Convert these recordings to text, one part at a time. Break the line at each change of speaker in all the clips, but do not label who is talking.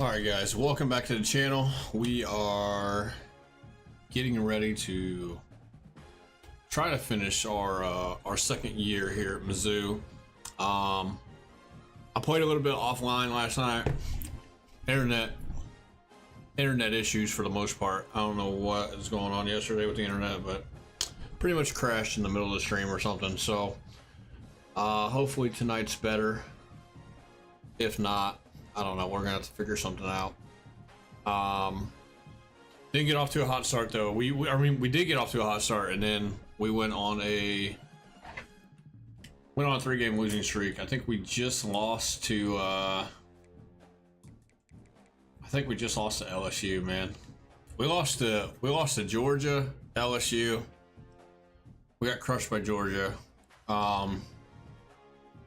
Alright guys, welcome back to the channel. We are getting ready to try to finish our second year here at Mizzou. I played a little bit offline last night. Internet issues for the most part. I don't know what is going on yesterday with the internet, but pretty much crashed in the middle of the stream or something. So hopefully tonight's better. If not, I don't know, we're gonna have to figure something out. Didn't get off to a hot start though. I mean we did get off to a hot start, and then we went on a 3-game losing streak. I think we just lost to LSU, man. We lost to Georgia, LSU. We got crushed by Georgia.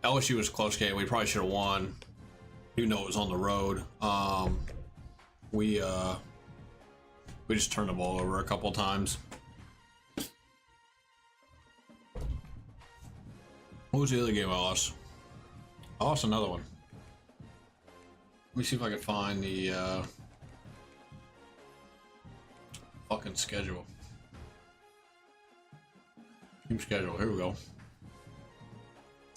LSU was a close game. We probably should have won. Even though it was on the road. We just turned the ball over a couple times. What was the other game I lost? I lost another one. Let me see if I can find the fucking schedule. Team schedule, here we go.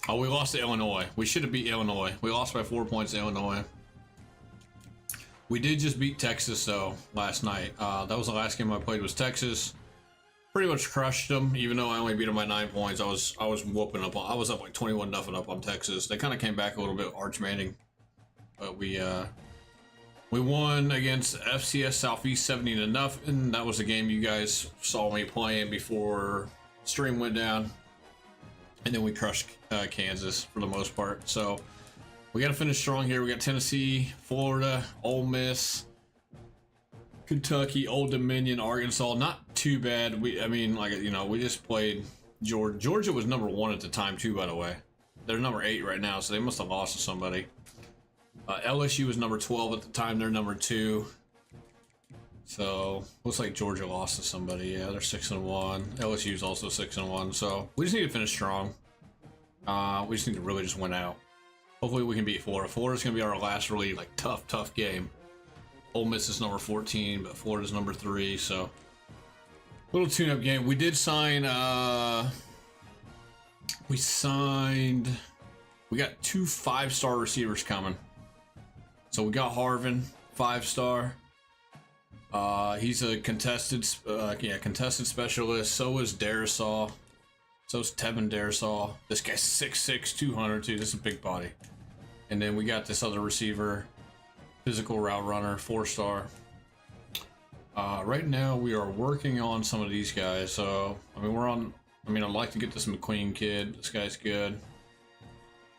Oh, we lost to Illinois. We should have beat Illinois. We lost by 4 points to Illinois. We did just beat Texas though last night. That was the last game I played, was Texas. Pretty much crushed them, even though I only beat them by 9 points. I was whooping up. I was up like 21-0 up on Texas. They kind of came back a little bit, Arch Manning, but we won against FCS Southeast 70-0, and that was the game you guys saw me playing before stream went down. And then we crushed Kansas for the most part. So we got to finish strong here. We got Tennessee, Florida, Ole Miss, Kentucky, Old Dominion, Arkansas. Not too bad. I mean, like, you know, we just played Georgia. Georgia was number 1 at the time too, by the way. They're number 8 right now, so they must have lost to somebody. LSU was number 12 at the time. They're number 2. So looks like Georgia lost to somebody. Yeah, they're 6-1. LSU is also 6-1. So we just need to finish strong. We just need to really just win out. Hopefully we can beat Florida. Florida's gonna be our last really like tough game. Ole Miss is number 14, but Florida's number 3. So little tune-up game. We did sign. We got 2 5-star receivers coming. So we got Harvin, 5-star. He's a contested specialist. So is Darisaw. So is Tevin Darisaw. This guy's 6'6", 200 too. This is a big body. And then we got this other receiver, physical route runner, 4-star. Right now we are working on some of these guys. So I mean I'd like to get this McQueen kid. This guy's good.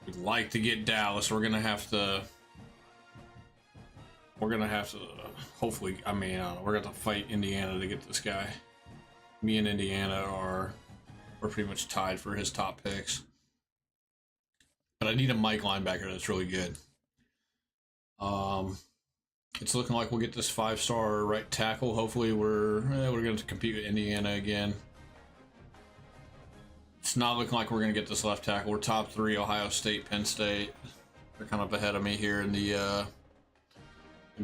We'd like to get Dallas. We're gonna have to hopefully, I mean, we're gonna have to fight Indiana to get this guy. Me and Indiana we're pretty much tied for his top picks. But I need a Mike linebacker that's really good. It's looking like we'll get this 5-star right tackle. Hopefully we're gonna compete with Indiana again. It's not looking like we're gonna get this left tackle. We're top 3, Ohio State, Penn State. They're kind of ahead of me here in the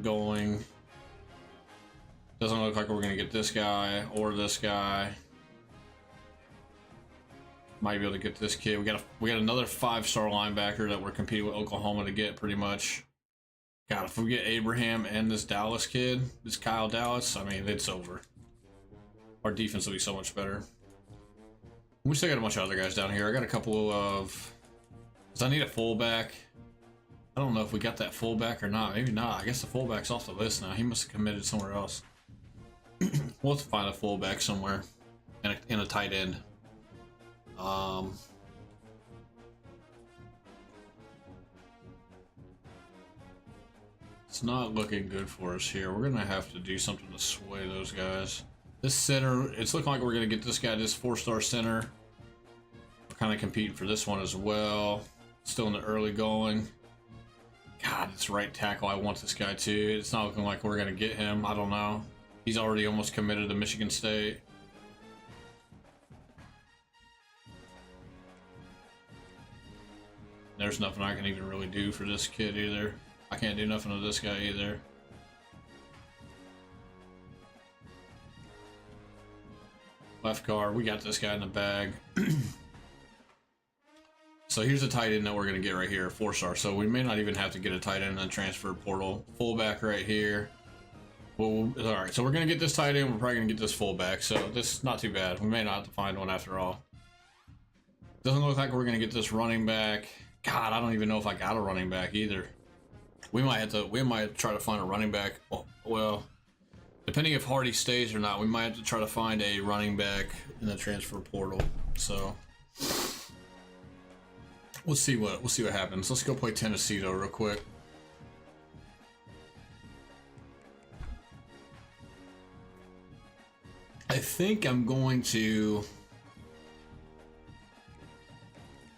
going. Doesn't look like we're gonna get this guy or this guy. Might be able to get this kid. We got another 5-star linebacker that we're competing with Oklahoma to get, pretty much. God, if we get Abraham and this Dallas kid, this Kyle Dallas, I mean, it's over. Our defense will be so much better. We still got a bunch of other guys down here. I got a couple of, because I need a fullback. I don't know if we got that fullback or not. Maybe not. I guess the fullback's off the list now. He must have committed somewhere else. We'll have to find a fullback somewhere and a tight end. It's not looking good for us here. We're gonna have to do something to sway those guys. This center, it's looking like we're gonna get this guy, this 4-star center. We're kind of competing for this one as well. Still in the early going. God, it's right tackle. I want this guy too. It's not looking like we're gonna get him. I don't know. He's already almost committed to Michigan State. there's nothing I can even really do for this kid either. I can't do nothing to this guy either. Left guard, we got this guy in the bag. So here's a tight end that we're going to get right here, 4-star. So we may not even have to get a tight end in the transfer portal. Fullback right here. Well, all right, so we're going to get this tight end. We're probably going to get this fullback. So this is not too bad. We may not have to find one after all. Doesn't look like we're going to get this running back. God, I don't even know if I got a running back either. We might try to find a running back. Well, depending if Hardy stays or not, we might have to try to find a running back in the transfer portal. So we'll see what happens. Let's go play Tennessee though real quick. I think I'm going to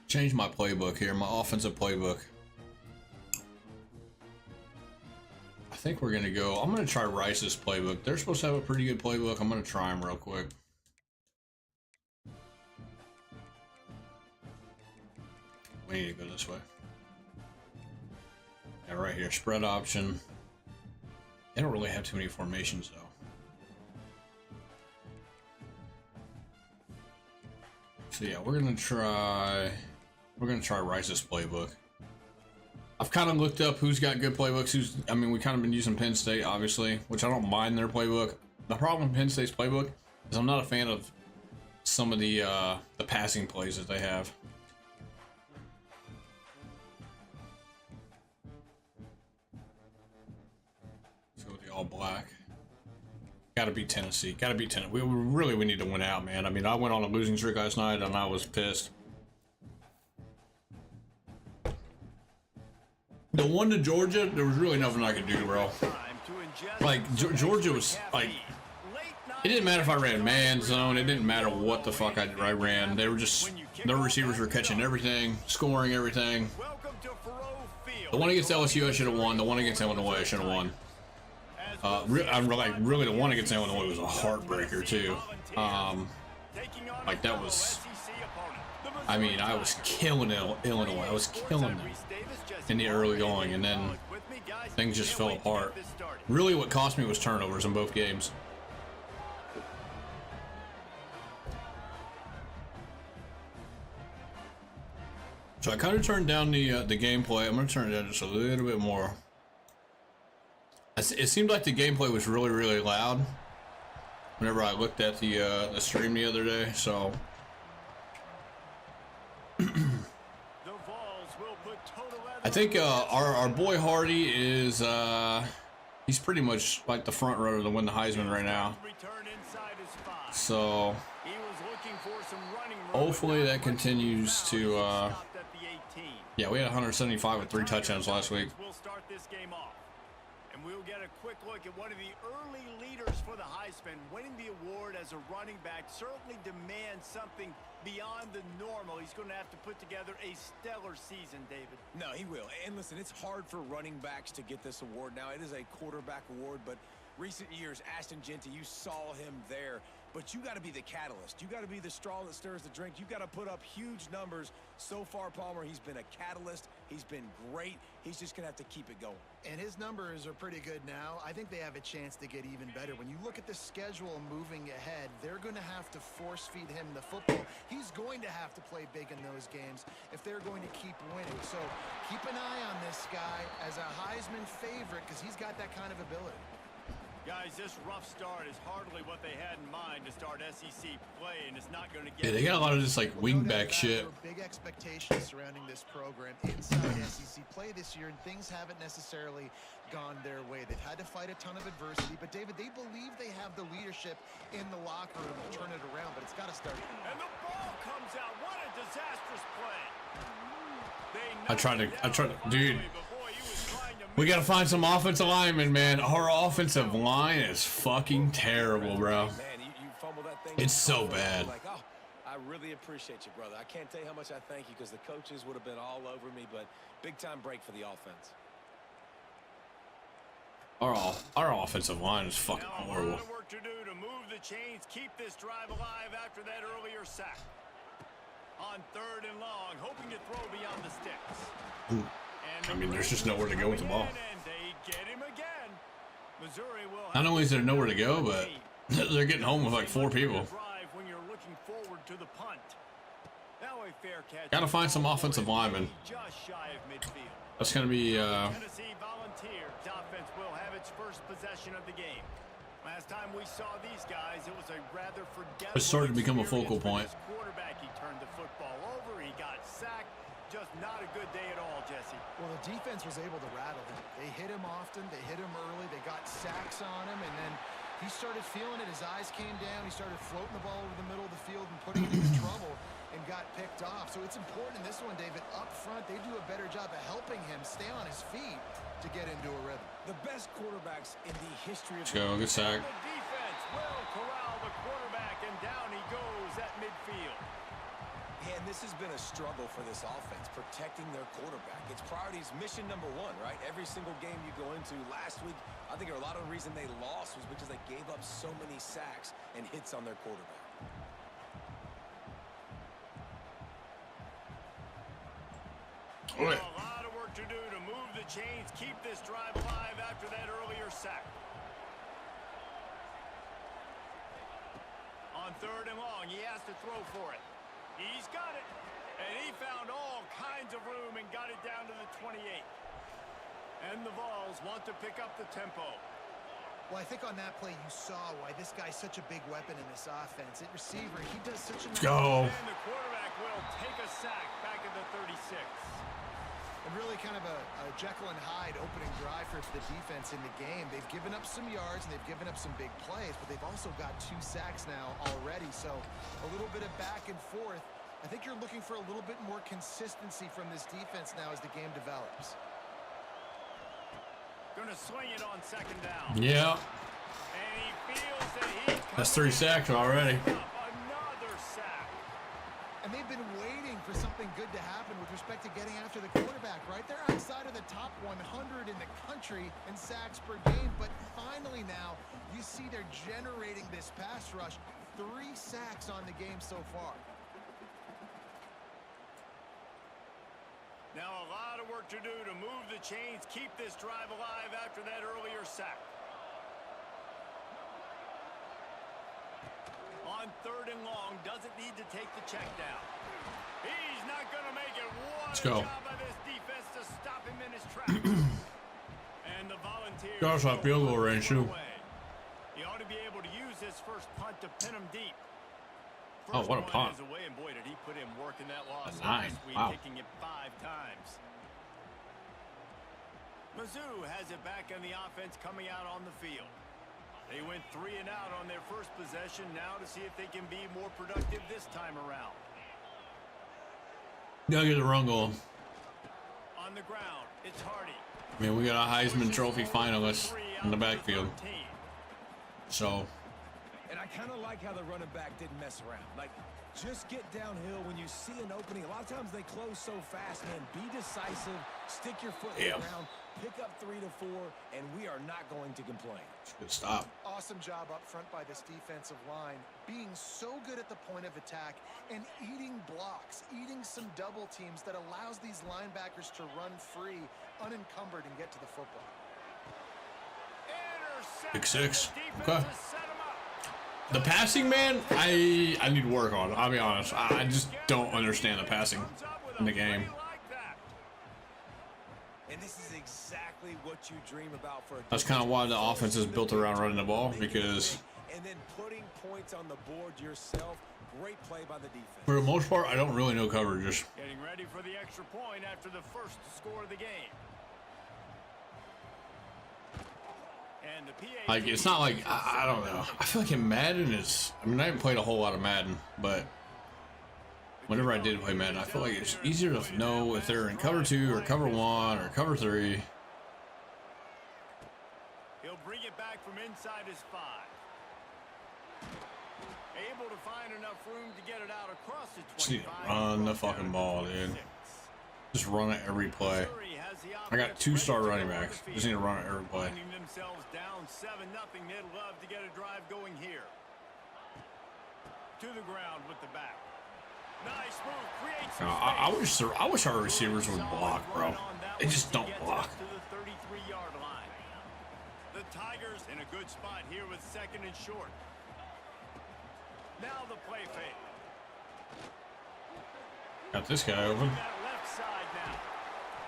change my playbook here, my offensive playbook. I think we're gonna go. I'm gonna try Rice's playbook. They're supposed to have a pretty good playbook. I'm gonna try them real quick. We need to go this way. Yeah, right here, spread option. They don't really have too many formations though. So yeah, we're gonna try Rice's playbook. I've kind of looked up who's got good playbooks. I mean, we kind of been using Penn State, obviously, which I don't mind their playbook. The problem with Penn State's playbook is I'm not a fan of some of the passing plays that they have. Let's go with the all black. Gotta beat Tennessee. Gotta beat Tennessee. We need to win out, man. I mean, I went on a losing streak last night and I was pissed. The one to Georgia, there was really nothing I could do, bro. Like, Georgia was, like, it didn't matter if I ran man zone. It didn't matter what the fuck I ran. They were just, their receivers were catching everything, scoring everything. The one against LSU, I should have won. The one against Illinois, I should have won. Really, the one against Illinois was a heartbreaker, too. Like, that was, I mean, I was killing Illinois. I was killing them in the early going, and then things just fell apart. Really, what cost me was turnovers in both games. So I kind of turned down the gameplay. I'm going to turn it down just a little bit more. It seemed like the gameplay was really, really loud whenever I looked at the stream the other day, so... I think our boy Hardy is he's pretty much like the front runner to win the Heisman right now. So hopefully that continues to yeah, we had 175 with 3 touchdowns last week.
And we'll get a quick look at one of the early leaders for the Heisman. Winning the award as a running back certainly demands something beyond the normal. He's going to have to put together a stellar season, David.
No, he will. And listen, it's hard for running backs to get this award now. It is a quarterback award, but recent years, Ashton Genty, you saw him there. But you got to be the catalyst. You got to be the straw that stirs the drink. You got to put up huge numbers. So far, Palmer, he's been a catalyst. He's been great. He's just going to have to keep it going.
And his numbers are pretty good now. I think they have a chance to get even better. When you look at the schedule moving ahead, they're going to have to force feed him the football. He's going to have to play big in those games if they're going to keep winning. So keep an eye on this guy as a Heisman favorite because he's got that kind of ability.
Guys, this rough start is hardly what they had in mind to start SEC play, and it's not going to get...
Yeah, they got a lot of just like wingback shit.
Big expectations surrounding this program inside SEC play this year, and things haven't necessarily gone their way. They've had to fight a ton of adversity, but David, they believe they have the leadership in the locker room to turn it around, but it's got to start.
And the ball comes out. What a disastrous play.
I tried to, dude. We gotta find some offensive linemen, man. Our offensive line is fucking terrible, bro.
Man, you fumbled that thing.
It's so bad.
Like, oh, I really appreciate you, brother. I can't tell you how much I thank you because the coaches would have been all over me, but big time break for the offense.
Our offensive line is fucking horrible.
A lot of work to do to move the chains, keep this drive alive after that earlier sack. On 3rd and long, hoping to throw beyond the sticks.
Ooh. I mean, there's just nowhere to go with the ball.
And they get him again. Missouri will
Not only is there nowhere to go, but they're getting home with like 4 people.
When you're looking forward to the punt. Now a fair catch.
Gotta find some offensive linemen.
Just shy of midfield.
That's gonna be
Tennessee Volunteers offense will have its first possession of the game. Last time we saw these guys, it was a rather forgettable.
It started to become a focal point.
Quarterback, he turned the football over. He got sacked. Just not a good day at all, Jesse.
Well, the defense was able to rattle him. They hit him often. They hit him early. They got sacks on him, and then he started feeling it. His eyes came down. He started floating the ball over the middle of the field and putting it into trouble and got picked off. So it's important in this one, David. Up front, they do a better job of helping him stay on his feet to get into a rhythm.
The best quarterbacks in the history of
let's go, good sack.
The defense will corral the quarterback, and down he goes at midfield.
And this has been a struggle for this offense, protecting their quarterback. It's priorities mission number 1, right? Every single game you go into. Last week, I think a lot of the reason they lost was because they gave up so many sacks and hits on their quarterback.
A lot of work to do to move the chains, keep this drive alive after that earlier sack. On 3rd and long, he has to throw for it. He's got it, and he found all kinds of room and got it down to the 28. And the Vols want to pick up the tempo.
Well, I think on that play you saw why this guy's such a big weapon in this offense. At receiver, he does such a...
Let's go.
And the quarterback will take a sack back at the 36.
And really kind of a Jekyll and Hyde opening drive for the defense in the game. They've given up some yards and they've given up some big plays, but they've also got 2 sacks now already. So a little bit of back and forth. I think you're looking for a little bit more consistency from this defense now as the game develops.
Gonna swing it on 2nd down.
Yeah.
And he feels that he...
That's 3 sacks already.
Another sack.
And they've been waiting for something good to happen with respect to getting after the quarterback, right? They're outside of the top 100 in the country in sacks per game, but finally now you see they're generating this pass rush. 3 sacks on the game so far.
Now a lot of work to do to move the chains, keep this drive alive after that earlier sack. On 3rd and long, doesn't need to take the check down. He's not going to make it. What
Let's
a
go.
job by this defense to stop him in his tracks. And the Volunteers...
Gosh, that field goal range, too.
He ought to be able to use this first punt to pin him deep.
Oh, what a punt.
Is away, and boy, did he put in work in that loss
A 9.
last week,
Wow.
kicking it 5 times. Mizzou has it back on the offense coming out on the field. They went 3 and out on their first possession, now to see if they can be more productive this time around.
Gotta get the run going.
On the ground, it's Hardy.
I mean, we got a Heisman Trophy finalist in the backfield. So...
And I kind of like how the running back didn't mess around. Like, just get downhill when you see an opening. A lot of times they close so fast, man. Be decisive, stick your foot in the ground, pick up 3 to 4, and we are not going to complain.
Good stop.
Awesome job up front by this defensive line, being so good at the point of attack and eating blocks, eating some double teams that allows these linebackers to run free, unencumbered, and get to the football.
Big 6. Okay. The passing, man, I need to work on. I'll be honest. I just don't understand the passing in the game.
And this is exactly what you dream about for a...
That's kind of why the offense is built around running the ball, because
and then putting points on the board yourself. Great play by the defense.
for the most part, I don't really know coverages.
Getting ready for the extra point after the first score of the game. And the PA
Like, it's not like, I don't know. I feel like in Madden is, I mean, I haven't played a whole lot of Madden, but whenever I did play Madden, I feel like it's easier to know if they're in cover 2 or cover 1 or cover 3.
He'll bring it back from inside his 5. Able to find enough room to get it out across the 25.
Just need to run the fucking ball, dude. Just run it every play. I got 2-star running backs. Just need to run it every play.
Finding themselves down 7-0. They'd love to get a drive going here. To the ground with the back. Nice move. Creates some
I wish our receivers would block, bro. They just don't block.
To the 33-yard line. The Tigers in a good spot here with 2nd and short. Now the play fake.
Got this guy open.
That left side now.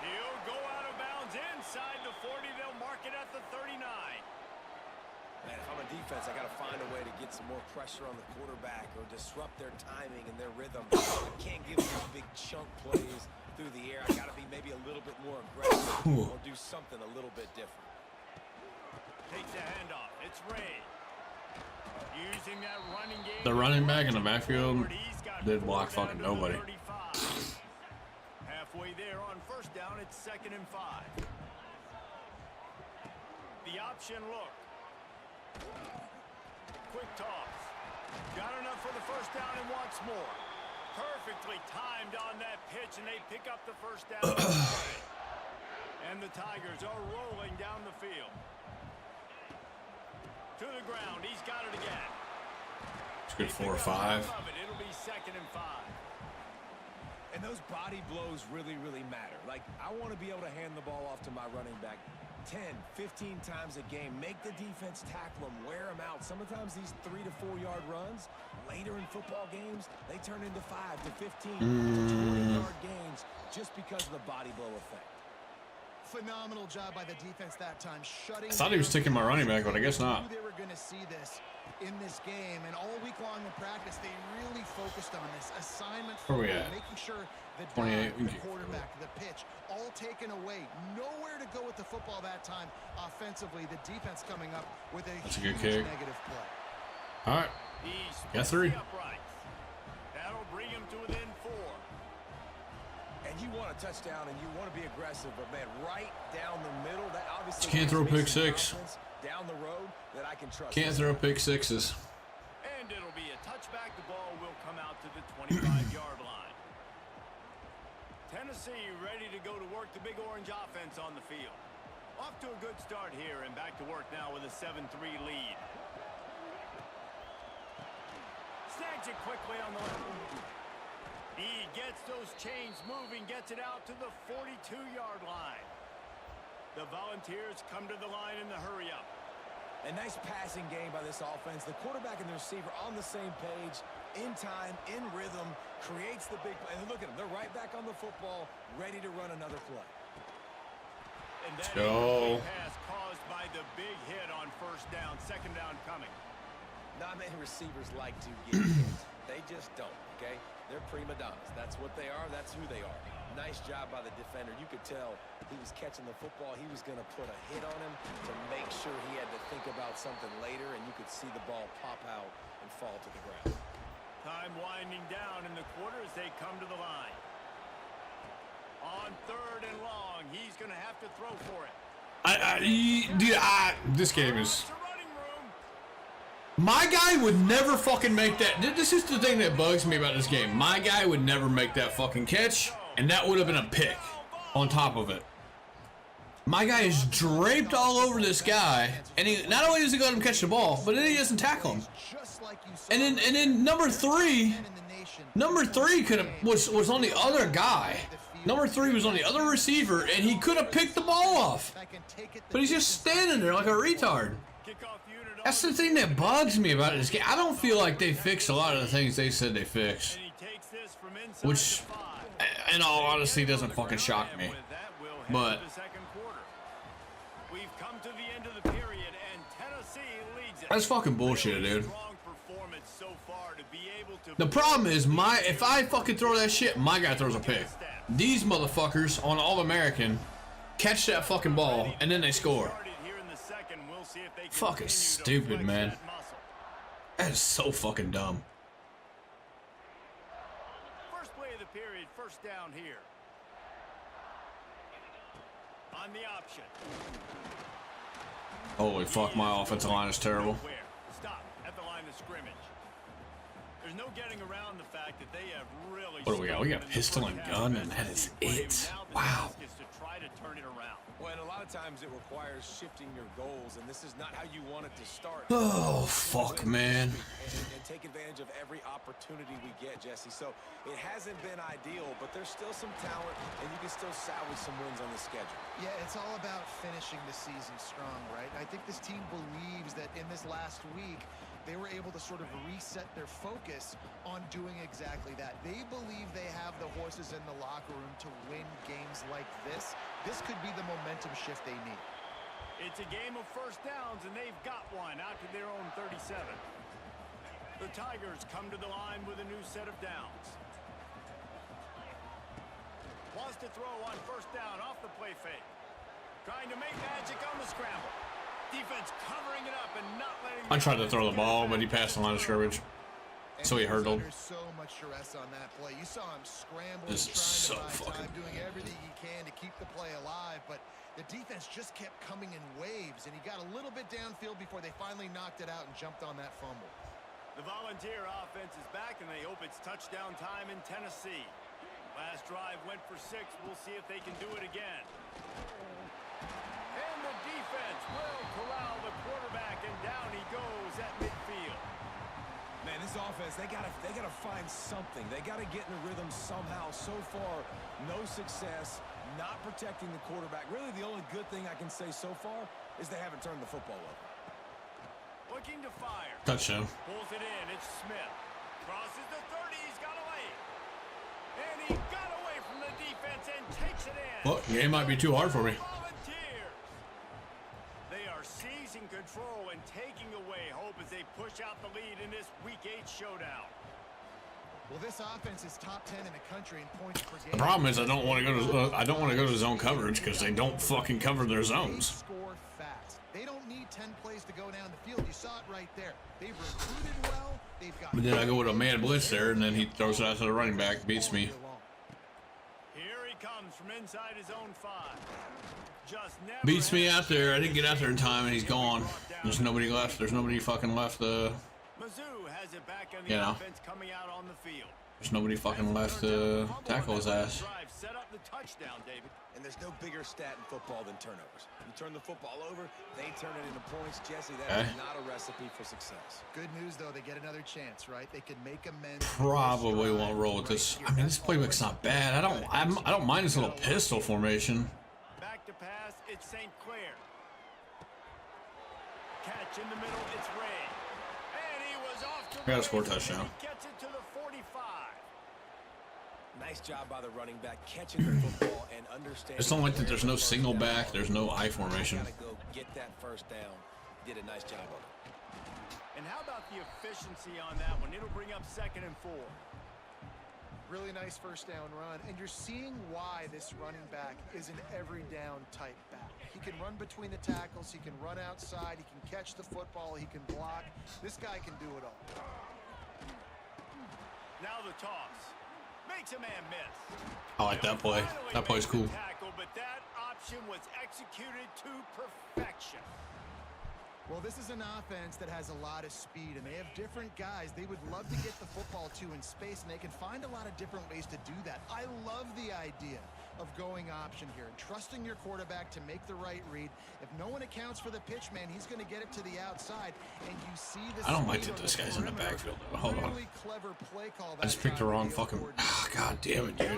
He'll go out of bounds inside the 40. They'll mark it at the 39.
Man, if I'm a defense, I got to find a way to get some more pressure on the quarterback or disrupt their timing and their rhythm. I can't give these big chunk plays through the air. I got to be maybe a little bit more aggressive or do something a little bit different.
Takes a handoff. It's Ray. Using that running game.
The running back in the backfield did block fucking nobody.
Halfway there on 1st down, it's 2nd and 5. The option look. Quick toss. Got enough for the 1st down and wants more. Perfectly timed on that pitch, and they pick up the 1st down. And the Tigers are rolling down the field. To the ground. He's got it again.
It's good 4 or 5.
It'll be 2nd and 5.
And those body blows really, really matter. Like, I want to be able to hand the ball off to my running back 10, 15 times a game. Make the defense tackle them, wear them out. Sometimes these 3 to 4 yard runs, later in football games, they turn into 5 to 15 to 20 yard gains just because of the body blow effect.
Phenomenal job by the defense that time, shutting.
I thought he was taking my running back, but I guess not.
They were going to see this in this game, and all week long in practice, they really focused on this assignment.
Where we at?
Making sure the
28.
dive, the quarterback, the pitch, all taken away. Nowhere to go with the football that time. Offensively, the defense coming up with a
That's a
huge
good kick.
negative play.
All right. Got 3.
That'll bring him to within 4.
And you want a touchdown and you want to be aggressive, but man, right down the middle, that obviously
You can't throw
gives me
pick
some
6.
confidence down the road that I can trust.
Can't throw pick 6s.
And it'll be a touchback. The ball will come out to the 25-yard line. Tennessee ready to go to work. The Big Orange offense on the field. Off to a good start here and back to work now with a 7-3 lead. Snags it quickly on the left. He gets those chains moving, gets it out to the 42-yard line. The Volunteers come to the line in the hurry-up.
A nice passing game by this offense. The quarterback and the receiver on the same page, in time, in rhythm, creates the big play. And look at them. They're right back on the football, ready to run another play.
And that
go.
pass caused by the big hit on 1st down, 2nd down coming.
Not many receivers like to get hit. They just don't, okay? They're prima donnas. That's what they are. That's who they are. Nice job by the defender. You could tell he was catching the football. He was going to put a hit on him to make sure he had to think about something later, and you could see the ball pop out and fall to the ground.
Time winding down in the quarter as they come to the line. On 3rd and long, he's going to have to throw for it.
This game is... My guy would never fucking make that. This is the thing that bugs me about this game. My guy would never make that fucking catch, and that would have been a pick on top of it. My guy is draped all over this guy, and he not only does he go let him catch the ball, but then he doesn't tackle him. And then number three was on the other guy. Number 3 was on the other receiver, and he could have picked the ball off. But he's just standing there like a retard. That's the thing that bugs me about this game. I don't feel like they fixed a lot of the things they said they fixed. Which, in all honesty, doesn't fucking shock me. But that's fucking bullshit, dude. The problem is, if I fucking throw that shit, my guy throws a pick. These motherfuckers on All-American catch that fucking ball, and then they score. Fucking stupid, man. That is so fucking dumb.
First play of the period, 1st down here. On the option.
Holy fuck, my offensive line is terrible.
Stop at the line of scrimmage. There's no getting around the fact that they have really.
What do we got? We got pistol and gun, and that is it. Wow.
Is to try to turn it around.
Well, and a lot of times it requires shifting your goals, and this is not how you want it to start.
Oh, fuck, man.
And take advantage of every opportunity we get, Jesse. So it hasn't been ideal, but there's still some talent, and you can still salvage some wins on the schedule.
Yeah, it's all about finishing the season strong, right? I think this team believes that in this last week, they were able to sort of reset their focus on doing exactly that. They believe they have the horses in the locker room to win games like this. This could be the momentum shift they need.
It's a game of first downs, and they've got one out to their own 37. The Tigers come to the line with a new set of downs. Wants to throw on first down off the play fake. Trying to make magic on the scramble. Defense covering it up and not letting.
I tried to throw the ball, but he passed the line of scrimmage. So he hurdled.
There's so much stress on that play. You saw him scrambling,
This is so
trying to buy
fucking
time, doing everything he can to keep the play alive, but the defense just kept coming in waves, and he got a little bit downfield before they finally knocked it out and jumped on that fumble.
The Volunteer offense is back, and they hope it's touchdown time in Tennessee. Last drive went for 6. We'll see if they can do it again. And the defense will corral the quarterback, and down he goes at midfield.
Man, this offense, they gotta find something. They gotta get in a rhythm somehow. So far, no success, not protecting the quarterback. Really, the only good thing I can say so far is they haven't turned the football over.
Looking to fire.
Touchdown.
Pulls it in. It's Smith. Crosses the 30. He's got away. And he got away from the defense and takes it in.
Well, the game might be too hard for me.
Volunteers. They are seizing control and taking away hope as they push out the lead in this Week 8 showdown.
Well, this offense is top 10 in the country in points per game.
The problem is I don't want to go to zone coverage because they don't fucking cover their zones.
They score fast. They don't need 10 plays to go down the field. You saw it right there. They've recruited well. They've got.
But then I go with a man blitz there, and then he throws it out to the running back, beats me.
Here he comes from inside his own 5. Just never
Beats me out there. I didn't get out there in time, and he's gone. There's nobody left. There's nobody fucking left.
MIZZOU has it back on the offense coming out on the field.
There's nobody fucking left to tackle his ass.
Set up the touchdown, David.
And there's no bigger stat in football than turnovers. You turn the football over, they turn it into points. Jesse, that is not a recipe for success.
Good news, though. They get another chance, right? They could make amends.
Probably won't roll with this. I mean, this playbook's not bad. I don't mind this little pistol formation.
Back to pass. It's St. Clair. Catch in the middle. It's Ray. And he was off to
Gotta score a touchdown.
He gets it to the 45.
Nice job by the running back catching the football and understanding.
I just don't like that there's no single back. There's no I formation.
Gotta go get that first down. Did a nice job of it.
And how about the efficiency on that one? It'll bring up 2nd and 4.
Really nice first down run, and you're seeing why this running back is an every down type back. He can run between the tackles, he can run outside, he can catch the football, he can block. This guy can do it all.
Now the toss. Makes a man miss.
I like that play. That play's cool.
Tackle, but that option was executed to perfection.
Well, this is an offense that has a lot of speed, and they have different guys they would love to get the football to in space, and they can find a lot of different ways to do that. I love the idea of going option here and trusting your quarterback to make the right read. If no one accounts for the pitch, man, he's going to get it to the outside, and you see this.
I don't like that this guy's in the backfield, though. Hold on.
Really clever play call.
I just picked the wrong fucking. Oh, God damn it, dude.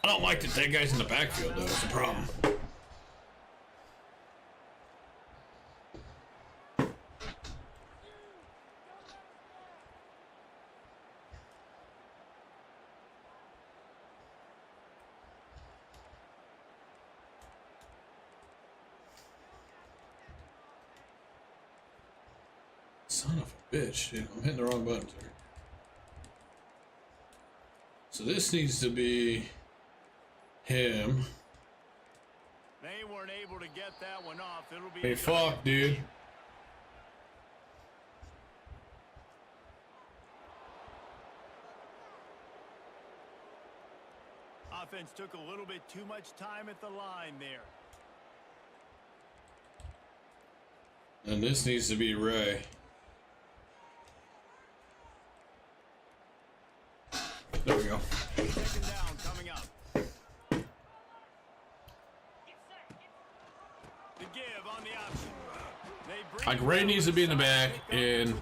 I don't like that that guy's in the backfield, though. It's a problem. Son of a bitch, dude. I'm hitting the wrong buttons here. So this needs to be him.
They weren't able to get that one off. It'll be.
Hey, fuck, dude.
Offense took a little bit too much time at the line there.
And this needs to be Ray. There we go.
2nd down coming up.
Like Ray needs to be in the back, and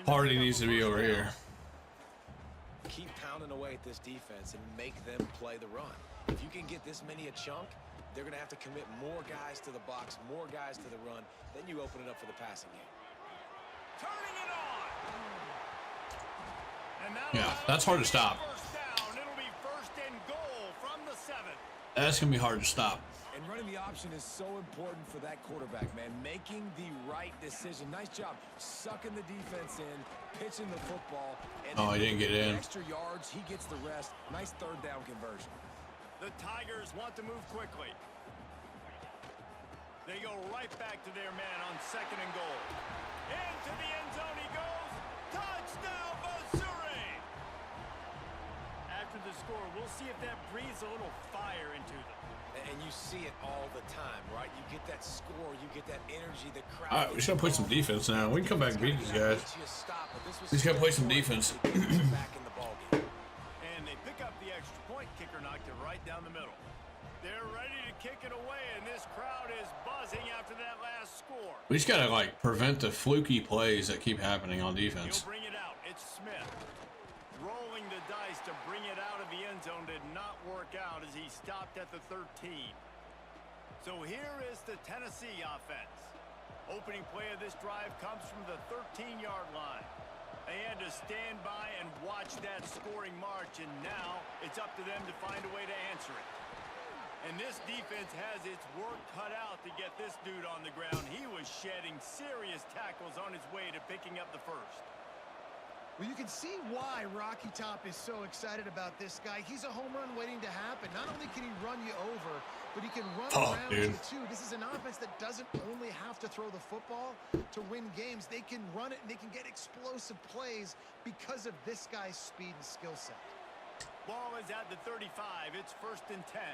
Hardy needs to be over here.
Keep pounding away at this defense and make them play the run. If you can get this many a chunk, they're going to have to commit more guys to the box, more guys to the run. Then you open it up for the passing game.
Turning it on. And
Yeah, that's hard to stop.
First down. It'll be first and goal from the 7.
That's gonna be hard to stop.
And running the option is so important for that quarterback, man. Making the right decision. Nice job sucking the defense in, pitching the football. And
Oh, he didn't get in.
Extra yards, he gets the rest. Nice third down conversion.
The Tigers want to move quickly. They go right back to their man on 2nd and goal. Into the end zone he goes. Touchdown, Missouri! After the score, we'll see if that breathes a little fire into them.
And you see it all the time, right? You get that score, you get that energy, the crowd.
All right, we just gotta play some defense now. We can come back and beat these guys. We just gotta play some defense.
And they pick up the extra point. Kicker knocked it right down the middle. They're ready to kick it away, and this crowd is buzzing after that last score.
We just gotta like prevent the fluky plays that keep happening on defense.
He'll bring it out. It's Smith. Rolling the dice to bring it out of the end zone did not work out as he stopped at the 13. So here is the Tennessee offense. Opening play of this drive comes from the 13-yard line. They had to stand by and watch that scoring march, and now it's up to them to find a way to answer it. And this defense has its work cut out to get this dude on the ground. He was shedding serious tackles on his way to picking up the first.
Well, you can see why Rocky Top is so excited about this guy. He's a home run waiting to happen. Not only can he run you over, but he can run around you too. This is an offense that doesn't only have to throw the football to win games. They can run it and they can get explosive plays because of this guy's speed and skill set.
Ball is at the 35. It's 1st and 10.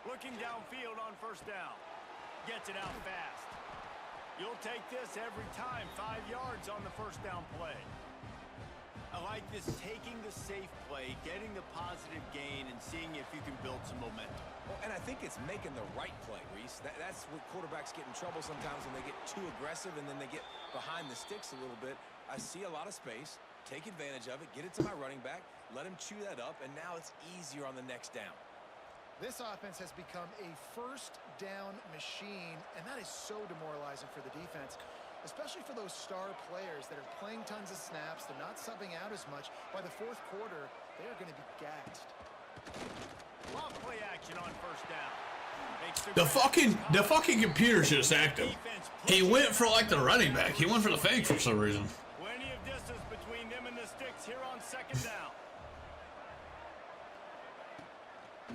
Looking downfield on 1st down. Gets it out fast. You'll take this every time. 5 yards on the 1st down play. I like this, taking the safe play, getting the positive gain, and seeing if you can build some momentum.
Well, and I think it's making the right play, Reese. That's what quarterbacks get in trouble sometimes when they get too aggressive and then they get behind the sticks a little bit. I see a lot of space. Take advantage of it. Get it to my running back. Let him chew that up, and now it's easier on the next down.
This offense has become a 1st down machine, and that is so demoralizing for the defense, especially for those star players that are playing tons of snaps. They're not subbing out as much. By the 4th quarter, they are going to be gassed.
Off play action on 1st down.
The fucking computer should have sacked him. He went for like the running back. He went for the fake for some reason.
Plenty of distance between them and the sticks here on 2nd down.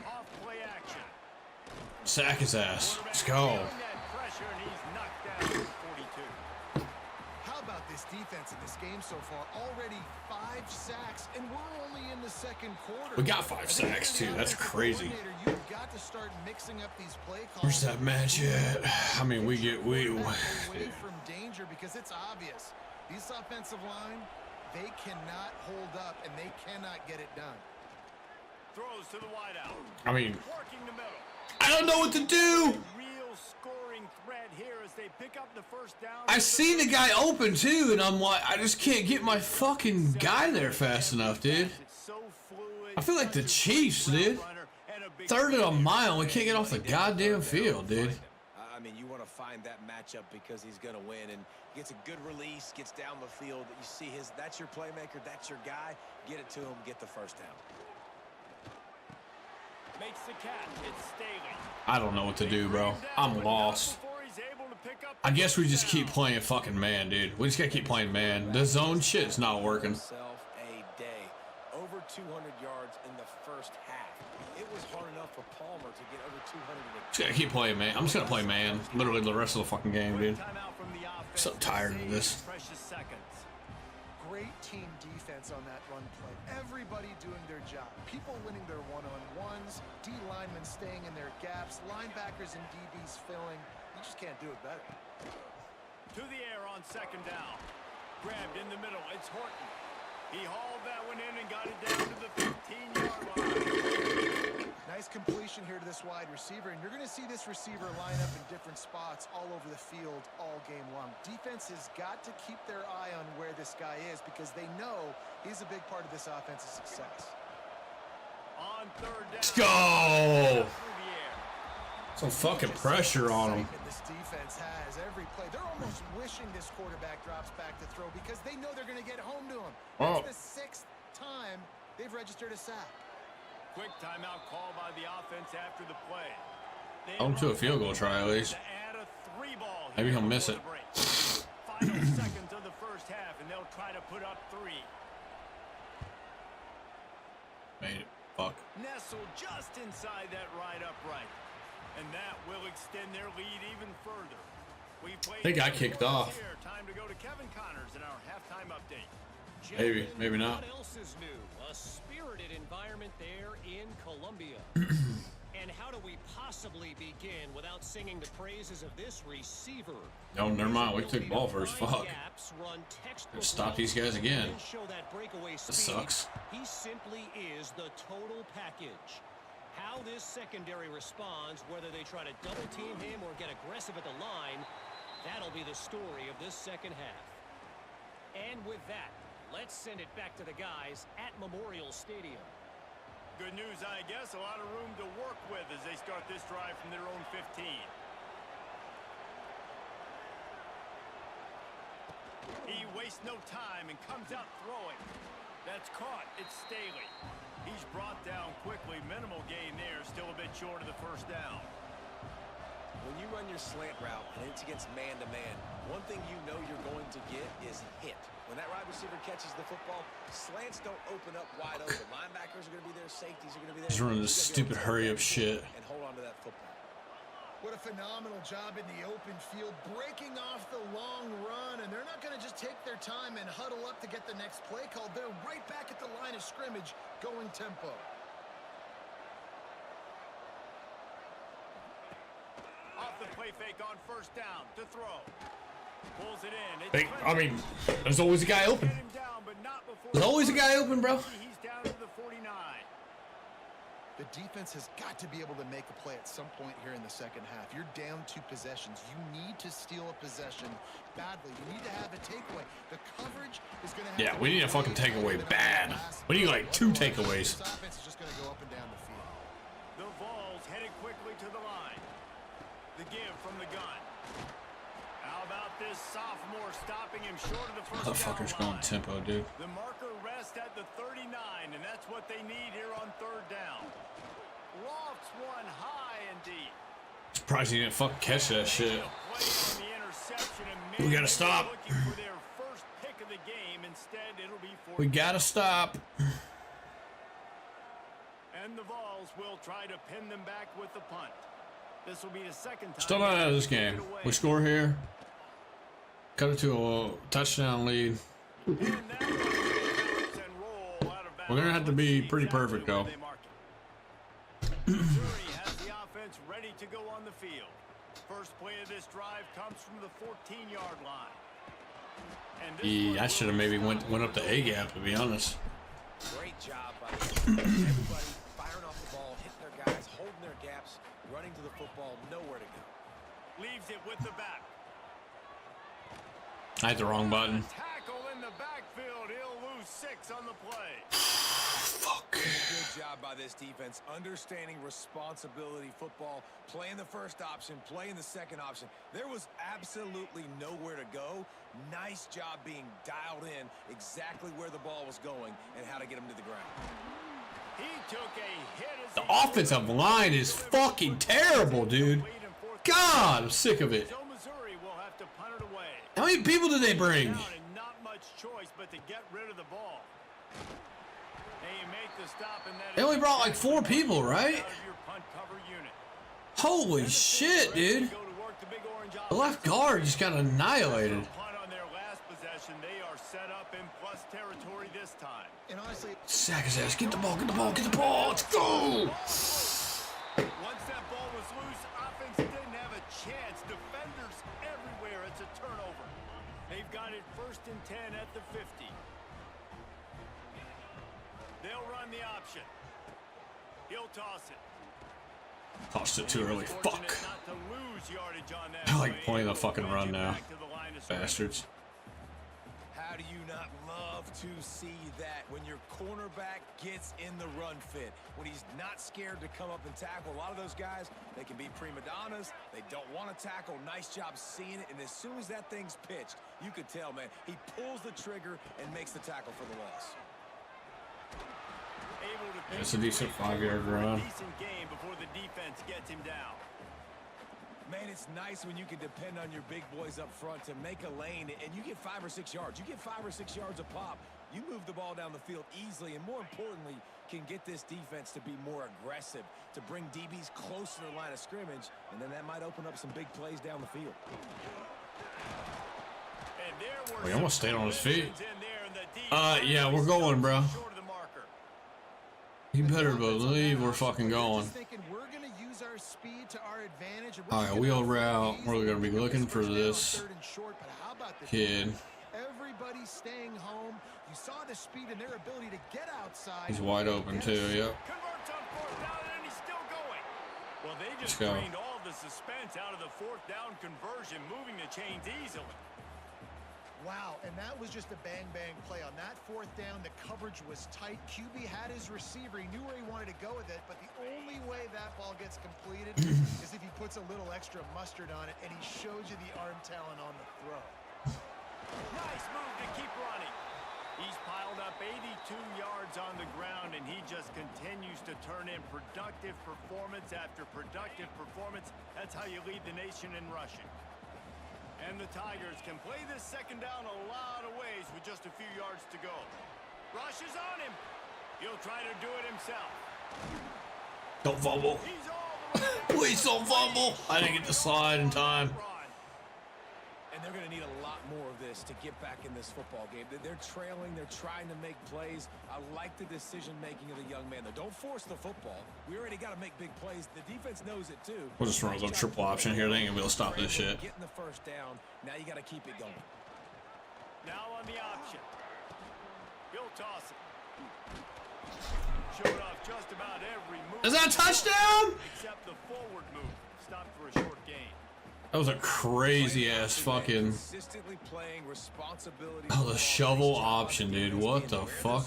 Off play action.
Sack his ass. Let's go.
Pressure, and he's knocked down at 42.
How about this defense in this game so far? Already 5 sacks, and we're only in the 2nd quarter.
We got 5 sacks too. That's crazy.
You've got to start mixing up these play calls.
Where's that match at? I mean, we
away from danger because it's obvious. These offensive line, they cannot hold up and they cannot get it done.
Throws to the wideout.
I mean,
Working the middle.
I don't know what to do.
Real scoring threat here as they pick up the 1st down.
I see the guy open too, and I'm like, I just can't get my fucking guy there fast enough, dude. I feel like the Chiefs, dude. 3rd and a mile, we can't get off the goddamn field, dude.
I mean, you want to find that matchup because he's going to win, and gets a good release, gets down the field. You see that's your playmaker, that's your guy. Get it to him, get the 1st down.
Makes the catch. It's Staley.
I don't know what to do, bro. I'm lost. I guess we just keep playing fucking man, dude. We just gotta keep playing man. The zone shit's not working.
A day. Over 200 yards in the 1st half. It was hard enough for Palmer to get over 200.
Just gotta keep playing man. I'm just gonna play man literally the rest of the fucking game, dude. I'm so tired of this.
Great team defense on that run play. Everybody doing their job. People winning their one-on-ones, D linemen staying in their gaps, linebackers and DBs filling. You just can't do it better.
To the air on 2nd down. Grabbed in the middle. It's Horton. He hauled that one in and got it down to the 15-yard line.
Nice completion here to this wide receiver, and you're going to see this receiver line up in different spots all over the field all game long. Defense has got to keep their eye on where this guy is because they know he's a big part of this offense's success.
On third down.
Let's go. Some fucking pressure on him.
This defense has every play. They're almost wishing this quarterback drops back to throw because they know they're going to get home to him.
Oh.
That's the 6th time they've registered a sack.
Quick timeout call by the offense after the play.
I'm to a field goal try at least. Maybe he'll miss it.
Final seconds of the first half, and they'll try to put up 3.
Made it. Fuck.
Nestled just inside that right upright. And that will extend their lead even further.
I think I kicked off.
Time to go to Kevin Connors in our halftime update.
Maybe, maybe not.
What else is new? A spirited environment there in Colombia. And how do we possibly begin without singing the praises of this receiver?
No, never mind. We took ball first. Fuck. Let's stop these guys again. This sucks.
He simply is the total package. How this secondary responds, whether they try to double team him or get aggressive at the line, that'll be the story of this second half. And with that, let's send it back to the guys at Memorial Stadium.
Good news, I guess. A lot of room to work with as they start this drive from their own 15. He wastes no time and comes out throwing. That's caught. It's Staley. He's brought down quickly. Minimal gain there. Still a bit short of the first down.
When you run your slant route and it's against man-to-man, one thing you know you're going to get is hit. When that wide receiver catches the football, slants don't open up wide open. Linebackers are going to be there. Safeties are going to be there.
He's running this stupid hurry-up shit.
And hold on to that football.
What a phenomenal job in the open field, breaking off the long run, and they're not going to just take their time and huddle up to get the next play called. They're right back at the line of scrimmage, going tempo.
Off the play fake on first down to throw. Pulls it in.
I mean, there's always a guy open.
Get him down, but not before
There's always a guy open, bro.
He's down to the 49.
The defense has got to be able to make a play at some point here in the second half. You're down 2 possessions. You need to steal a possession badly. You need to have a takeaway. The coverage is going to have
Yeah, we need a fucking takeaway bad. We need like 2 takeaways.
This offense is just going to go up and down the field.
The Vols headed quickly to the line. The give from the gun. How about this sophomore stopping him short of the first
Motherfucker's
down
going
line?
tempo, dude.
The marker rests at the 39, and that's what they need here on third down. Lofts one high and deep.
Surprised he didn't fucking catch that shit. We gotta stop. We gotta stop.
And the Vols will try to pin them back with the punt. This will be the second time.
Still not out of this game. We score here. Cut it to a touchdown lead. We're gonna have to be pretty perfect though.
Missouri has the offense ready to go on the field. First play of this drive comes from the 14-yard line.
Yeah, I should have maybe went up the A gap, to be honest.
Great job by everybody firing off the ball, hitting their guys, holding their gaps, running to the football, nowhere to go.
Leaves it with the back.
I hit the wrong button.
Tackle in the backfield. He'll lose 6 on the play.
Fuck.
Good job by this defense, understanding responsibility football, playing the first option, playing the second option. There was absolutely nowhere to go. Nice job being dialed in exactly where the ball was going and how to get him to the ground.
He took a hit as
The offensive line is fucking terrible, dude. God, I'm sick of it.
So Missouri will have to punt it away.
How many people did they bring?
Down and not much choice but to get rid of the ball. They make the stop, and that
They only brought like 4 people, right?
out of your punt cover unit.
Holy shit, dude.
Go to work the big orange
The left guard just got annihilated.
punt on their last possession. They are set up in plus territory this time.
And honestly,
Sack his ass. Get the ball, get the ball, get the ball. Let's go.
Once that ball was loose, offense didn't have a chance. Defenders everywhere. It's a turnover. They've got it 1st and 10 at the 50. They'll run the option. He'll toss it.
Tossed it too early. Fuck.
Not to lose yardage on that
I like
play.
playing the fucking
Able to
run
get
now.
back to the line of scrimmage.
Bastards.
How do you not love to see that when your cornerback gets in the run fit, when he's not scared to come up and tackle? A lot of those guys, they can be prima donnas. They don't want to tackle. Nice job seeing it. And as soon as that thing's pitched, you could tell, man, he pulls the trigger and makes the tackle for the loss.
It's a decent 5-yard run.
Decent game before the defense gets him down.
Man, it's nice when you can depend on your big boys up front to make a lane, and you get 5 or 6 yards. You get 5 or 6 yards a pop. You move the ball down the field easily, and more importantly, can get this defense to be more aggressive, to bring DBs close to the line of scrimmage, and then that might open up some big plays down the field.
And there were
We almost stayed on his feet.
in there, and the
Yeah, we're going, bro.
short of the marker.
You better believe we're fucking going.
Just thinking we're going to use our speed to our advantage. And
All right, wheel route. We're gonna be looking for this
third and short, but how about the
kid.
Everybody staying home. You saw the speed and their ability to get outside.
He's wide open too. Yep.
Converts on fourth down, and he's still going. Well, they just
Let's go.
drained all the suspense out of the fourth down conversion, moving the chains easily.
Wow, and that was just a bang-bang play. On that fourth down, the coverage was tight. QB had his receiver. He knew where he wanted to go with it, but the only way that ball gets completed is if he puts a little extra mustard on it, and he shows you the arm talent on the throw.
Nice move to keep running. He's piled up 82 yards on the ground, and he just continues to turn in productive performance after productive performance. That's how you lead the nation in rushing. And the Tigers can play this second down a lot of ways with just a few yards to go. Rush is on him. He'll try to do it himself.
Don't fumble.
He's all the way down.
Please don't fumble. I didn't get the slide in time.
And they're going to need a lot more of this to get back in this football game. They're trailing. They're trying to make plays. I like the decision-making of the young man, though. Don't force the football. We already got to make big plays. The defense knows it, too.
We'll just run a little triple option here. They ain't gonna be able to stop this shit.
Getting the first down. Now you got to keep it going.
Now on the option. He'll toss it. Showed off just about every move.
Is that a touchdown?
Except the forward move. Stopped for a short gain.
That was a crazy ass fucking.
Consistently playing responsibility.
Oh, the shovel option, dude. What the fuck?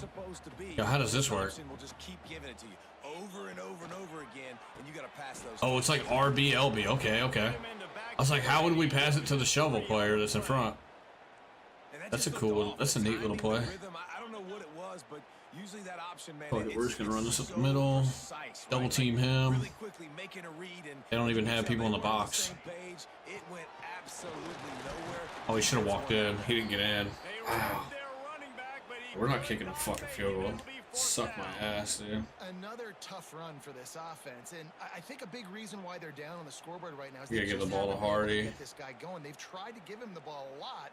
Yeah, how does this work?
We'll just keep giving it to you over and over and over again, and you got to pass those.
Oh, it's like RB, LB. Okay, okay. I was like, how would we pass it to the shovel player that's in front? That's a cool one. That's a neat little play.
I don't know what it was, but usually that option, man.
Fuck it, we're just gonna run this up the middle. Double team him.
Really quickly making a read, and
They don't even have people in the box.
It went absolutely nowhere.
Oh, he should have walked in. He didn't get in.
They were out there running back, but he
We're not kicking a fucking field goal. Suck my ass, dude.
Another tough run for this offense, and I think a big reason why they're down on the scoreboard right now is
You
they
gotta give
just
the ball to
haven't been able
Hardy.
get this guy going. They've tried to give him the ball a lot.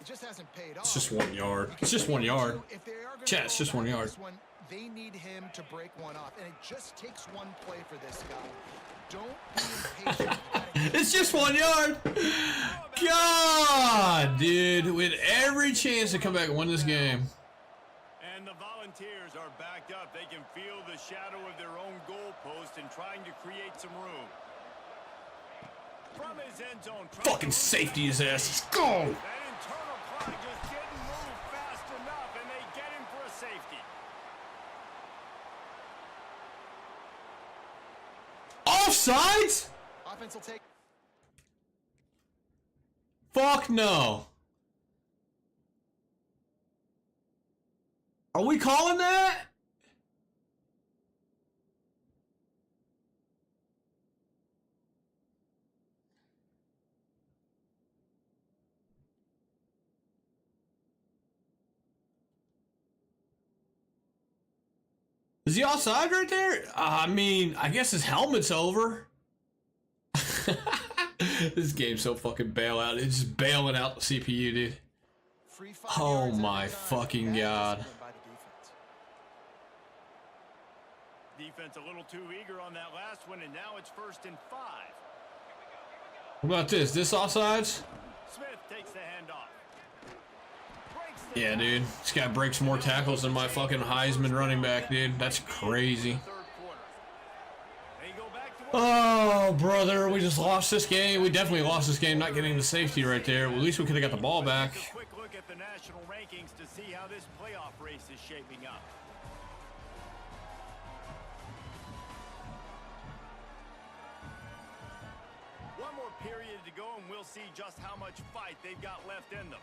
It just hasn't paid off.
It's just 1 yard. It's just 1 yard.
If they are gonna
Chat, it's
go
just 1
back to
yard.
this one, they need him to break one off, and it just takes one play for this guy. Don't be impatient. You gotta get
It's just 1 yard. God, dude. We had every chance to come back and win this game.
And the Volunteers are backed up. They can feel the shadow of their own goalpost and trying to create some room. From his end zone.
Fucking safety his ass. Let's go.
That internal play just didn't move fast enough, and they get him for a safety.
Offsides?
offense will take.
Fuck no. Are we calling that? Is he offside right there? I mean, I guess his helmet's over. This game's so fucking bailout. It's just bailing out the CPU, dude. Oh my fucking god.
Defense a little too eager on that last one, and now it's 1st and 5.
What about this? This offsides?
Smith takes the handoff.
Yeah, dude. This guy breaks more tackles than my fucking Heisman running back, dude. That's crazy. Oh, brother, we just lost this game. We definitely lost this game not getting the safety right there. Well, at least we could have got the ball back.
A quick look at the national rankings to see how this playoff race is shaping up. One more period to go, and we'll see just how much fight they've got left in them.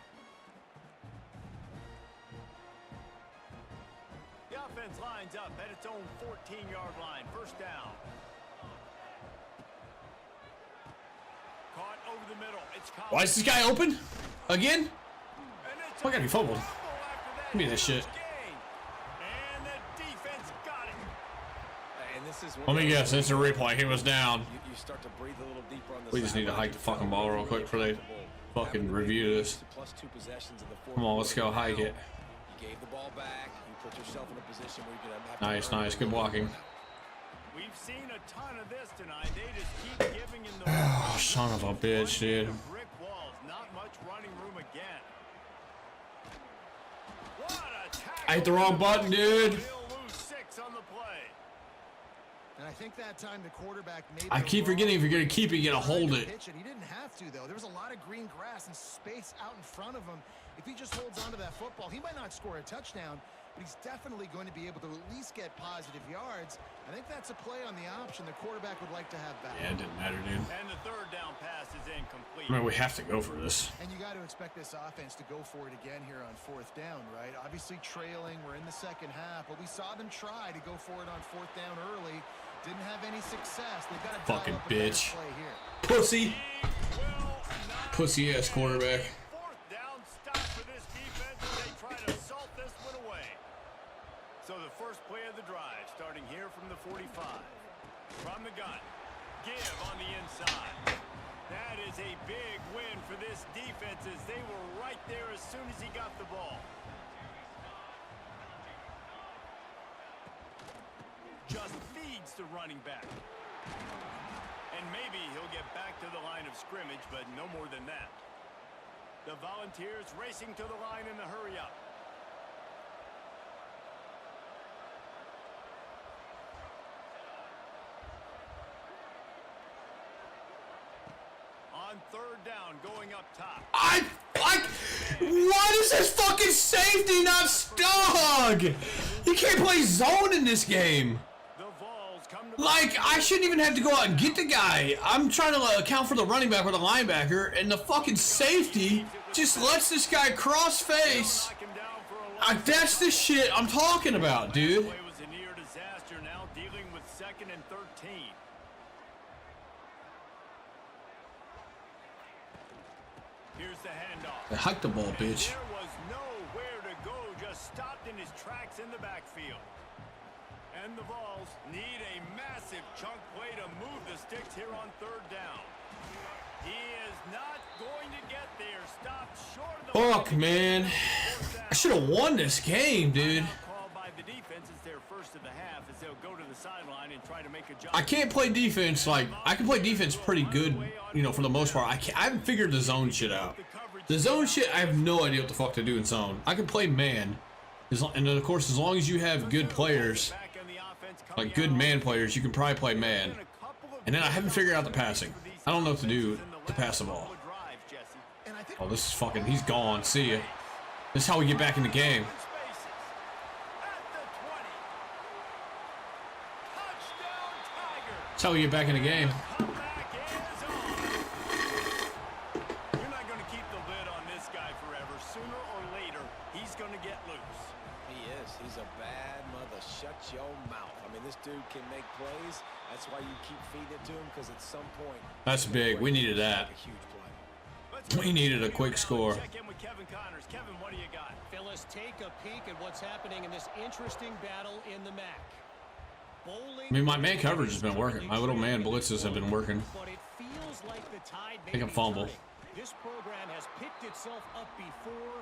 The offense lines up at its own 14-yard line. First down. Caught over the middle. It's
Why is this guy open? Again? Oh, I gotta be fumbled. Give me that shit.
And the defense got it.
And this is
Let me guess, it's a replay. He was down.
You start to breathe a little deeper on the
We just need to hike the fucking ball real quick before they fucking review this.
+2 possessions in the fourth.
Come on, let's go hike it.
You gave the ball back. You put yourself in a position where you're gonna have
Nice,
to
nice. Good blocking.
We've seen a ton of this tonight. They just keep giving in the
Oh, son of a bitch, dude.
brick walls. Not much running room again. What a tackle.
I hit the wrong button, dude.
He'll lose 6 on the play.
And I think that time the quarterback made
I
the
keep
wrong
forgetting if you're gonna keep it, you gotta hold it.
pitch, and he didn't have to, though. There was a lot of green grass and space out in front of him. If he just holds onto that football, he might not score a touchdown, but he's definitely going to be able to at least get positive yards. I think that's a play on the option the quarterback would like to have back.
Yeah, it didn't matter, dude.
And the third down pass is incomplete.
I mean, we have to go for this.
And you got to expect this offense to go for it again here on 4th down, right? Obviously trailing, we're in the second half, but we saw them try to go for it on 4th down early. Didn't have any success. They've got to
Fucking
dial up a better
bitch.
play here.
Pussy.
He will not
Pussy ass quarterback.
4th down stop for this defense as they try to salt this one away. So the first play of the drive, starting here from the 45. From the gun. Give on the inside. That is a big win for this defense as they were right there as soon as he got the ball. Just feeds the running back. And maybe he'll get back to the line of scrimmage, but no more than that. The Volunteers racing to the line in the hurry-up. On 3rd down, going up top.
Why does this fucking safety not stug? You can't play zone in this game.
The Vols come to
Like, I shouldn't even have to go out and get the guy. I'm trying to account for the running back or the linebacker, and the fucking safety just lets this guy cross face.
knock him down for a
That's the shit I'm talking about, dude.
play was a near disaster, now dealing with 2nd and 13. Here's the handoff.
Hike the ball, bitch.
There was nowhere to go, just stopped in his tracks in the backfield. And the Vols need a massive chunk play to move the sticks here on 3rd down. He is not going to get there. Stopped short of the
Fuck, man. I should have won this game, dude.
Called by the defense as their first of the half as they'll go to the sideline and try to make a jump.
I can't play defense like I can play defense pretty good, you know, for the most part. I haven't figured the zone shit out. The zone shit, I have no idea what the fuck to do in zone. I can play man, and then of course, as long as you have good players, like good man players, you can probably play man. And then I haven't figured out the passing. I don't know what to do to pass the ball. Oh, this is fucking. He's gone. See ya. This is how we get back in the game. That's how we get back in the game.
You're not going to keep the lid on this guy forever. Sooner or later, he's going to get loose.
He is. He's a bad mother. Shut your mouth. I mean, this dude can make plays. That's why you keep feeding it to him, because at some point...
That's big. We needed that.
A huge play.
We needed a quick score.
Check in with Kevin Connors. Kevin, what do you got?
Phyllis, take a peek at what's happening in this interesting battle in the MAC. Bowling,
I mean, my man coverage has been working. My little man blitzes have been working.
but it feels like the tide may
Take a
be
fumble.
turning. This program has picked itself up before,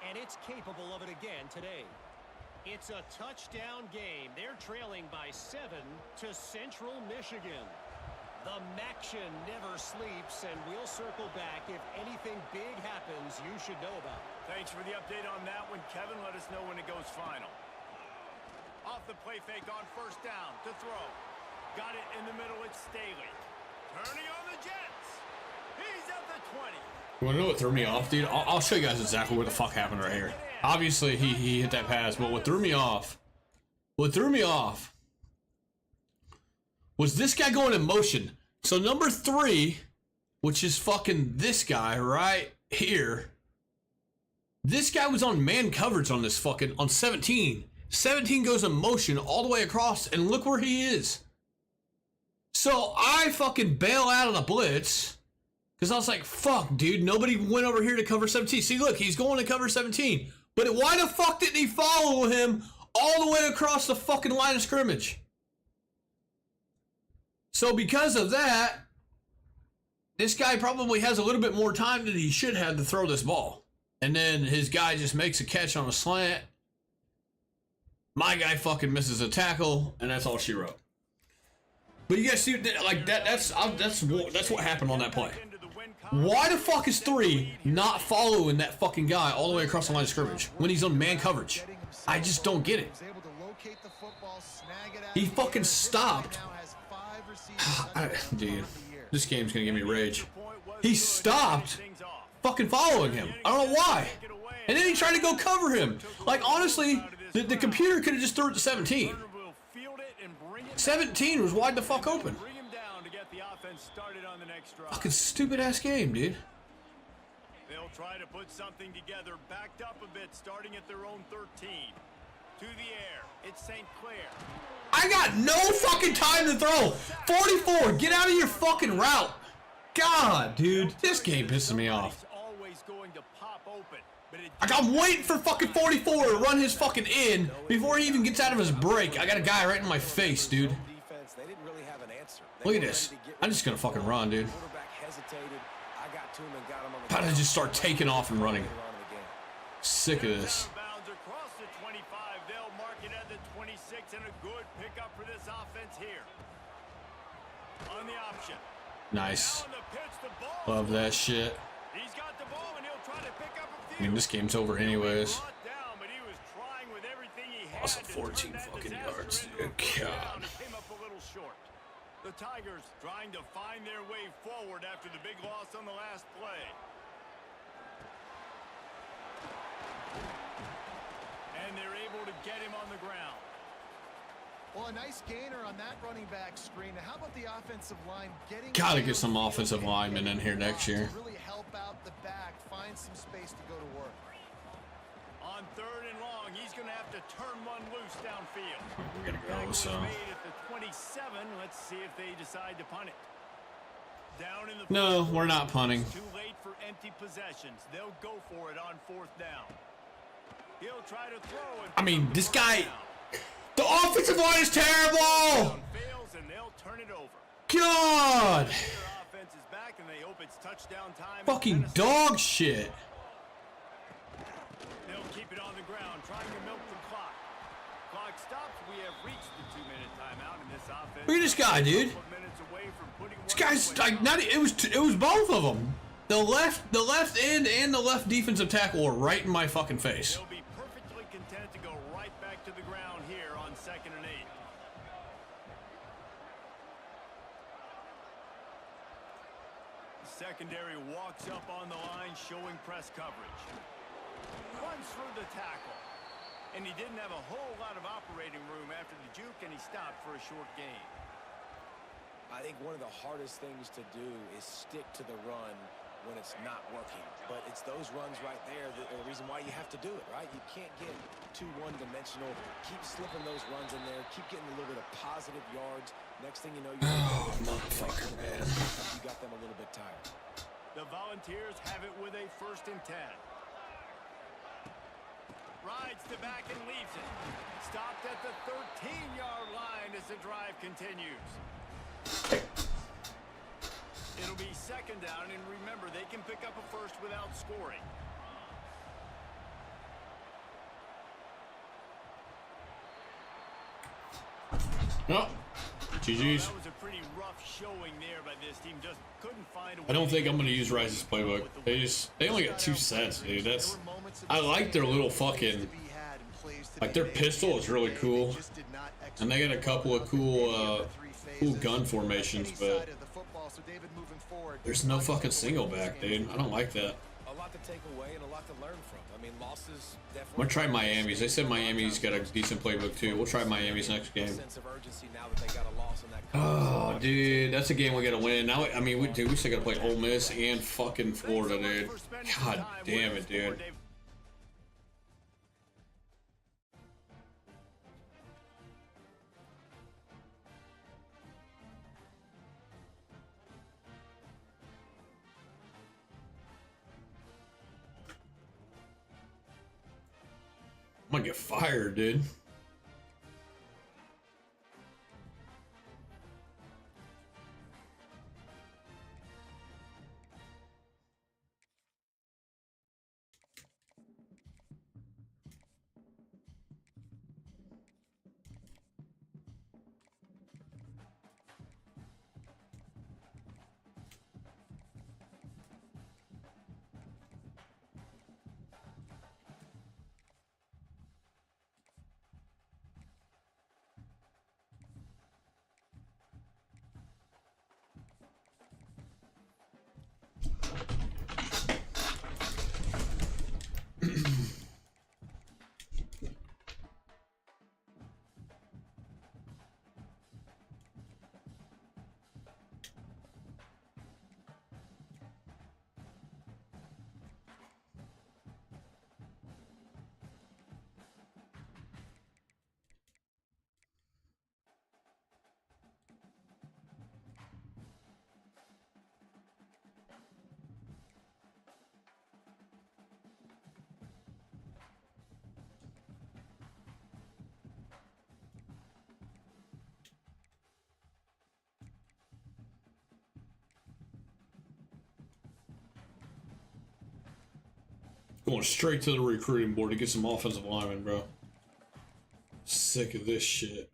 and it's capable of it again today. It's a touchdown game. They're trailing by 7 to Central Michigan. The Maction never sleeps, and we'll circle back if anything big happens you should know about.
Thanks for the update on that one, Kevin. Let us know when it goes final. Off the play fake on 1st down to throw. Got it in the middle. It's Staley. Turning on the Jets. He's at the 20.
You wanna know what threw me off, dude? I'll show you guys exactly what the fuck happened right here. Obviously, he hit that pass, but what threw me off was this guy going in motion. So number 3, which is fucking this guy right here. This guy was on man coverage on this fucking, on 17. 17 goes in motion all the way across, and look where he is. So I fucking bail out of the blitz, because I was like, fuck, dude, nobody went over here to cover 17. See, look, he's going to cover 17. But why the fuck didn't he follow him all the way across the fucking line of scrimmage? So because of that, this guy probably has a little bit more time than he should have to throw this ball. And then his guy just makes a catch on a slant. My guy fucking misses a tackle, and that's all she wrote. But you guys see, like that's what happened on that play. Why the fuck is 3 not following that fucking guy all the way across the line of scrimmage when he's on man coverage? I just don't get it. He fucking stopped. Dude, this game's gonna give me rage. He stopped fucking following him. I don't know why. And then he tried to go cover him. Like, honestly, the computer could have just threw it to 17. 17 was wide the fuck open. Fucking stupid ass game, dude.
They'll try to put something together, backed up a bit, starting at their own 13. To the air, it's St. Clair.
I got no fucking time to throw. 44, get out of your fucking route. God, dude, this game pisses me off. Like, I'm waiting for fucking 44 to run his fucking in before he even gets out of his break. I got a guy right in my face, dude. Look at this. I'm just gonna fucking run, dude. How did I just start taking off and running? Sick of this. Nice. Love that shit. I mean, this game's over anyways. Lost 14 fucking yards, dude. God.
The Tigers trying to find their way forward after the big loss on the last play. And they're able to get him on the ground.
Well, a nice gainer on that running back screen. How about the offensive line getting...
Gotta get some offensive linemen in here next year.
Really help out the back, find some space to go to work.
On 3rd and long, he's going to have to turn one loose downfield.
We're gonna go, so...
Made at the 27. Let's see if they decide to punt it. Down in the
no, we're not punting.
Too late for empty possessions. They'll go for it on 4th down. He'll try to throw it.
I mean, this guy... The offensive line is terrible!
Fails and they'll turn it over.
God!
Offense is back and they hope it's touchdown time.
Fucking dog shit.
They'll keep it on the ground, trying to milk the clock. Clock stops. We have reached the 2-minute timeout in this offense.
Look at this guy, dude. This guy's like not. It was both of them. The left end and the left defensive tackle were right in my fucking face.
They'll be perfectly content to go right back to the ground here on 2nd and 8. Secondary walks up on the line, showing press coverage. Runs through the tackle. And he didn't have a whole lot of operating room after the juke, and he stopped for a short gain.
I think one of the hardest things to do is stick to the run when it's not working. But it's those runs right there that are the reason why you have to do it, right? You can't get too one-dimensional. Keep slipping those runs in there. Keep getting a little bit of positive yards. Next thing you know,
Motherfucker, man.
You got them a little bit tired.
The Volunteers have it with a 1st and 10. Rides to back and leaves it. Stopped at the 13-yard line as the drive continues. It'll be 2nd down, and remember, they can pick up a first without scoring.
No. GG's.
That was a pretty rough showing there by this team. Just couldn't find a way.
I don't think I'm gonna use Rice's playbook. They only got 2 sets, dude. That's. I like their little fucking. Like their pistol is really cool, and they got a couple of cool cool gun formations, but there's no fucking single back, dude. I don't like that.
A lot to take away and a lot to learn from. I mean, losses definitely.
I'm gonna try Miami's. They said Miami's got a decent playbook too. We'll try Miami's next game.
Sense of urgency now that they got a loss in that
Oh, dude, that's a game we gotta win. Now, I mean, we still gotta play Ole Miss and fucking Florida, dude. God damn it, dude. I'm gonna get fired, dude. Going straight to the recruiting board to get some offensive linemen, bro. Sick of this shit.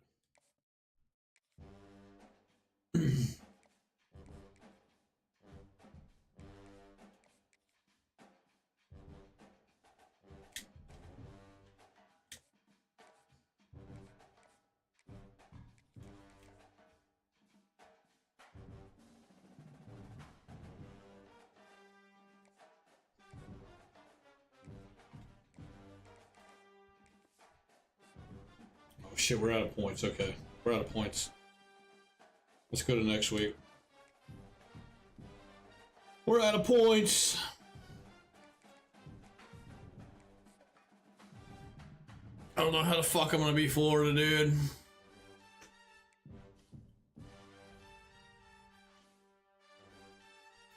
Oh shit, we're out of points. Okay, we're out of points. Let's go to next week. We're out of points. I don't know how the fuck I'm gonna beat Florida, dude.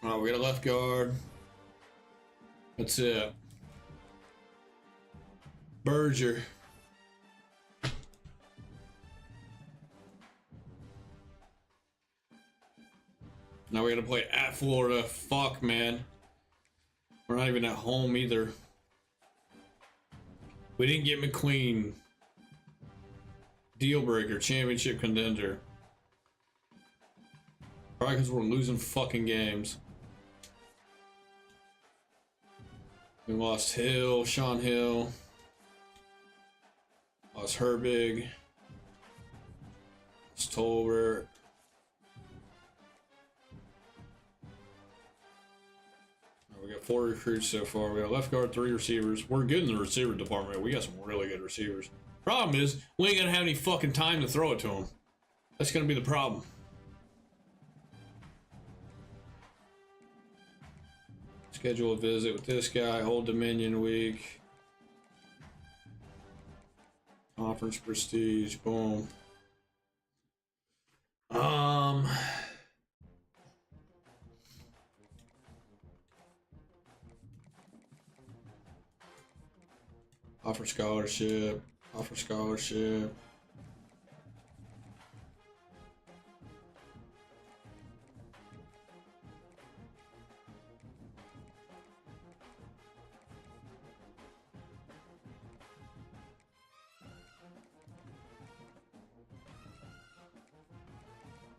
Alright, we got a left guard. That's it. Berger. Now we gotta play at Florida. Fuck, man. We're not even at home either. We didn't get McQueen. Deal breaker, championship contender. Probably because we're losing fucking games. We lost Hill, Sean Hill. Lost Herbig. Lost Tolbert. We got 4 recruits so far. We got left guard, 3 receivers. We're good in the receiver department. We got some really good receivers. Problem is, we ain't gonna have any fucking time to throw it to them. That's gonna be the problem. Schedule a visit with this guy. Old Dominion week. Conference prestige. Boom. Offer scholarship. Offer scholarship.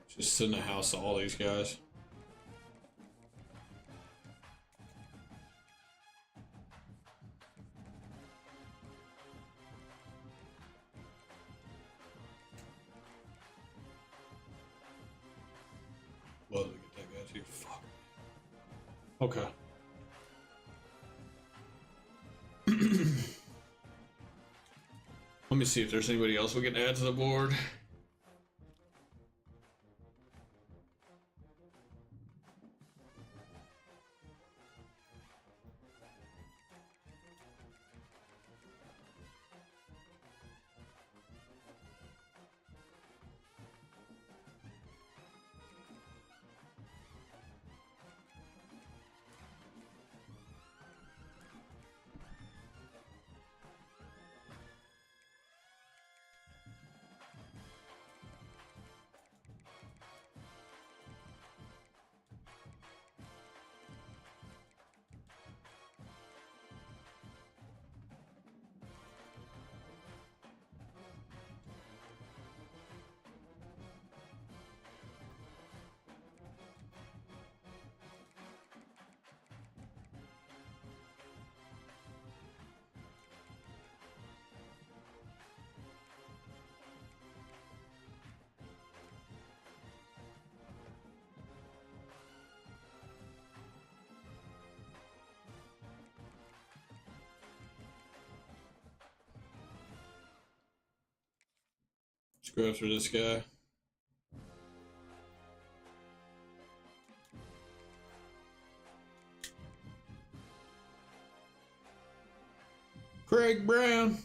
Just sit in the house to all these guys. Okay. Let me see if there's anybody else we can add to the board. Let's go after this guy. Craig Brown.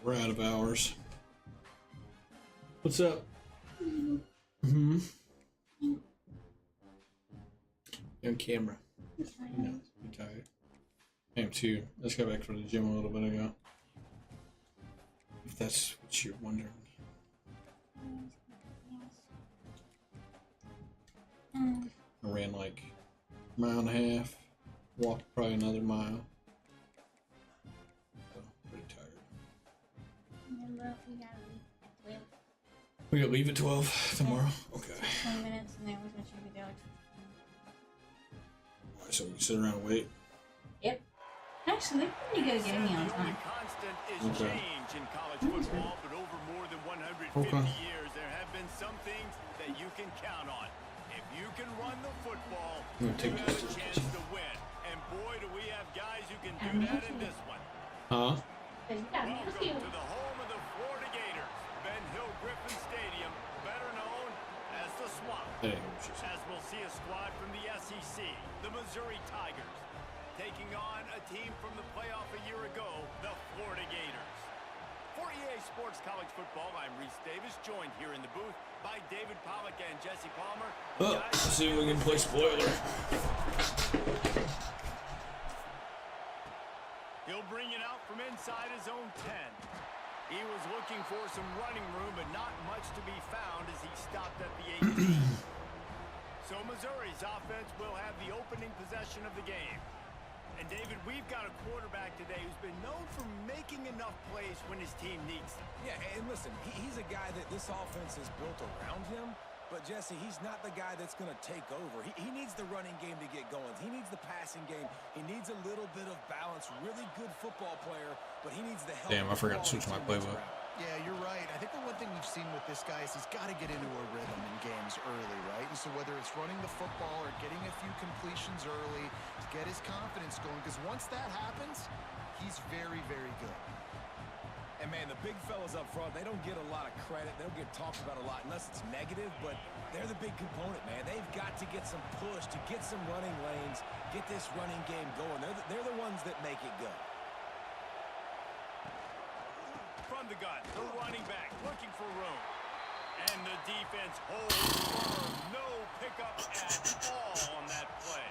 We're out of hours. What's up? Mm-hmm. You're on camera. No, I'm tired. I am too. I just got back from the gym a little bit ago. If that's what you're wondering. I ran like a mile and a half. Walked probably another mile. So, pretty tired. We gotta leave at 12 tomorrow? Okay.
20 minutes and then we're gonna check it out.
Alright, so we can sit around and wait.
Yep. Actually, they're pretty good at getting me on time.
Constant is
Okay.
change in college football, but over more than 150 years, there have been some things that you can count on. If you can run the football,
I'm
you
gonna take
have
this
a
to the
chance
kitchen.
to win. And boy, do we have guys who can do that in this one.
Huh?
Welcome to the home of the Florida Gators, Ben Hill Griffin Stadium, better known as the Swamp.
Hey,
As we'll see a squad from the SEC, the Missouri Tigers, taking on a team from the playoff a year ago, the Florida Gators. For EA Sports College Football, I'm Reese Davis, joined here in the booth by David Pollack and Jesse Palmer.
oh, let's see if we can play spoiler.
He'll bring it out from inside his own 10. He was looking for some running room, but not much to be found as he stopped at the 18. So Missouri's offense will have the opening possession of the game. And David, we've got a quarterback today who's been known for making enough plays when his team needs them.
Yeah, and listen, he's a guy that this offense is built around him. But, Jesse, he's not the guy that's going to take over. He needs the running game to get going. He needs the passing game. He needs a little bit of balance. Really good football player, but he needs the help.
Damn, I forgot to switch my playbook.
Yeah, you're right. I think the one thing we've seen with this guy is he's got to get into a rhythm in games early, right? And so whether it's running the football or getting a few completions early to get his confidence going, because once that happens, he's very, very good.
And, man, the big fellas up front, they don't get a lot of credit. They don't get talked about a lot unless it's negative, but they're the big component, man. They've got to get some push, to get some running lanes, get this running game going. They're the ones that make it go.
From the gun, the running back looking for room. And the defense holds firm. No pickup at all on that play.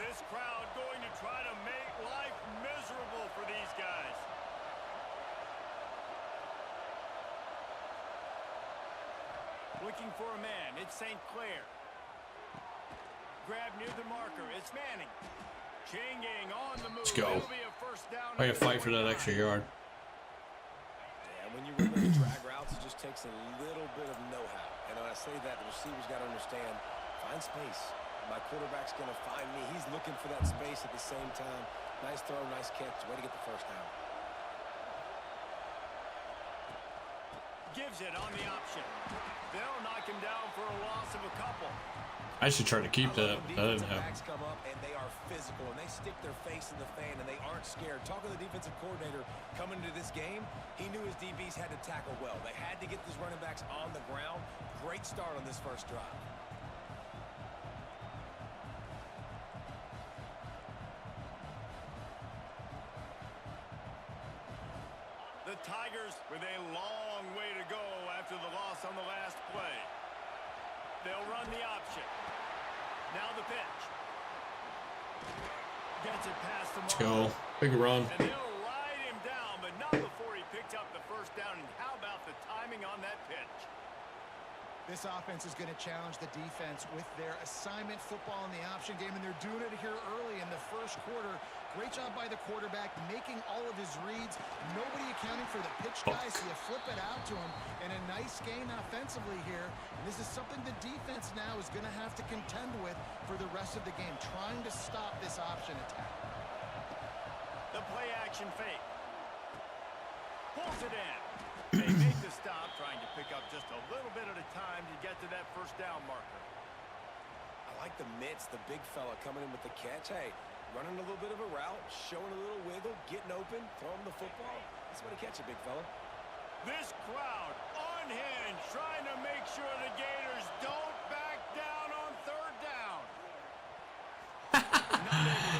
This crowd going to try to make life miserable for these guys. Looking for a man. It's St. Clair. Grab near the marker. It's Manning. Changing on the move.
Let's go.
It'll be a first down.
I gotta fight for that extra yard.
Yeah, when you run those drag routes, it just takes a little bit of know-how. And when I say that, the receiver's got to understand, find space. My quarterback's going to find me. He's looking for that space at the same time. Nice throw, nice catch. Way to get the first down.
Gives it on the option. They'll knock him down for a loss of a couple.
I should try to keep that. That didn't happen.
Backs come up and they are physical and they stick their face in the fan and they aren't scared. Talking to the defensive coordinator coming into this game, he knew his DBs had to tackle well. They had to get these running backs on the ground. Great start on this first drive.
The Tigers with a long way to go after the loss on the last play. They'll run the option. Now the pitch. Gets it past the mark.
Let's go. Big run.
And they'll ride him down, but not before he picked up the first down. And how about the timing on that pitch?
This offense is going to challenge the defense with their assignment football in the option game, and they're doing it here early in the first quarter. Great job by the quarterback, making all of his reads. Nobody accounting for the pitch guy, so you flip it out to him. And a nice gain offensively here. And this is something the defense now is going to have to contend with for the rest of the game, trying to stop this option attack.
The play action fake. Pulls it in. They make the stop, trying to pick up just a little bit at a time to get to that first down marker.
I like the mitts, the big fella coming in with the catch. Hey, running a little bit of a route, showing a little wiggle, getting open, throwing the football. That's what he catch it, big fella.
This crowd unhinged, trying to make sure the Gators don't back down on third down.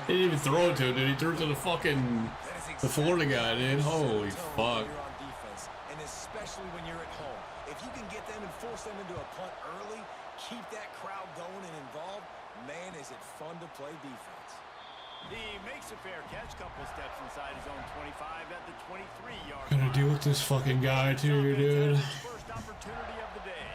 He didn't even throw it to him, dude. He threw it to the fucking the Florida guy, dude. Holy fuck.
You're on defense, and especially when you're at home. If you can get them and force them into a punt early, keep that crowd going and involved, man, is it fun to play defense.
He makes a fair catch, couple steps inside his own 25 at the 23-yard line.
Gonna deal with this fucking guy too, dude.
First opportunity of the day.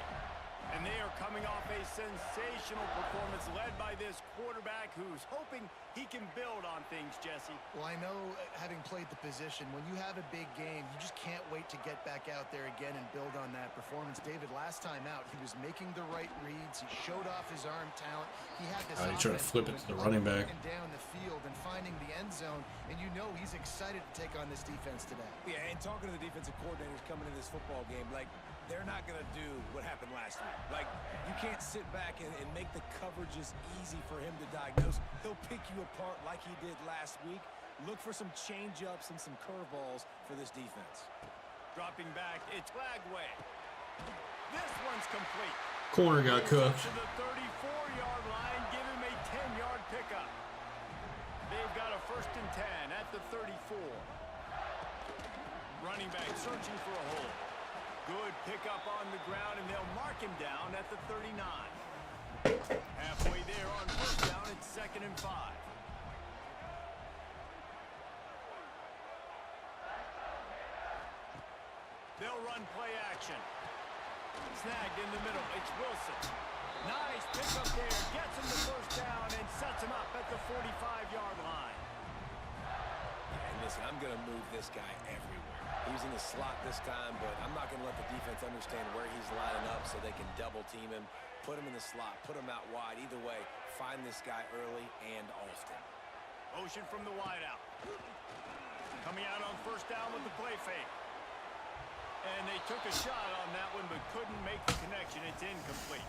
And they are coming off a sensational performance led by this quarterback who's hoping he can build on things, Jesse.
Well, I know, having played the position, when you have a big game, you just can't wait to get back out there again and build on that performance. David, last time out, he was making the right reads. He showed off his arm talent. He had this
He tried to flip it to the running back.
Down the field and finding the end zone, and you know he's excited to take on this defense today.
Yeah, and talking to the defensive coordinators coming into this football game, like, they're not going to do what happened last week. Like, you can't sit back and make the coverages easy for him to diagnose. He'll pick you apart like he did last week. Look for some change-ups and some curveballs for this defense.
Dropping back, it's Flagway. This one's complete.
Corner got cooked.
To the 34-yard line, give him a 10-yard pickup. They've got a 1st and 10 at the 34. Running back searching for a hole. Good pickup on the ground, and they'll mark him down at the 39. Halfway there on first down, it's 2nd and 5. They'll run play action. Snagged in the middle, it's Wilson. Nice pickup there, gets him the first down and sets him up at the 45-yard line.
And listen, I'm going to move this guy everywhere. He's in the slot this time, but I'm not going to let the defense understand where he's lining up so they can double team him, put him in the slot, put him out wide. Either way, find this guy early and often.
Motion from the wideout. Coming out on first down with the play fake. And they took a shot on that one, but couldn't make the connection. It's incomplete.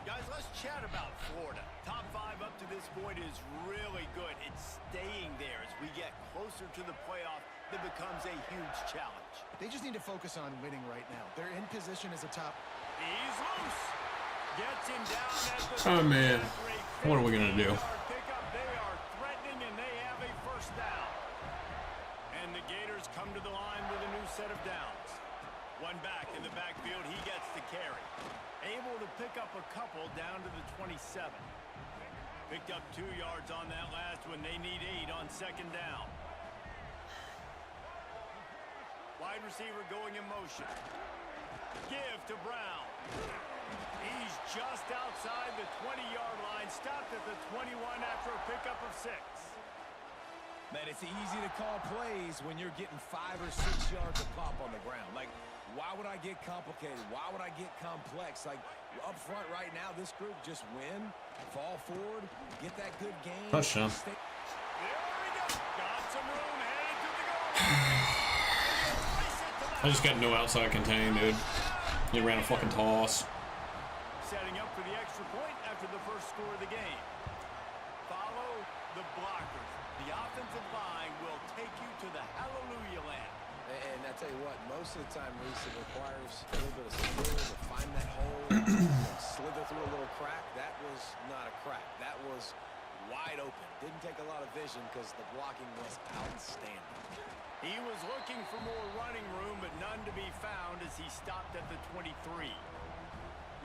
Guys, let's chat about Florida. Top 5 up to this point is really good. It's staying there. As we get closer to the playoff, it becomes a huge challenge.
They just need to focus on winning right now. They're in position as a top.
He's loose. Gets him down at the
Oh man, what are we gonna do?
pickup. They are threatening, and they have a first down. And the Gators come to the line with a new set of downs. One back in the backfield. He gets the carry. Able to pick up a couple down to the 27. Picked up 2 yards on that last one. They need 8 on second down. Wide receiver going in motion. Give to Brown. He's just outside the 20-yard line. Stopped at the 21 after a pickup of 6.
Man, it's easy to call plays when you're getting 5 or 6 yards of pop on the ground. Like, why would I get complicated? Why would I get complex? Like, up front right now, this group just win, fall forward, get that good game.
Touchdown.
There we go. Got some room, headed to the goal.
I just got no outside contain, dude. He ran a fucking toss.
Setting up for the extra point after the first score of the game. Follow the blockers. The offensive line will take you to the hallelujah land.
And I tell you what, most of the time, Reese, it requires a little bit of skill to find that hole, slither through a little crack. That was not a crack. That was wide open. Didn't take a lot of vision because the blocking was outstanding.
He was looking for more running room, but none to be found as he stopped at the 23.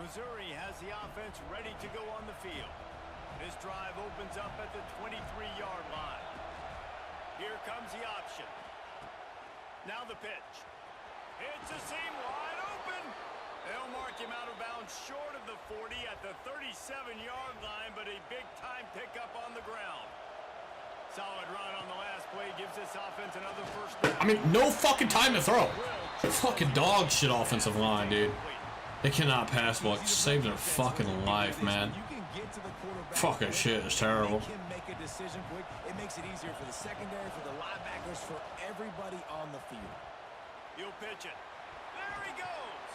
Missouri has the offense ready to go on the field. This drive opens up at the 23-yard line. Here comes the option. Now the pitch. It's a seam wide open. They'll mark him out of bounds short of the 40 at the 37-yard line, but a big-time pickup on the ground. Solid run on the last play gives this offense another first down.
I mean, no fucking time to throw. Fucking dog shit offensive line, dude. They cannot pass block. Save their fucking life, man. Fucking shit is terrible.
They can make a decision quick. It makes it easier for the secondary, for the linebackers, for everybody on the field.
He'll pitch it. There he goes.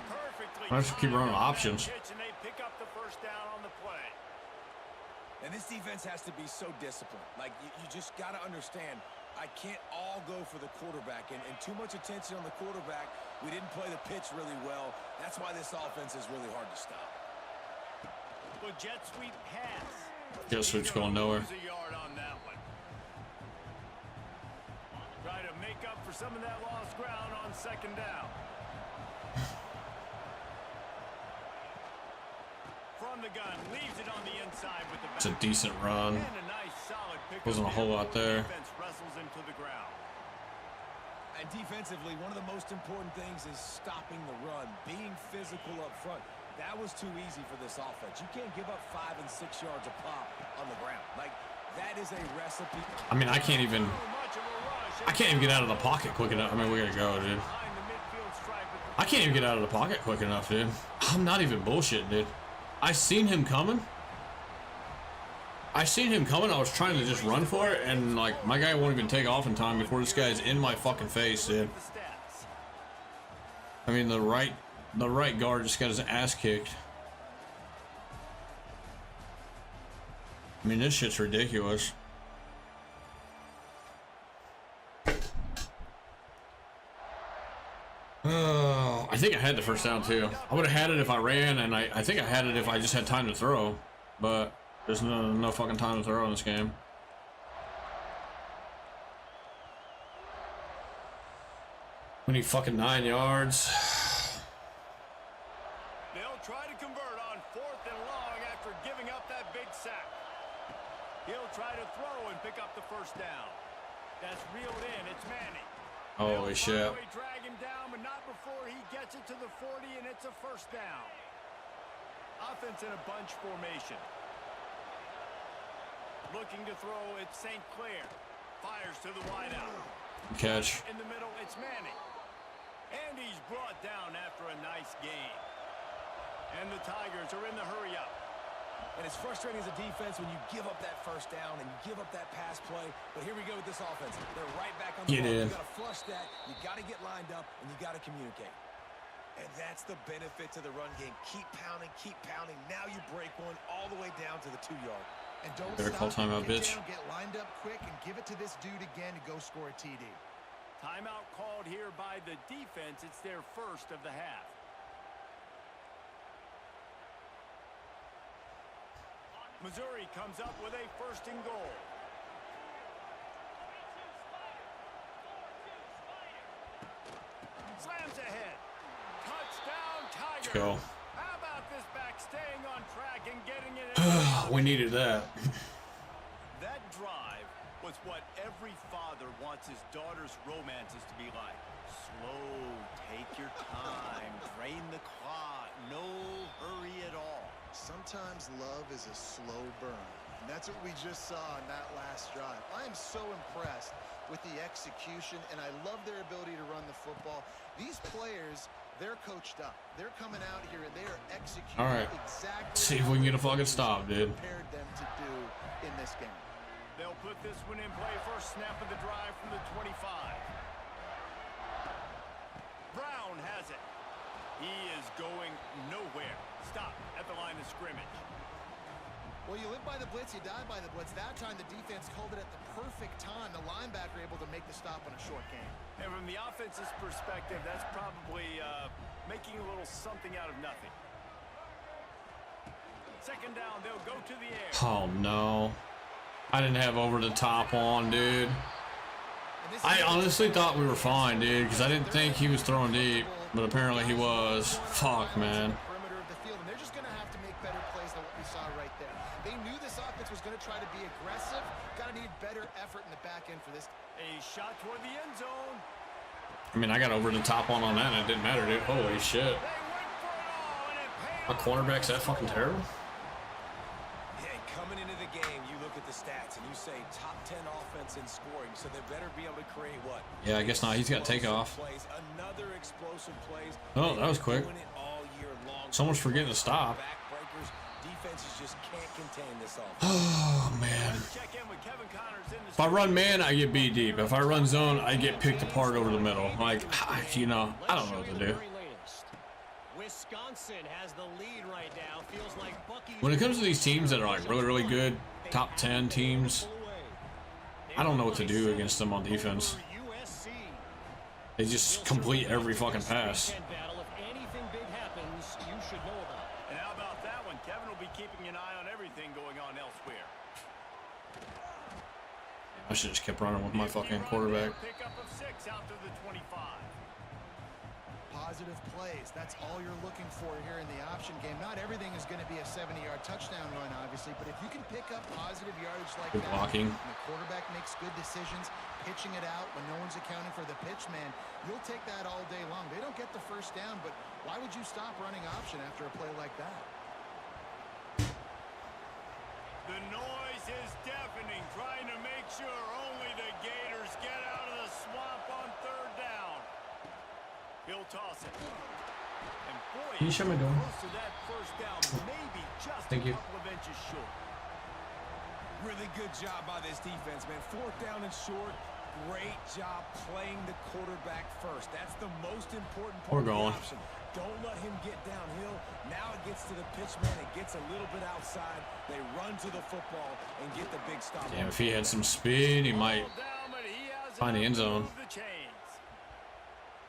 Perfectly.
I just keep running options.
Pitch, and they pick up the first down on the play.
And this defense has to be so disciplined. Like, you just got to understand, I can't all go for the quarterback. And too much attention on the quarterback. We didn't play the pitch really well. That's why this offense is really hard to stop.
Well, jet sweep pass.
Jet sweep's going nowhere.
Lose a yard on that one. Try to make up for some of that lost ground on second down. From the gun, leaves it on the inside with the back.
It's a decent run.
And a nice solid pick.
Wasn't a whole lot there.
Defense wrestles him to the ground.
And defensively, one of the most important things is stopping the run, being physical up front. That was too easy for this offense. You can't give up 5 and 6 yards of pop on the ground. Like, that is a recipe.
I mean, I can't even get out of the pocket quick enough. I mean, we gotta go, dude. I can't even get out of the pocket quick enough, dude. I'm not even bullshitting, dude. I seen him coming. I was trying to just run for it, and like my guy won't even take off in time before this guy's in my fucking face, dude. I mean, the right guard just got his ass kicked. I mean, this shit's ridiculous. Oh, I think I had the first down too. I would have had it if I ran, and I think I had it if I just had time to throw, but there's no fucking time to throw in this game. We need fucking 9 yards.
They'll try to convert on 4th and long after giving up that big sack. He'll try to throw and pick up the first down. That's reeled in. It's Manning.
Holy shit.
Drag him down, but not before he gets it to the 40, and it's a first down. Offense in a bunch formation. Looking to throw, it's St. Clair. Fires to the wideout.
Catch.
In the middle, it's Manning. And he's brought down after a nice game. And the Tigers are in the hurry up.
And it's frustrating as a defense when you give up that first down and you give up that pass play. But here we go with this offense. They're right back on the ball. You got to flush that. You got to get lined up, and you got to communicate. And that's the benefit to the run game. Keep pounding, keep pounding. Now you break one all the way down to the 2-yard.
And don't
Better call
stop.
timeout,
Get
bitch.
down, get lined up quick, and give it to this dude again to go score a TD.
Timeout called here by the defense. It's their first of the half. Missouri comes up with a first and goal. Slams ahead. Touchdown, Tigers.
Let's go.
How about this back staying on track and getting it?
We needed that.
That drive was what every father wants his daughter's romances to be like. Slow, take your time, drain the clock, no hurry at all.
Sometimes love is a slow burn. And that's what we just saw in that last drive. I am so impressed with the execution, and I love their ability to run the football. These players, they're coached up. They're coming out here, and they are executing
All right.
exactly
See if we can get a fucking stop, dude.
prepared them to do in this game.
They'll put this one in play. First snap of the drive from the 25. Brown has it. He is going nowhere. Stop at the line of scrimmage.
Well, you live by the blitz, you die by the blitz. That time the defense called it at the perfect time. The linebacker able to make the stop on a short game.
And from the offense's perspective, that's probably making a little something out of nothing. Second down, they'll go to the air.
Oh no. I didn't have over the top on, dude. I honestly thought we were fine, dude, because I didn't think he was throwing deep, but apparently he was. Fuck, man.
Perimeter of the field, and they're just going to have to make better plays than what we saw right there. They knew this offense was going to try to be aggressive. Got to need better effort in the back end for this.
A shot toward the end zone.
I mean, I got over the top on that, and it didn't matter, dude. Holy shit.
They went for it all, and it paid
My
off.
cornerback's that fucking terrible?
Yeah, coming into the game, you look at the stats and you say top 10 offense in scoring, so they better be able to create what?
Yeah, I guess not. He's got takeoff.
Plays, another explosive plays.
Oh, that was quick.
Doing it all year long.
Someone's forgetting to stop.
Backbreakers, defenses just can't contain this offense.
Oh, man.
Check in with Kevin Connors in the
If I run man, I get beat deep. If I run zone, I get picked apart over the middle. Like, you know, I don't know what to do.
Wisconsin has the lead right now. Feels like Bucky.
When it comes to these teams that are like really, really good, top 10 teams, I don't know what to do against them on defense. They just complete every fucking pass.
If anything big happens, you should know about it.
And how about that one? Kevin will be keeping an eye on everything going on elsewhere.
I should just kept running with my fucking quarterback.
Pickup of 6 out to the 25.
Positive plays. That's all you're looking for here in the option game. Not everything is going to be a 70-yard touchdown run, obviously, but if you can pick up positive yardage like
Good
that,
blocking.
and the quarterback makes good decisions, pitching it out when no one's accounting for the pitch, man, you'll take that all day long. They don't get the first down, but why would you stop running option after a play like that?
The noise is deafening, trying to make sure only the Gators get out of the swamp on third down. He'll toss it. And boy,
Can you shut my door?
close to that first down, maybe just
Thank
a
you.
couple of inches short.
Really good job by this defense, man. Fourth down and short. Great job playing the quarterback first. That's the most important part
We're
of
going.
the option. Don't let him get downhill. Now it gets to the pitch man. It gets a little bit outside. They run to the football and get the big stop.
Damn, if he had some speed, he might
Down, but he has
find the end
enough to
zone.
move the chains.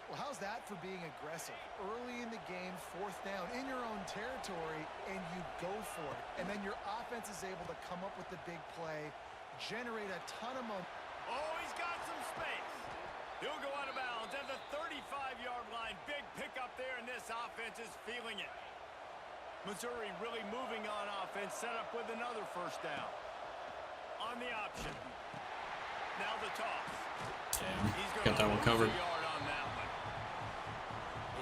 Well, how's that for being aggressive? Early in the game, fourth down, in your own territory, and you go for it. And then your offense is able to come up with the big play, generate a ton of momentum.
Oh, he's got some space. He'll go out of bounds at the 35-yard line. Big pickup there, and this offense is feeling it. Missouri really moving on offense, set up with another first down. On the option. Now the toss.
Damn,
He's
got that one covered.
yard on that one.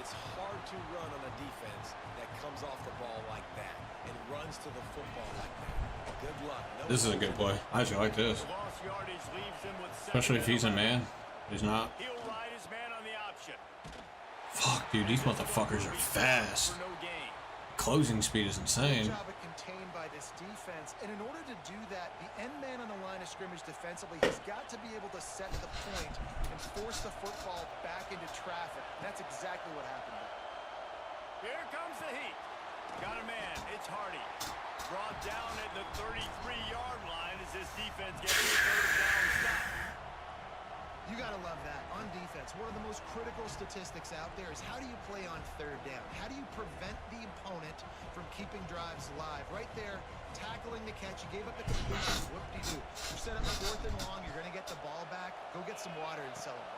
It's hard to run on a defense that comes off the ball like that and runs to the football like that. Good luck. No
This is a good play. I actually like this.
Lost yardage leaves him with
Especially if he's a man. He's not.
He'll ride his man on the option.
Fuck, dude, these motherfuckers are fast.
For no gain.
Closing speed is insane.
Good job of contained by the defense, and in order to do that, the end man on the line of scrimmage defensively has got to be able to set the point and force the football back into traffic. And that's exactly what happened there.
Here comes the heat. Got a man. It's Hardy. Brought down at the 33-yard line as this defense gets a third down stop.
You got to love that. On defense, one of the most critical statistics out there is how do you play on third down? How do you prevent the opponent from keeping drives alive? Right there, tackling the catch. You gave up the completion. Whoop-de-doo. You set up a 4th and long. You're going to get the ball back. Go get some water and celebrate.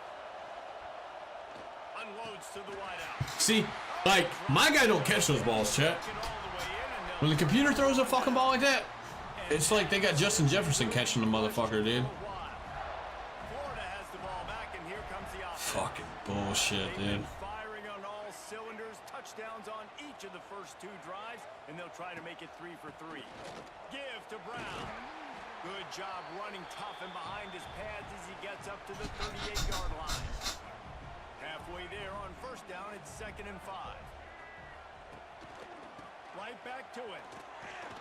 Unloads to the wideout.
See, like, my guy don't catch those balls, Chet. When the computer throws a fucking ball like that, it's like they got Justin Jefferson catching the motherfucker, dude.
Florida has the ball back, and here comes the offense.
Fucking bullshit, dude.
Firing on all cylinders, touchdowns on each of the first 2 drives, and they'll try to make it 3 for 3. Give to Brown. Good job running tough and behind his pads as he gets up to the 38-yard line. Halfway there on first down, it's 2nd and 5. Right back to it.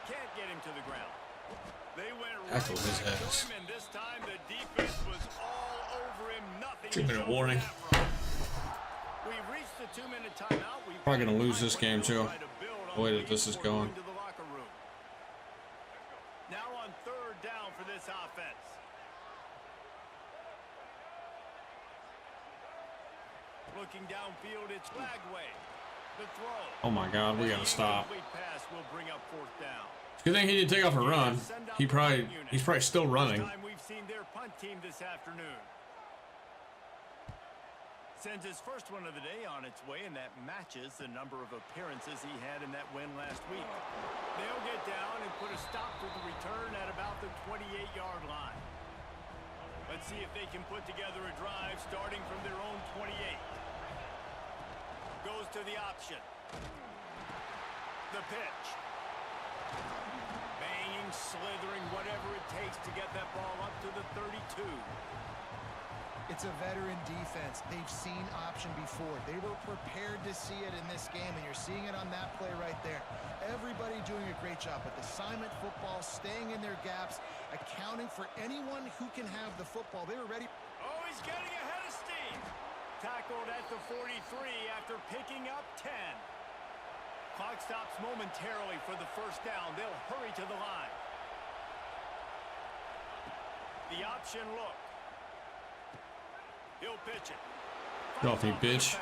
Can't get him to the ground. They went right
Tackle his
back to
ass.
him, and this time the defense was all over him. Nothing.
2-minute warning.
We reached the 2-minute timeout. We've
Probably gonna lose this game too. The way that this is going.
To the locker room. Now on 3rd down for this offense. Looking downfield, it's Flagway. The throw.
Oh my God, we gotta stop.
Pass will bring up 4th down.
Good thing he didn't take off a run. He's probably still running.
Time we've seen their punt team this afternoon. Sends his first one of the day on its way, and that matches the number of appearances he had in that win last week. They'll get down and put a stop to the return at about the 28-yard line. Let's see if they can put together a drive starting from their own 28. Goes to the option. The pitch. Banging, slithering, whatever it takes to get that ball up to the 32.
It's a veteran defense. They've seen option before. They were prepared to see it in this game, and you're seeing it on that play right there. Everybody doing a great job with assignment football, staying in their gaps, accounting for anyone who can have the football. They were ready.
Oh, he's getting ahead of steam. Tackled at the 43 after picking up 10. Clock stops momentarily for the first down. They'll hurry to the line. The option look. He'll pitch it.
Get off me, bitch.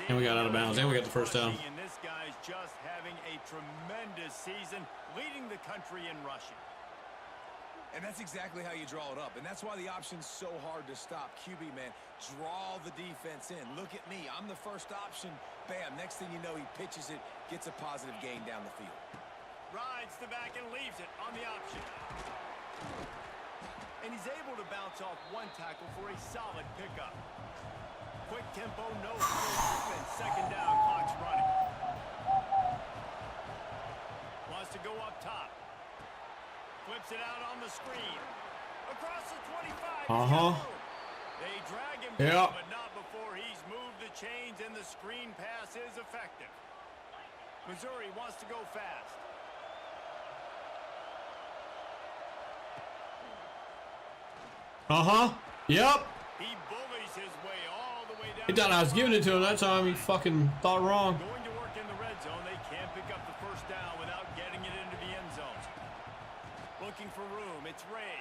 And we got out of bounds, and we got the first down.
And this guy's just having a tremendous season, leading the country in rushing.
And that's exactly how you draw it up. And that's why the option's so hard to stop. QB, man, draw the defense in. Look at me. I'm the first option. Bam. Next thing you know, he pitches it, gets a positive gain down the field.
Rides the back and leaves it on the option. And he's able to bounce off one tackle for a solid pickup. Quick tempo, no defense. 2nd down, clock's running. Wants to go up top. Flips it out on the screen. Across the 25. They drag him down, but not before he's moved the chains, and the screen pass is effective. Missouri wants to go fast.
Yep.
He bullies his way all the way down.
He thought I was giving it to him that time. He fucking thought wrong.
Going to work in the red zone. They can't pick up the first down without getting it into the end zone. Looking for room. It's Ray.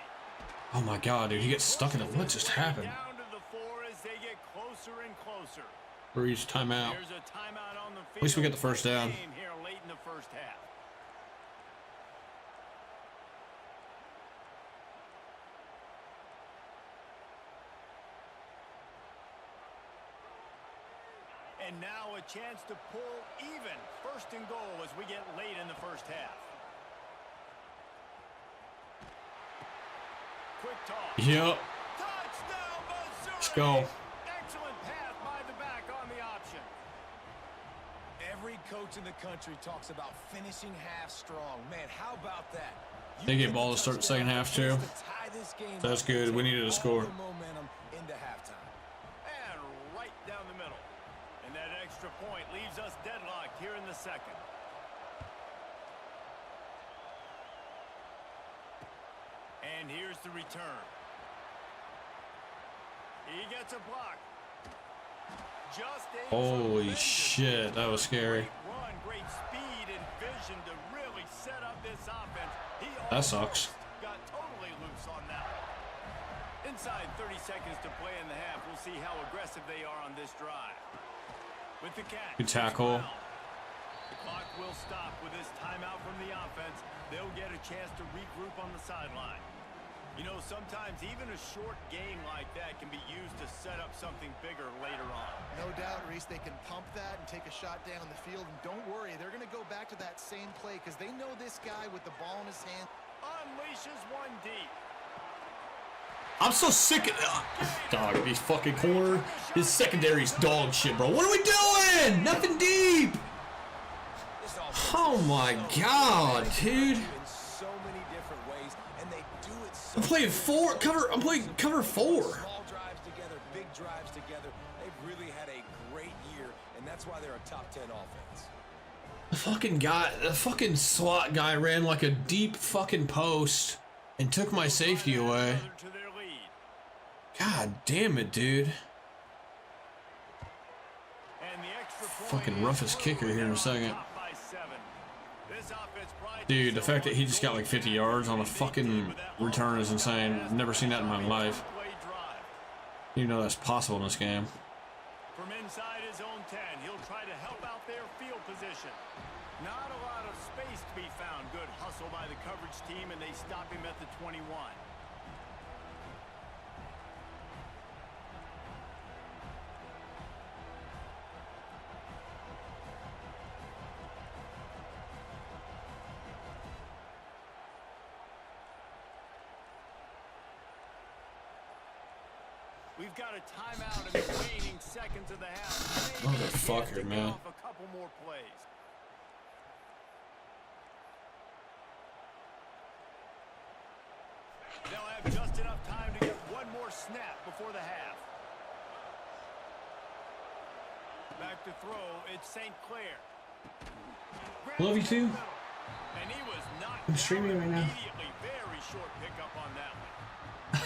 Oh my God, dude, he gets stuck in it. What just happened?
Down to the 4 as they get closer and closer.
Breeze timeout.
There's a timeout on the field.
At least we get the first down.
Here late in the first half. And now a chance to pull even. 1st and goal as we get late in the first half. Quick toss.
Yep.
Touchdown, Missouri.
Let's go.
Excellent pass by the back on the option.
Every coach in the country talks about finishing half strong. Man, how about that?
They get ball to start the second half too. That's good. We needed a score.
Momentum into halftime.
And right down the middle. And that extra point leaves us deadlocked here in the 2nd. And here's the return. He gets a block. Just a
Holy
tremendous
shit, that was scary.
great run, great speed and vision to really set up this offense. He
That sucks.
got totally loose on that. Inside 30 seconds to play in the half. We'll see how aggressive they are on this drive. With the catch.
Good tackle.
The clock will stop with this timeout from the offense. They'll get a chance to regroup on the sideline. You know, sometimes even a short game like that can be used to set up something bigger later on.
No doubt, Reese, they can pump that and take a shot down the field. And don't worry, they're going to go back to that same play because they know this guy with the ball in his hand
Unleashes one deep.
I'm so sick of dog. These fucking corner. His secondary's dog shit, bro. What are we doing? Nothing deep. Oh my god, dude.
In so many different ways, and they do it so
I'm playing cover. I'm playing cover 4.
small drives together, big drives together. They've really had a great year, and that's why they're a top 10 offense.
The fucking slot guy ran like a deep fucking post and took my safety away.
To their lead.
God damn it, dude.
And the extra point
Fucking
is
roughest kicker here in a second.
top by 7. This offense prides
Dude, the
itself
fact that he just got
on
like 50 yards on a fucking return is insane. I've never seen that in my life.
play drive.
You know that's possible in this game.
From inside his own 10, he'll try to help out their field position. Not a lot of space to be found. Good hustle by the coverage team, and they stop him at the 21. We've got a timeout in the remaining seconds of the half. Maybe a chance
Motherfucker,
to get
man.
off a couple more plays. They'll have just enough time to get one more snap before the half. Back to throw, it's St. Clair.
Love you too.
And he was not
I'm streaming right now.
immediately. Very short pickup on that one.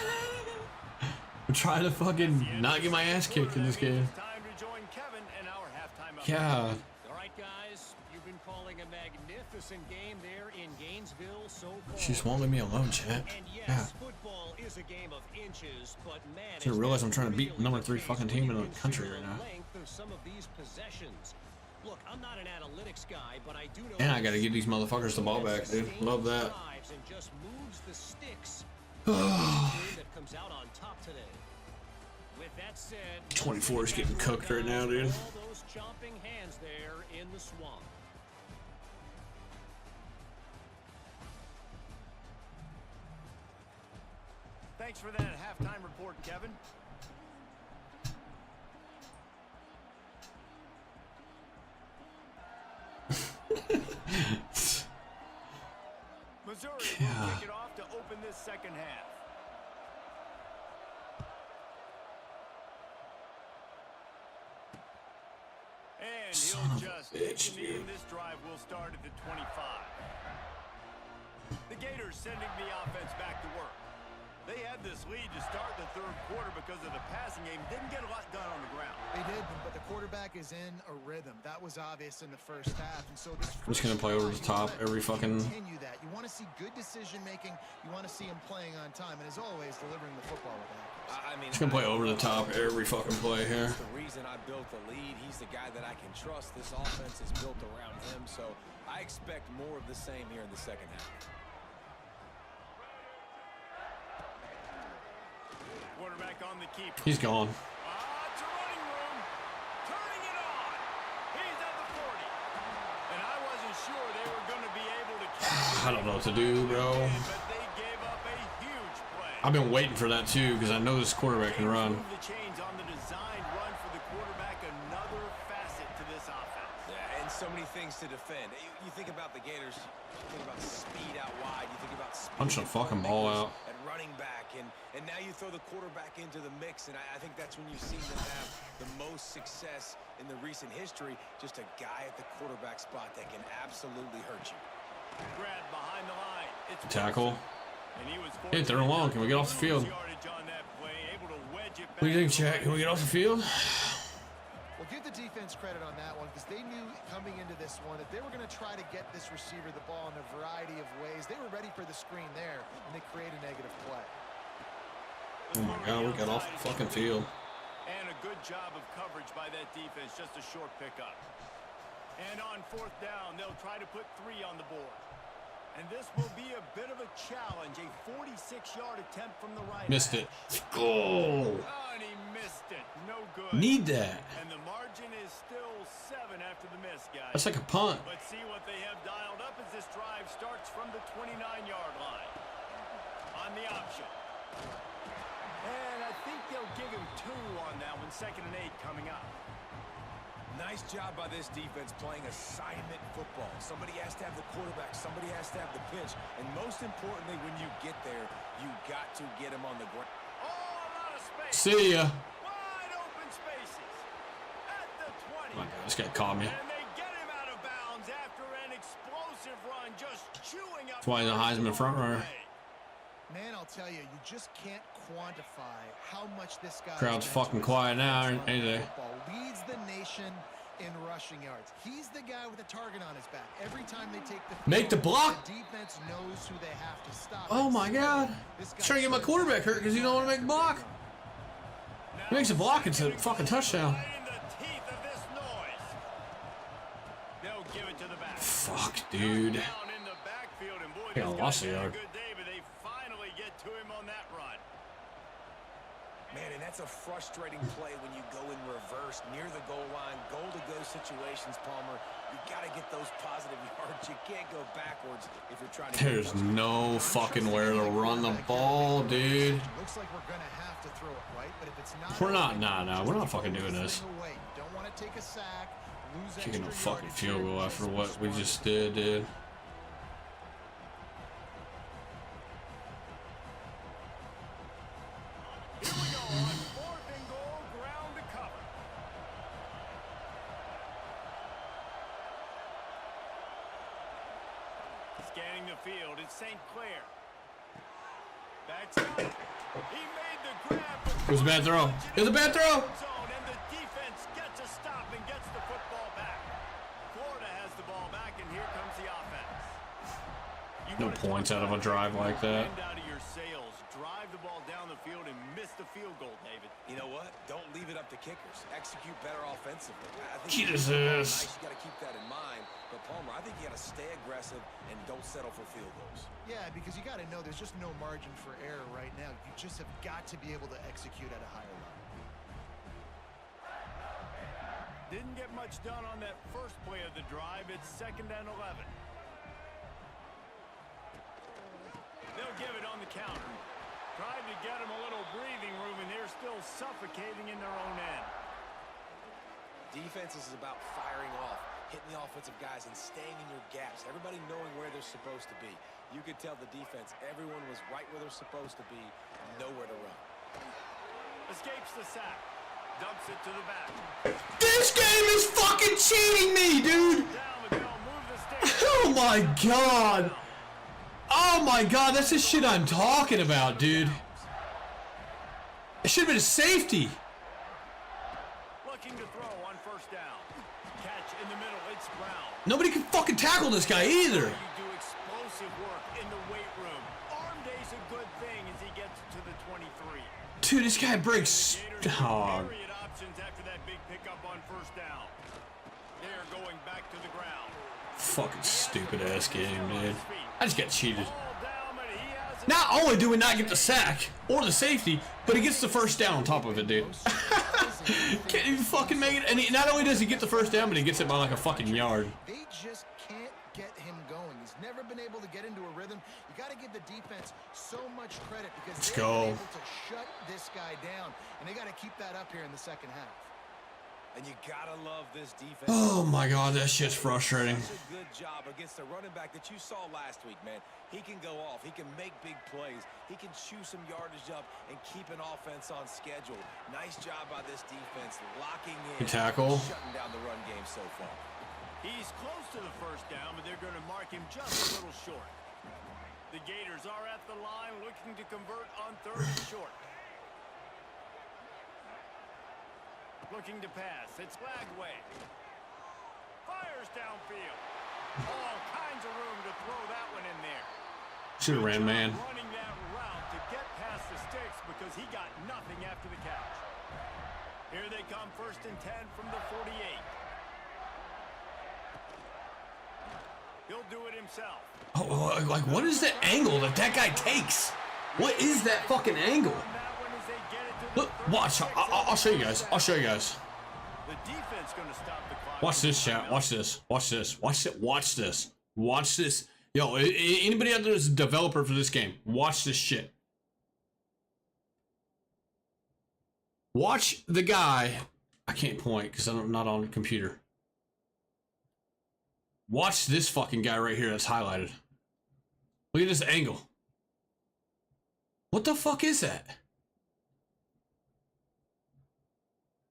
I'm trying to fucking not get my ass kicked in this game.
It's time to join Kevin in our halftime update.
Yeah.
All right, guys, you've been calling a magnificent game there in Gainesville so far.
She just won't leave me alone, chat.
And
Yeah.
yes, football is a game of inches, but man,
Didn't realize I'm trying to beat
really
number
the
3
case
fucking
when
team
you
in the country
consider
right now.
the length of some of these possessions. Look, I'm not an analytics guy, but I do know.
And I gotta give these motherfuckers the ball back, dude. Love that.
Drives and just moves the sticks. That comes out on top today. With that said,
24 is getting cooked right now, dude.
all those chomping hands there in the swamp.
Thanks for that halftime report, Kevin. Missouri will kick it off to open this second half. And
Son of
he'll
a
just
bitch,
continue.
dude.
This drive will start at the 25. The Gators sending the offense back to work. They had this lead to start the third quarter because of the passing game. Didn't get a lot done on the ground.
They did, but the quarterback is in a rhythm. That was obvious in the first half. And so this
I'm just gonna play over the top every fucking.
continue that. You want to see good decision making. You want to see him playing on time, and as always, delivering the football with accuracy.
I mean,
Just gonna play over the top every fucking play here.
That's the reason I built the lead. He's the guy that I can trust. This offense is built around him, so I expect more of the same here in the second half.
Quarterback on the keeper.
He's gone.
It's a running room. Turning it on. He's at the 40. And I wasn't sure they were going to be able to catch
I don't know what to do, bro.
but they gave up a huge play.
I've been waiting for that too because I know this quarterback can run.
Move the chains on the design run for the quarterback. Another facet to this offense.
Yeah, and so many things to defend. You think about the Gators, you think about speed out wide, you think about speed.
Punch the fucking ball out.
At running back, and now you throw the quarterback into the mix, and I think that's when you've seen them have the most success in the recent history. Just a guy at the quarterback spot that can absolutely hurt you.
Grab behind the line. It's
Tackle. Hey, they're alone. Can we get off the field? What do you think, Jack? Can we get off the field?
Well, give the defense credit on that one because they knew coming into this one that they were going to try to get this receiver the ball in a variety of ways. They were ready for the screen there, and they create a negative play.
Oh my God, we got off the fucking field.
And a good job of coverage by that defense, just a short pickup. And on 4th down, they'll try to put 3 on the board. And this will be a bit of a challenge, a 46-yard attempt from the right.
Missed it.
Oh,
Oh,
and he missed it. No good.
need that.
And the margin is still 7 after the miss, guys.
That's like a punt.
But see what they have dialed up as this drive starts from the 29-yard line. On the option. And I think they'll give him 2 on that one. 2nd and 8 coming up.
Nice job by this defense playing assignment football. Somebody has to have the quarterback. Somebody has to have the pitch. And most importantly, when you get there, you got to get him on the ground.
Oh, a lot of space.
See ya.
Wide open spaces. At the 20.
Oh my God, this guy caught me.
And they get him out of bounds after an explosive run, just chewing up.
That's why he's a Heisman front runner.
Man, I'll tell you, you just can't quantify how much this guy.
Crowd's fucking quiet now, ain't they?
Leads the nation in rushing yards. He's the guy with a target on his back. Every time they take the field,
Make the block.
The defense knows who they have to stop.
Oh my God. I'm trying to get my quarterback hurt because he don't want to make a block. He makes a block, it's a fucking touchdown.
Right in the teeth of this noise. They'll give it to the back.
Fuck, dude.
Down in the backfield, and boy,
Yeah,
this
lost
guy's
a
had a
yard.
good day, but they finally get to him on that run.
Man, and that's a frustrating play when you go in reverse near the goal line, goal-to-go situations, Palmer. You got to get those positive yards. You can't go backwards if you're trying to.
There's no fucking where to run the ball, dude.
Looks like we're gonna have to throw it, right? But if it's not,
We're not, nah, we're not fucking doing this.
Away. You don't want to take a sack, lose
Kicking a
extra
fucking
yardage
field
here,
goal
chase
after
the
what we
score.
just did, dude.
Here we go on 4th and goal, ground to cover. Scanning the field, it's St. Clair. Backs up. He made the grab.
It was a bad throw. It was a bad throw.
Zone, and the defense gets a stop and gets the football back. Florida has the ball back, and here comes the offense. You
No
wanna
points
talk
out of a
about
drive
taking
like
the
that.
wind out of your sails. Drive the ball down the field and miss the field goal, David.
You know what? Don't leave it up to kickers. Execute better offensively. I think
Jesus.
you got to keep that in mind. But Palmer, I think you got to stay aggressive and don't settle for field goals.
Yeah, because you got to know there's just no margin for error right now. You just have got to be able to execute at a higher level.
Didn't get much done on that first play of the drive. It's 2nd and 11. They'll give it on the counter. Tried to get them a little breathing room, and they're still suffocating in their own end.
Defense is about firing off, hitting the offensive guys, and staying in your gaps. Everybody knowing where they're supposed to be. You could tell the defense, everyone was right where they're supposed to be, nowhere to run.
Escapes the sack. Dumps it to the back.
This game is fucking cheating me, dude.
Down the middle, move the sticks.
Oh my God. Oh my God, that's the shit I'm talking about, dude. It should have been a safety.
Looking to throw on 1st down. Catch in the middle, it's Brown.
Nobody can fucking tackle this guy either.
You do explosive work in the weight room. Arm day's a good thing as he gets to the 23.
Dude, this guy breaks. Oh,
Myriad options after that big pickup on 1st down. They're going back to the ground.
fucking stupid ass game, dude. I just got cheated.
Ball down, but he has it.
Not only do we not get the sack or the safety, but he gets the first down on top of it, dude. Can't even fucking make it. And not only does he get the first down, but he gets it by like a fucking yard.
They just can't get him going. He's never been able to get into a rhythm. You got to give the defense so much credit because
Let's
they've
go.
been able to shut this guy down, and they got to keep that up here in the second half.
And you gotta love this defense.
Oh my God, that shit's frustrating.
Such a good job against the running back that you saw last week, man. He can go off. He can make big plays. He can chew some yardage up and keep an offense on schedule. Nice job by this defense, locking in,
Good tackle.
shutting down the run game so far.
He's close to the first down, but they're going to mark him just a little short. The Gators are at the line looking to convert on 3rd and short. Looking to pass. It's Lagway. Fires downfield. All kinds of room to throw that one in there.
Should have ran, man.
Running that route to get past the sticks because he got nothing after the catch. Here they come, 1st and 10 from the 48. He'll do it himself.
Oh, like, what is the angle that guy takes? What is that fucking angle? Look, watch. I'll show you guys. I'll show you guys.
The defense going to stop the clock.
Watch this, chat. Watch this. Watch this. Watch it. Watch this. Watch this. Yo, anybody out there is a developer for this game, watch this shit. Watch the guy. I can't point because I'm not on the computer. Watch this fucking guy right here that's highlighted. Look at this angle. What the fuck is that?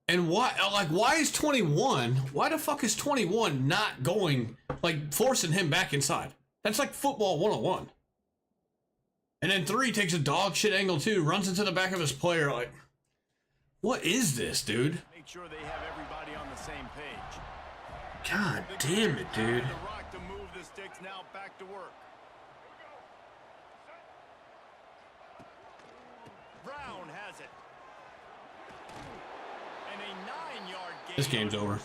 And why, like, why is 21? Why the fuck is 21 not going, like, forcing him back inside? That's like football 101. And then 3 takes a dog shit angle too, runs into the back of his player. Like, what is this, dude?
Make sure they have everybody on the same page.
God damn it, dude.
The rock to move the sticks, now back to work. Brown has it. And a 9-yard gain.
This game's over.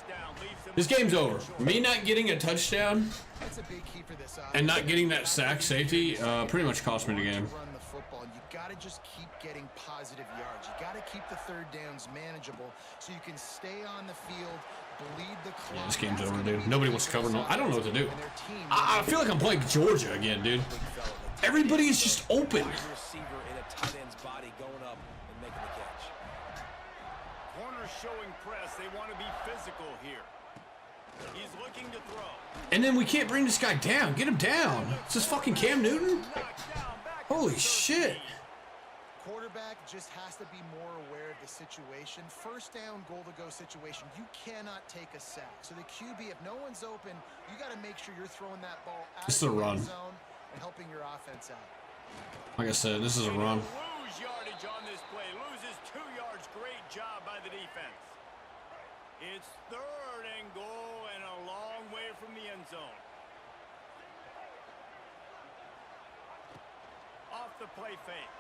This game's over. Me not getting a touchdown
That's a big key for this
and not getting that sack safety pretty much cost me the game.
Run the football. You got to just keep getting positive yards. You got to keep the 3rd downs manageable so you can stay on the field, bleed the clock.
Yeah, this game's over, dude. Nobody wants to cover. No, I don't know what to do. I feel like I'm playing Georgia again, dude. Everybody is just open.
Receiver in a tight end's body going up and making the catch.
Corner showing press. They want to be physical here. He's looking to throw.
And then we can't bring this guy down. Get him down. Is this fucking Cam Newton? Holy shit.
Quarterback just has to be more aware of the situation. 1st down, goal to go situation. You cannot take a sack. So the QB, if no one's open, you got to make sure you're throwing that ball out
This is
of
a
the
run.
end zone and helping your offense out.
Like I said, this is a run.
Lose yardage on this play. Loses 2 yards. Great job by the defense. It's 3rd and goal and a long way from the end zone. Off the play fake.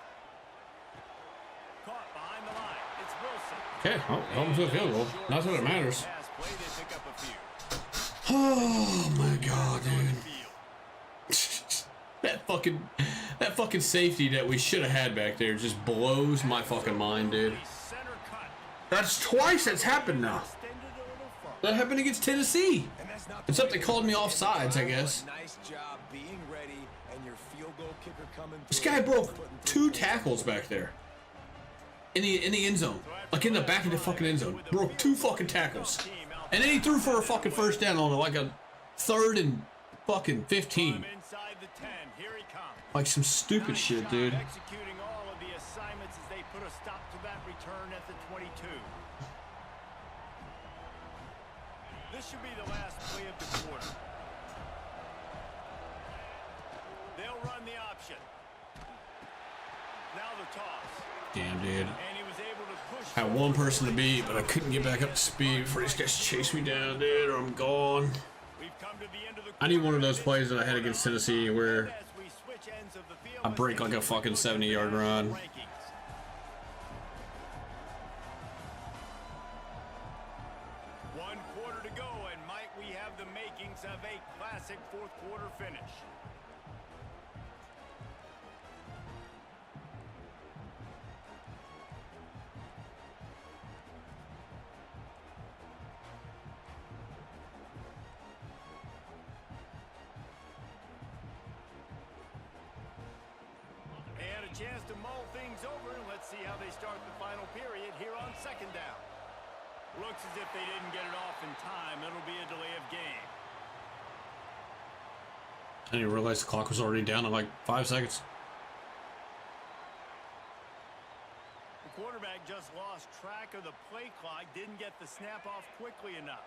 Caught behind the line. It's Wilson.
Okay, well, home to a field goal. That's what it matters.
Pass play, they pick up a few.
Oh my god, dude. that fucking safety that we should have had back there just blows my fucking mind, dude.
Center cut.
That's twice that's happened now.
Extended a little far.
That happened against Tennessee.
And that's not
Except they called me off sides, I guess.
Nice job being ready and your field goal kicker coming
This
through.
guy broke 2 tackles back there. In the end zone. Like in the back of the fucking end zone. Broke 2 fucking tackles. And then he threw for a fucking 1st down on like a 3rd and fucking 15.
Inside the 10. Here he comes.
Like some stupid shit, dude.
Executing all of the assignments as they put a stop to that return at the 22. This should be the last play of the quarter. They'll run the option. Now the toss.
Damn, dude.
And he was able to push.
Had one person to beat, but I couldn't get back up to speed before these guys chase me down, dude, or I'm gone.
We've come to the end of the
I need one of those plays that I had against Tennessee where
as we switch ends of the field.
I break like a fucking 70-yard run.
Rankings. One quarter to go, and might we have the makings of a classic 4th quarter finish. And a chance to mull things over, and let's see how they start the final period here on 2nd down. Looks as if they didn't get it off in time. It'll be a delay of game.
I didn't realize the clock was already down in like 5 seconds.
The quarterback just lost track of the play clock, didn't get the snap off quickly enough.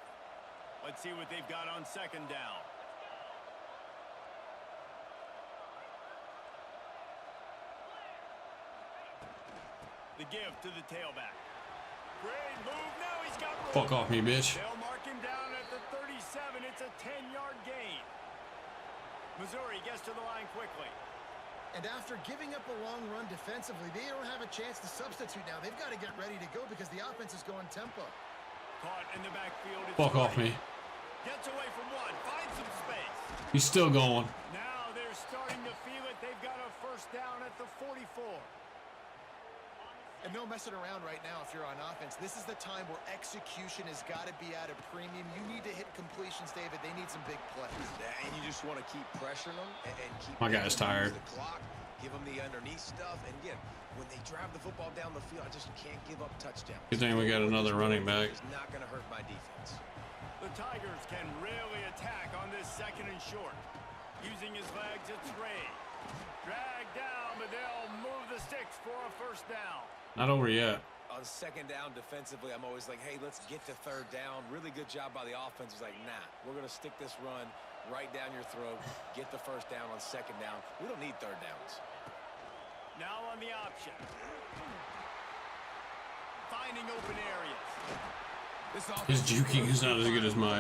Let's see what they've got on 2nd down. The give to the tailback. Great move. Now he's got room.
Fuck off me, bitch.
They'll mark him down at the 37. It's a 10-yard gain. Missouri gets to the line quickly.
And after giving up a long run defensively, they don't have a chance to substitute now. They've got to get ready to go because the offense is going tempo.
Caught in the backfield.
Fuck off me.
Gets away from one. Finds some space.
He's still going.
Now they're starting to feel it. They've got a first down at the 44.
And no messing around right now if you're on offense. This is the time where execution has got to be at a premium. You need to hit completions, David. They need some big plays.
And you just want to keep pressuring them and keep
My guy's tired.
the clock, give them the underneath stuff. And again, when they drive the football down the field, I just can't give up touchdowns.
Good thing we got another running back.
It's not going to hurt my defense.
The Tigers can really attack on this second and short. Using his legs, it's Ray. Drag down, but they'll move the sticks for a first down.
Not over yet.
On second down defensively, I'm always like, hey, let's get to third down. Really good job by the offense. It's like, nah, we're going to stick this run right down your throat, get the first down on second down. We don't need third downs.
Now on the option. Finding open areas.
His juking is not as good as my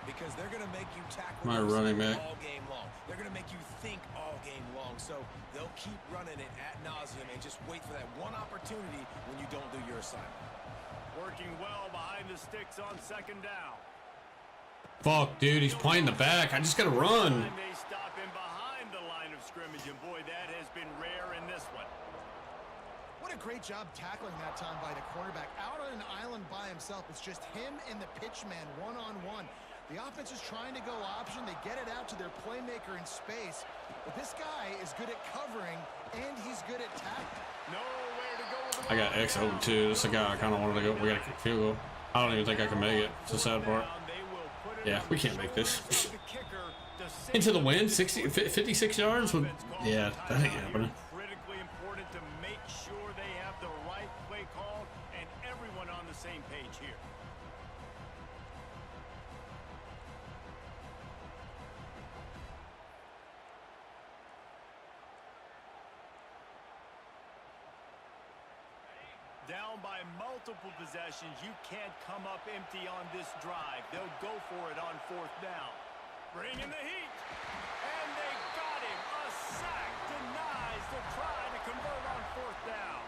because they're going to make you tackle
my running back.
all game long. They're going to make you think all game long. So they'll keep running it ad nauseum and just wait for that one opportunity when you don't do your assignment.
Working well behind the sticks on second down.
Fuck, dude, he's playing the back. I just gotta run.
They stop him behind the line of scrimmage, and boy, that has been rare in this one.
What a great job tackling that time by the cornerback. Out on an island by himself. It's just him and the pitch man one-on-one. The offense is trying to go option. They get it out to their playmaker in space. But this guy is good at covering, and he's good at tackling.
Nowhere to go with the
I got X over too. This is a guy I kind of wanted to go. We got a kick field goal. I don't even think I can make it. It's the sad part. Yeah, we can't make this. Into the wind, 56 yards? With, yeah, that ain't happening.
Critically important to make sure they have the right play call and everyone on the same page here. Down by multiple possessions, you can't come up empty on this drive. They'll go for it on fourth down. Bring in the heat. And they got him. A sack denies the try to convert on fourth down.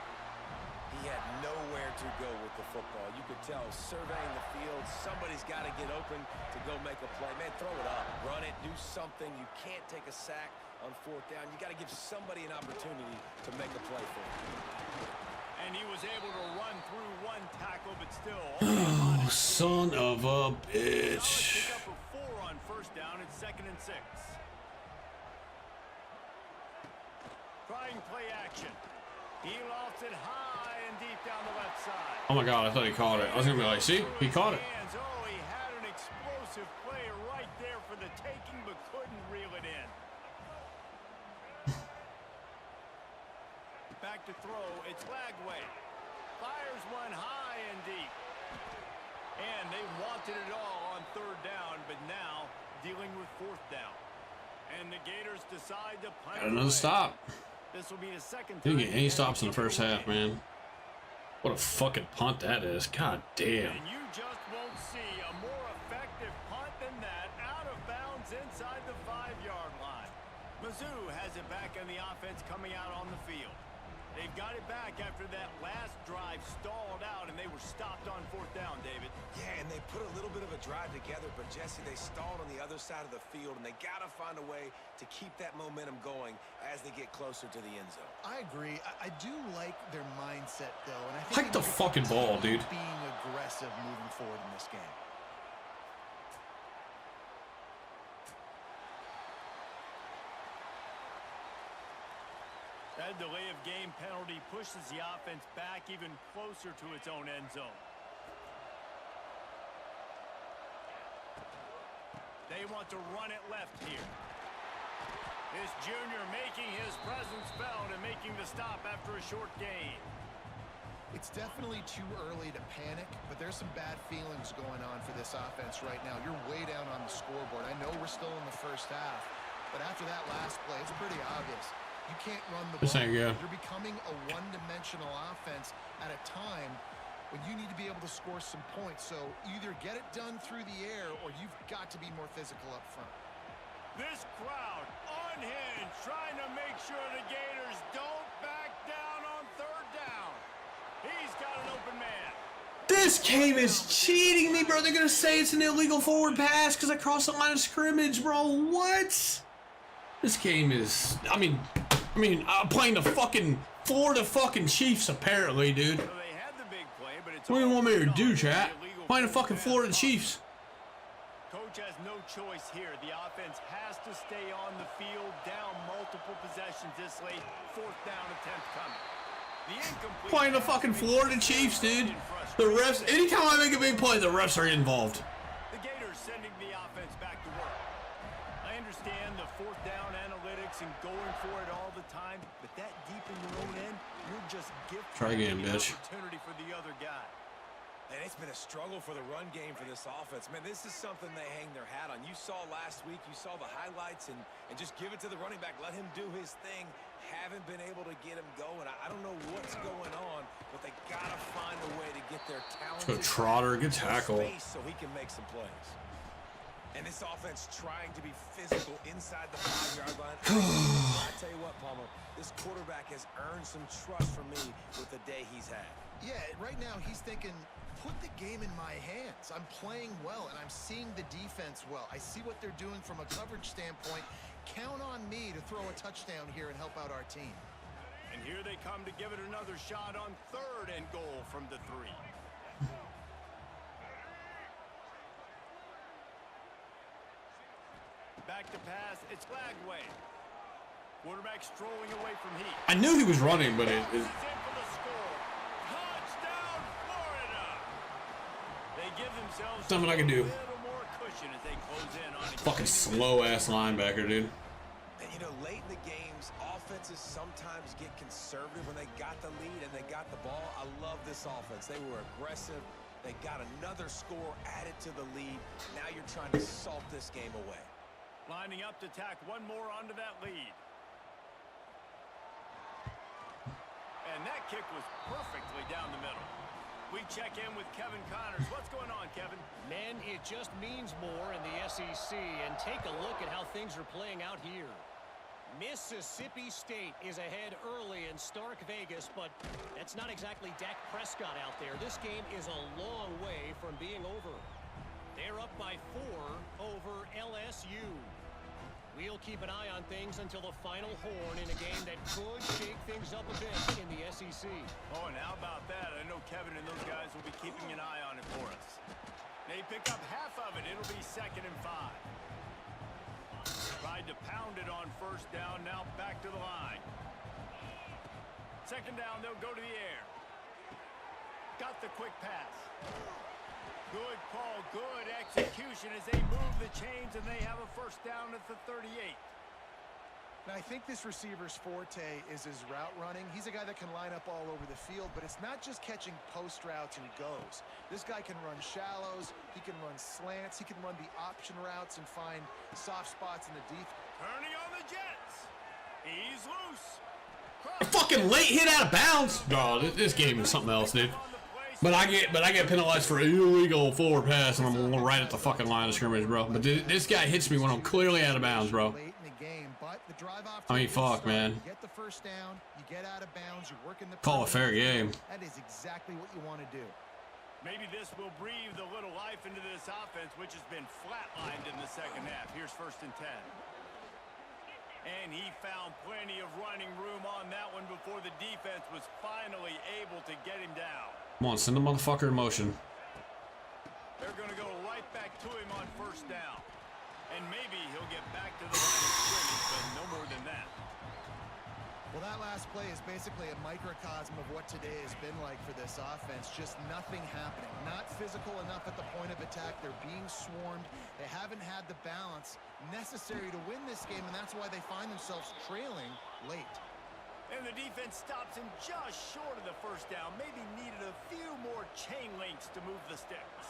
He had nowhere to go with the football. You could tell, surveying the field, somebody's got to get open to go make a play. Man, throw it up, run it, do something. You can't take a sack on fourth down. You got to give somebody an opportunity to make a play for him.
And he was able to run through one tackle, but still.
Oh, son of a bitch.
Pick up a 4 on first down. It's 2nd and 6. Trying play action. He lofts it high and deep down the left side.
Oh my god, I thought he caught it. I was gonna be like, see, he caught it.
Oh, he had an explosive play right there for the taking, but couldn't reel it in. Back to throw. It's Lagway. Fires one high and deep. And they wanted it all on third down, but now dealing with fourth down. And the Gators decide to punt.
Got another stop.
This will be the second
Didn't
time
get any stops in the first half, man. What a fucking punt that is. God damn.
And you just won't see a more effective punt than that, out of bounds inside the 5-yard line. Mizzou has it back in the offense coming out on the field. They've got it back after that last drive stalled out, and they were stopped on fourth down, David.
Yeah, and they put a little bit of a drive together, but Jesse, they stalled on the other side of the field, and they got to find a way to keep that momentum going as they get closer to the end zone.
I agree. I do like their mindset, though. And I think
Hike the fucking ball, dude.
Being aggressive moving forward in this game.
That delay of game penalty pushes the offense back even closer to its own end zone. They want to run it left here. This junior making his presence felt and making the stop after a short gain.
It's definitely too early to panic, but there's some bad feelings going on for this offense right now. You're way down on the scoreboard. I know we're still in the first half, but after that last play, it's pretty obvious. You can't run the
This
ball.
ain't good.
You're becoming a one-dimensional offense at a time when you need to be able to score some points. So either get it done through the air or you've got to be more physical up front.
This crowd unhinged, trying to make sure the Gators don't back down on third down. He's got an open man.
This game is cheating me, bro. They're gonna say it's an illegal forward pass because I crossed the line of scrimmage, bro. What? This game is. I mean, I'm playing the fucking Florida fucking Chiefs, apparently, dude.
So they had the big play, but it's
What do you want me to do,
the
chat?
illegal
Playing the
forward
fucking
pass.
Florida Chiefs.
Coach has no choice here. The offense has to stay on the field, down multiple possessions this late. Fourth down attempt coming. The incomplete
Playing the
pass
fucking
makes
Florida
the
Chiefs, dude.
in
The
frustration.
refs. Anytime I make a big play, the refs are involved.
The Gators sending the offense back to work. I understand the fourth down analytics and going for it all the time, but that deep in your own end, you're just gifted
Try again,
the
bitch.
opportunity for the other guy.
And it's been a struggle for the run game for this offense. Man, this is something they hang their hat on. You saw last week, you saw the highlights, and just give it to the running back. Let him do his thing. Haven't been able to get him going. I don't know what's going on, but they got to find a way to get their talented
Good Trotter, good
back
tackle.
space so he can make some plays. And this offense trying to be physical inside the 5-yard line. I tell you what, Palmer, this quarterback has earned some trust from me with the day he's had.
Yeah, right now he's thinking, put the game in my hands. I'm playing well, and I'm seeing the defense well. I see what they're doing from a coverage standpoint. Count on me to throw a touchdown here and help out our team.
And here they come to give it another shot on third and goal from the 3. Back to pass, it's Lagway. Quarterback strolling away from Heat.
I knew he was running, but it
He's in for the score. Touchdown, Florida! They give themselves
Something I can do.
a little more cushion as they close in on it.
fucking slow ass linebacker, dude.
And, you know, late in the games, offenses sometimes get conservative when they got the lead and they got the ball. I love this offense. They were aggressive. They got another score added to the lead. Now you're trying to salt this game away.
Lining up to tack one more onto that lead. And that kick was perfectly down the middle. We check in with Kevin Connors. What's going on, Kevin?
Men, it just means more in the SEC, and take a look at how things are playing out here. Mississippi State is ahead early in Stark Vegas, but that's not exactly Dak Prescott out there. This game is a long way from being over. They're up by 4 over LSU. We'll keep an eye on things until the final horn in a game that could shake things up a bit in the SEC.
Oh, and how about that? I know Kevin and those guys will be keeping an eye on it for us. They pick up half of it. It'll be 2nd and 5. Tried to pound it on first down. Now back to the line. 2nd down, they'll go to the air. Got the quick pass. Good call, good execution as they move the chains, and they have a first down at the 38.
Now, I think this receiver's forte is his route running. He's a guy that can line up all over the field, but it's not just catching post routes and goes. This guy can run shallows, he can run slants, he can run the option routes and find soft spots in the deep.
Turning on the Jets. He's loose.
Fucking late hit out of bounds. No, this game is something else, dude. But I get penalized for illegal forward pass, and I'm right at the fucking line of scrimmage, bro. But this guy hits me when I'm clearly out of bounds, bro.
Late in the game, but the drive off
I mean, fuck, man.
You get the first down, you get out of bounds, you're working the
Call a fair game.
That is exactly what you want to do.
Maybe this will breathe a little life into this offense, which has been flatlined in the second half. Here's 1st and 10. And he found plenty of running room on that one before the defense was finally able to get him down.
Come on, send the motherfucker in motion.
They're going to go right back to him on first down. And maybe he'll get back to the line of scrimmage, but no more than that.
Well, that last play is basically a microcosm of what today has been like for this offense. Just nothing happening. Not physical enough at the point of attack. They're being swarmed. They haven't had the balance necessary to win this game, and that's why they find themselves trailing late.
And the defense stops him just short of the first down. Maybe needed a few more chain links to move the sticks.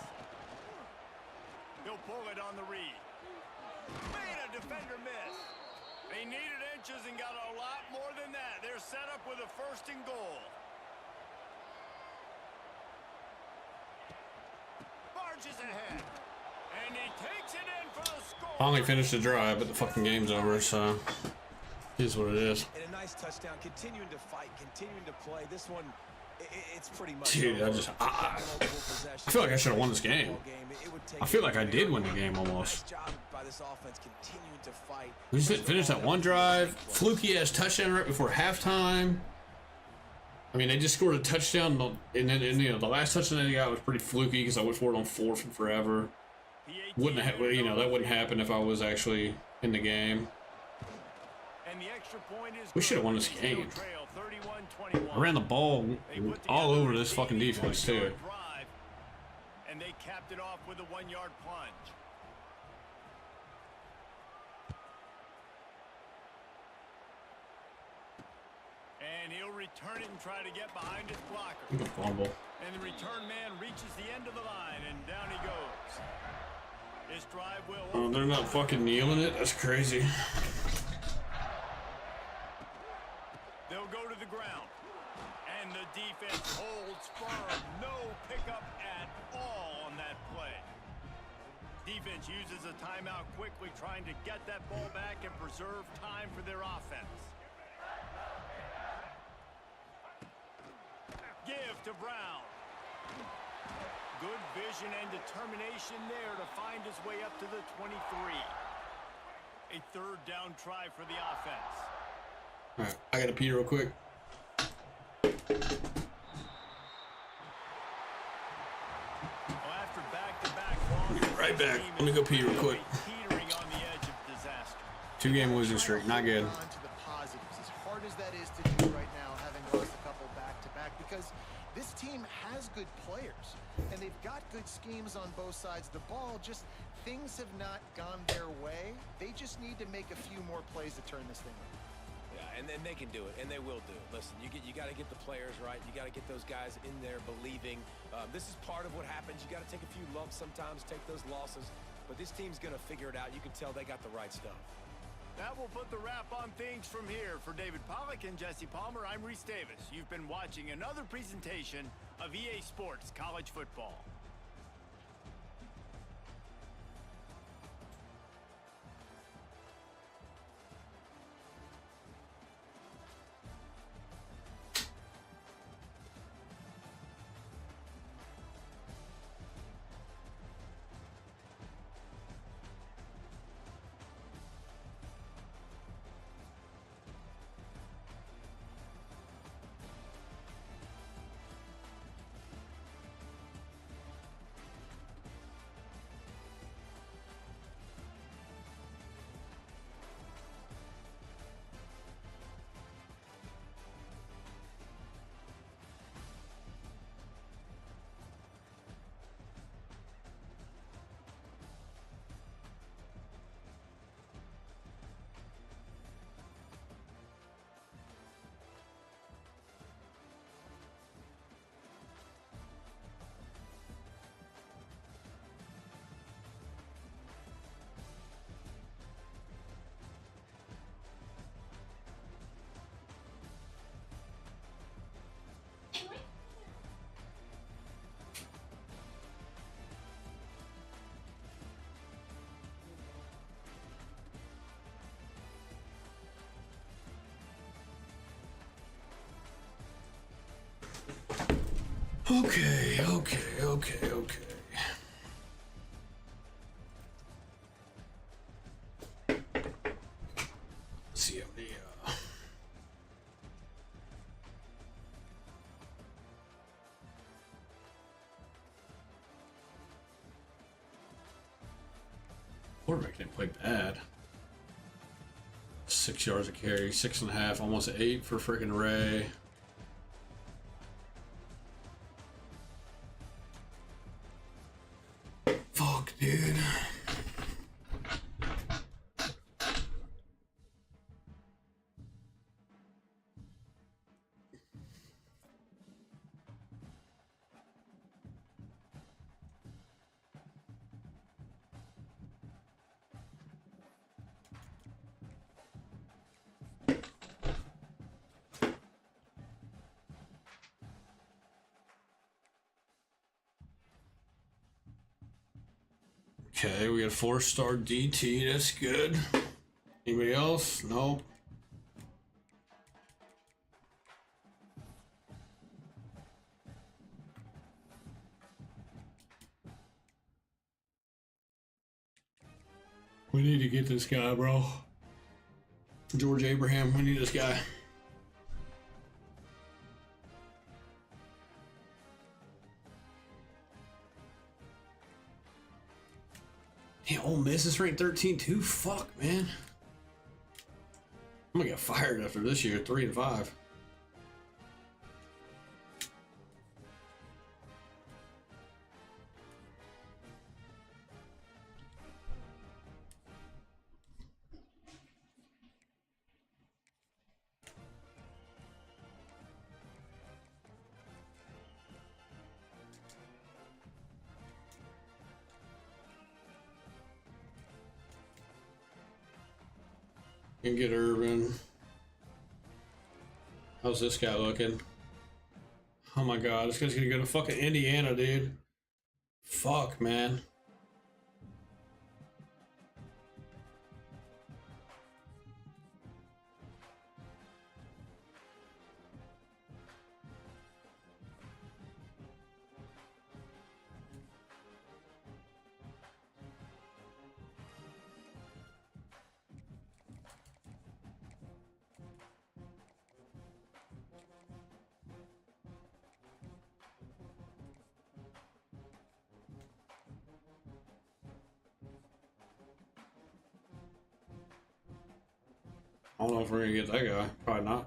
He'll pull it on the read. Made a defender miss. They needed inches and got a lot more they're set up with a 1st and goal. Barges ahead. And he takes it in for the score.
I only finished the drive, but the fucking game's over, so it is what it is.
And a nice touchdown, continuing to fight, continuing to play. This one, it's pretty much.
Dude, I feel like I should have won this game. I feel like I did win the game almost. We just didn't finish that one drive. Fluky ass touchdown right before halftime. I mean, they just scored a touchdown, and then you know the last touchdown they got was pretty fluky because I went for it on 4th and forever. Wouldn't have, you know, that wouldn't happen if I was actually in the game.
And the extra point is
We should have won this game. I ran the ball all over this fucking defense too.
And they capped it off with a 1-yard plunge. And he'll return it and try to get behind his blocker.
Fumble.
And the return man reaches the end of the line, and down he goes. This drive will...
Oh, they're not fucking kneeling it? That's crazy.
They'll go to the ground. And the defense holds firm. No pickup at all on that play. Defense uses a timeout quickly, trying to get that ball back and preserve time for their offense. Give to Brown. Good vision and determination there to find his way up to the 23. A 3rd down try for the offense.
All right, I gotta pee real quick.
Well, after back-to-back losses,
Right back. Let me go pee real quick.
teetering on the edge of disaster.
2-game losing streak, not good.
On to the positives, as hard as that is to do right now, having lost a couple back-to-back, because this team has good players, and they've got good schemes on both sides of the ball. Just things have not gone their way. They just need to make a few more plays to turn this thing around.
Yeah, and then they can do it, and they will do it. Listen, you got to get the players right. You got to get those guys in there believing. This is part of what happens. You got to take a few lumps sometimes, take those losses, but this team's going to figure it out. You can tell they got the right stuff.
That will put the wrap on things from here. For David Pollack and Jesse Palmer, I'm Reese Davis. You've been watching another presentation of EA Sports College Football.
Okay. Let's see how many, quarterback didn't play bad. 6 yards a carry, 6.5, almost 8 for freaking Ray. Fuck, dude. Okay, we got 4-star DT. That's good. Anybody else? No. We need to get this guy, bro. George Abraham, we need this guy. Hey, Ole Miss is ranked 13 too. Fuck, man. I'm gonna get fired after this year, 3-5. Can get Urban. How's this guy looking? Oh my god, this guy's gonna go to fucking Indiana, dude. Fuck, man. I don't know if we're gonna get that guy. Probably not.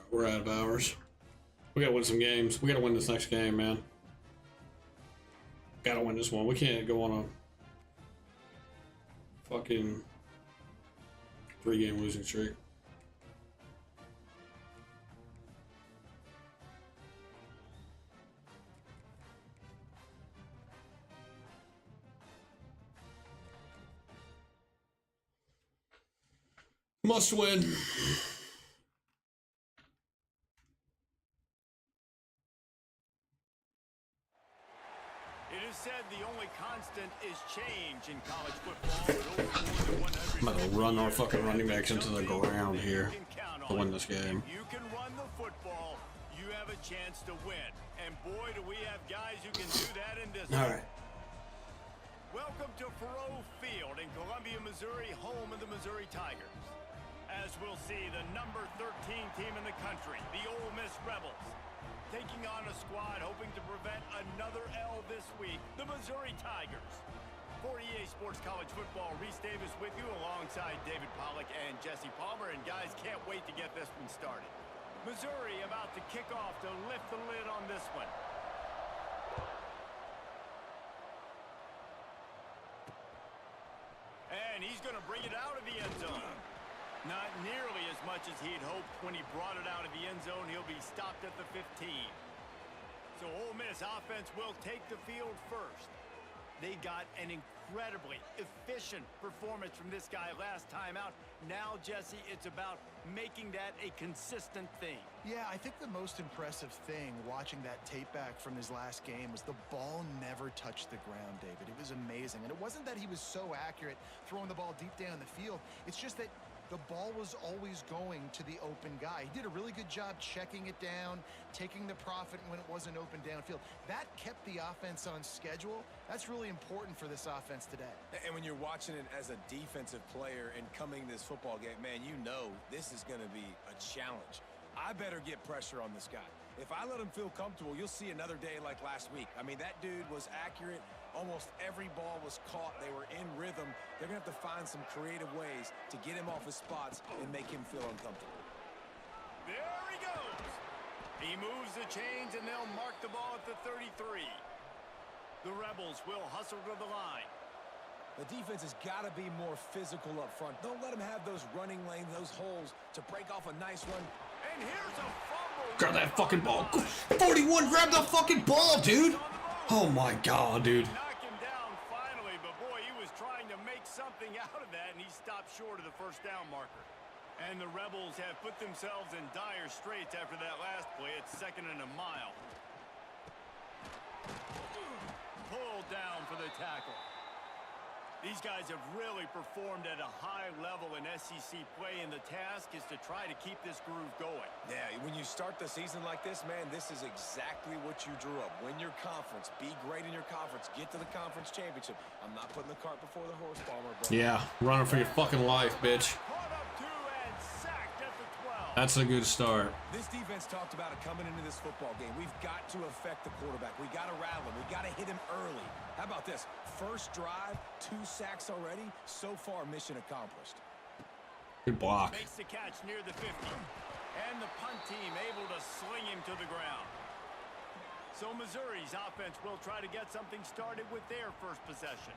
We're out of hours. We gotta win some games. We gotta win this next game, man. Gotta win this one. We can't go on a fucking 3-game losing streak. Must win.
Said the only constant is change in college football.
I'm about to run our fucking running backs into the ground here to win this game.
If you can run the football, you have a chance to win. And boy, do we have guys who can do that in this.
All right.
Welcome to Faroe Field in Columbia, Missouri, home of the Missouri Tigers. As we'll see, the number 13 team in the country, the Ole Miss Rebels, taking on a squad hoping to prevent another L this week, the Missouri Tigers. For EA Sports College Football, Reese Davis with you alongside David Pollack and Jesse Palmer. And guys, can't wait to get this one started. Missouri about to kick off to lift the lid on this one. And he's going to bring it out of the end zone. Not nearly as much as he'd hoped when he brought it out of the end zone. He'll be stopped at the 15. So Ole Miss offense will take the field first. They got an incredible incredibly efficient performance from this guy last time out. Now, Jesse, it's about making that a consistent thing.
Yeah, I think the most impressive thing watching that tape back from his last game was the ball never touched the ground, David. It was amazing. And it wasn't that he was so accurate throwing the ball deep down the field. It's just that the ball was always going to the open guy. He did a really good job checking it down, taking the profit when it wasn't open downfield. That kept the offense on schedule. That's really important for this offense today.
And when you're watching it as a defensive player and coming this football game, man, you know this is going to be a challenge. I better get pressure on this guy. If I let him feel comfortable, you'll see another day like last week. I mean, that dude was accurate. Almost every ball was caught. They were in rhythm. They're going to have to find some creative ways to get him off his spots and make him feel uncomfortable.
There he goes. He moves the chains, and they'll mark the ball at the 33. The Rebels will hustle to the line.
The defense has got to be more physical up front. Don't let them have those running lanes, those holes to break off a nice run.
And here's a fumble.
Grab that fucking ball. 41, grab the fucking ball, dude. Oh my God, dude.
Knock him down finally, but boy, he was trying to make something out of that, and he stopped short of the first down marker. And the Rebels have put themselves in dire straits after that last play. It's 2nd and a mile. Pulled down for the tackle. These guys have really performed at a high level in SEC play, and the task is to try to keep this groove going.
Yeah, when you start the season like this, man, this is exactly what you drew up. Win your conference. Be great in your conference. Get to the conference championship. I'm not putting the cart before the horse, Palmer. But
Yeah, running for your fucking life, bitch.
Caught up to and sacked at the 12.
That's a good start.
this defense talked about it coming into this football game. We've got to affect the quarterback. We got to rattle him. We got to hit him early. How about this? First drive, 2 sacks already. So far, mission accomplished.
Good block.
Makes the catch near the 50. And the punt team able to sling him to the ground. So Missouri's offense will try to get something started with their first possession.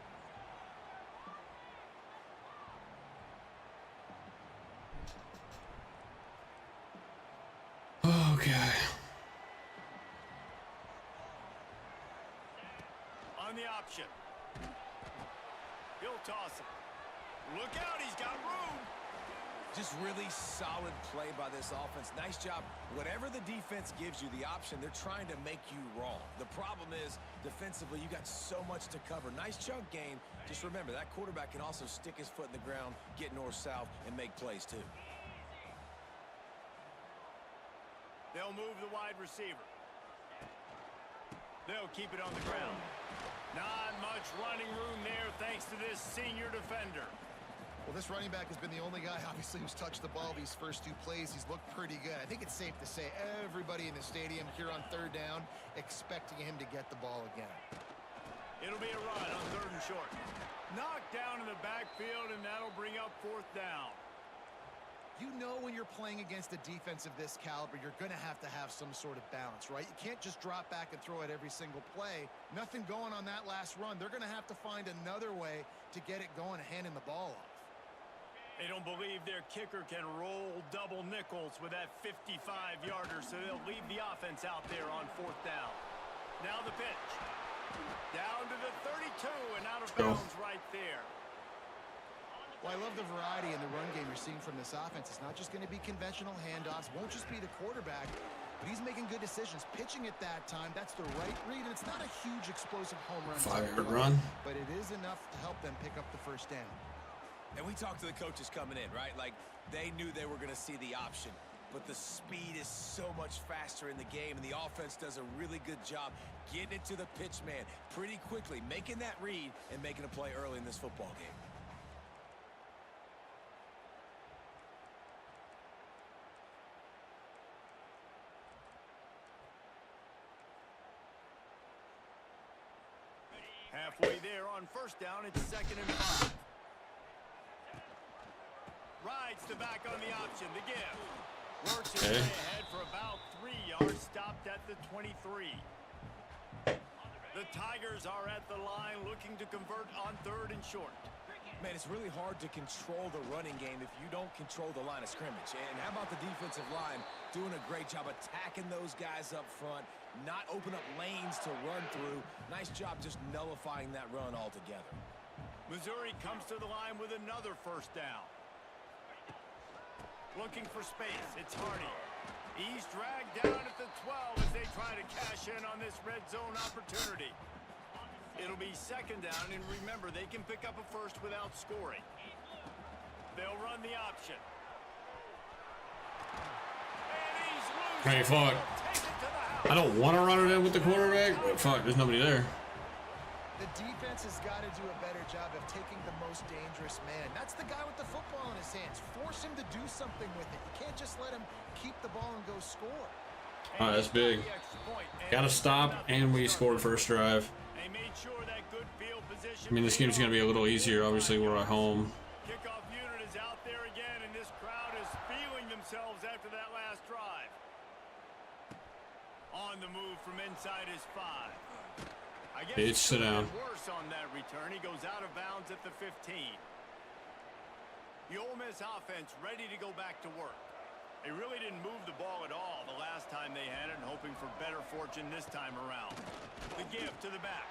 Okay.
On the option. He'll toss it. Look out, he's got room.
Just really solid play by this offense. Nice job. Whatever the defense gives you the option, they're trying to make you wrong. The problem is, defensively, you got so much to cover. Nice chunk gain. Just remember, that quarterback can also stick his foot in the ground, get north-south, and make plays too.
They'll move the wide receiver. They'll keep it on the ground. Not much running room there thanks to this senior defender.
Well, this running back has been the only guy, obviously, who's touched the ball these first 2 plays. He's looked pretty good. I think it's safe to say everybody in the stadium here on 3rd down expecting him to get the ball again.
It'll be a run on 3rd and short. Knocked down in the backfield, and that'll bring up 4th down.
You know when you're playing against a defense of this caliber, you're going to have some sort of balance, right? You can't just drop back and throw it every single play. Nothing going on that last run. They're going to have to find another way to get it going, handing the ball off.
They don't believe their kicker can roll double nickels with that 55-yarder, so they'll leave the offense out there on 4th down. Now the pitch. Down to the 32 and out of bounds right there.
Well, I love the variety in the run game you're seeing from this offense. It's not just going to be conventional handoffs. Won't just be the quarterback, but he's making good decisions. Pitching at that time, that's the right read, and it's not a huge explosive home run.
5-yard run.
But it is enough to help them pick up the first down.
And we talked to the coaches coming in, right? Like, they knew they were going to see the option. But the speed is so much faster in the game, and the offense does a really good job getting it to the pitch man pretty quickly, making that read and making a play early in this football game.
Halfway there on 1st down, it's 2nd and 5. Rides the back on the option, the give. Works his way ahead for about 3 yards, stopped at the 23. The Tigers are at the line looking to convert on 3rd and short.
Man, it's really hard to control the running game if you don't control the line of scrimmage. And how about the defensive line doing a great job attacking those guys up front, not open up lanes to run through. Nice job just nullifying that run altogether.
Missouri comes to the line with another first down. Looking for space. It's Hardy. He's dragged down at the 12 as they try to cash in on this red zone opportunity. It'll be second down, and remember, they can pick up a first without scoring. They'll run the option. And he's loose.
Hey, fuck.
Take it to the house.
I don't want to run it in with the quarterback, but fuck, there's nobody there.
The defense has got to do a better job of taking the most dangerous man. That's the guy with the football in his hands. Force him to do something with it. You can't just let him keep the ball and go score.
All right, that's big. Got to stop, and we scored first drive.
They made sure that good field position.
I mean, this game's going to be a little easier. Obviously, we're at home.
Kickoff unit is out there again, and this crowd is feeling themselves after that last drive. On the move from inside his 5. I guess
Bitch, sit down.
Worse on that return. He goes out of bounds at the 15. The Ole Miss offense ready to go back to work. They really didn't move the ball at all the last time they had it, and hoping for better fortune this time around. The give to the back.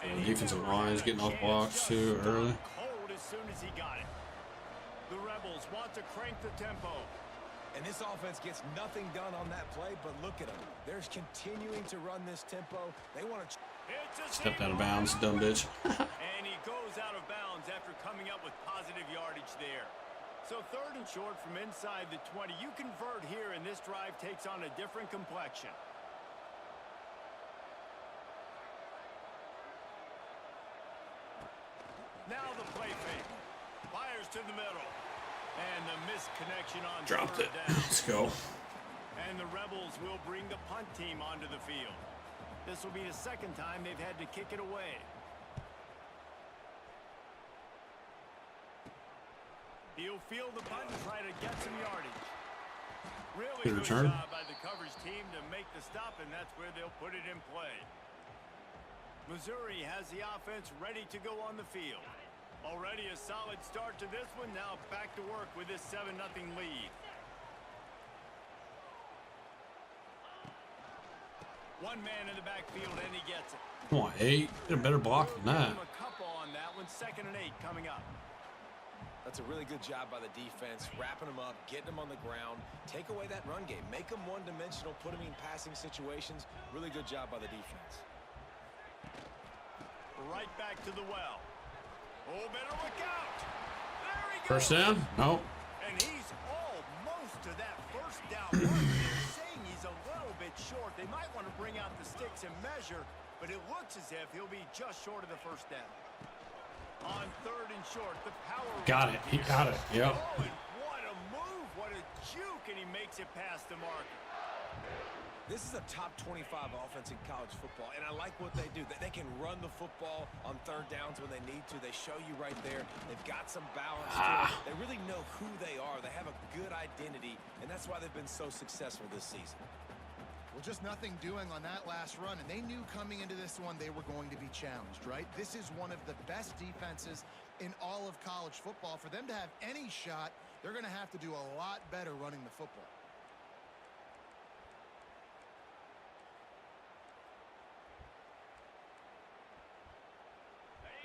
The defensive line is getting off blocks too early.
Cold as soon as he got it. The Rebels want to crank the tempo.
And this offense gets nothing done on that play, but look at them. They're continuing to run this tempo. They want to...
Stepped out of bounds, dumb bitch.
And he goes out of bounds after coming up with positive yardage there. So third and short from inside the 20. You convert here, and this drive takes on a different complexion. Now the play fake. Fires to the middle. And the missed connection on
Dropped it.
third down.
Let's go.
And the Rebels will bring the punt team onto the field. This will be the second time they've had to kick it away. He'll field the punt and try to get some yardage. Really
Good return.
job by the coverage team to make the stop, and that's where they'll put it in play. Missouri has the offense ready to go on the field. Already a solid start to this one. Now back to work with this 7-0 lead. One man in the backfield, and he gets it.
Come on, 8. Get a better block than that.
A couple on that one. 2nd and 8 coming up.
That's a really good job by the defense, wrapping them up, getting them on the ground, take away that run game, make them one-dimensional, put them in passing situations. Really good job by the defense.
Right back to the well. Oh, better look out. There he goes.
First down? No.
And he's almost to that first down. They're saying he's a little bit short. They might want to bring out the sticks and measure, but it looks as if he'll be just short of the first down. On 3rd and short, the power.
Got it. He got it. Yep.
Oh, and what a move. What a juke, and he makes it past the marker.
This is a top 25 offense in college football, and I like what they do. They can run the football on 3rd downs when they need to. They show you right there. They've got some balance to it. They really know who they are. They have a good identity, and that's why they've been so successful this season.
Well, just nothing doing on that last run, and they knew coming into this one they were going to be challenged, right? This is one of the best defenses in all of college football. For them to have any shot, they're going to have to do a lot better running the football.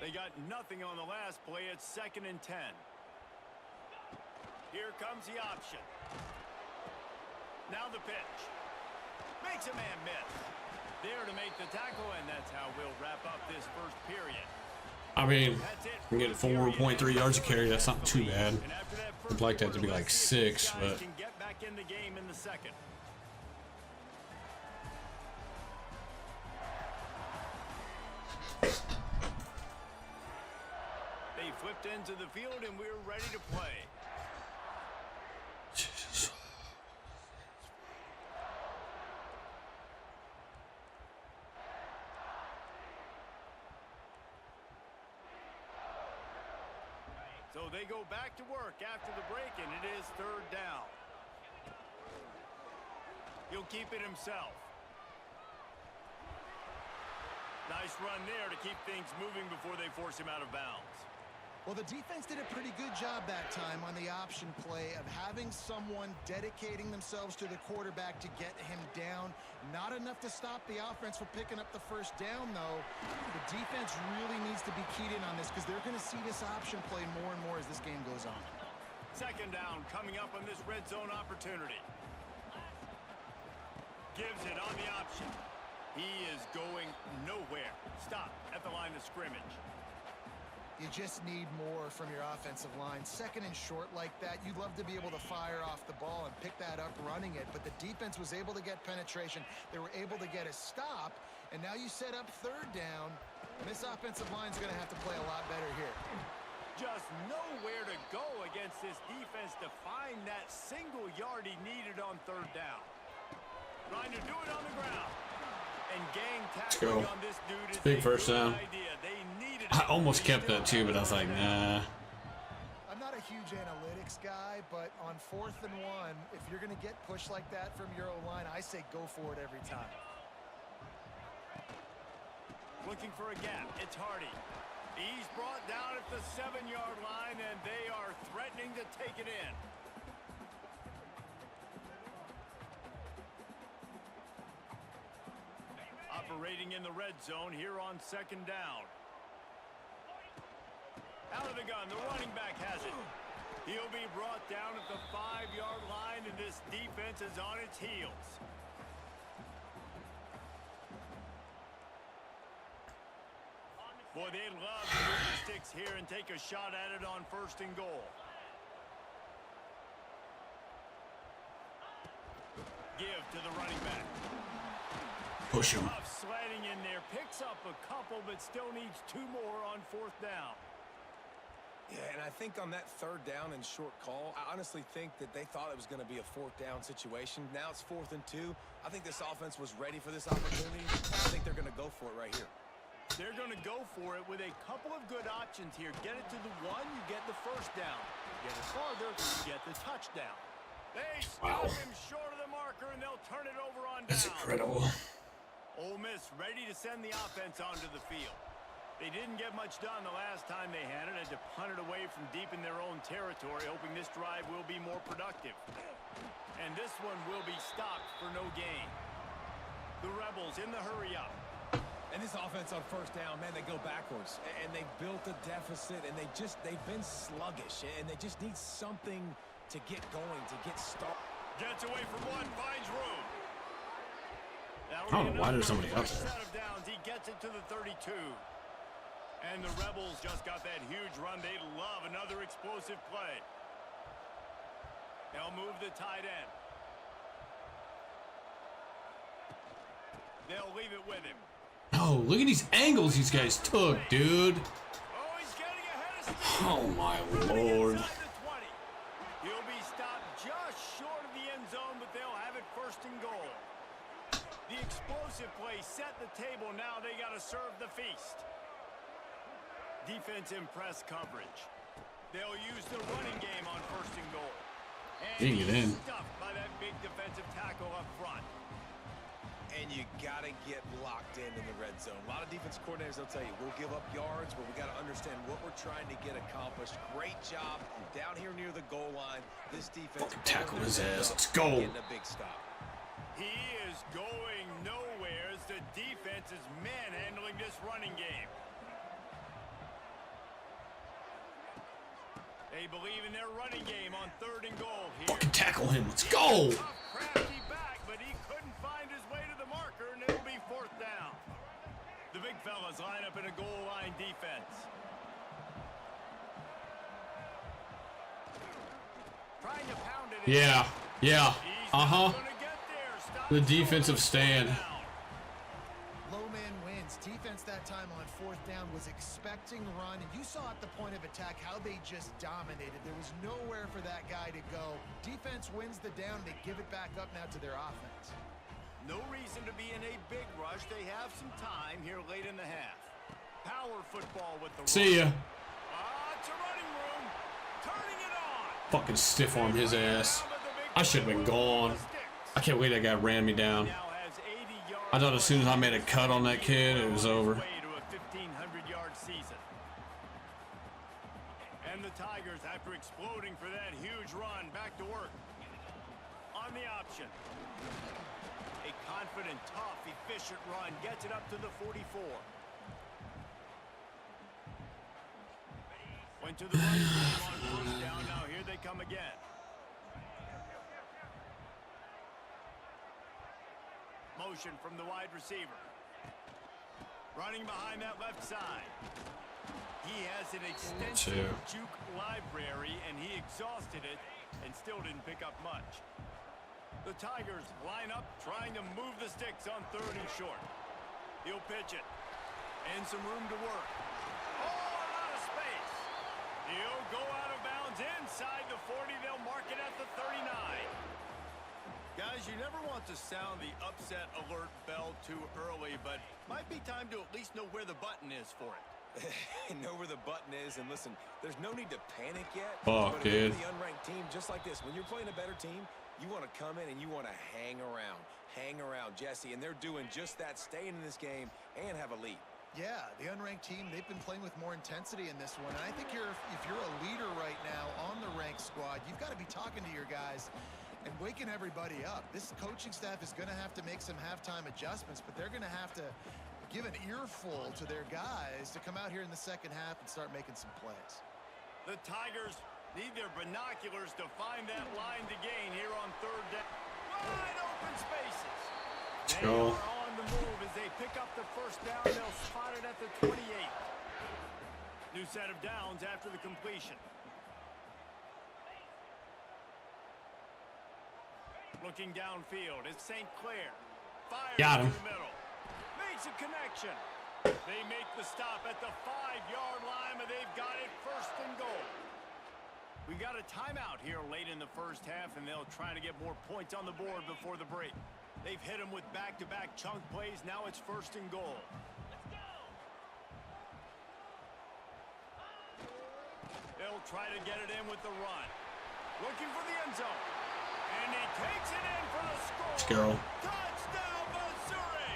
They got nothing on the last play. It's 2nd and 10. Here comes the option. Now the pitch. Makes a man miss. There to make the tackle, and that's how we'll wrap up this first period.
I mean, we get 4.3 yards a carry. That's not too bad. I'd like that to be like 6, but
Can get back in the game in the second. They flipped into the field, and we're ready to play.
Jesus.
So they go back to work after the break, and it is 3rd down. He'll keep it himself. Nice run there to keep things moving before they force him out of bounds.
Well, the defense did a pretty good job that time on the option play of having someone dedicating themselves to the quarterback to get him down. Not enough to stop the offense from picking up the first down, though. The defense really needs to be keyed in on this because they're going to see this option play more and more as this game goes on.
Second down coming up on this red zone opportunity. Gives it on the option. He is going nowhere. Stop at the line of scrimmage.
You just need more from your offensive line. Second and short like that, you'd love to be able to fire off the ball and pick that up running it, but the defense was able to get penetration. They were able to get a stop, and now you set up third down. This offensive line is going to have to play a lot better here.
Just nowhere to go against this defense to find that single yard he needed on third down. Trying to do it on the ground. And gang tackling on this dude is
big first down. I almost kept that too, but I was like, nah.
I'm not a huge analytics guy, but on 4th and 1, if you're going to get pushed like that from your O-line, I say go for it every time.
Looking for a gap. It's Hardy. He's brought down at the 7-yard line, and they are threatening to take it in. Operating in the red zone here on second down. Out of the gun, the running back has it. He'll be brought down at the 5-yard line, and this defense is on its heels. Boy, they'd love to move the sticks here and take a shot at it on 1st and goal. Give to the running back.
Push him.
Tough sliding in there, picks up a couple, but still needs 2 more on 4th down.
Yeah, and I think on that third down and short call, I honestly think that they thought it was going to be a 4th down situation. Now it's 4th and 2. I think this offense was ready for this opportunity. I think they're going to go for it right here.
They're going to go for it with a couple of good options here. Get it to the 1, you get the first down. Get it farther, you get the touchdown. They stop him short of the marker, and they'll turn it over on down.
That's incredible.
Ole Miss ready to send the offense onto the field. They didn't get much done the last time they had it. Had to punt it away from deep in their own territory, hoping this drive will be more productive. And this one will be stopped for no gain. The Rebels in the hurry-up.
And this offense on 1st down, man, they go backwards. And they built a deficit, and they've been sluggish. And they just need something to get going, to get started.
Gets away from one, finds room.
I don't know why there's somebody out there.
Set of downs. He gets it to the 32. And the Rebels just got that huge run. They love another explosive play. They'll move the tight end. They'll leave it with him.
Oh, look at these angles these guys took, dude.
Oh, he's getting ahead of steam.
Oh my lord.
He'll be stopped just short of the end zone, but they'll have it 1st and goal. The explosive play set the table. Now they got to serve the feast. Defense in press coverage. They'll use the running game on 1st and goal. And
Didn't get in.
Stuffed by that big defensive tackle up front.
And you got to get locked in the red zone. A lot of defense coordinators, they'll tell you, we'll give up yards, but we got to understand what we're trying to get accomplished. Great job down here near the goal line. This defense
Fucking tackle his ass. Let's go.
Getting a big stop.
He is going nowhere as the defense is manhandling this running game. They believe in their running game on 3rd and goal here.
Fucking tackle him. Let's go.
Tough, crafty back, but he couldn't find his way to the marker, and it'll be 4th down. The big fellas line up in a goal line defense. Trying to pound it in.
Yeah. Yeah.
He's not gonna get there. Stop
The defensive stand.
Low man wins. Defense that time on 4th down was expecting run, and you saw at the point of attack how they just dominated. There was nowhere for that guy to go. Defense wins the down. They give it back up now to their offense.
No reason to be in a big rush. They have some time here late in the half. Power football with the
See ya.
It's a running room. Turning it on.
Fucking stiff arm his ass. I should have been gone. I can't believe that guy ran me down.
Now has 80 yards.
I thought as soon as I made a cut on that kid, it was over.
Way to a 1,500-yard season. After exploding for that huge run, back to work. On the option. A confident, tough, efficient run gets it up to the 44. Went to the right on first down. Now here they come again. Motion from the wide receiver. Running behind that left side. He has an extensive juke library, and he exhausted it and still didn't pick up much. The Tigers line up, trying to move the sticks on 3rd and short. He'll pitch it. And some room to work. Oh, a lot of space. He'll go out of bounds inside the 40. They'll mark it at the 39. Guys, you never want to sound the upset alert bell too early, but might be time to at least know where the button is for it.
Know where the button is, and listen, there's no need to panic yet.
Fuck,
but if
dude.
you're the unranked team, just like this, when you're playing a better team, you want to come in and you want to hang around, Jesse, and they're doing just that, staying in this game and have a lead.
Yeah, the unranked team, they've been playing with more intensity in this one. And I think if you're a leader right now on the ranked squad, you've got to be talking to your guys and waking everybody up. This coaching staff is going to have to make some halftime adjustments, but they're going to have to give an earful to their guys to come out here in the second half and start making some plays.
The Tigers need their binoculars to find that line to gain here on 3rd down. Wide open spaces.
Let's
They
go.
are on the move as they pick up the first down. They'll spot it at the 28. New set of downs after the completion. Looking downfield, it's St. Clair. Fires
Got him.
to the middle. Makes a connection. They make the stop at the 5-yard line, but they've got it 1st and goal. We got a timeout here late in the first half, and they'll try to get more points on the board before the break. They've hit them with back-to-back chunk plays. Now it's 1st and goal. They'll try to get it in with the run. Looking for the end zone. And he takes it in for the score.
Let's go.
Touchdown, Missouri!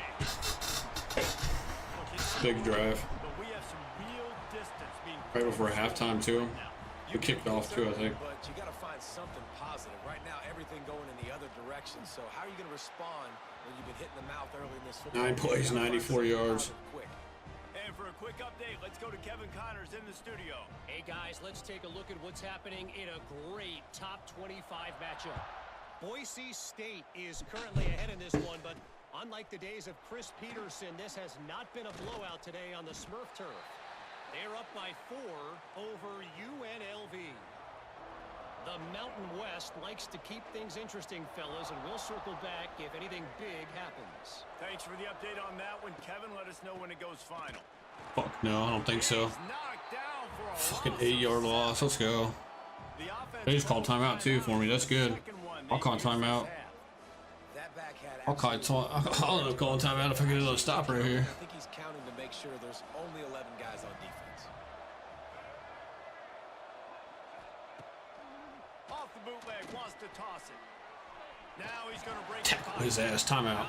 Big drive.
But we have some real distance being
Right before halftime, too. We kicked off, too, I think.
But you got to find something positive. Right now, everything going in the other direction. So how are you going to respond when you've been hitting the mouth early in this football
9
game?
plays,
You gotta find
94
something
yards.
positive quick.
And for a quick update, let's go to Kevin Connors in the studio.
Hey guys, let's take a look at what's happening in a great top 25 matchup. Boise State is currently ahead in this one, but unlike the days of Chris Peterson, this has not been a blowout today on the Smurf turf. They're up by 4 over UNLV. The Mountain West likes to keep things interesting, fellas, and we'll circle back if anything big happens.
Thanks for the update on that one, Kevin. Let us know when it goes final.
Fuck no, I don't think so.
He's knocked down for a
Fucking
loss.
8-yard loss. Let's go.
The offense
They just called timeout, too, for me. That's good. I'll call timeout.
That back had
I'll call I'll end up calling timeout if I get a little stop right here.
I think he's counting to make sure there's only 11 guys on defense.
Off the bootleg, wants to toss it. Now he's going to break
Tackle his ass. Timeout.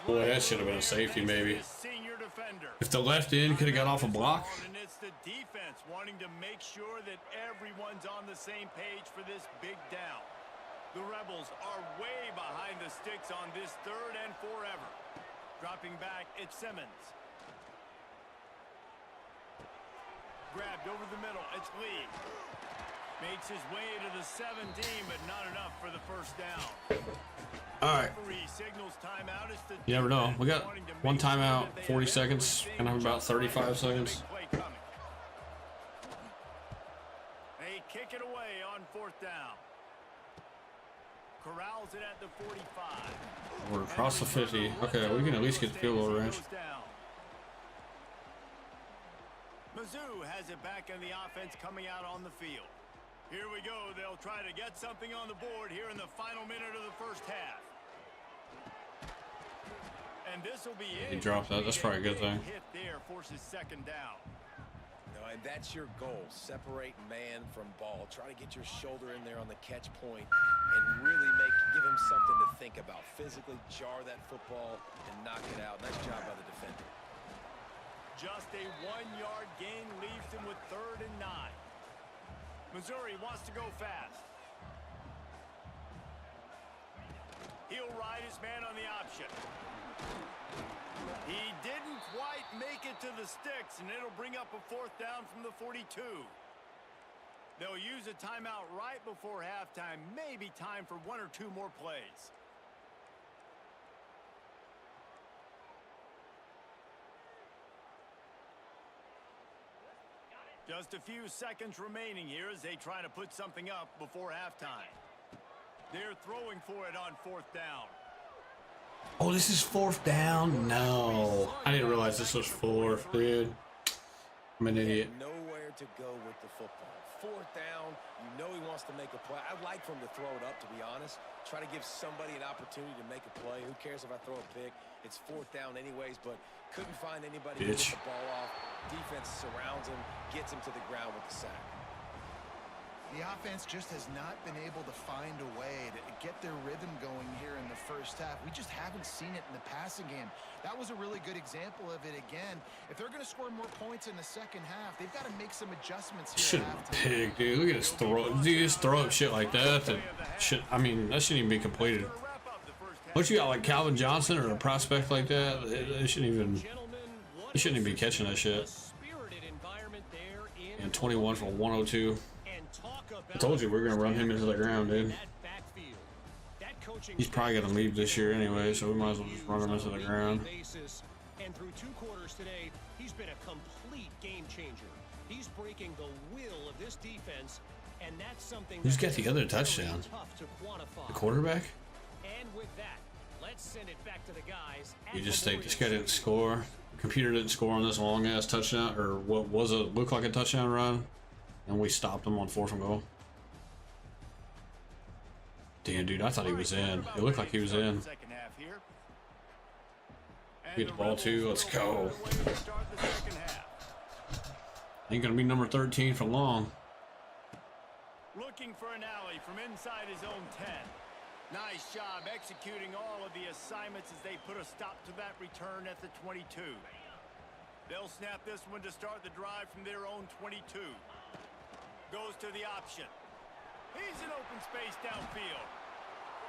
Boy, that should have been a safety, maybe.
Senior defender.
If the left end could have got off a block.
And it's the defense wanting to make sure that everyone's on the same page for this big down. The Rebels are way behind the sticks on this 3rd and forever. Dropping back, it's Simmons. Grabbed over the middle, it's Lee. Makes his way to the 17, but not enough for the first down.
All right.
Referee signals timeout. It's the
You never know. We got
wanting to
one
make sure
timeout,
that they
40
have
seconds, and I'm about 35 seconds.
Big play coming. They kick it away on 4th down. Corrals it at the 45.
We're across the 50. Okay, we can at least get the field goal range.
MIZZOU has it back in the offense coming out on the field. Here we go. They'll try to get something on the board here in the final minute of the first half. And this will be it.
He dropped that. That's probably a good thing.
Hit there forces 2nd down.
No, and that's your goal. Separate man from ball. Try to get your shoulder in there on the catch point and really give him something to think about. Physically jar that football and knock it out. Nice job by the defender. Just
a 1-yard gain leaves him with 3rd and 9. Missouri wants to go fast. He'll ride his man on the option. He didn't quite make it to the sticks, and it'll bring up a 4th down from the 42. They'll use a timeout right before halftime. Maybe time for 1 or 2 more plays. Just a few seconds remaining here as they try to put something up before halftime. They're throwing for it on 4th down.
Oh, this is 4th down? No. I didn't realize this was 4th, dude. I'm an idiot.
Nowhere to go with the football. 4th down, you know he wants to make a play. I'd like for him to throw it up, to be honest. Try to give somebody an opportunity to make a play. Who cares if I throw a pick? It's 4th down anyways, but couldn't find anybody to get the ball off. Defense surrounds him, gets him to the ground with the sack.
The offense just has not been able to find a way to get their rhythm going here in the first half. We just haven't seen it in the passing game. That was a really good example of it again. If they're going to score more points in the second half, they've got to make some adjustments here.
Shouldn't pig, dude. Look at his throw. Dude, just throw up shit like that. I mean, that shouldn't even be completed. What you got, like Calvin Johnson or a prospect like that? They shouldn't even. He shouldn't even be catching that shit. And 21 for 102. I told you we're gonna run him into the ground, dude. He's probably gonna leave this year anyway, so we might as well just run him into the ground.
And through 2 quarters today, he's been a complete game changer. He's breaking the will of this defense, and that's something.
Who's got the other touchdown? The quarterback?
And with that, let's send it back to the guys.
You just think this guy didn't score. The computer didn't score on this long ass touchdown, or what was it? Looked like a touchdown run, and we stopped him on 4th and goal. Damn, dude, I thought he was in. It looked like he was in. Get the ball too. Let's go. Ain't gonna be number 13 for long.
Looking for an alley from inside his own 10. Nice job executing all of the assignments as they put a stop to that return at the 22. They'll snap this one to start the drive from their own 22. Goes to the option. He's in open space downfield.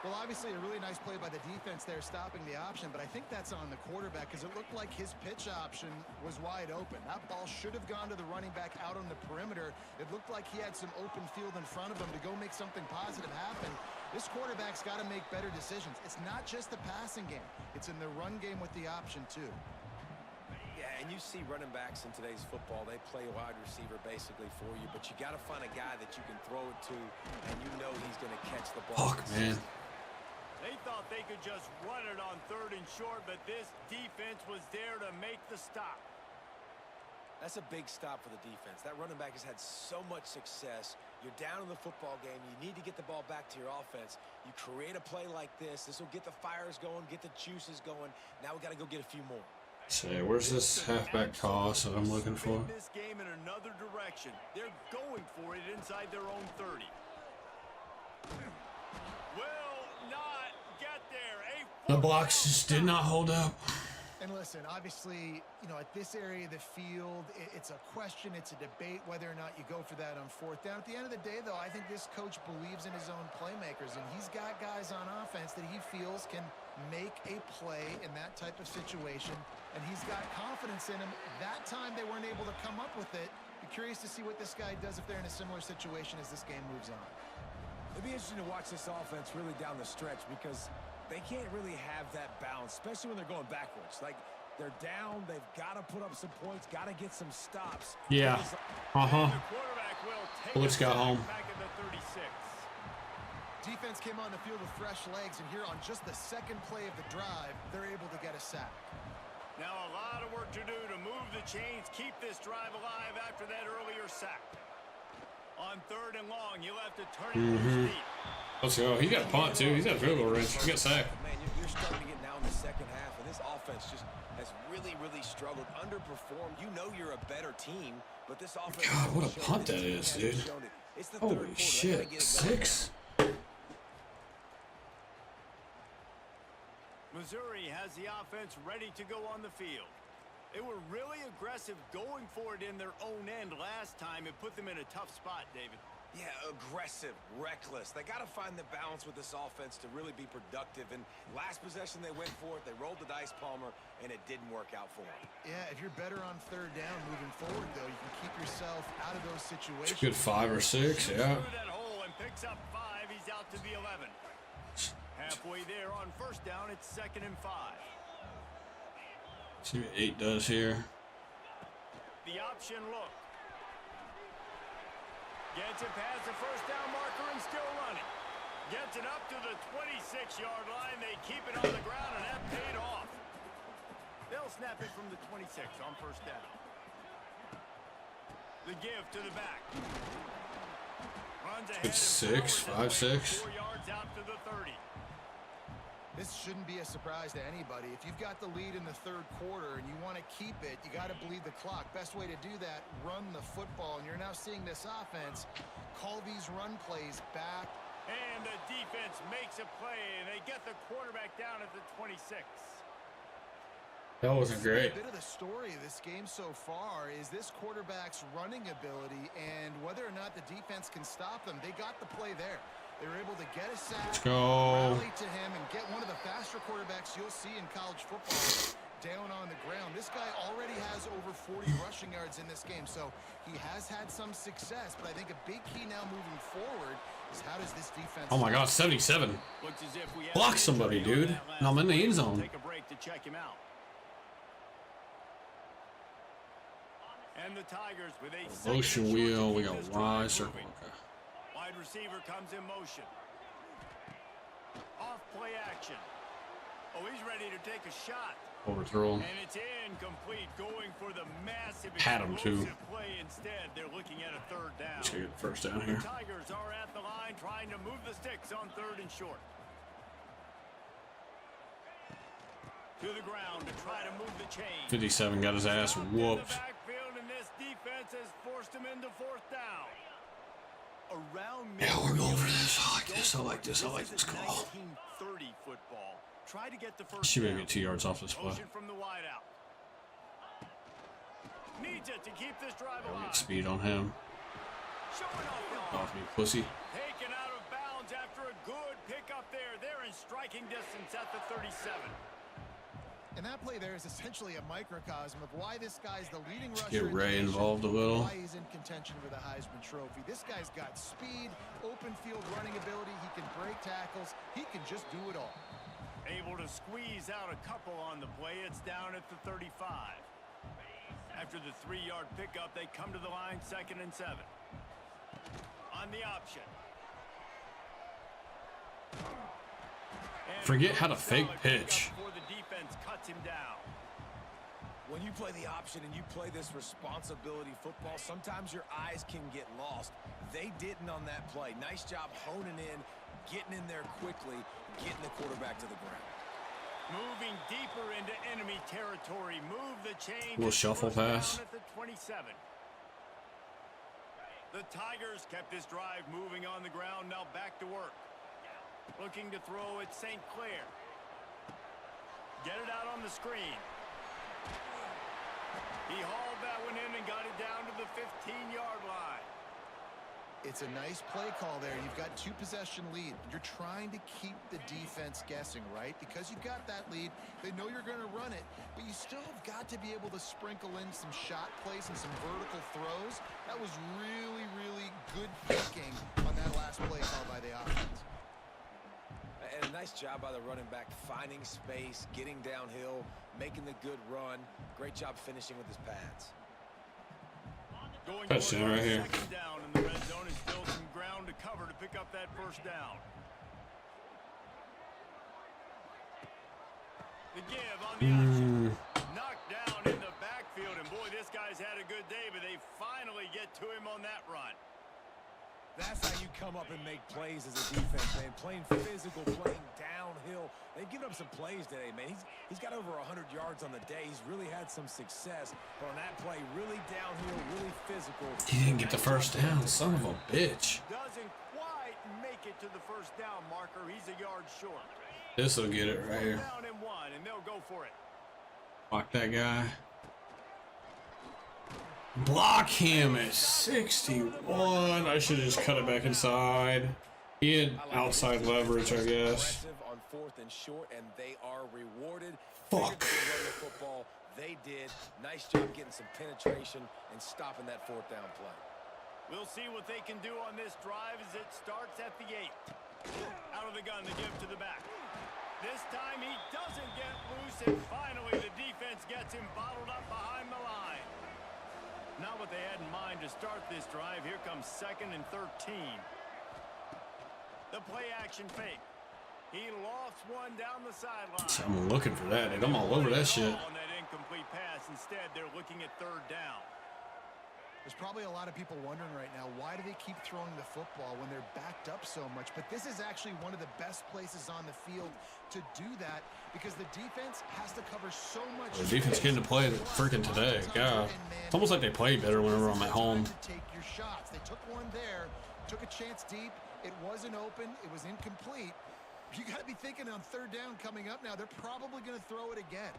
Well, obviously a really nice play by the defense there stopping the option, but I think that's on the quarterback because it looked like his pitch option was wide open. That ball should have gone to the running back out on the perimeter. It looked like he had some open field in front of him to go make something positive happen. This quarterback's got to make better decisions. It's not just the passing game. It's in the run game with the option too.
Yeah, and you see running backs in today's football, they play wide receiver basically for you, but you got to find a guy that you can throw it to, and you know he's going to catch the ball.
Fuck, man.
They thought they could just run it on 3rd and short, but this defense was there to make the stop.
That's a big stop for the defense. That running back has had so much success. You're down in the football game. You need to get the ball back to your offense. You create a play like this. This will get the fires going, get the juices going. Now we got to go get a few more.
So where's this halfback toss that I'm looking for?
This game in another direction. They're going for it inside their own 30. Will not get there.
The blocks just did not hold up.
And listen, obviously, you know, at this area of the field, it's a question, it's a debate whether or not you go for that on 4th down. At the end of the day, though, I think this coach believes in his own playmakers, and he's got guys on offense that he feels can make a play in that type of situation, and he's got confidence in him. That time they weren't able to come up with it. Be curious to see what this guy does if they're in a similar situation as this game moves on.
It'd be interesting to watch this offense really down the stretch because they can't really have that balance, especially when they're going backwards. Like, they're down, they've got to put up some points, got to get some stops.
Yeah. Bullets got home.
Defense came on the field with fresh legs, and here on just the second play of the drive, they're able to get a sack.
Now a lot of work to do to move the chains, keep this drive alive after that earlier sack. On 3rd and long, you'll have to turn it deep.
Let's go. He got a punt too. He's got a field goal range. He got sacked.
Man, you're starting to get now in the second half, and this offense just has really struggled, underperformed. You know you're a better team, but this offense.
God, what a punt that is, dude. Holy shit. 6?
Missouri has the offense ready to go on the field. They were really aggressive going for it in their own end last time. It put them in a tough spot, David.
Yeah, aggressive, reckless. They got to find the balance with this offense to really be productive. And last possession they went for it. They rolled the dice, Palmer, and it didn't work out for them.
Yeah, if you're better on third down moving forward, though, you can keep yourself out of those situations.
It's a good 5 or 6, yeah.
Through that hole and picks up 5. He's out to the 11. Halfway there on first down, it's 2nd and 5.
See what 8 does here.
The option look. Gets it past the first down marker and still running. Gets it up to the 26-yard line. They keep it on the ground, and that paid off. They'll snap it from the 26 on first down. The give to the back. Runs ahead.
It's 6, 5, 6.
4 yards out to the 30.
This shouldn't be a surprise to anybody. If you've got the lead in the third quarter and you want to keep it, you got to bleed the clock. Best way to do that, run the football. And you're now seeing this offense call these run plays back.
And the defense makes a play, and they get the quarterback down at the 26.
That wasn't great.
A bit of the story of this game so far is this quarterback's running ability and whether or not the defense can stop them. They got the play there. They were able to get a sack,
Let's go.
rally to him, and get one of the faster quarterbacks you'll see in college football down on the ground. This guy already has over 40 rushing yards in this game, so he has had some success. But I think a big key now moving forward is how does this defense...
Oh my God, 77.
Looks as if we have
Block somebody, dude. And I'm in the end zone.
Take a break to check him out. And the Tigers with a
Motion wheel. We got Y circle. Okay.
Wide receiver comes in motion. Off play action. Oh, he's ready to take a shot.
Overthrow.
And it's incomplete, going for the massive
Had him too.
explosive play instead. They're looking at a third down.
Let's get the first down here.
The Tigers are at the line trying to move the sticks on 3rd and short. To the ground to try to move the chain.
57 got his ass whooped.
The backfield, and this defense has forced him into 4th down. Around
Yeah, we're going for this. I like this. I like this. I like this call.
1930 football. Try to get the first
She may
down.
get 2 yards off this play.
Motion from the wideout. Needs it to keep this drive
Get
alive.
speed on him.
Showing off.
Off me, pussy.
Taken out of bounds after a good pickup there. They're in striking distance at the 37.
And that play there is essentially a microcosm of why this guy's the leading rusher.
Get
in the
Ray
nation,
involved a little.
Why he's in contention for the Heisman Trophy. This guy's got speed, open field running ability. He can break tackles. He can just do it all.
Able to squeeze out a couple on the play. It's down at the 35. After the 3-yard pickup, they come to the line 2nd and 7. On the option. And
Forget how to fake pitch.
before the defense cuts him down.
When you play the option and you play this responsibility football, sometimes your eyes can get lost. They didn't on that play. Nice job honing in, getting in there quickly, getting the quarterback to the ground.
Moving deeper into enemy territory. Move the chain.
Little shuffle pass.
At the 27. The Tigers kept this drive moving on the ground. Now back to work. Looking to throw at St. Clair. Get it out on the screen. He hauled that one in and got it down to the 15-yard line.
It's a nice play call there. You've got 2-possession lead. You're trying to keep the defense guessing, right? Because you've got that lead. They know you're going to run it, but you still have got to be able to sprinkle in some shot plays and some vertical throws. That was really, really good thinking on that last play call by the offense.
And a nice job by the running back, finding space, getting downhill, making the good run. Great job finishing with his pads.
Going
Touchdown right here.
2nd down in the red zone is still some ground to cover to pick up that first down. The give on the option. Knocked down in the backfield, and boy, this guy's had a good day, but they finally get to him on that run.
That's how you come up and make plays as a defense, man. Playing physical, playing downhill. They've given up some plays today, man. He's got over 100 yards on the day. He's really had some success. But on that play, really downhill, really physical.
He didn't get the first down. Son of a bitch.
Doesn't quite make it to the first down marker. He's a yard short.
This will get it right here.
Down and 1, and they'll go for it.
Block that guy. Block him at 61. I should have just cut it back inside. He had outside leverage, I guess.
On 4th and short, and they are rewarded.
Fuck.
Football, they did. Nice job getting some penetration and stopping that 4th down play.
We'll see what they can do on this drive as it starts at the 8. Out of the gun, they give to the back. This time he doesn't get loose, and finally the defense gets him bottled up behind the line. Not what they had in mind to start this drive. Here comes 2nd and 13. The play action fake. He lofts one down the sideline.
I'm looking for that, dude. I'm all over that shit.
On that incomplete pass. Instead, they're looking at 3rd down.
There's probably a lot of people wondering right now, why do they keep throwing the football when they're backed up so much? But this is actually one of the best places on the field to do that because the defense has to cover so much.
The defense getting to play freaking today. God. It's almost like they play better whenever I'm at home.
Take your shots. They took one there, took a chance deep. It wasn't open. It was incomplete. You got to be thinking on 3rd down coming up now. They're probably going to throw it again.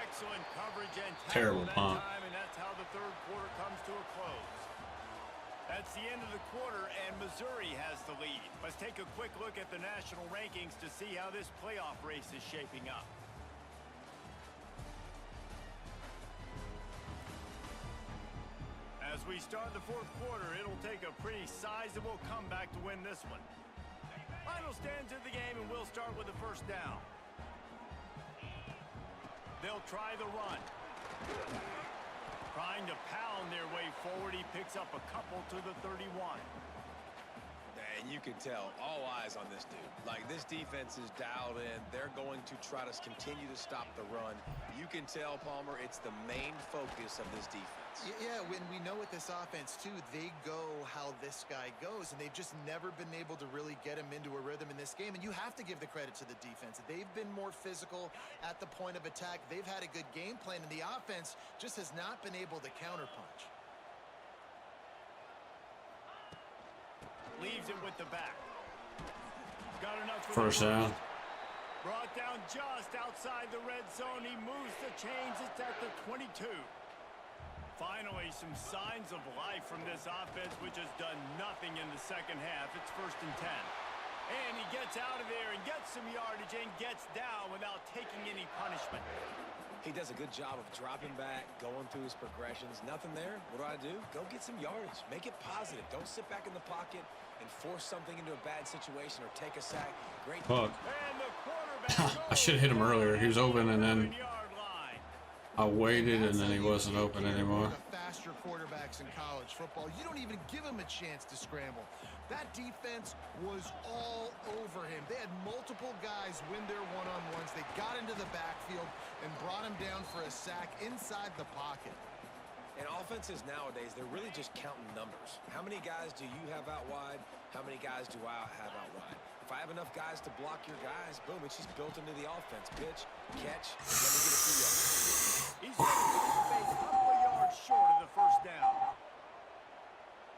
Excellent coverage and
terrible punt.
time, and that's how the 3rd quarter comes to a close. That's the end of the quarter, and Missouri has the lead. Let's take a quick look at the national rankings to see how this playoff race is shaping up. As we start the 4th quarter, it'll take a pretty sizable comeback to win this one. Final stands of the game, and we'll start with the 1st down. They'll try the run. Trying to pound their way forward. He picks up a couple to the 31.
And you can tell all eyes on this dude. Like, this defense is dialed in. They're going to try to continue to stop the run. You can tell, Palmer, it's the main focus of this defense.
Yeah, when we know with this offense, too, they go how this guy goes, and they've just never been able to really get him into a rhythm in this game. And you have to give the credit to the defense. They've been more physical at the point of attack. They've had a good game plan, and the offense just has not been able to counterpunch.
Leaves it with the back. Got enough for
1st down.
Brought down just outside the red zone. He moves the chains. It's at the 22. Finally, some signs of life from this offense, which has done nothing in the 2nd half. It's 1st and 10. And he gets out of there and gets some yardage and gets down without taking any punishment.
He does a good job of dropping back, going through his progressions. Nothing there. What do? Go get some yardage. Make it positive. Don't sit back in the pocket and force something into a bad situation or take a sack. Great.
Fuck.
And the quarterback
I should have hit him earlier. He was open, and then I waited, and then he wasn't open anymore.
The faster quarterbacks in college football, you don't even give him a chance to scramble. That defense was all over him. They had multiple guys win their one-on-ones. They got into the backfield and brought him down for a sack inside the pocket.
And offenses nowadays, they're really just counting numbers. How many guys do you have out wide? How many guys do I have out wide? If I have enough guys to block your guys, boom, it's just built into the offense. Pitch, catch, let me get a few yards.
He's a couple of yards short of the 1st down.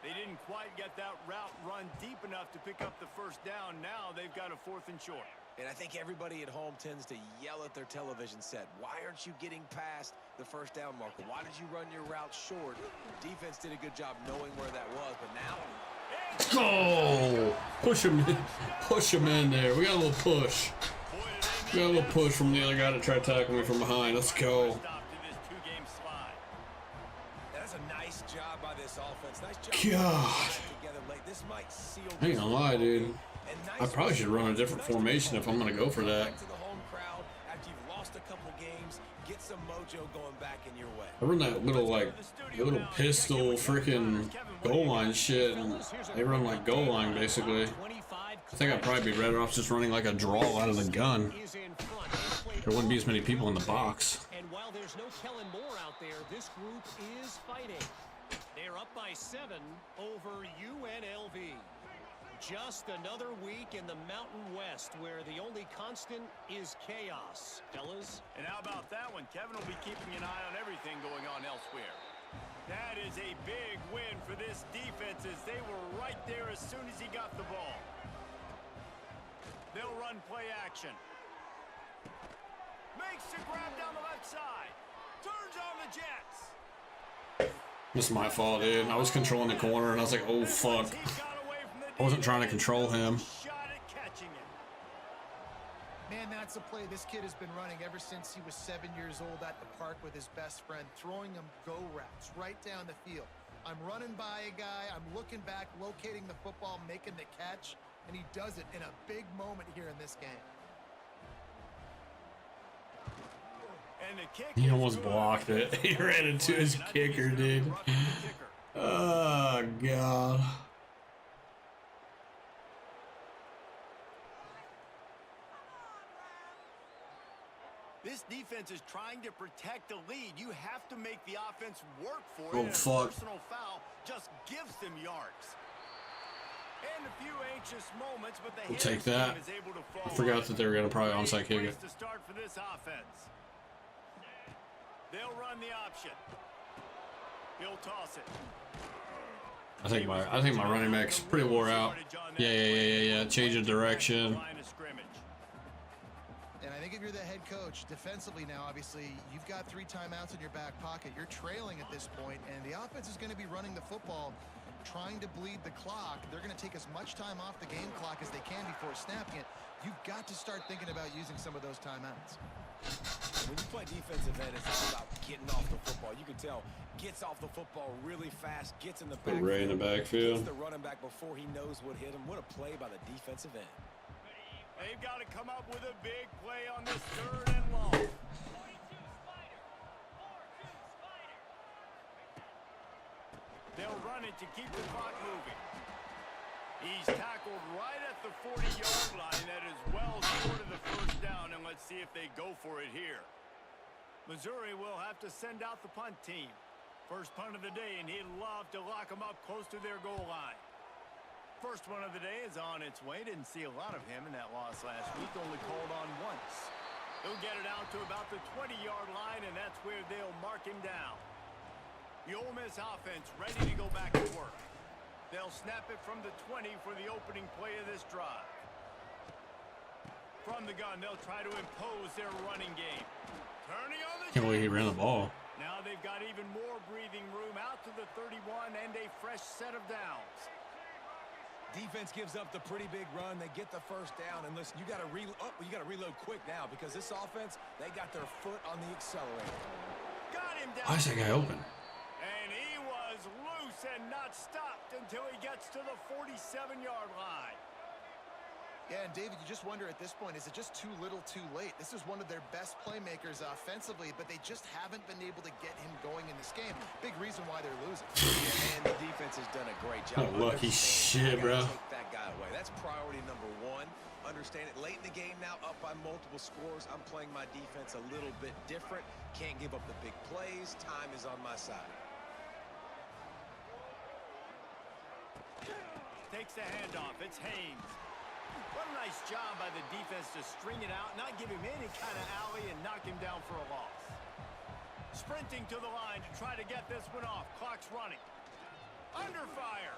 They didn't quite get that route run deep enough to pick up the 1st down. Now they've got a 4th and short.
And I think everybody at home tends to yell at their television set. Why aren't you getting past the 1st down marker? Why did you run your route short? Defense did a good job knowing where that was, but now...
Oh! Push him in. Push him in there. We got a little push. We got a little push from the other guy that tried to tackle me from behind. Let's go.
That's a nice job by this offense. Nice job.
God.
This might seal
I ain't gonna lie, dude. I probably should run a different formation if I'm gonna go for that. I run that little little pistol freaking goal line shit, and they run like goal line basically. I think I'd probably be better off just running like a draw out of the gun. There wouldn't be as many people in the box.
And while there's no Kellen Moore out there, this group is fighting. They're up by 7 over UNLV. Just another week in the Mountain West where the only constant is chaos, fellas.
And how about that one? Kevin will be keeping an eye on everything going on elsewhere. That is a big win for this defense as they were right there as soon as he got the ball. They'll run play action. Makes the grab down the left side. Turns on the Jets.
This is my fault, dude. I was controlling the corner, and I was like, oh, fuck. I wasn't trying to control him.
Man, that's a play this kid has been running ever since he was 7 years old at the park with his best friend, throwing him go routes right down the field. I'm running by a guy, I'm looking back, locating the football, making the catch, and he does it in a big moment here in this game.
And the kick
He almost blocked it. He ran into his kicker, dude. Oh, God.
This defense is trying to protect the lead. You have to make the offense work for it.
Oh,
And a
fuck.
personal foul just gives them yards. And a few anxious moments, but the
We'll take
Harris
that.
team is able to
I
fall
forgot
right.
that they were going to probably
Great
onside kick
place
it.
to start for this offense. They'll run the option. He'll toss it.
I think my running back's pretty wore out. Yeah. Change of direction.
Line of scrimmage.
And I think if you're the head coach, defensively now, obviously, you've got 3 timeouts in your back pocket. You're trailing at this point, and the offense is going to be running the football, trying to bleed the clock. They're going to take as much time off the game clock as they can before snapping it. You've got to start thinking about using some of those timeouts.
When you play defensive end, it's all about getting off the football. You can tell, gets off the football really fast, gets in the
Put
backfield.
Ray in the backfield.
Gets the running back before he knows what hit him. What a play by the defensive end.
They've got to come up with a big play on this 3rd and long. They'll run it to keep the clock moving. He's tackled right at the 40-yard line. That is well short of the first down, and let's see if they go for it here. Missouri will have to send out the punt team. First punt of the day, and he'd love to lock them up close to their goal line. First one of the day is on its way. Didn't see a lot of him in that loss last week. Only called on once. He'll get it out to about the 20-yard line, and that's where they'll mark him down. The Ole Miss offense ready to go back to work. They'll snap it from the 20 for the opening play of this drive. From the gun, they'll try to impose their running game. Turning on the
Can't believe he ran the ball.
Now they've got even more breathing room out to the 31 and a fresh set of downs.
Defense gives up the pretty big run. They get the first down, and listen, you got to reload quick now because this offense, they got their foot on the accelerator.
Got him down.
Why is that guy open?
And he was loose and not stopped until he gets to the 47-yard line.
Yeah, and David, you just wonder at this point, is it just too little too late? This is one of their best playmakers offensively, but they just haven't been able to get him going in this game. Big reason why they're losing.
And the defense has done a great job.
Oh, lucky shit, bro.
Take that guy away. That's priority number 1. Understand it. Late in the game now, up by multiple scores. I'm playing my defense a little bit different. Can't give up the big plays. Time is on my side.
Takes the handoff. It's Haynes. What a nice job by the defense to string it out, not give him any kind of alley, and knock him down for a loss. Sprinting to the line to try to get this one off. Clock's running. Under fire.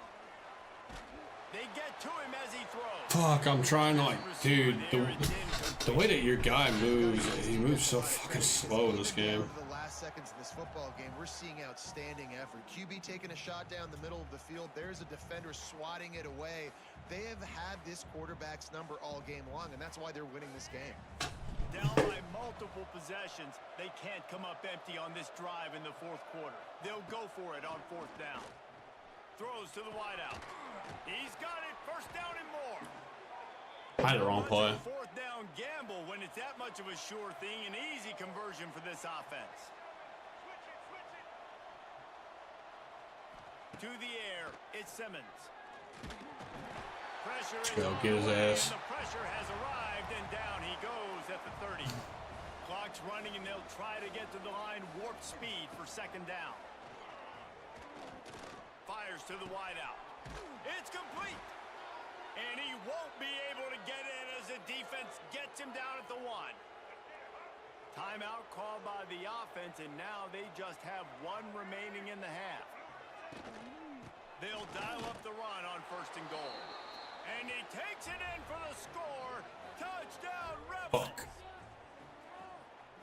They get to him as he throws.
Fuck, I'm trying to, like, dude, the way that your guy moves, he moves so fucking slow in this game.
Over the last seconds of this football game, we're seeing outstanding effort. QB taking a shot down the middle of the field. There's a defender swatting it away. They have had this quarterback's number all game long, and that's why they're winning this game.
Down by multiple possessions, they can't come up empty on this drive in the 4th quarter. They'll go for it on 4th down. Throws to the wideout. He's got it. First down and more.
I had the wrong play.
4th down gamble when it's that much of a sure thing. An easy conversion for this offense. To the air, it's Simmons. Pressure is
Go
on
get his
the way,
ass.
and the pressure has arrived, and down he goes at the 30. Clock's running, and they'll try to get to the line. Warp speed for 2nd down. Fires to the wideout. It's complete. And he won't be able to get in as the defense gets him down at the 1. Timeout called by the offense, and now they just have 1 remaining in the half. They'll dial up the run on 1st and goal. And he takes it in for the score. Touchdown, Rebels.
Fuck.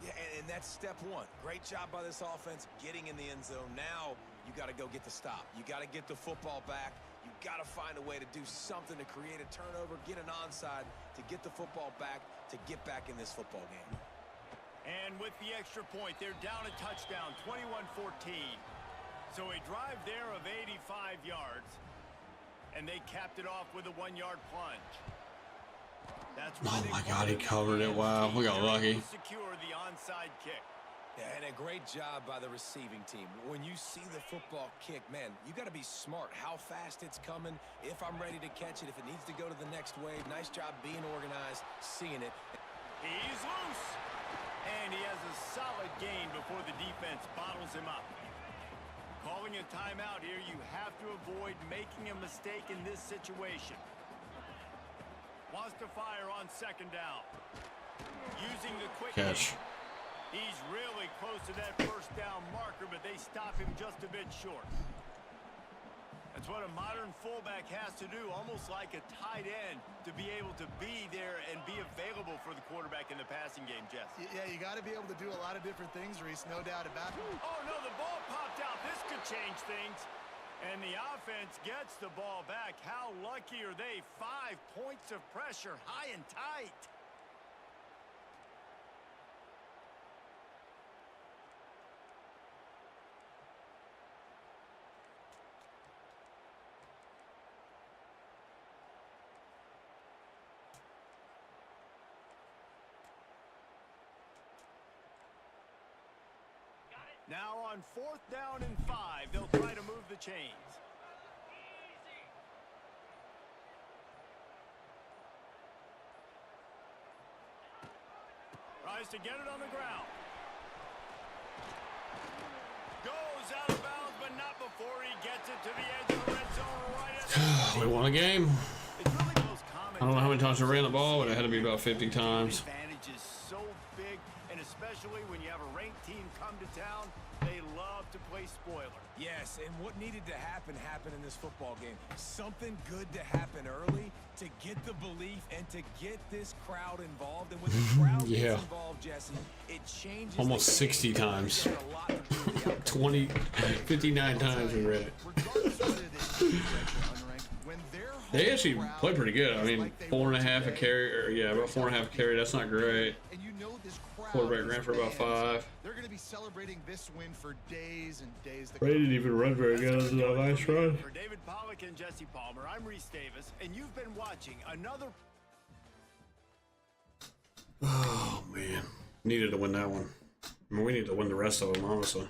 Yeah, and that's step 1. Great job by this offense getting in the end zone. Now You got to go get the stop. You got to get the football back. You got to find a way to do something to create a turnover, get an onside, to get the football back, to get back in this football game.
And with the extra point, they're down a touchdown, 21-14. So a drive there of 85 yards, and they capped it off with a 1-yard plunge. That's
Oh my God, he covered it. Wow, we got lucky.
Secure the onside kick.
Yeah, and a great job by the receiving team. When you see the football kick, man, you got to be smart how fast it's coming, if I'm ready to catch it, if it needs to go to the next wave. Nice job being organized, seeing it.
He's loose. And he has a solid gain before the defense bottles him up. Calling a timeout here, you have to avoid making a mistake in this situation. Wants to fire on second down. Using the quick
Catch.
He's really close to that first down marker, but they stop him just a bit short. That's what a modern fullback has to do, almost like a tight end, to be able to be there and be available for the quarterback in the passing game, Jess.
Yeah, you got to be able to do a lot of different things, Reese, no doubt about it.
Oh, no, the ball popped out. This could change things. And the offense gets the ball back. How lucky are they? 5 points of pressure, high and tight. Now on 4th down and 5, they'll try to move the chains. Tries to get it on the ground. Goes out of bounds, but not before he gets it to the edge of the red zone right at the
We won a game.
It's really the most common.
I don't know how many times we ran the ball, but it had to be about 50 times.
Advantage is so big, and especially when you have a ranked team come to town, they love to play spoiler.
Yes, and what needed to happen happened in this football game. Something good to happen early to get the belief and to get this crowd involved. And when the crowd
Yeah.
gets involved, Jesse, it changes.
Almost
the game.
60 times.
There's a lot to do with the outcome.
20, 59 times we read it.
Regardless of whether they be ranked or unranked, when their
They
home
actually
crowd
played pretty good. I
is
mean,
like they
4.5
were
a
today,
carry, or yeah, about 4.5 a carry. That's not great.
and you know this crowd,
Quarterback
these
ran for about
fans,
5.
They're going to be celebrating this win for days and days to
Ray
come.
didn't even run very good. It was a nice run.
For David Pollack and Jesse Palmer, I'm Reese Davis, and you've been watching another.
Oh man, needed to win that one. I mean, we need to win the rest of them, honestly.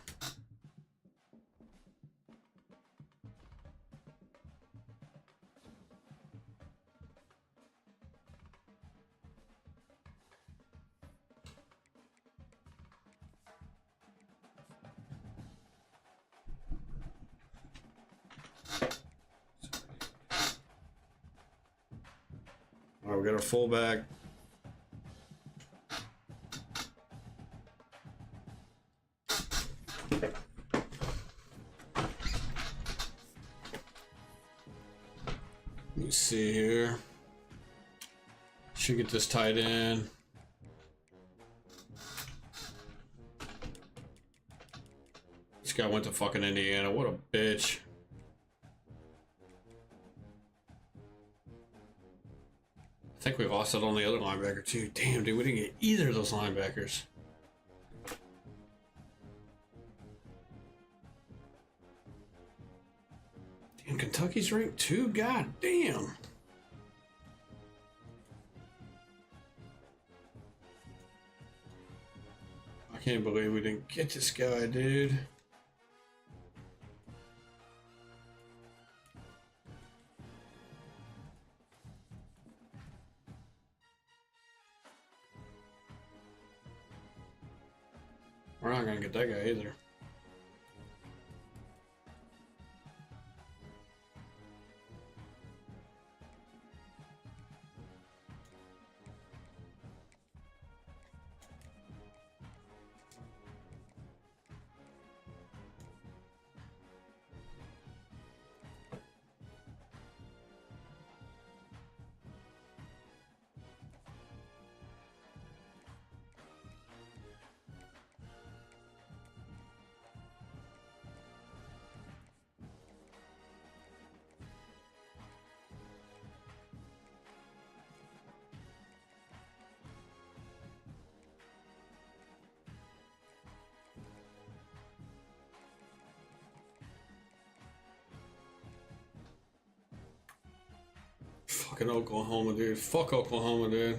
All right, we got our fullback. Let me see here. Should get this tight end. This guy went to fucking Indiana. What a bitch. I think we lost it on the other linebacker too. Damn, dude, we didn't get either of those linebackers. Damn, Kentucky's ranked 2? God damn. I can't believe we didn't get this guy, dude. We're not gonna get that guy either. Fucking Oklahoma, dude. Fuck Oklahoma, dude.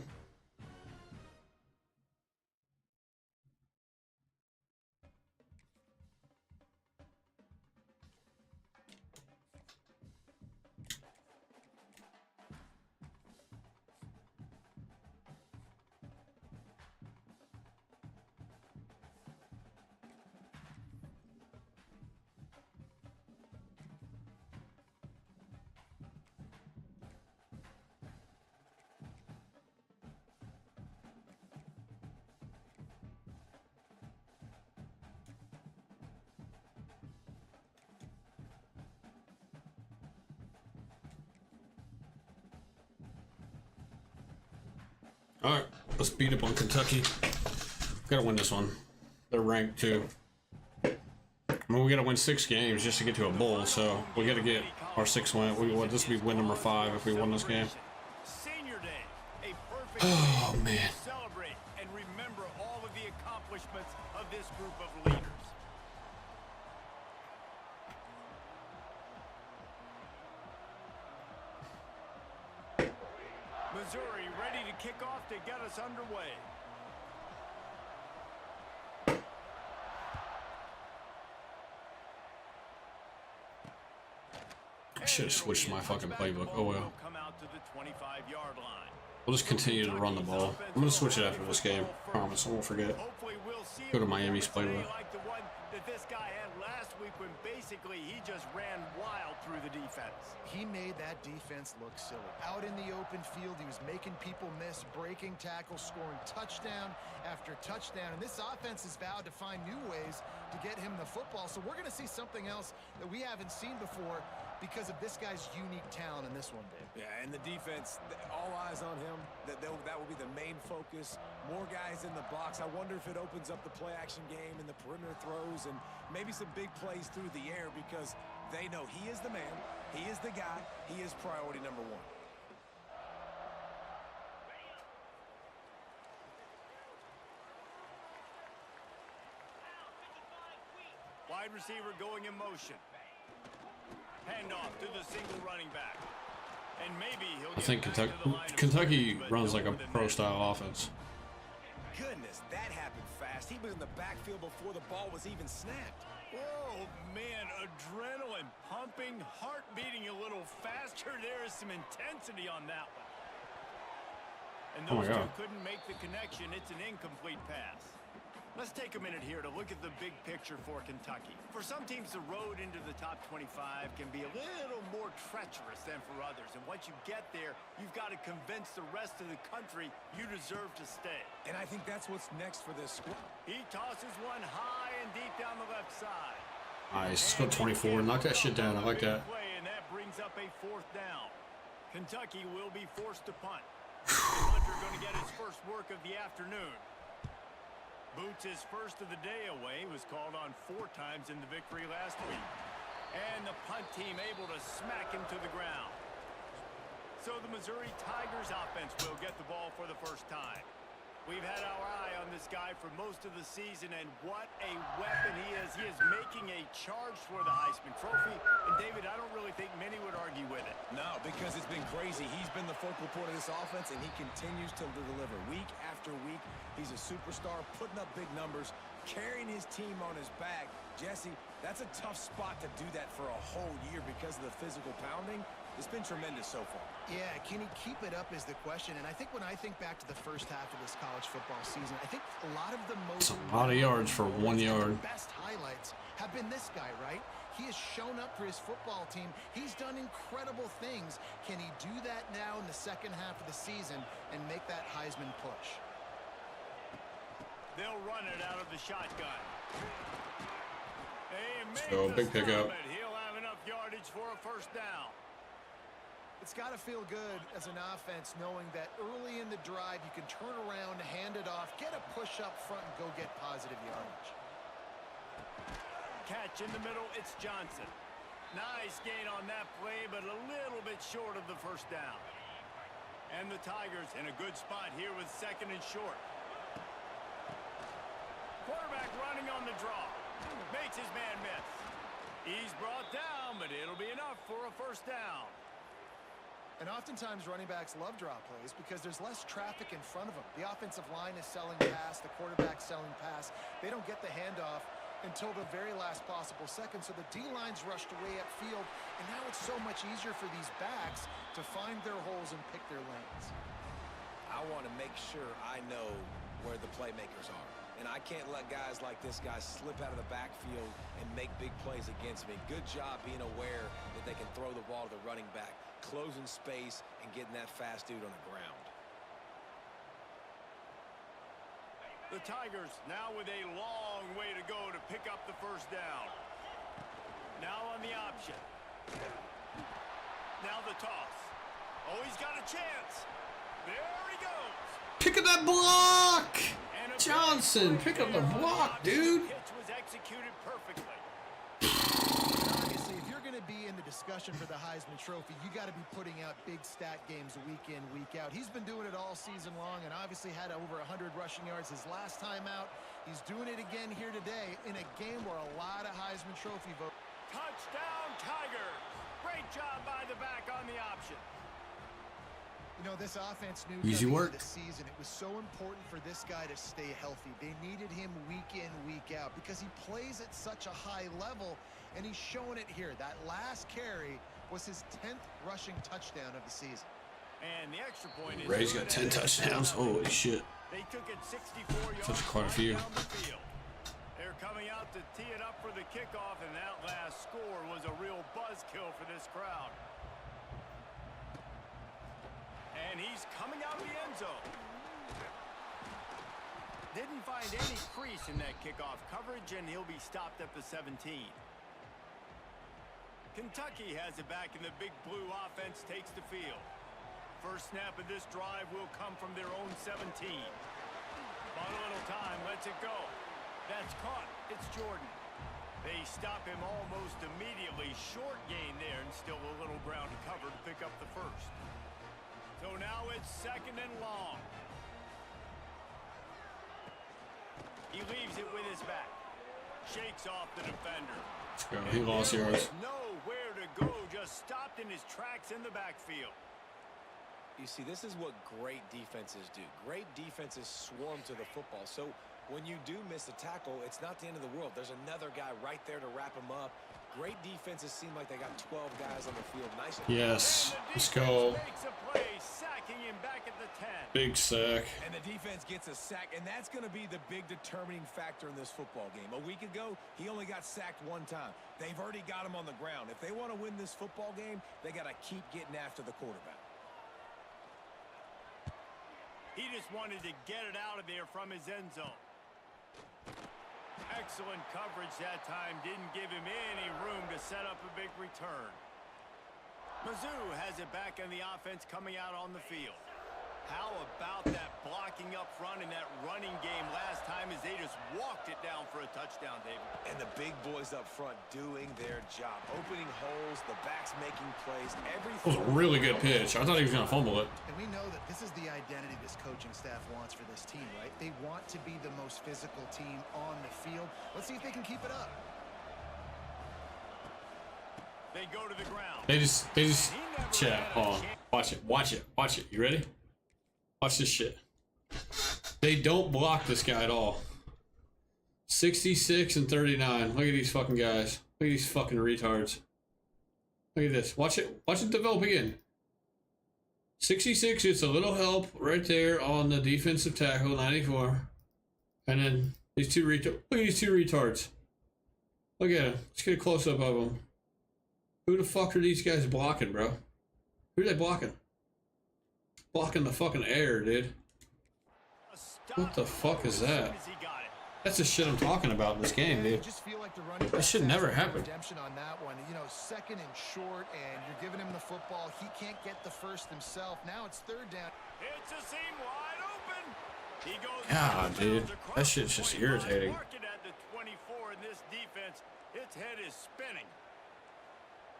All right, let's beat up on Kentucky. Gotta win this one. They're ranked too. I mean, we gotta win 6 games just to get to a bowl, so we gotta get our 6th win. We want this to be win number 5 if we win this game.
Senior Day, a perfect
Oh
day
man.
to celebrate and remember all of the accomplishments of this group of leaders. Missouri ready to kick off to get us underway.
I should have switched my fucking playbook. Oh well.
Come out to the 25-yard line.
We'll just continue to run the ball. I'm gonna switch it after this game. Promise, I won't forget.
Hopefully we'll see
Go to Miami's playbook.
like the one that this guy had last week when basically he just ran wild through the defense.
He made that defense look silly. Out in the open field, he was making people miss, breaking tackles, scoring touchdown after touchdown. And this offense has vowed to find new ways to get him the football. So we're going to see something else that we haven't seen before because of this guy's unique talent in this one, Dave.
Yeah, and the defense, all eyes on him. That will be the main focus. More guys in the box. I wonder if it opens up the play-action game and the perimeter throws and maybe some big plays through the air because they know he is the man, he is the guy, he is priority number 1.
Wide receiver going in motion. Handoff to the single running back. And maybe he'll
I think
get back to the line of
Kentucky
scrimmage, but
runs
no
like a
more than
pro-style offense.
Goodness, that happened fast. He was in the backfield before the ball was even snapped.
Oh, man, adrenaline pumping, heart beating a little faster. There is some intensity on that one. And
Oh my
those two
God.
couldn't make the connection. It's an incomplete pass. Let's take a minute here to look at the big picture for Kentucky. For some teams, the road into the top 25 can be a little more treacherous than for others. And once you get there, you've got to convince the rest of the country you deserve to stay.
And I think that's what's next for this squad.
He tosses one high and deep down the left side.
Nice. Let's go 24. Knock that shit down. I like that.
Play, and that brings up a 4th down. Kentucky will be forced to punt. The punter going to get his first work of the afternoon. Boots his first of the day away. Was called on 4 times in the victory last week. And the punt team able to smack him to the ground. So the Missouri Tigers offense will get the ball for the first time. We've had our eye on this guy for most of the season, and what a weapon he is. He is making a charge for the Heisman Trophy. And, David, I don't really think many would argue with it.
No, because it's been crazy. He's been the focal point of this offense, and he continues to deliver week after week. He's a superstar, putting up big numbers, carrying his team on his back. Jesse, that's a tough spot to do that for a whole year because of the physical pounding. It's been tremendous so far.
Yeah, can he keep it up is the question. And I think when I think back to the first half of this college football season, I think a lot of the most...
It's a lot of yards for 1 yard.
Best highlights have been this guy, right? He has shown up for his football team. He's done incredible things. Can he do that now in the second half of the season and make that Heisman push?
They'll run it out of the shotgun.
So, big pickup.
He'll have enough yardage for a first down.
It's got to feel good as an offense knowing that early in the drive you can turn around, hand it off, get a push up front, and go get positive yardage.
Catch in the middle, it's Johnson. Nice gain on that play, but a little bit short of the first down. And the Tigers in a good spot here with 2nd and short. Quarterback running on the draw. Makes his man miss. He's brought down, but it'll be enough for a first down.
And oftentimes running backs love draw plays because there's less traffic in front of them. The offensive line is selling pass, the quarterback's selling pass. They don't get the handoff until the very last possible second. So the D-line's rushed away upfield, and now it's so much easier for these backs to find their holes and pick their lanes.
I want to make sure I know where the playmakers are. And I can't let guys like this guy slip out of the backfield and make big plays against me. Good job being aware that they can throw the ball to the running back, closing space, and getting that fast dude on the ground.
The Tigers now with a long way to go to pick up the first down. Now on the option. Now the toss. Oh, he's got a chance. There he goes.
Pick up that block! Johnson, pick up the block, dude.
The pitch was executed perfectly.
Obviously, if you're going to be in the discussion for the Heisman Trophy, you got to be putting out big stat games week in, week out. He's been doing it all season long and obviously had over 100 rushing yards his last time out. He's doing it again here today in a game where a lot of Heisman Trophy votes.
Touchdown, Tigers. Great job by the back on the option.
You know, this offense knew
Easy
coming
work.
into the season it was so important for this guy to stay healthy. They needed him week in, week out because he plays at such a high level, and he's showing it here. That last carry was his 10th rushing touchdown of the season.
And the extra point is
Ray's got 10 touchdowns. Holy shit.
They took it 64 yards.
That's quite a few.
down the field. They're coming out to tee it up for the kickoff, and that last score was a real buzzkill for this crowd. And he's coming out of the end zone. Didn't find any crease in that kickoff coverage, and he'll be stopped at the 17. Kentucky has it back, and the big blue offense takes the field. First snap of this drive will come from their own 17. Bought a little time, lets it go. That's caught. It's Jordan. They stop him almost immediately. Short gain there, and still a little ground to cover to pick up the first. So now it's second and long. He leaves it with his back. Shakes off the defender.
Let's go. He lost yards.
Nowhere to go. Just stopped in his tracks in the backfield.
You see, this is what great defenses do. Great defenses swarm to the football. So when you do miss a tackle, it's not the end of the world. There's another guy right there to wrap him up. Great defenses seem like they got 12 guys on the field. Nice.
Yes. Let's go.
Makes a play, sacking him back at the 10.
Big sack.
And the defense gets a sack, and that's going to be the big determining factor in this football game. A week ago, he only got sacked one time. They've already got him on the ground. If they want to win this football game, they got to keep getting after the quarterback.
He just wanted to get it out of there from his end zone. Excellent coverage that time. Didn't give him any room to set up a big return. MIZZOU has it back on the offense coming out on the field. How about that blocking up front in that running game last time as they just walked it down for a touchdown, David?
And the big boys up front doing their job. Opening holes, the backs making plays, everything.
That was a really good pitch. I thought he was going to fumble it.
And we know that this is the identity this coaching staff wants for this team, right? They want to be the most physical team on the field. Let's see if they can keep it up.
They go to the ground.
They just, chat. Hold on. Watch it. You ready? Watch this shit. They don't block this guy at all. 66 and 39. Look at these fucking guys. Look at these fucking retards. Look at this. Watch it develop again. 66 gets a little help right there on the defensive tackle, 94. And then these two retards. Look at these two retards. Look at them. Let's get a close-up of them. Who the fuck are these guys blocking, bro? Who are they blocking? Blocking the fucking air, dude. What the fuck is that? That's the shit I'm talking about in this game, dude. That should never happen.
Redemption on that one. You know, second and short, and you're giving him the football. He can't get the first himself. Now it's third down.
It's a seam wide open. He goes
God, dude. That shit's just irritating.
Mark it at the 24 in this defense. Its head is spinning.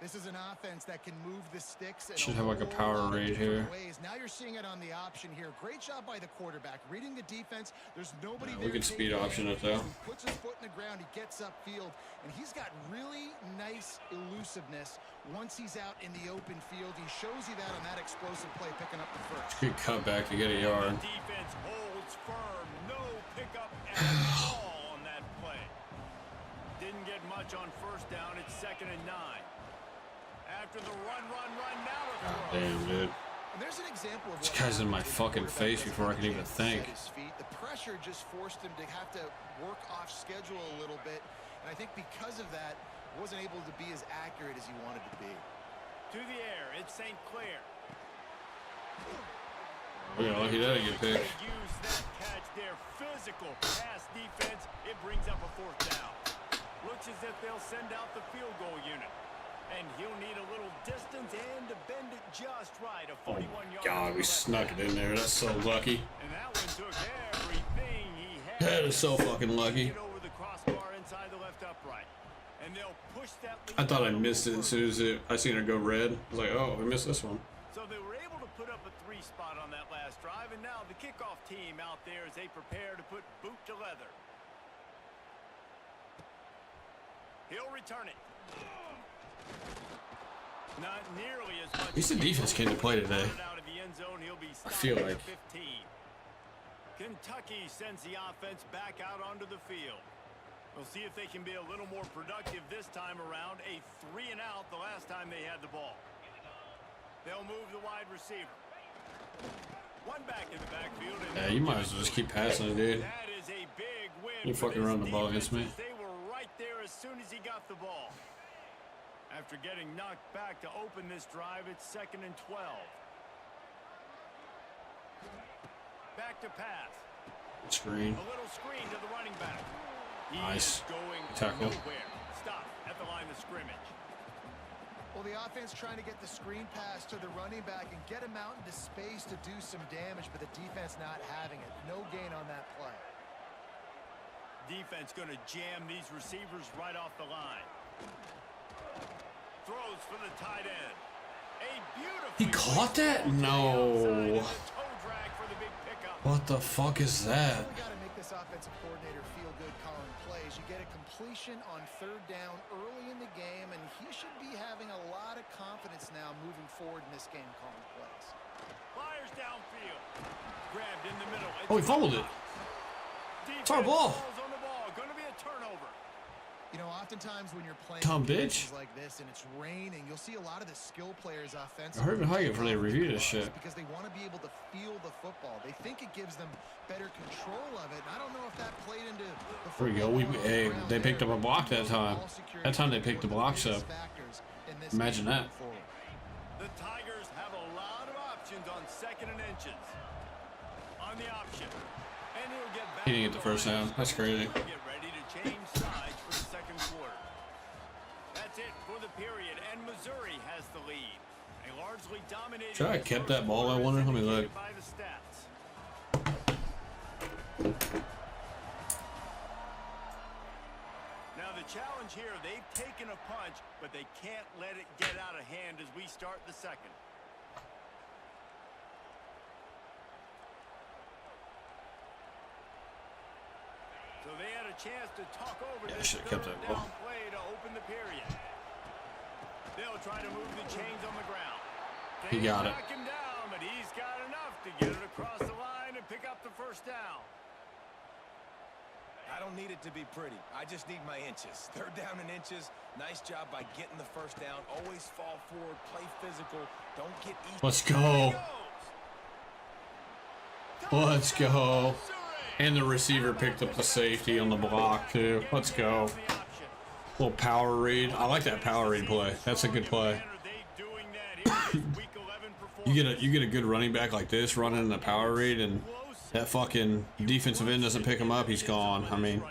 This is an offense that can move the sticks.
Should have like a power read here.
Now you're seeing it on the option here. Great job by the quarterback. Reading the defense. There's nobody
Yeah,
there.
we can speed option it though.
He puts his foot in the ground. He gets upfield. And he's got really nice elusiveness once he's out in the open field. He shows you that on that explosive play, picking up the first.
Good cut back to get a yard.
The defense holds firm. No pickup at all on that play. Didn't get much on first down. It's 2nd and 9. After the run, now the throw.
Damn, dude.
And there's an example of
This guy's in my fucking face before I can even think.
The pressure just forced him to have to work off schedule a little bit. And I think because of that, wasn't able to be as accurate as he wanted to be.
To the air, it's St. Clair.
Yeah, lucky that didn't get picked.
They use that catch there. Physical pass defense. It brings up a 4th down. Looks as if they'll send out the field goal unit. And he'll need a little distance and to bend it just right. A 41-yard.
God, we snuck it in there. That's so lucky.
And that one took everything he had.
That is so fucking lucky.
Get over the crossbar inside the left upright. And they'll push that lead.
I thought I missed it as soon as I seen it go red. I was like, oh, I missed this one.
So they were able to put up a 3 spot on that last drive, and now the kickoff team out there as they prepare to put boot to leather. He'll return it. Not nearly as much.
At least the defense came to play today.
Out of the end zone, he'll be
I feel like.
15. Kentucky sends the offense back out onto the field. We'll see if they can be a little more productive this time around. A 3 and out the last time they had the ball. They'll move the wide receiver. One back in the backfield.
Yeah, you might as well just keep passing it, dude.
That is a big win.
You fucking run the ball against me.
They were right there as soon as he got the ball. After getting knocked back to open this drive, it's 2nd and 12. Back to pass.
Screen.
A little screen to the running back. He
Nice.
is going
Tackle.
nowhere. Stop at the line of scrimmage.
Well, the offense trying to get the screen pass to the running back and get him out into space to do some damage, but the defense not having it. No gain on that play.
Defense going to jam these receivers right off the line. Throws for the tight end. A beautiful.
He caught that? No. What the fuck is that?
We got to make this offensive coordinator feel good calling plays. You get a completion on 3rd down early in the game, and he should be having a lot of confidence now moving forward in this game calling plays.
Fires downfield. Grabbed in the middle.
Oh, he fumbled it. It's our ball.
On the ball. Going to be a turnover.
You know, oftentimes when you're playing
Dumb bitch.
like this and it's raining, you'll see a lot of the skill players offensively.
I heard him hug it before they review this shit.
Because they want to be able to feel the football. They think it gives them better control of it. And I don't know if that played into the
There we go. Hey, they picked up a block that time. That time they picked the blocks up. Imagine that.
The Tigers have a lot of options on 2nd and inches. On the option. And he'll get back.
He didn't get the first down. That's crazy.
Get ready to change sides for the 2nd quarter. That's it for the period, and Missouri has the lead. A largely dominated.
Should I have kept that ball, I wonder? Let me look.
By the stats. Now the challenge here, they've taken a punch, but they can't let it get out of hand as we start the 2nd. So they had a chance to talk over
Yeah, I
this
should have kept that ball.
down play to open the period. They'll try to move the chains on the ground.
He got it.
Knock him down, but he's got enough to get it across the line and pick up the first down.
I don't need it to be pretty. I just need my inches. 3rd down in inches. Nice job by getting the first down. Always fall forward, play physical. Don't get easy.
Let's go. Let's go. And the receiver picked up the safety on the block too. Let's go. Little power read. I like that power read play. That's a good play. You get a good running back like this running the power read, and that fucking defensive end doesn't pick him up, he's gone. I mean,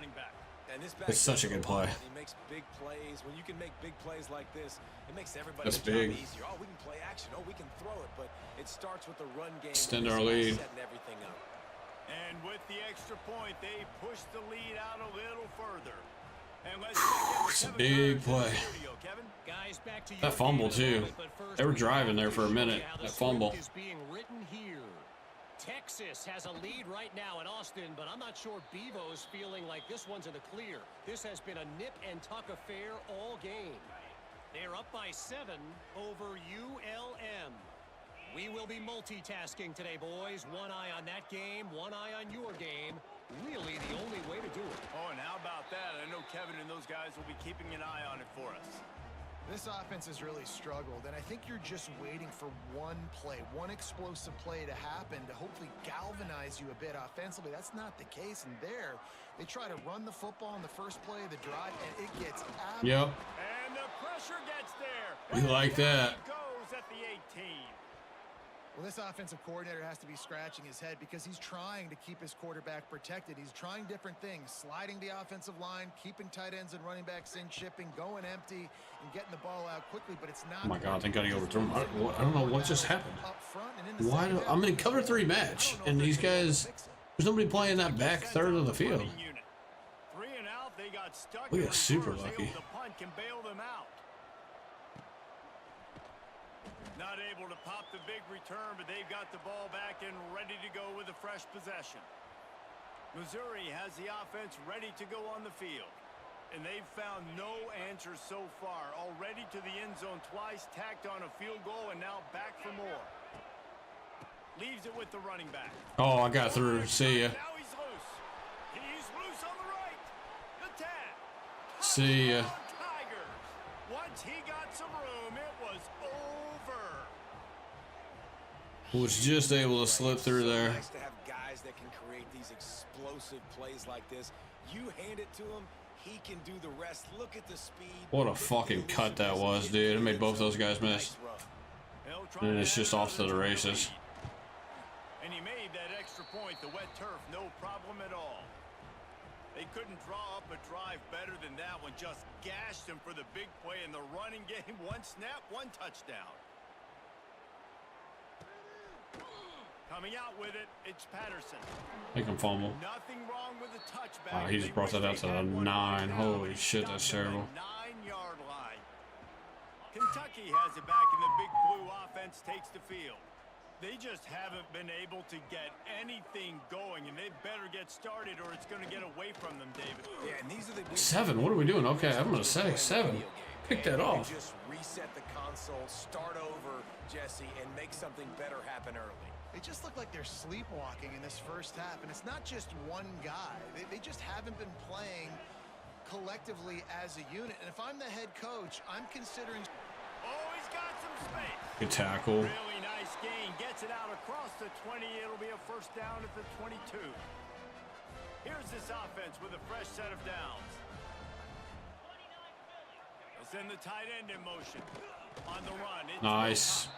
it's such a good play.
He makes big plays. When you can make big plays like this, it makes everybody's
That's
job
big.
easier. Oh, we can play action. Oh, we can throw it, but it starts with the run game.
Extend
and
our
this is
lead.
setting everything up.
And with the extra point, they push the lead out a little further. And let's
It's a big play.
Guys, back back to you.
That fumble too. They were driving there for a minute. That fumble.
Is being written here. Texas has a lead right now in Austin, but I'm not sure Bevo's feeling like this one's in the clear. This has been a nip and tuck affair all game. They're up by 7 over ULM. We will be multitasking today, boys. One eye on that game, one eye on your game. Really the only way to do it.
Oh, and how about that? I know Kevin and those guys will be keeping an eye on it for us.
This offense has really struggled, and I think you're just waiting for one play, one explosive play to happen to hopefully galvanize you a bit offensively. That's not the case, and there, they try to run the football in the first play of the drive, and it gets out.
Yep.
And the pressure gets there.
We like that.
He goes at the 18.
Well, this offensive coordinator has to be scratching his head because he's trying to keep his quarterback protected. He's trying different things, sliding the offensive line, keeping tight ends and running backs in, chipping, going empty, and getting the ball out quickly, but it's not.
Oh my God, thank God he overthrew him. I don't know what just happened. Why do I'm in cover 3 match, and these guys, there's nobody playing that back third of the field.
3 and out, they got stuck.
We got super lucky.
The punt can bail them out. Not able to pop the big return, but they've got the ball back and ready to go with a fresh possession. Missouri has the offense ready to go on the field. And they've found no answers so far. Already to the end zone twice, tacked on a field goal, and now back for more. Leaves it with the running back.
Oh, I got through. See ya.
Now he's loose. He's loose on the right. The tag.
See ya.
Tigers. Once he got some room, it was over.
Was just able to slip through there.
Nice to have guys that can create these explosive plays like this. You hand it to him, he can do the rest. Look at the speed.
What a fucking cut that was, dude. It made both those guys miss. And it's just off to the races.
And he made that extra point, the wet turf, no problem at all. They couldn't draw up a drive better than that one. Just gashed him for the big play in the running game. 1 snap, 1 touchdown. Coming out with it, it's Patterson.
They can fumble.
Nothing wrong with the touchback.
Wow, he just brought that out to the 9. Holy shit, that's terrible.
9-yard line. Kentucky has it back, and the big blue offense takes the field. They just haven't been able to get anything going, and they better get started or it's going to get away from them, David.
Yeah, and these are the
7. What are we doing? Okay, I'm gonna say 7. Pick that off.
Just reset the console, start over, Jesse, and make something better happen early.
They just look like they're sleepwalking in this first half, and it's not just one guy. They just haven't been playing collectively as a unit. And if I'm the head coach, I'm considering.
Oh, he's got some space.
Good tackle.
Really nice gain. Gets it out across the 20. It'll be a first down at the 22. Here's this offense with a fresh set of downs. They'll send the tight end in motion. On the run.
Nice.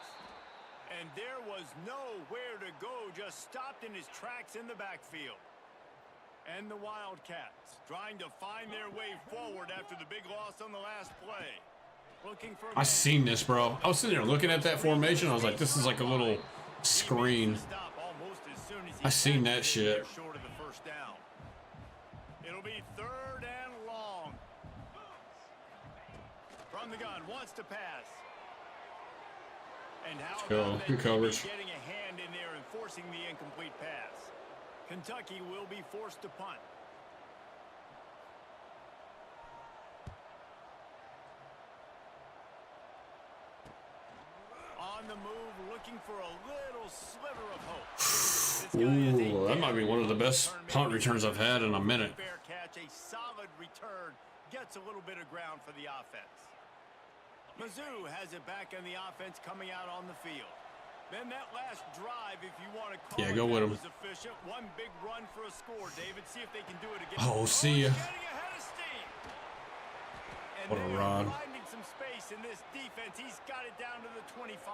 And there was nowhere to go, just stopped in his tracks in the backfield. And the Wildcats trying to find their way forward after the big loss on the last play. Looking for.
I seen this, bro. I was sitting there looking at that formation. I was like, this is like a little screen. I seen that shit.
Short of the first down. It'll be 3rd and long. From the gun, wants to pass. And how about
Good coverage.
getting a hand in there and forcing the incomplete pass. Kentucky will be forced to punt. On the move, looking for a little sliver of hope.
Ooh, that might be one of the best punt returns I've had in a minute.
Fair catch, a solid return, gets a little bit of ground for the offense. MIZZOU has it back on the offense coming out on the field. Then that last drive, if you want to call it,
go with him.
was efficient. One big run for a score, David. See if they can do it again.
Oh, see ya.
Getting ahead of steam. And
What a
they
run.
are finding some space in this defense. He's got it down to the 25.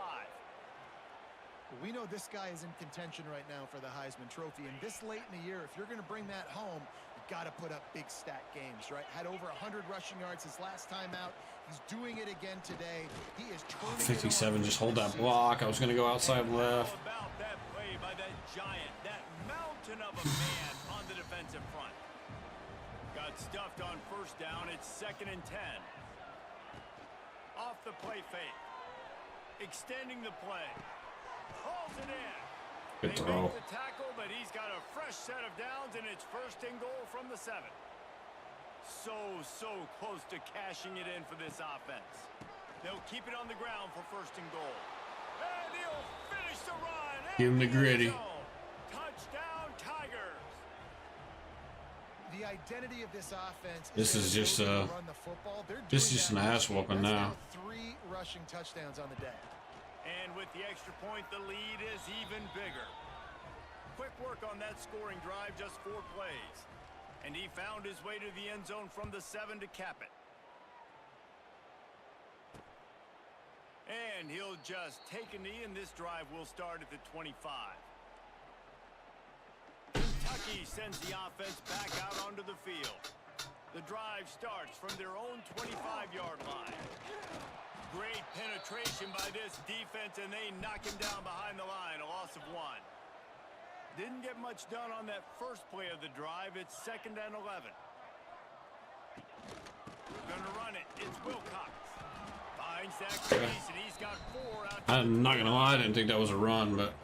We know this guy is in contention right now for the Heisman Trophy, and this late in the year, if you're going to bring that home, you've got to put up big stat games, right? Had over 100 rushing yards his last time out. He's doing it again today. He is turning
57, just hold that block. I was going to go outside left.
How about that play by that giant, that mountain of a man on the defensive front. Got stuffed on first down. It's 2nd and 10. Off the play fake. Extending the play. Hauls it in.
Good
They
throw.
make the tackle, but he's got a fresh set of downs, and it's first and goal from the 7. So close to cashing it in for this offense. They'll keep it on the ground for first and goal. And he'll finish the run.
Give him the gritty.
Touchdown, Tigers.
The identity of this offense
This is just
to run the football. They're
this
doing
is just
that
an
in
ass
this game.
whooping
That's
now.
3 rushing touchdowns on the day.
And with the extra point, the lead is even bigger. Quick work on that scoring drive, just 4 plays. And he found his way to the end zone from the 7 to cap it. And he'll just take a knee, and this drive will start at the 25. Kentucky sends the offense back out onto the field. The drive starts from their own 25-yard line. Great penetration by this defense, and they knock him down behind the line, a loss of 1. Didn't get much done on that first play of the drive. It's 2nd and 11. Gonna run it. It's Wilcox. Finds that crease, and he's got 4 out.
I'm not gonna lie, I didn't think that was a run, but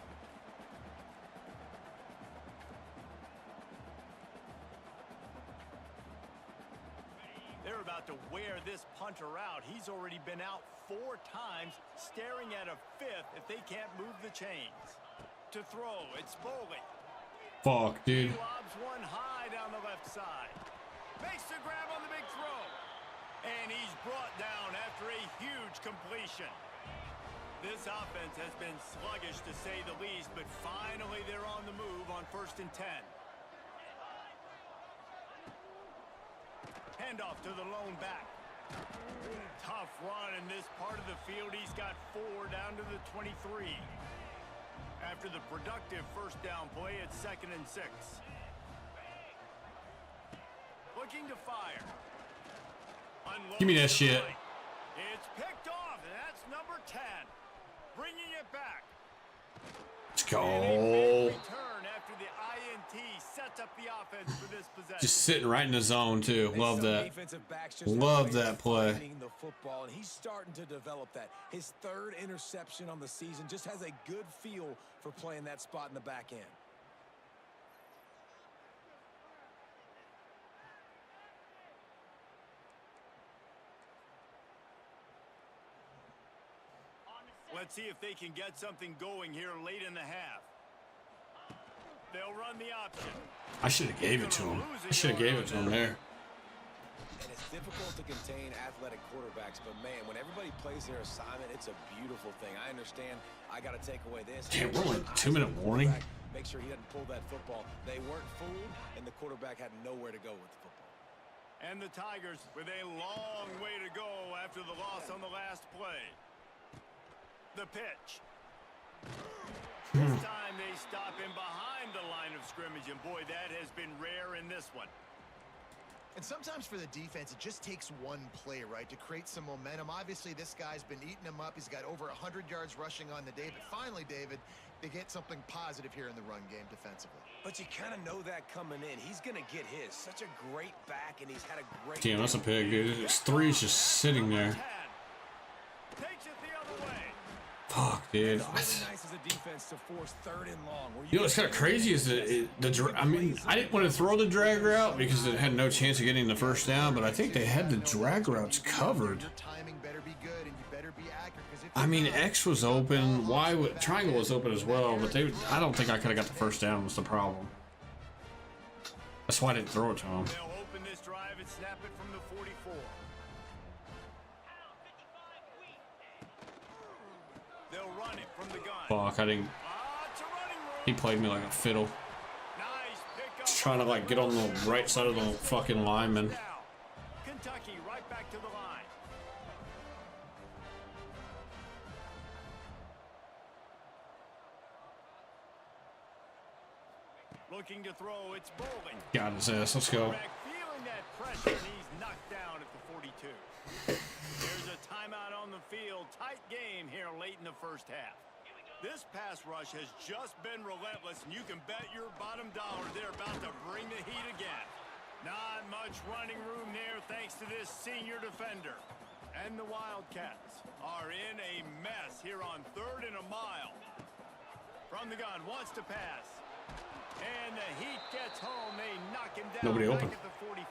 They're about to wear this punter out. He's already been out 4 times, staring at a 5th if they can't move the chains. To throw, it's Bowling.
fuck, dude.
He lobs one high down the left side. Makes the grab on the big throw. And he's brought down after a huge completion. This offense has been sluggish to say the least, but finally they're on the move on 1st and 10. Handoff to the lone back. Tough run in this part of the field. He's got 4 down to the 23. After the productive first down play, it's 2nd and 6. Looking to fire. Unloads
Give me that
the
shit.
right. It's picked off, and that's number 10. Bringing it back.
Let's
And a big
go.
return after the INT sets up the offense for this possession.
Just sitting right in the zone too.
And
Love
some
that.
defensive backs just
Love
have a way
that
of
play.
finding the football, and he's starting to develop that. His 3rd interception on the season, just has a good feel for playing that spot in the back end.
Let's see if they can get something going here late in the half. They'll run the option.
I should have gave it to him. I should have gave it to him there.
And it's difficult to contain athletic quarterbacks, but man, when everybody plays their assignment, it's a beautiful thing. I understand I got to take away this.
Damn, we're only 2-minute warning.
Make sure he doesn't pull that football. They weren't fooled, and the quarterback had nowhere to go with the football.
And the Tigers with a long way to go after the loss on the last play. The pitch. This time they stop him behind the line of scrimmage, and boy, that has been rare in this one.
And sometimes for the defense, it just takes one play, right, to create some momentum. Obviously, this guy's been eating him up. He's got over 100 yards rushing on the day. But finally, David, they get something positive here in the run game defensively.
But you kind of know that coming in. He's going to get his. Such a great back, and he's had a great...
Damn, that's a pig, dude. It's 3 is just sitting there.
10. Takes it the other way.
Fuck, dude.
It's really nice as a defense to force 3rd and long. Where
You know what's kind of crazy is I mean, I didn't want to throw the drag route because it had no chance of getting the first down, but I think they had the drag routes covered.
Your timing better be good, and you better be accurate. 'Cause if
I
you're
mean,
not,
X was open, Y was, triangle was open as well, but I don't think I could have got the first down was the problem. That's why I didn't throw it to him.
They'll open this drive and snap it from the 44. They'll run it from the gun.
Fuck, I didn't.
It's a running room.
He played me like a fiddle.
Nice pickup.
Just trying to like get on the right side of the fucking lineman.
Now, Kentucky right back to the line. Looking to throw, it's Bowling.
Got his ass. Let's go.
Feeling that pressure, and he's knocked down at the 42. There's a timeout on the field. Tight game here late in the first half. This pass rush has just been relentless, and you can bet your bottom dollar they're about to bring the heat again. Not much running room there thanks to this senior defender. And the Wildcats are in a mess here on 3rd and a mile. From the gun, wants to pass. And the Heat gets home. They knock him down.
Nobody
back
open.
at the 45.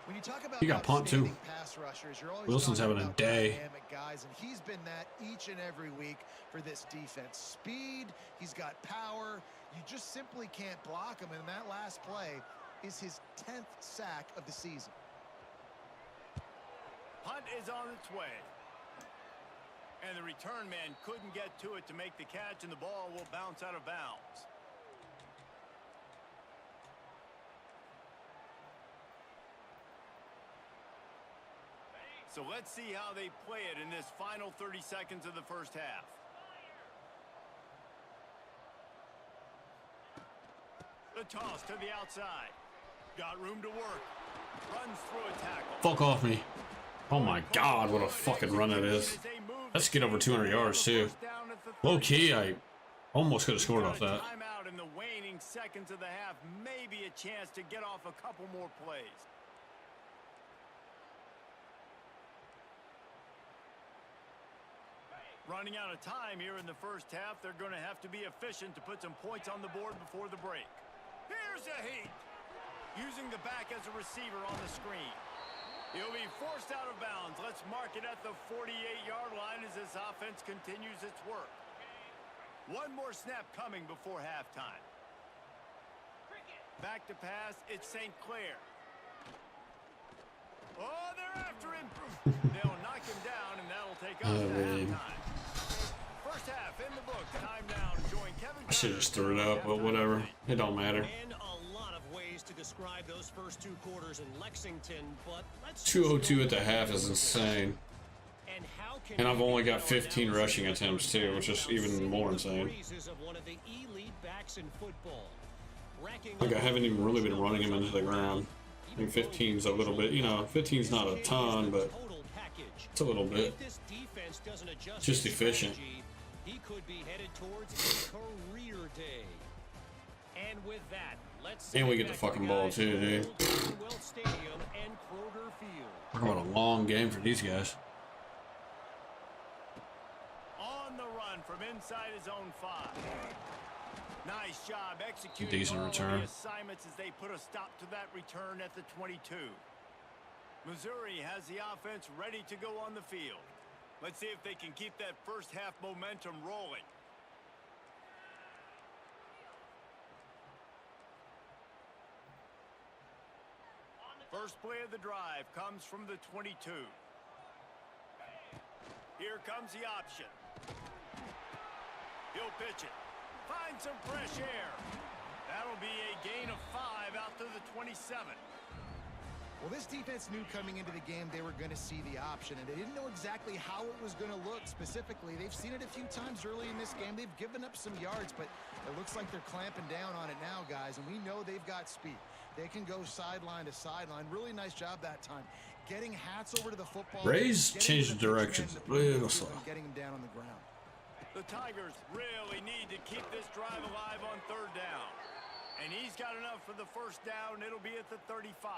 When you talk about
He got punt, too.
outstanding pass rushers, you're always
Wilson's
talking
having a
about
day.
dynamic guys, and he's been that each and every week for this defense. Speed, he's got power. You just simply can't block him, and that last play is his 10th sack of the season.
Punt is on its way. And the return man couldn't get to it to make the catch, and the ball will bounce out of bounds. So let's see how they play it in this final 30 seconds of the first half. The toss to the outside. Got room to work. Runs through a tackle.
Fuck off me. Oh my god, what a fucking run it is. Let's get over 200 yards too. Low key, I almost could have scored off that.
Timeout in the waning seconds of the half. Maybe a chance to get off a couple more plays. Running out of time here in the first half. They're going to have to be efficient to put some points on the board before the break. Here's the Heat. Using the back as a receiver on the screen. He'll be forced out of bounds. Let's mark it at the 48-yard line as this offense continues its work. One more snap coming before halftime. Back to pass. It's St. Clair. Oh, they're after him. They'll knock him down, and that'll take us to halftime. First half in the book. Time now to join Kevin.
I should have just threw it up, but whatever. It don't matter.
And a lot of ways to describe those first 2 quarters in Lexington, but let's
202 at the half is insane.
And how can
And I've
you
only
be
got 15
now
rushing attempts too, which is even more insane.
praises of one of the elite backs in football. Racking
Like I
up
haven't even really been running him into the ground. I mean, 15's a little bit, you know, 15's not a ton, but
total package.
it's a little bit.
If this defense doesn't adjust
Just
its
efficient.
strategy, he could be headed towards a career day. And with that, let's
And we get the fucking ball too, dude.
Commonwealth Stadium and Kroger Field.
Talk about a long game for these guys.
On the run from inside his own 5. Nice job executing
Decent
all
return.
the assignments as they put a stop to that return at the 22. Missouri has the offense ready to go on the field. Let's see if they can keep that first half momentum rolling. First play of the drive comes from the 22. Here comes the option. He'll pitch it. Find some fresh air. That'll be a gain of 5 out to the 27.
Well, this defense knew coming into the game they were going to see the option, and they didn't know exactly how it was going to look specifically. They've seen it a few times early in this game. They've given up some yards, but it looks like they're clamping down on it now, guys, and we know they've got speed. They can go sideline to sideline. Really nice job that time. Getting Hats over to the football.
Ray's changed the directions a little slow.
Getting him down on the ground.
The Tigers really need to keep this drive alive on 3rd down. And he's got enough for the first down. It'll be at the 35.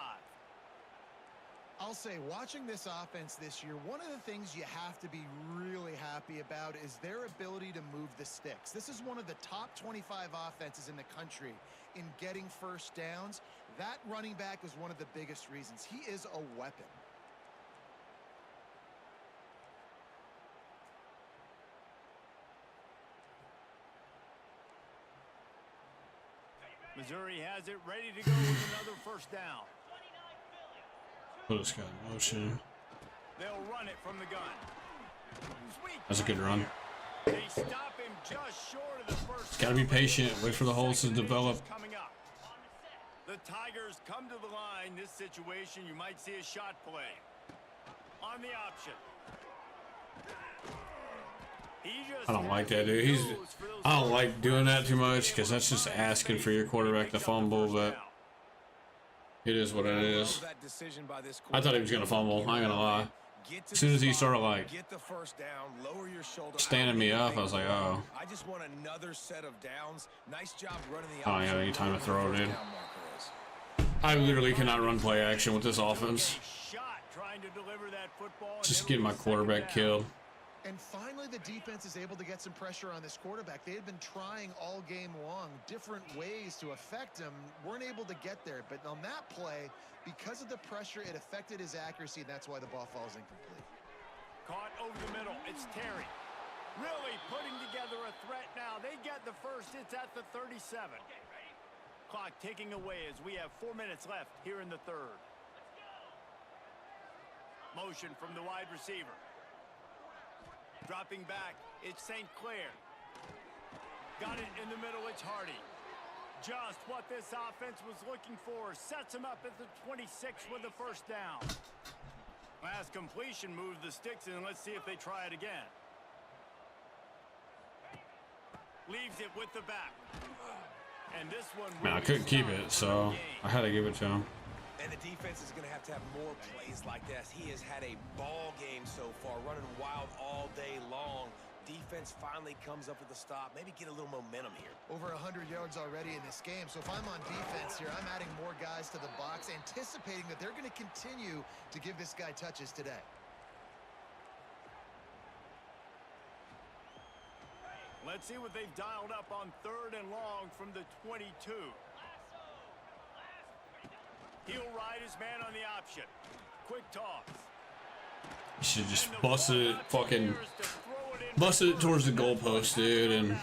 I'll say, watching this offense this year, one of the things you have to be really happy about is their ability to move the sticks. This is one of the top 25 offenses in the country in getting first downs. That running back is one of the biggest reasons. He is a weapon.
Missouri has it ready to go with another first down.
Put this guy in motion.
They'll run it from the gun. Sweet.
That's a good run.
They stop him just short of the first.
Gotta be patient. Wait for the holes to develop.
Coming up. The Tigers come to the line. This situation, you might see a shot play. On the option.
I don't like that, dude. I don't like doing that too much because that's just asking for your quarterback to fumble, but it is what it is. I thought he was gonna fumble. I ain't gonna lie. As soon as he started like standing me up, I was like, oh.
I just want another set of downs. Nice job running the
I don't have any time to throw, dude. I literally cannot run play action with this offense.
Shot trying trying to deliver that football.
Just getting my quarterback killed.
And finally, the defense is able to get some pressure on this quarterback. They had been trying all game long, different ways to affect him, weren't able to get there. But on that play, because of the pressure, it affected his accuracy. That's why the ball falls incomplete.
Caught over the middle. It's Terry. Really putting together a threat now. They get the first. It's at the 37. Clock ticking away as we have 4 minutes left here in the third. Motion from the wide receiver. Dropping back, it's St. Clair. Got it in the middle, it's Hardy. Just what this offense was looking for. Sets him up at the 26 with the first down. Last completion moves the sticks in. Let's see if they try it again. Leaves it with the back. And this one...
Man, I couldn't keep it, so I had to give it to him.
And the defense is going to have more plays like this. He has had a ball game so far, running wild all day long. Defense finally comes up with a stop. Maybe get a little momentum here.
Over 100 yards already in this game. So if I'm on defense here, I'm adding more guys to the box, anticipating that they're going to continue to give this guy touches today.
Let's see what they've dialed up on 3rd and long from the 22. He'll ride his man on the option. Quick toss.
You should just bust it towards the goalpost, dude, and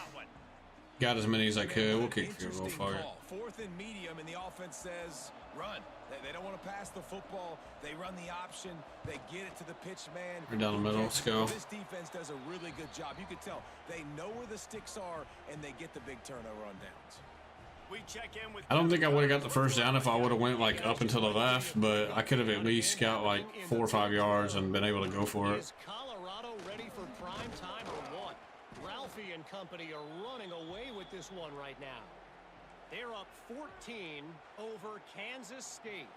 got as many as I could. We'll kick field goal for it.
4th and medium, and the offense says run. They don't want to pass the football. They run the option. They get it to the pitch man.
We're down the middle. Let's go.
This defense does a really good job. You can tell they know where the sticks are, and they get the big turnover on downs.
We check in with
I don't think I would have got the first down if I would have went like up until the left, but I could have at least got like 4 or 5 yards and been able to go for it.
Is Colorado ready for prime time or what? Ralphie and company are running away with this one right now. They're up 14 over Kansas State.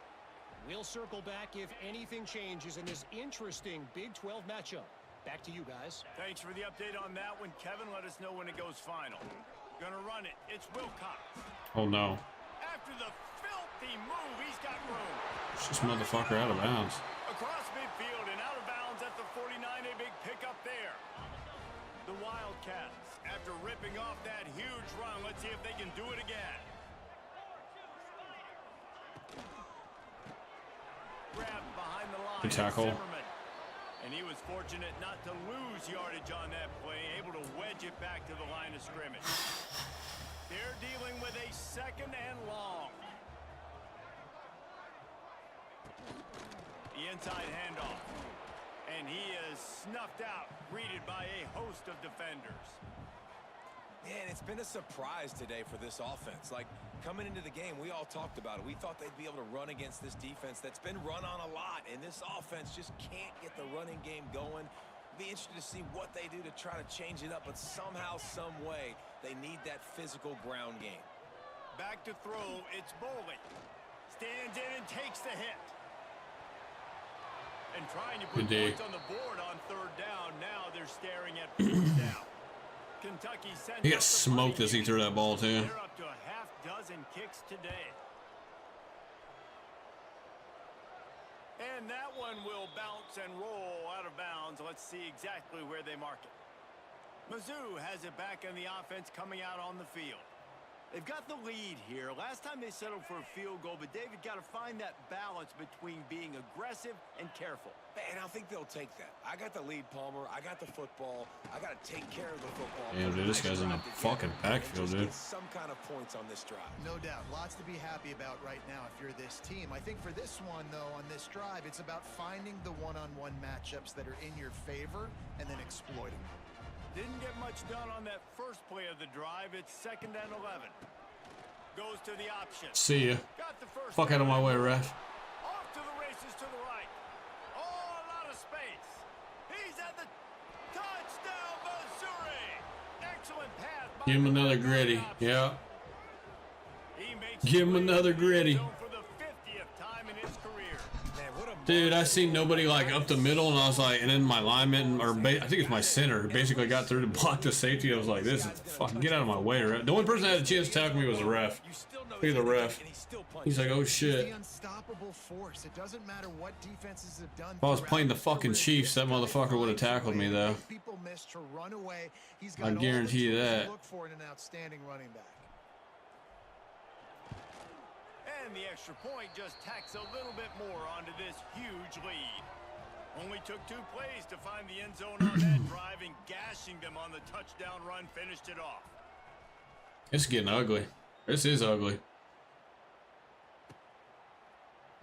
We'll circle back if anything changes in this interesting Big 12 matchup. Back to you guys.
Thanks for the update on that one, Kevin. Let us know when it goes final. Gonna run it. It's Wilcox.
Oh no.
After the filthy move, he's got room.
It's this motherfucker out of bounds.
Across midfield and out of bounds at the 49. A big pickup there. The Wildcats, after ripping off that huge run, let's see if they can do it again. Grabbed behind the line.
Good tackle.
Zimmerman. And he was fortunate not to lose yardage on that play, able to wedge it back to the line of scrimmage. They're dealing with a 2nd and long. The inside handoff. And he is snuffed out, greeted by a host of defenders.
Man, it's been a surprise today for this offense. Like, coming into the game, we all talked about it. We thought they'd be able to run against this defense that's been run on a lot, and this offense just can't get the running game going. Be interested to see what they do to try to change it up, but somehow, some way, they need that physical ground game.
Back to throw, it's Boley. Stands in and takes the hit. And trying to put points on the board on 3rd down. Now they're staring at 4th down. Kentucky sends
He got smoked as he threw that ball too.
They're up to a half dozen kicks today. And that one will bounce and roll out of bounds. Let's see exactly where they mark it. MIZZOU has it back in the offense coming out on the field. They've got the lead here. Last time they settled for a field goal, but David got to find that balance between being aggressive and careful.
And I think they'll take that. I got the lead, Palmer. I got the football. I got to take care of the football.
Damn, dude, this guy's in the fucking backfield, dude.
Some kind of points on this drive.
No doubt. Lots to be happy about right now if you're this team. I think for this one, though, on this drive, it's about finding the one-on-one matchups that are in your favor and then exploiting them.
Didn't get much done on that first play of the drive. It's 2nd and 11. Goes to the option.
See ya.
Got the first
Fuck out of my way, ref.
Off to the races to the right. Oh, a lot of space. He's at the touchdown, Missouri. Excellent pass.
Give him another gritty. Yeah.
He makes
Give him another gritty.
For the 50th time in his career.
Man, what a
Dude, I seen nobody like up the middle, and I was like, and then my lineman, or I think it's my center, basically got through to block the safety. I was like, this is fucking get out of my way. The only person that had a chance to tackle me was the ref. Look at the ref. He's like, oh shit.
Unstoppable force. It doesn't matter what defenses have done.
If I was playing the fucking Chiefs, that motherfucker would have tackled me though.
People miss to run away. He's got
I guarantee you that.
look for in an outstanding running back.
And the extra point just tacks a little bit more onto this huge lead. Only took 2 plays to find the end zone on that drive, and gashing them on the touchdown run finished it off.
It's getting ugly. This is ugly.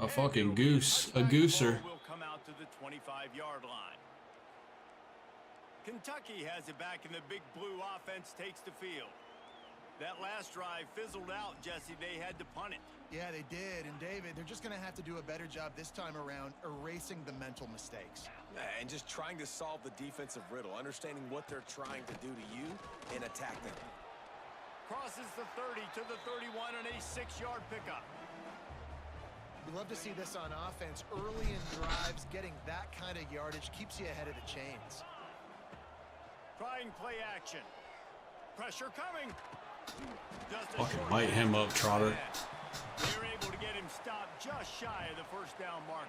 A fucking goose. A gooser.
Will come out to the 25-yard line. Kentucky has it back, and the big blue offense takes the field. That last drive fizzled out, Jesse. They had to punt it.
Yeah, they did. And David, they're just going to have to do a better job this time around erasing the mental mistakes.
And just trying to solve the defensive riddle, understanding what they're trying to do to you and attack them.
Crosses the 30 to the 31 on a 6-yard pickup.
We love to see this on offense. Early in drives, getting that kind of yardage keeps you ahead of the chains.
Trying play action. Pressure coming.
Fucking light him up, Trotter.
They're able to get him stopped just shy of the first down marker.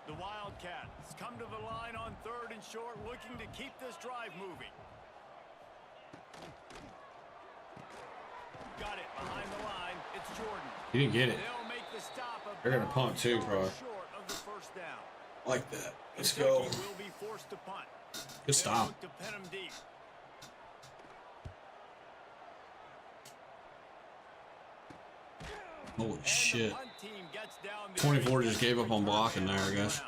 The Wildcats come to the line on 3rd and short, looking to keep this drive moving. Got it behind the line. It's Jordan.
He didn't get it.
They'll make the stop.
They're gonna punt too, bro.
Short of the first down.
Like that. Let's
Kentucky
go.
will be forced to punt.
Good stop.
Look to pin him deep.
Holy shit.
24
just gave up on blocking there, I guess.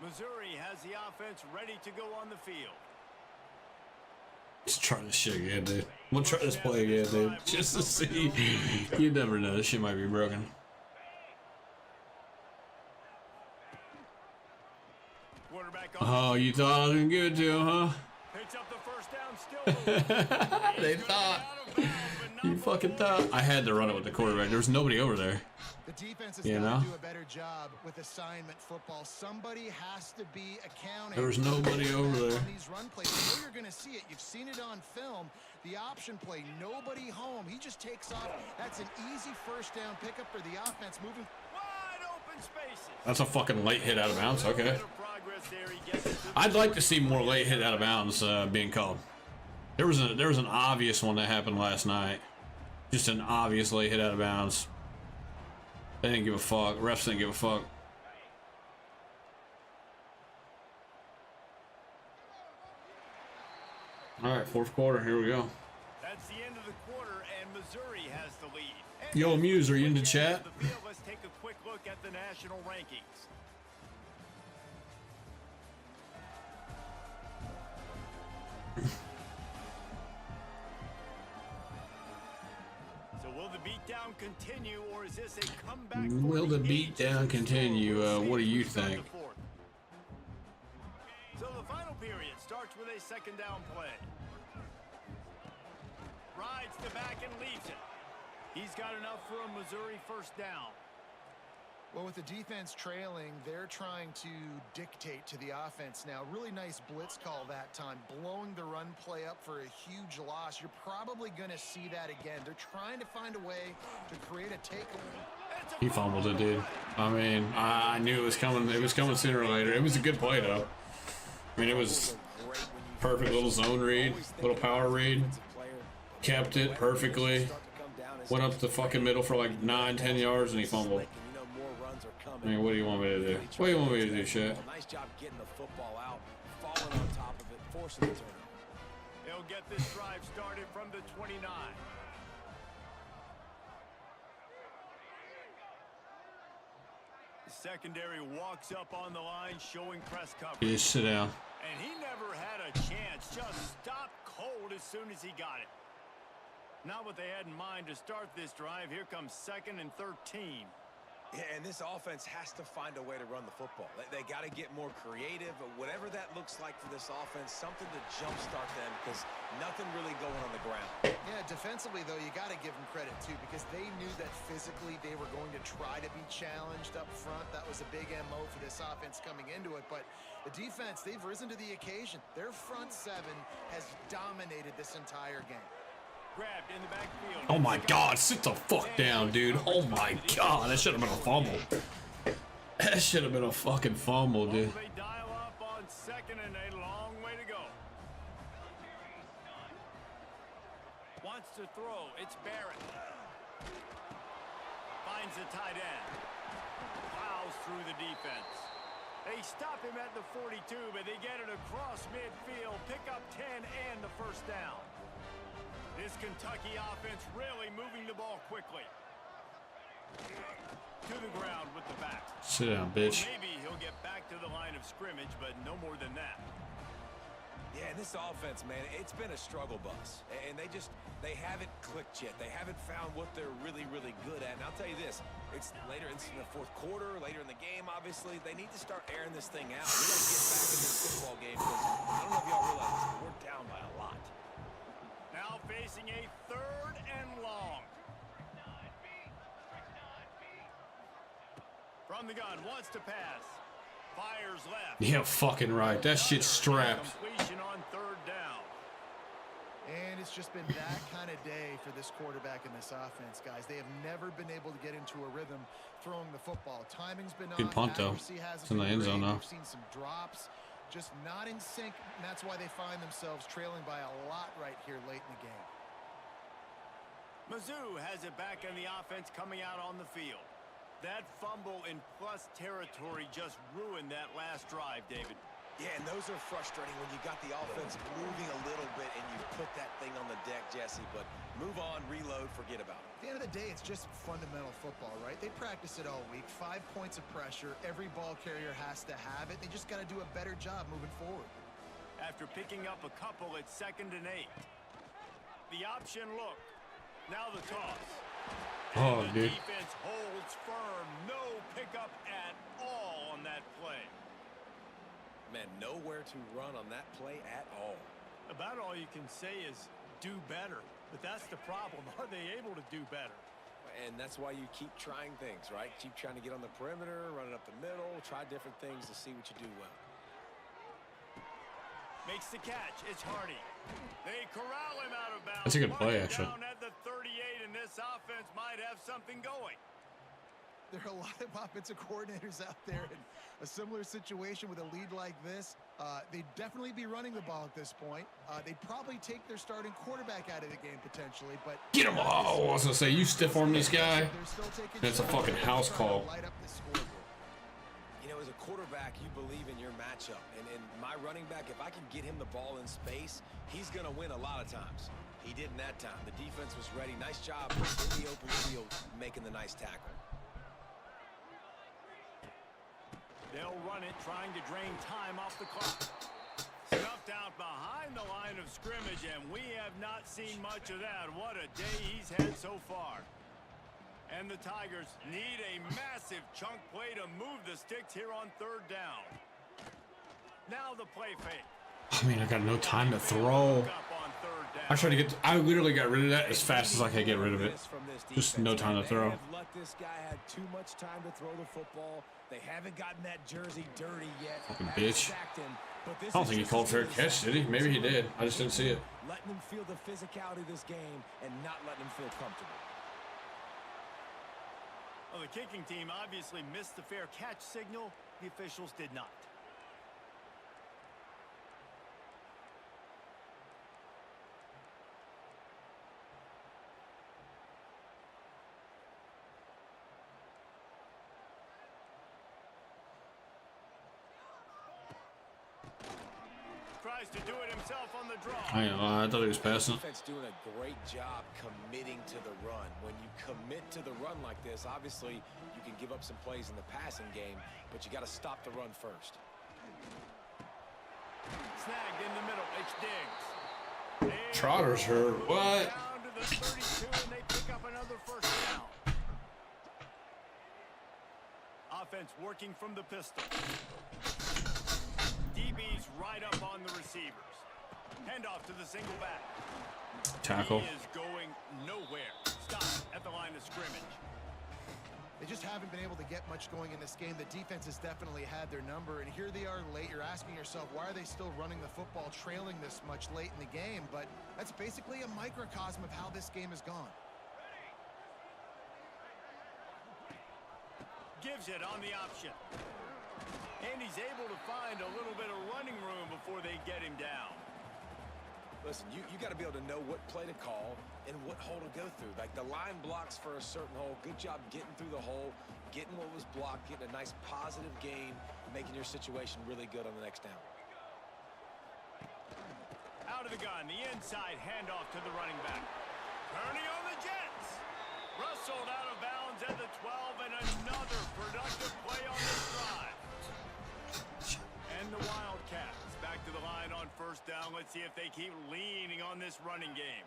Missouri has the offense ready to go on the field.
Let's try this shit again, dude. I'm gonna try this play again, dude. Just to see. You never know. This shit might be broken. Oh, you thought I was gonna give it to him, huh?
Picks up the first down still.
They thought. You fucking thought. I had to run it with the quarterback. There was nobody over there.
The defense has
You
got
know?
to do a better job with assignment football. Somebody has to be accounting.
There was nobody over there.
On these run plays. You know you're going to see it. You've seen it on film. The option play, nobody home. He just takes off. That's an easy first down pickup for the offense moving.
Wide open spaces.
That's a fucking late hit out of bounds. Okay. I'd like to see more late hit out of bounds being called. There was an obvious one that happened last night. Just an obvious late hit out of bounds. They didn't give a fuck. Refs didn't give a fuck. All right, 4th quarter. Here we go.
That's the end of the quarter, and Missouri has the lead.
Yo, Muse, are you in the chat?
Let's take a quick look at the national rankings. So will the beatdown continue, or is this a comeback?
Will the beatdown continue? What do you think?
So the final period starts with a 2nd down play. Rides the back and leaves it. He's got enough for a Missouri first down.
Well, with the defense trailing, they're trying to dictate to the offense now. Really nice blitz call that time, blowing the run play up for a huge loss. You're probably going to see that again. They're trying to find a way to create a takeaway.
He fumbled it, dude. I mean, I knew it was coming. It was coming sooner or later. It was a good play, though. I mean, it was perfect little zone read, little power read. Kept it perfectly. Went up the fucking middle for like 9-10 yards, and he fumbled. I mean, what do you want me to do? What do you want me to do, shit?
Nice job getting the football out, falling on top of it, forcing the turnover.
They'll get this drive started from the 29. The secondary walks up on the line, showing press coverage.
You just sit down.
And he never had a chance. Just stopped cold as soon as he got it. Not what they had in mind to start this drive. Here comes 2nd and 13.
Yeah, and this offense has to find a way to run the football. They got to get more creative, whatever that looks like for this offense, something to jumpstart them because nothing really going on the ground.
Yeah, defensively, though, you got to give them credit, too, because they knew that physically they were going to try to be challenged up front. That was a big MO for this offense coming into it. But the defense, they've risen to the occasion. Their front seven has dominated this entire game.
Grabbed in the backfield.
Oh my God, sit the fuck down, dude. Oh my God, that should have been a fumble. That should have been a fucking fumble, dude.
They dial up on 2nd and a long way to go. Wants to throw. It's Barrett. Finds the tight end. Plows through the defense. They stop him at the 42, but they get it across midfield. Pick up 10 and the first down. This Kentucky offense really moving the ball quickly. To the ground with the back.
Sit down, bitch.
Maybe he'll get back to the line of scrimmage, but no more than that.
Yeah, and this offense, man, it's been a struggle bus. And they haven't clicked yet. They haven't found what they're really, really good at. And I'll tell you this, it's later in the fourth quarter, later in the game, obviously. They need to start airing this thing out. We got to get back in this football game because I don't know if y'all realize this, but we're down by a lot.
Now facing a 3rd and long. From the gun, wants to pass. Fires left.
Yeah, fucking right. That shit's strapped.
Completion on 3rd down.
And it's just been that kind of day for this quarterback and this offense, guys. They have never been able to get into a rhythm throwing the football. Timing's been
Good
off.
punt, though.
Accuracy hasn't
It's in the
been
end zone
great.
now.
We've seen some drops. Just not in sync, and that's why they find themselves trailing by a lot right here late in the game.
Mizzou has it back in the offense coming out on the field. That fumble in plus territory just ruined that last drive, David.
Yeah, and those are frustrating when you got the offense moving a little bit and you put that thing on the deck, Jesse. But move on, reload, forget about it.
At the end of the day, it's just fundamental football, right? They practice it all week. 5 points of pressure. Every ball carrier has to have it. They just got to do a better job moving forward.
After picking up a couple at 2nd and 8. The option look. Now the toss.
Oh,
And the
dude.
defense holds firm. No pickup at all on that play.
Man, nowhere to run on that play at all.
About all you can say is do better. But that's the problem. Are they able to do better?
And that's why you keep trying things, right? Keep trying to get on the perimeter, run it up the middle, try different things to see what you do well.
Makes the catch. It's Hardy. They corral him out of bounds.
That's a good play,
Mark
actually.
Down at the 38, and this offense might have something going.
There are a lot of offensive coordinators out there in a similar situation with a lead like this. They'd definitely be running the ball at this point. They'd probably take their starting quarterback out of the game potentially, but
Get him! Oh, I was gonna say, you stiff arm this guy.
they're still taking
That's a
shots.
fucking
They're
house
trying to
call.
light up the scoreboard.
You know, as a quarterback, you believe in your matchup. And my running back, if I can get him the ball in space, he's going to win a lot of times. He didn't that time. The defense was ready. Nice job in the open field making the nice tackle.
They'll run it, trying to drain time off the clock. Snuffed out behind the line of scrimmage, and we have not seen much of that. What a day he's had so far. And the Tigers need a massive chunk play to move the sticks here on 3rd down. Now the play fake.
I mean, I got no time to throw. I tried to get. I literally got rid of that as fast as I could get rid of it. Just no time to throw.
They have let this guy have too much time to throw the football. They haven't gotten that jersey dirty yet.
Fucking
Haven't
bitch.
sacked him, but this
I don't
is
think he
just
called
as
fair
good as
catch, did he? Maybe he did. I just didn't see it.
letting them feel the physicality of this game and not letting them feel comfortable.
Well, the kicking team obviously missed the fair catch signal. The officials did not. Tries to do it himself on the draw.
I thought he was passing.
Defense doing a great job committing to the run. When you commit to the run like this, obviously you can give up some plays in the passing game, but you got to stop the run first.
Snagged in the middle. It's Diggs. And
Trotter's hurt. What?
down to the 32, and they pick up another first down. offense working from the pistol. DB's right up on the receivers. Handoff to the single back.
Tackle.
He is going nowhere. Stop at the line of scrimmage.
They just haven't been able to get much going in this game. The defense has definitely had their number, and here they are late. You're asking yourself, why are they still running the football, trailing this much late in the game? But that's basically a microcosm of how this game has gone.
Gives it on the option. And he's able to find a little bit of running room before they get him down.
Listen, you got to be able to know what play to call and what hole to go through. Like the line blocks for a certain hole. Good job getting through the hole, getting what was blocked, getting a nice positive gain, making your situation really good on the next down.
Out of the gun, the inside handoff to the running back. Turning on the Jets. Rustled out of bounds at the 12, and another productive play on this drive. And the Wildcats back to the line on first down. Let's see if they keep leaning on this running game.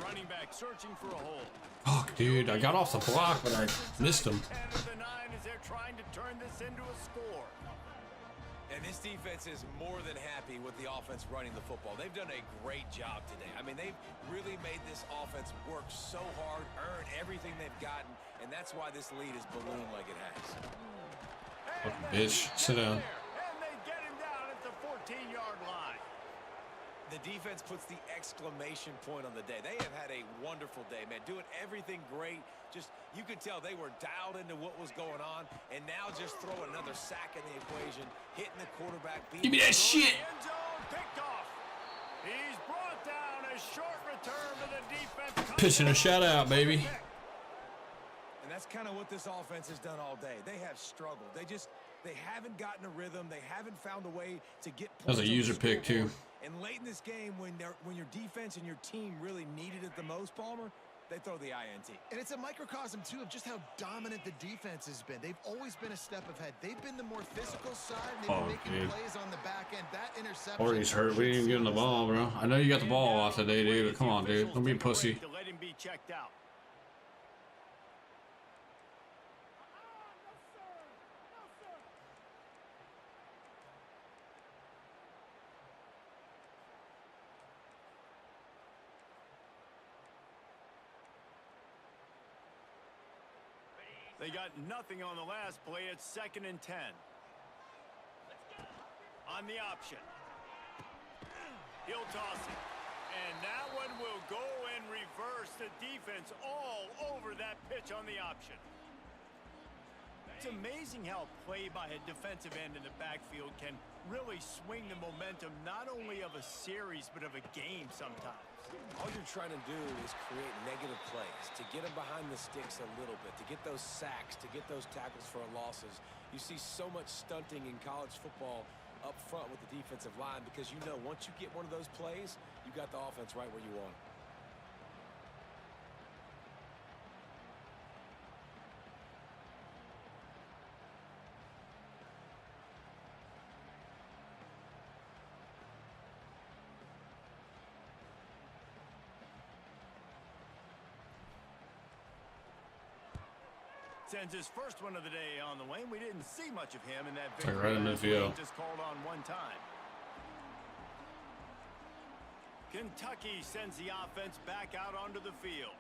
Running back searching for a hole.
Fuck, dude. I got off the block, but I missed him.
10 of the 9 as they're trying to turn this into a score.
And this defense is more than happy with the offense running the football. They've done a great job today. I mean, they've really made this offense work so hard, earn everything they've gotten, and that's why this lead is ballooned like it has.
Fucking bitch. Sit down.
And they get him down at the 14-yard line.
The defense puts the exclamation point on the day. They have had a wonderful day, man. Doing everything great. Just, you could tell they were dialed into what was going on, and now just throw another sack in the equation, hitting the quarterback.
Give me that shit.
End zone picked off. He's brought down. A short return to the defense.
Pitching a shout out, baby.
And that's kind of what this offense has done all day. They have struggled. They haven't gotten a rhythm. They haven't found a way to get points.
That was a user pick, too.
And late in this game, when your defense and your team really needed it the most, Palmer, they throw the INT.
And it's a microcosm, too, of just how dominant the defense has been. They've always been a step ahead. They've been the more physical side, and they've been making plays on the back end. That interception.
Already's hurt. We didn't even give him the ball, bro. I know you got the ball off today, dude, but come on, dude. Don't be a pussy.
To let him be checked out. They got nothing on the last play. It's 2nd and 10. On the option. He'll toss it. And that one will go in reverse. The defense all over that pitch on the option. It's amazing how play by a defensive end in the backfield can really swing the momentum not only of a series but of a game sometimes.
All you're trying to do is create negative plays, to get them behind the sticks a little bit, to get those sacks, to get those tackles for losses. You see so much stunting in college football up front with the defensive line because you know once you get one of those plays, you got the offense right where you want it.
Sends his first one of the day on the way. We didn't see much of him in that
Take right in midfield.
Just called on one time. Kentucky sends the offense back out onto the field.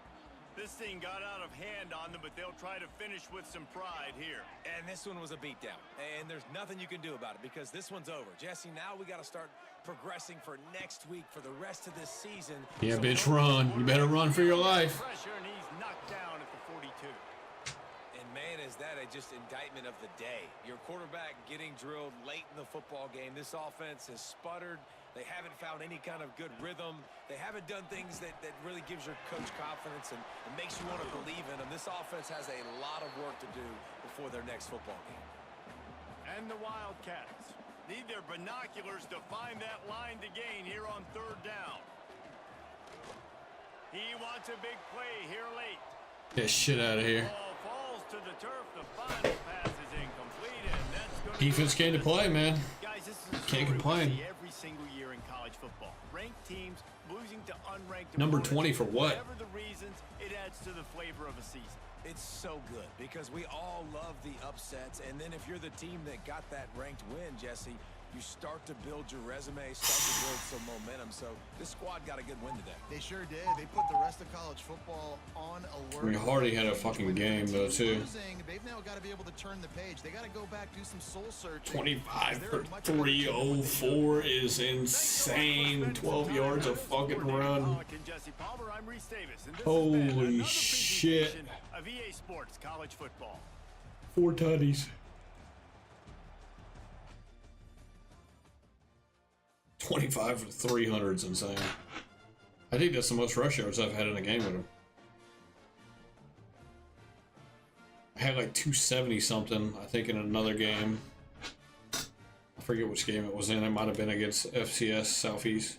This thing got out of hand on them, but they'll try to finish with some pride here.
And this one was a beatdown. And there's nothing you can do about it because this one's over. Jesse, now we got to start progressing for next week for the rest of this season.
Yeah, bitch, run. You better run for your life.
Pressure, and he's knocked down at the 42.
Man, is that a just indictment of the day. Your quarterback getting drilled late in the football game. This offense has sputtered. They haven't found any kind of good rhythm. They haven't done things that really gives your coach confidence and makes you want to believe in them. This offense has a lot of work to do before their next football game.
And the Wildcats need their binoculars to find that line to gain here on 3rd down. He wants a big play here late.
Get shit out of here.
Ball falls to the turf. The final pass is incomplete, and that's going to
Defense came to play, man.
Guys, this is a
Can't
story
complain.
we see every single year in college football. Ranked teams losing to unranked
Number
opponents.
20 for what?
Whatever the reasons, it adds to the flavor of a season.
It's so good because we all love the upsets, and then if you're the team that got that ranked win, Jesse, you start to build your resume, start to build some momentum. So this squad got a good win today.
They sure did. They put the rest of college football on alert.
I mean, Hardy had a fucking game though too.
They've now got to be able to turn the page. They got to go back, do some soul searching.
25 for 304 is insane. 12 yards a fucking run. Holy shit.
Of EA Sports College Football.
4 tutties. 25 for 300 is insane. I think that's the most rush yards I've had in a game with him. I had like 270 something, I think, in another game. I forget which game it was in. It might have been against FCS Southeast.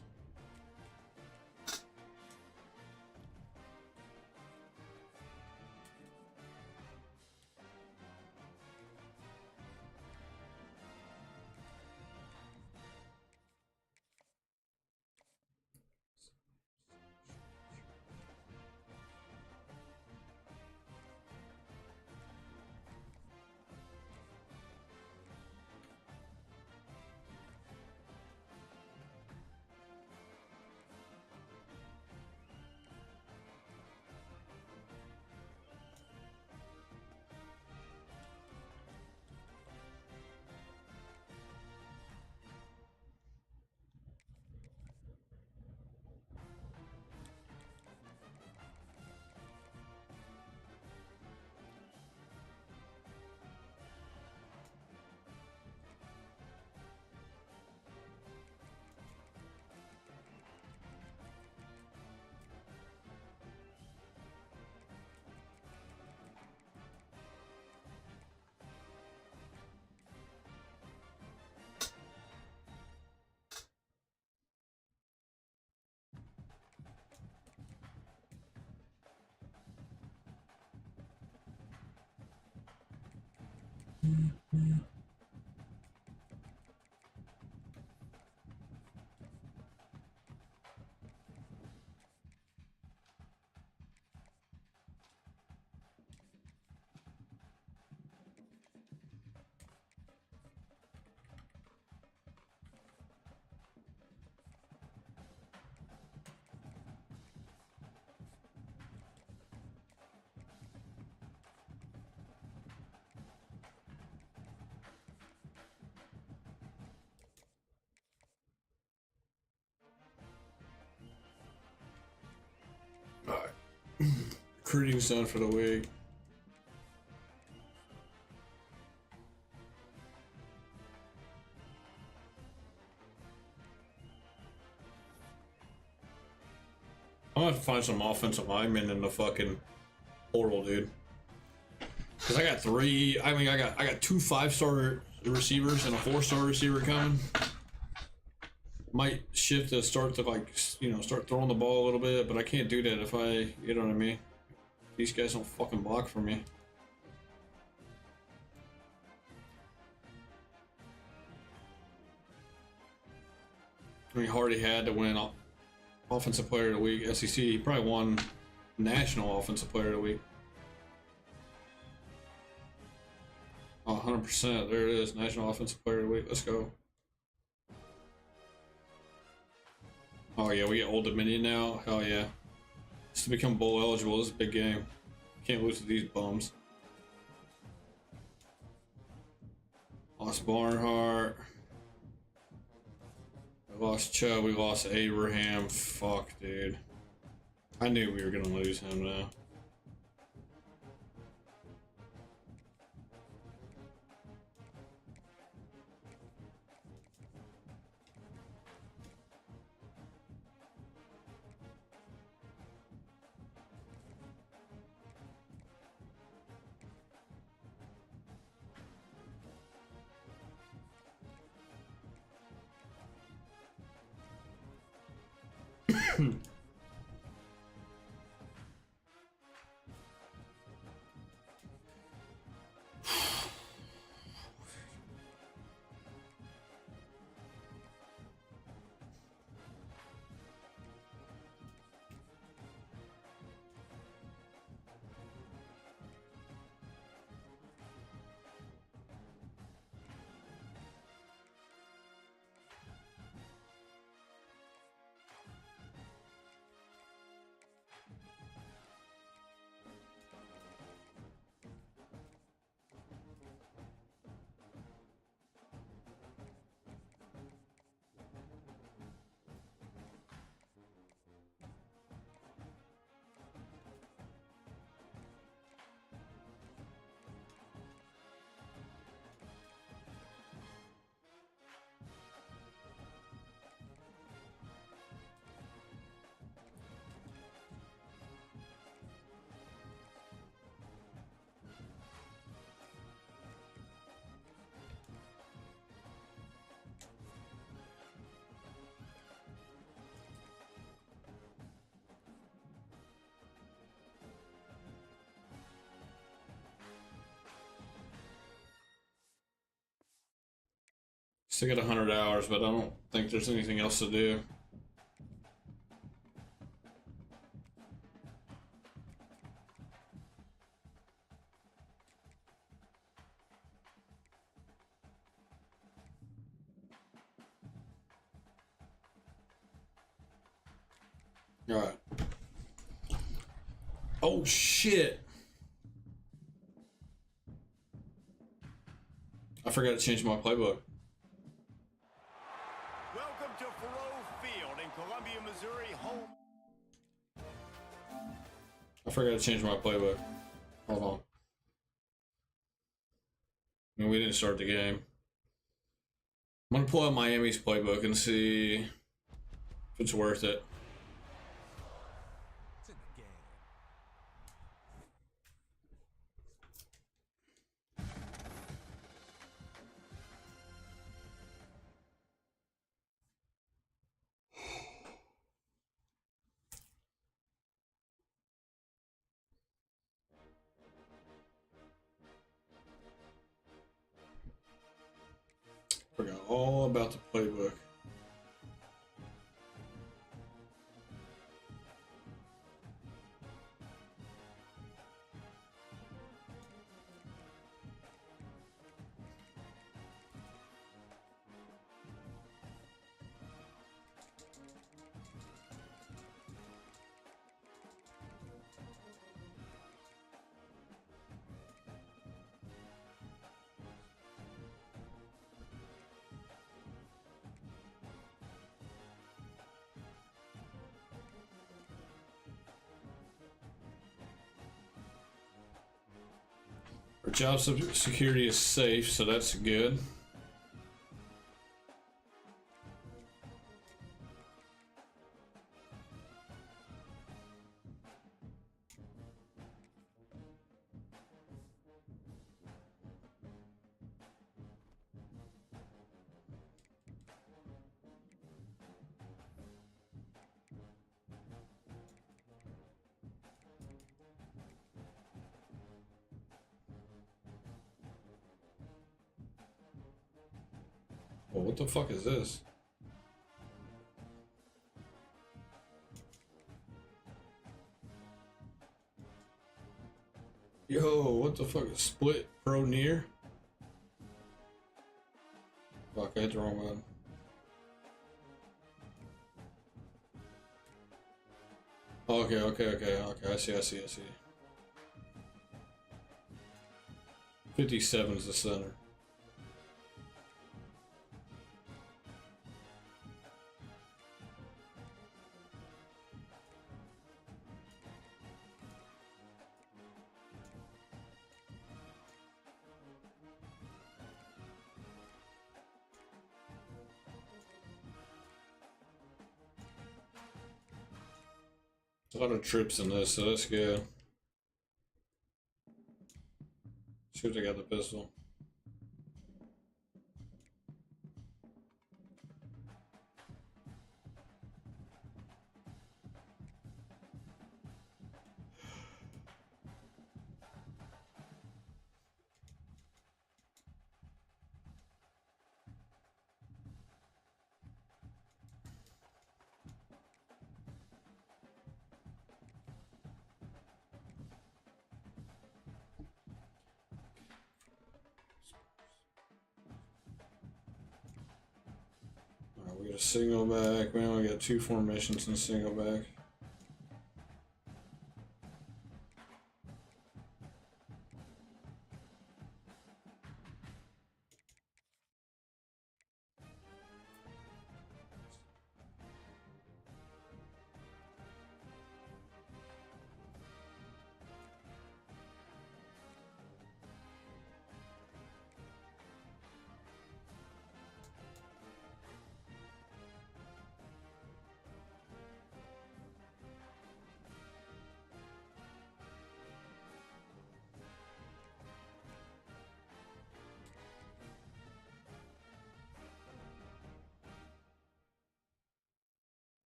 Recruiting's done for the week. I'm gonna have to find some offensive linemen in the fucking portal, dude. Cause I got 3. I mean, I got 2 5-star receivers and a 4-star receiver coming. Might shift to start to, like, you know, start throwing the ball a little bit, but I can't do that if I, you know what I mean. These guys don't fucking block for me. I mean, Hardy had to win Offensive Player of the Week, SEC. He probably won National Offensive Player of the Week. Oh, 100%. There it is. National Offensive Player of the Week. Let's go. Oh, yeah. We get Old Dominion now. Hell yeah. Just to become bowl eligible, this is a big game. Can't lose to these bums. Lost Barnhart. We lost Chubb. We lost Abraham. Fuck, dude. I knew we were gonna lose him now. Still got 100 hours, but I don't think there's anything else to do. All right. Oh shit. I forgot to change my playbook.
Welcome to Faroe Field in Columbia, Missouri, home.
I forgot to change my playbook. Hold on. I mean, we didn't start the game. I'm gonna pull out Miami's playbook and see if it's worth it.
It's in the game.
Forgot all about the playbook. Our job security is safe, so that's good. Well, what the fuck is this? Yo, what the fuck is split pro near? Fuck, I hit the wrong one. Okay. I see. 57 is the center. A lot of trips in this, so that's good. See if they got the pistol. We got a single back. We only got 2 formations in single back.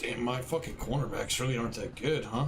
Damn, my fucking cornerbacks really aren't that good, huh?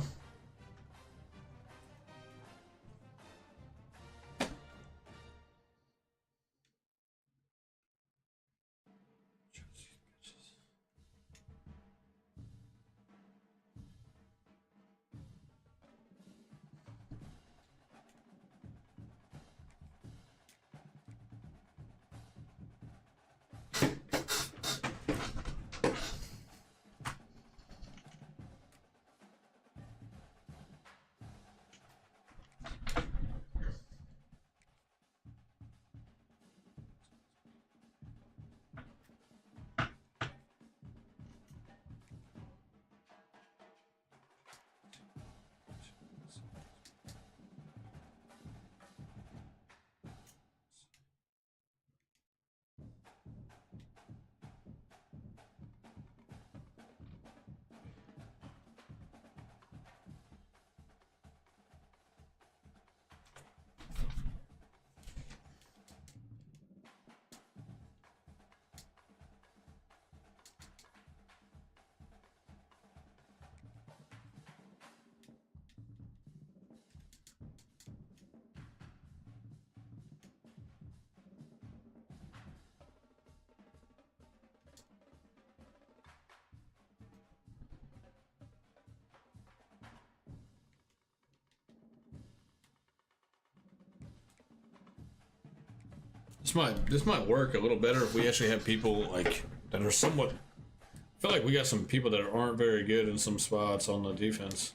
This might work a little better if we actually have people like that are somewhat. I feel like we got some people that aren't very good in some spots on the defense.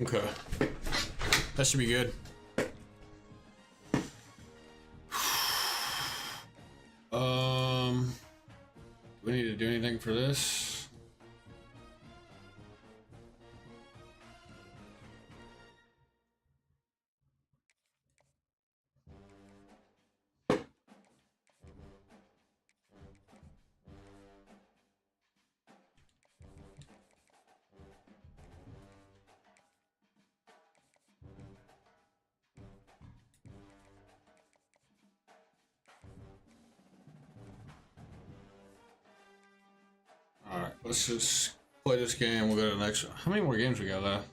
Okay. That should be good. Do we need to do anything for this? Alright, let's just play this game. We'll go to the next one. How many more games we got left?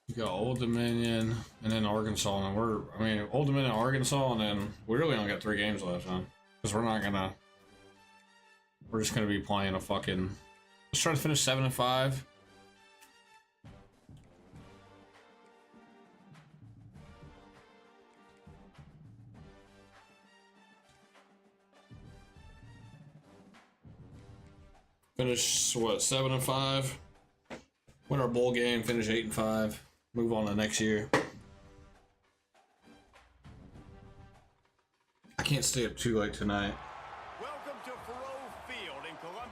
We got Old Dominion and then Arkansas, and I mean, Old Dominion, Arkansas, and then we really only got 3 games left, huh? Because we're just gonna be playing a fucking. Let's try to finish 7-5. Finish what, 7-5? Win our bowl game, finish 8-5. Move on to next year. I can't stay up too late tonight.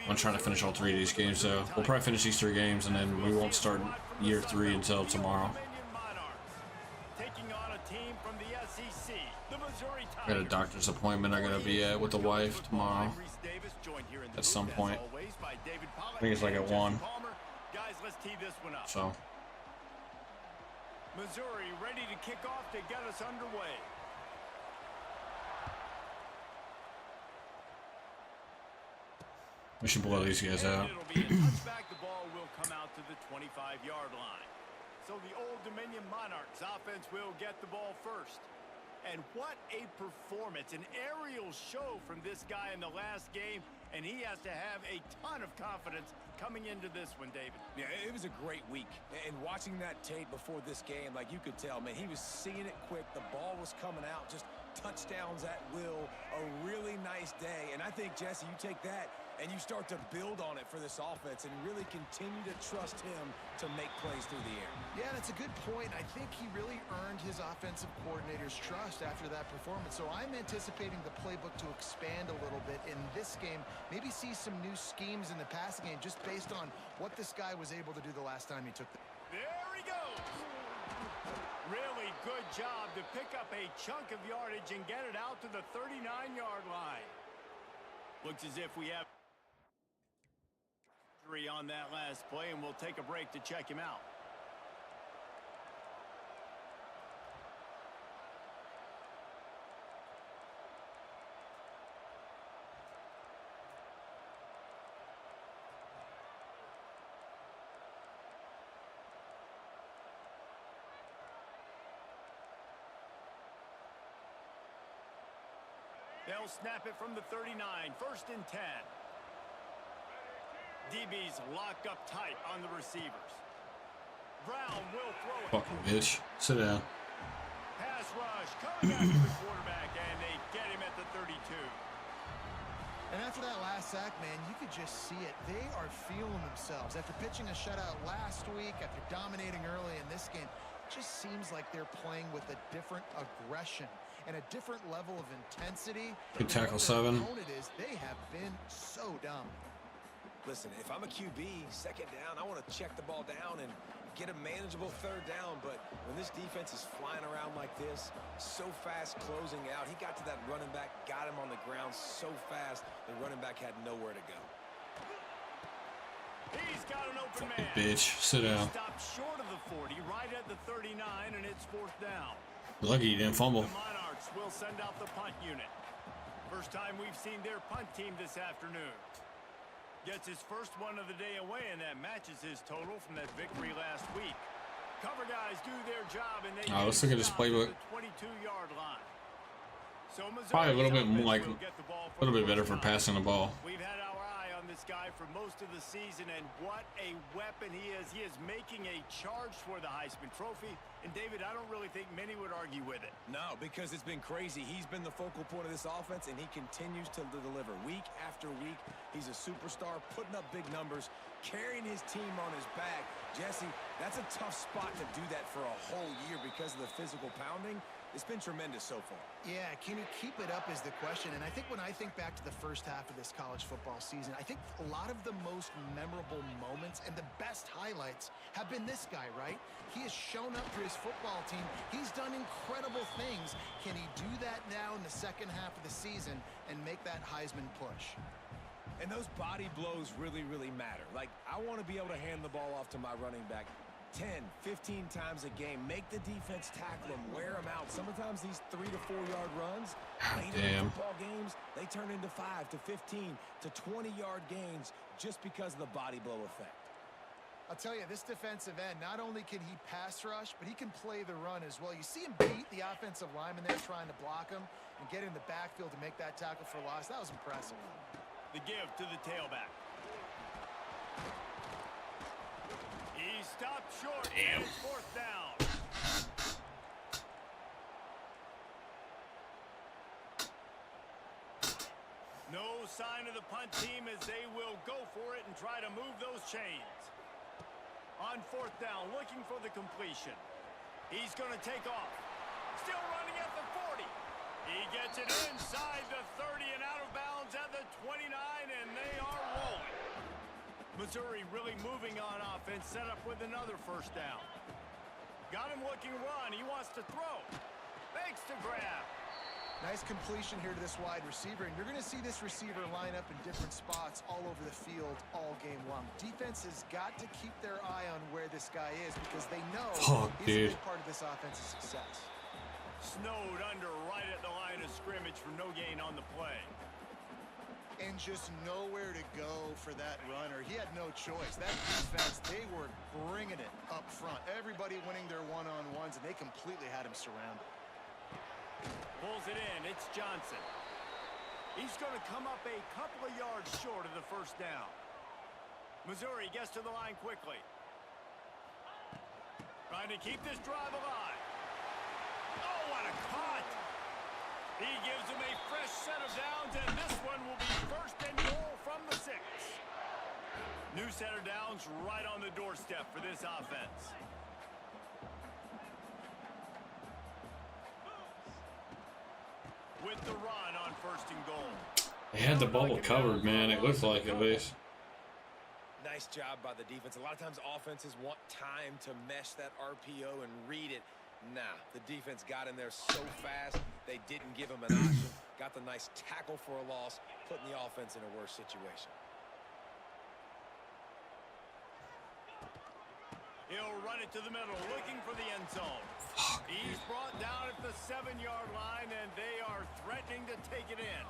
I'm trying to finish all 3 of these games, so we'll probably finish these 3 games, and then we won't start year 3 until tomorrow. I got a doctor's appointment I gotta be at with the wife tomorrow at some point. I think it's like at 1. So.
Missouri ready to kick off to get us underway.
We should blow these guys out.
The ball will come out to the 25-yard line. So the Old Dominion Monarchs offense will get the ball first. And what a performance, an aerial show from this guy in the last game, and he has to have a ton of confidence coming into this one, David.
Yeah, it was a great week. And watching that tape before this game, like you could tell, man, he was seeing it quick. The ball was coming out, just touchdowns at will. A really nice day. And I think, Jesse, you take that and you start to build on it for this offense and really continue to trust him to make plays through the air.
Yeah, that's a good point. I think he really earned his offensive coordinator's trust after that performance. So I'm anticipating the playbook to expand a little bit in this game. Maybe see some new schemes in the passing game just based on what this guy was able to do the last time he took the...
There he goes. Really good job to pick up a chunk of yardage and get it out to the 39-yard line. Looks as if we have on that last play, and we'll take a break to check him out. They'll snap it from the 39, 1st and 10. DB's locked up tight on the receivers. Brown will throw it.
Fucking bitch. Sit down.
Pass rush coming after the quarterback, and they get him at the 32.
And after that last sack, man, you could just see it. They are feeling themselves. After pitching a shutout last week, after dominating early in this game, it just seems like they're playing with a different aggression and a different level of intensity.
Good tackle, 7.
They have been so dumb.
Listen, if I'm a QB, 2nd down, I want to check the ball down and get a manageable 3rd down. But when this defense is flying around like this, so fast closing out, he got to that running back, got him on the ground so fast, the running back had nowhere to go.
He's got an open
Fucking
man.
bitch. Sit down.
Stopped short of the 40, right at the 39, and it's 4th down.
Lucky you didn't fumble.
The Monarchs will send out the punt unit. First time we've seen their punt team this afternoon. Gets his first one of the day away, and that matches his total from that victory last week. Cover guys do their job, and they
let's look at this playbook.
22-yard line. So
Probably a little bit more, like a little bit better for passing the ball.
We've had our eye on this guy for most of the season, and what a weapon he is. He is making a charge for the Heisman Trophy. And David, I don't really think many would argue with it.
No, because it's been crazy. He's been the focal point of this offense, and he continues to deliver week after week. He's a superstar, putting up big numbers, carrying his team on his back. Jesse, that's a tough spot to do that for a whole year because of the physical pounding. It's been tremendous so far.
Yeah, can he keep it up is the question. And I think when I think back to the first half of this college football season, I think a lot of the most memorable moments and the best highlights have been this guy, right? He has shown up for his football team. He's done incredible things. Can he do that now in the second half of the season and make that Heisman push?
And those body blows really, really matter. Like, I want to be able to hand the ball off to my running back 10, 15 times a game. Make the defense tackle him, wear him out. Sometimes these 3 to 4 yard runs, later in football games, they turn into 5 to 15 to 20 yard gains just because of the body blow effect.
I'll tell you, this defensive end, not only can he pass rush, but he can play the run as well. You see him beat the offensive lineman there trying to block him and get in the backfield to make that tackle for loss. That was impressive.
The give to the tailback. He stopped short. And it's fourth down. No sign of the punt team as they will go for it and try to move those chains. On fourth down, looking for the completion. He's going to take off. Still running at the 40. He gets it inside the 30 and out of bounds at the 29, and they are rolling. Missouri really moving on offense, set up with another first down. Got him looking run. He wants to throw. Makes the grab.
Nice completion here to this wide receiver, and you're going to see this receiver line up in different spots all over the field all game long. Defense has got to keep their eye on where this guy is because they know he's a big part of this offense's success.
Snowed under right at the line of scrimmage for no gain on the play.
And just nowhere to go for that runner. He had no choice. That defense, they were bringing it up front. Everybody winning their one-on-ones, and they completely had him surrounded.
Pulls it in. It's Johnson. He's going to come up a couple of yards short of the first down. Missouri gets to the line quickly. Trying to keep this drive alive. Oh, what a cut! He gives him a fresh set of downs, and this one will be first and goal from the 6. New set of downs right on the doorstep for this offense. With the run on first and goal.
They had the bubble covered, man. It looked like at least.
Nice job by the defense. A lot of times offenses want time to mesh that RPO and read it. Nah, the defense got in there so fast, they didn't give him an option. Got the nice tackle for a loss, putting the offense in a worse situation.
He'll run it to the middle, looking for the end zone. He's brought down at the 7-yard line, and they are threatening to take it in.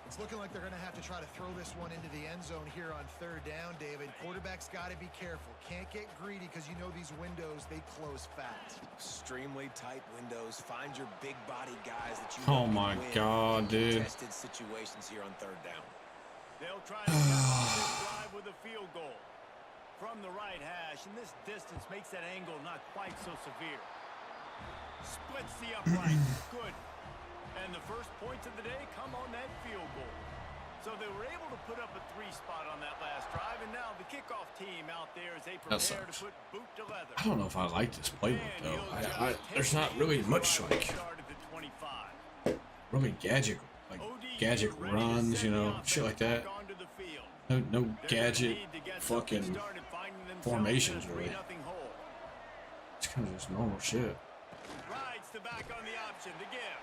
It's looking like they're going to have to try to throw this one into the end zone here on third down, David. Quarterback's got to be careful. Can't get greedy because you know these windows, they close fast.
Extremely tight windows. Find your big body guys that you
Oh my God, dude.
Tested situations here on third down.
They'll try to stop this drive with a field goal from the right hash, and this distance makes that angle not quite so severe. Splits the upright. Good. And the first points of the day come on that field goal. So they were able to put up a 3 spot on that last drive, and now the kickoff team out there as they prepare to put boot to leather.
I don't know if I like this playbook though. There's not really much like really gadget runs, you know, shit like that. No gadget fucking formations really. It's kind of just normal shit.
Rides the back on the option to give.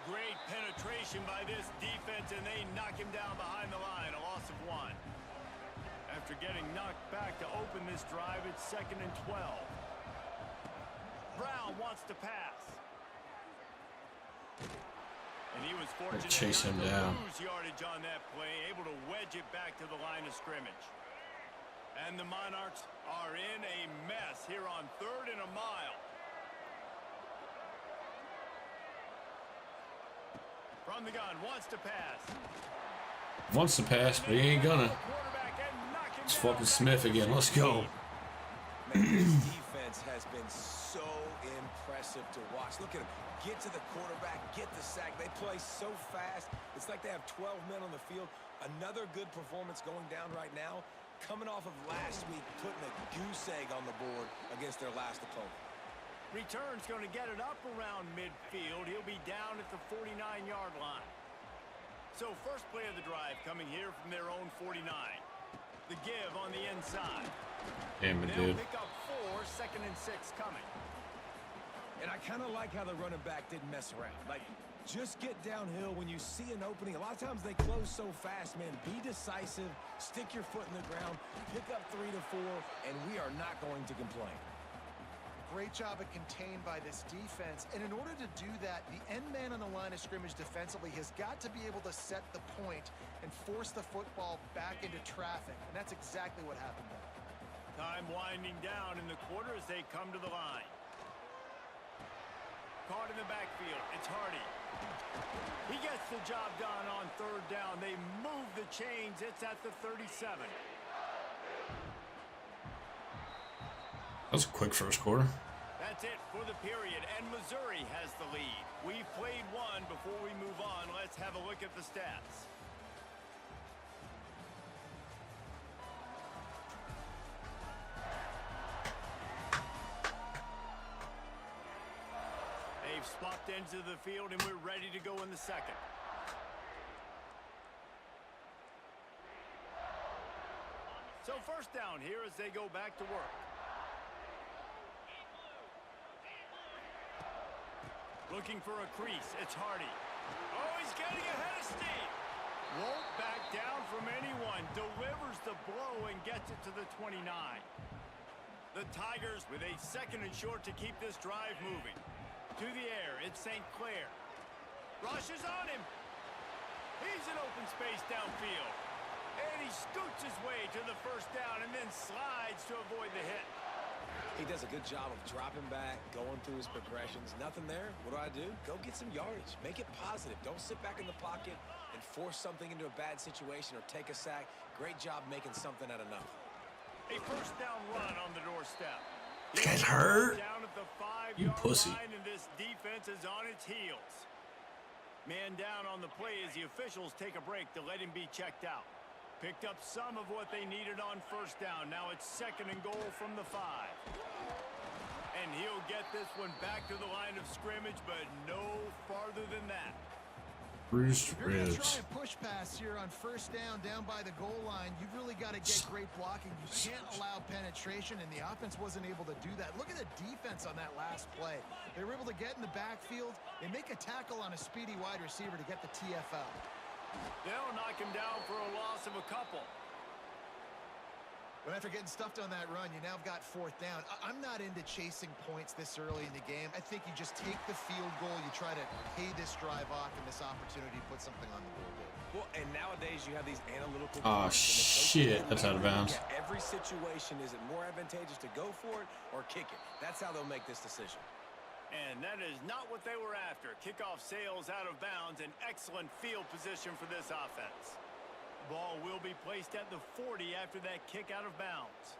Great penetration by this defense, and they knock him down behind the line, a loss of 1. After getting knocked back to open this drive, it's 2nd and 12. Brown wants to pass. And he was fortunate
chase him
not to
down.
lose yardage on that play, able to wedge it back to the line of scrimmage. And the Monarchs are in a mess here on 3rd and a mile. From the gun, wants to pass.
Wants to pass, but he ain't gonna. It's fucking Smith again. Let's go.
Man, this defense defense has been so impressive to watch. Look at them. Get to the quarterback, get the sack. They play so fast. It's like they have 12 men on the field. Another good performance going down right now. Coming off of last week, putting a goose egg on the board against their last opponent.
Return's going to get it up around midfield. He'll be down at the 49-yard line. So first play of the drive coming here from their own 49. The give on the inside.
Damn it,
They'll
dude.
pick up 4, 2nd and 6 coming.
And I kind of like how the running back didn't mess around. Like, just get downhill when you see an opening. A lot of times they close so fast, man. Be decisive, stick your foot in the ground, pick up 3 to 4, and we are not going to complain.
Great job of contained by this defense. And in order to do that, the end man on the line of scrimmage defensively has got to be able to set the point and force the football back into traffic. And that's exactly what happened there.
Time winding down in the quarter as they come to the line. Caught in the backfield. It's Hardy. He gets the job done on 3rd down. They move the chains. It's at the 37.
That's a quick first quarter.
That's it for the period, and Missouri has the lead. We've played one. Before we move on, let's have a look at the stats. They've swapped ends of the field, and we're ready to go in the second. So first down here as they go back to work. Looking for a crease. It's Hardy. Oh, he's getting ahead of steam. Won't back down from anyone. Delivers the blow and gets it to the 29. The Tigers with a 2nd and short to keep this drive moving. To the air, it's St. Clair. Rushes on him. He's in open space downfield. And he scoots his way to the first down and then slides to avoid the hit.
He does a good job of dropping back, going through his progressions. Nothing there. What do? Go get some yardage. Make it positive. Don't sit back in the pocket and force something into a bad situation or take a sack. Great job making something out of nothing.
A first down run on the doorstep.
You guys hurt?
Down at the 5-yard
You pussy.
line, and this defense is on its heels. Man down on the play as the officials take a break to let him be checked out. Picked up some of what they needed on first down. Now it's 2nd and goal from the 5. And he'll get this one back to the line of scrimmage, but no farther than that.
Bruised
If you're going to
ribs.
try a push pass here on first down by the goal line, you've really got to get great blocking. You can't allow penetration, and the offense wasn't able to do that. Look at the defense on that last play. They were able to get in the backfield. They make a tackle on a speedy wide receiver to get the TFL.
They'll knock him down for a loss of a couple.
But after getting stuffed on that run, you now have got 4th down. I'm not into chasing points this early in the game. I think you just take the field goal. You try to pay this drive off and this opportunity to put something on the board.
Well, and nowadays you have these analytical.
Oh,
cards, and the coaches
shit.
will
That's out of
look
bounds.
at every situation, is it more advantageous to go for it or kick it? That's how they'll make this decision.
And that is not what they were after. Kickoff sails out of bounds. An excellent field position for this offense. Ball will be placed at the 40 after that kick out of bounds.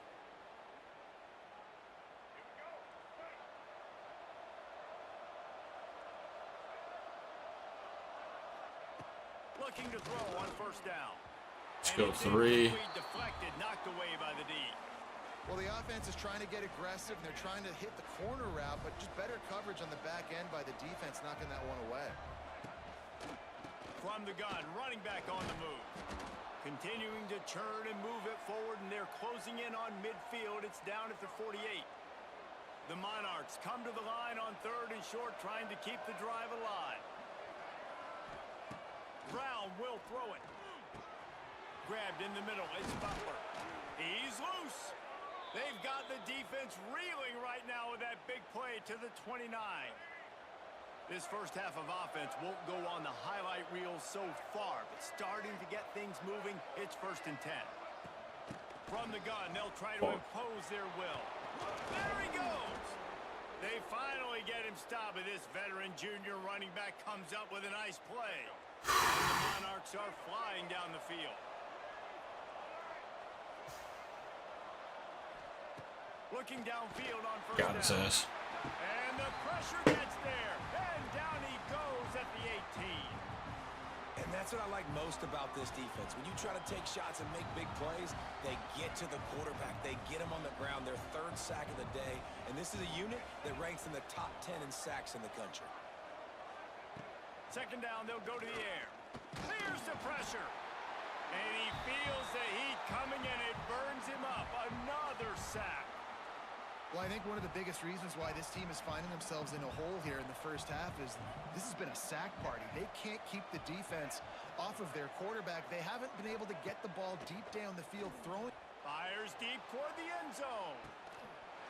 Looking to throw on first down.
Let's
And
go
it's
3.
incomplete, deflected, knocked away by the D.
Well, the offense is trying to get aggressive, and they're trying to hit the corner route, but just better coverage on the back end by the defense, knocking that one away.
From the gun, running back on the move. Continuing to churn and move it forward, and they're closing in on midfield. It's down at the 48. The Monarchs come to the line on 3rd and short, trying to keep the drive alive. Brown will throw it. Grabbed in the middle. It's Butler. He's loose. They've got the defense reeling right now with that big play to the 29. This first half of offense won't go on the highlight reel so far, but starting to get things moving, it's 1st and 10. From the gun, they'll try to impose their will. There he goes! They finally get him stopped, but this veteran junior running back comes up with a nice play. And the Monarchs are flying down the field. Looking downfield on first
Got his
down.
ass.
And the pressure gets there. And down he goes at the 18.
And that's what I like most about this defense. When you try to take shots and make big plays, they get to the quarterback. They get him on the ground. Their third sack of the day. And this is a unit that ranks in the top 10 in sacks in the country.
Second down, they'll go to the air. Here's the pressure. And he feels the heat coming, and it burns him up. Another sack.
Well, I think one of the biggest reasons why this team is finding themselves in a hole here in the first half is this has been a sack party. They can't keep the defense off of their quarterback. They haven't been able to get the ball deep down the field throwing.
Fires deep toward the end zone.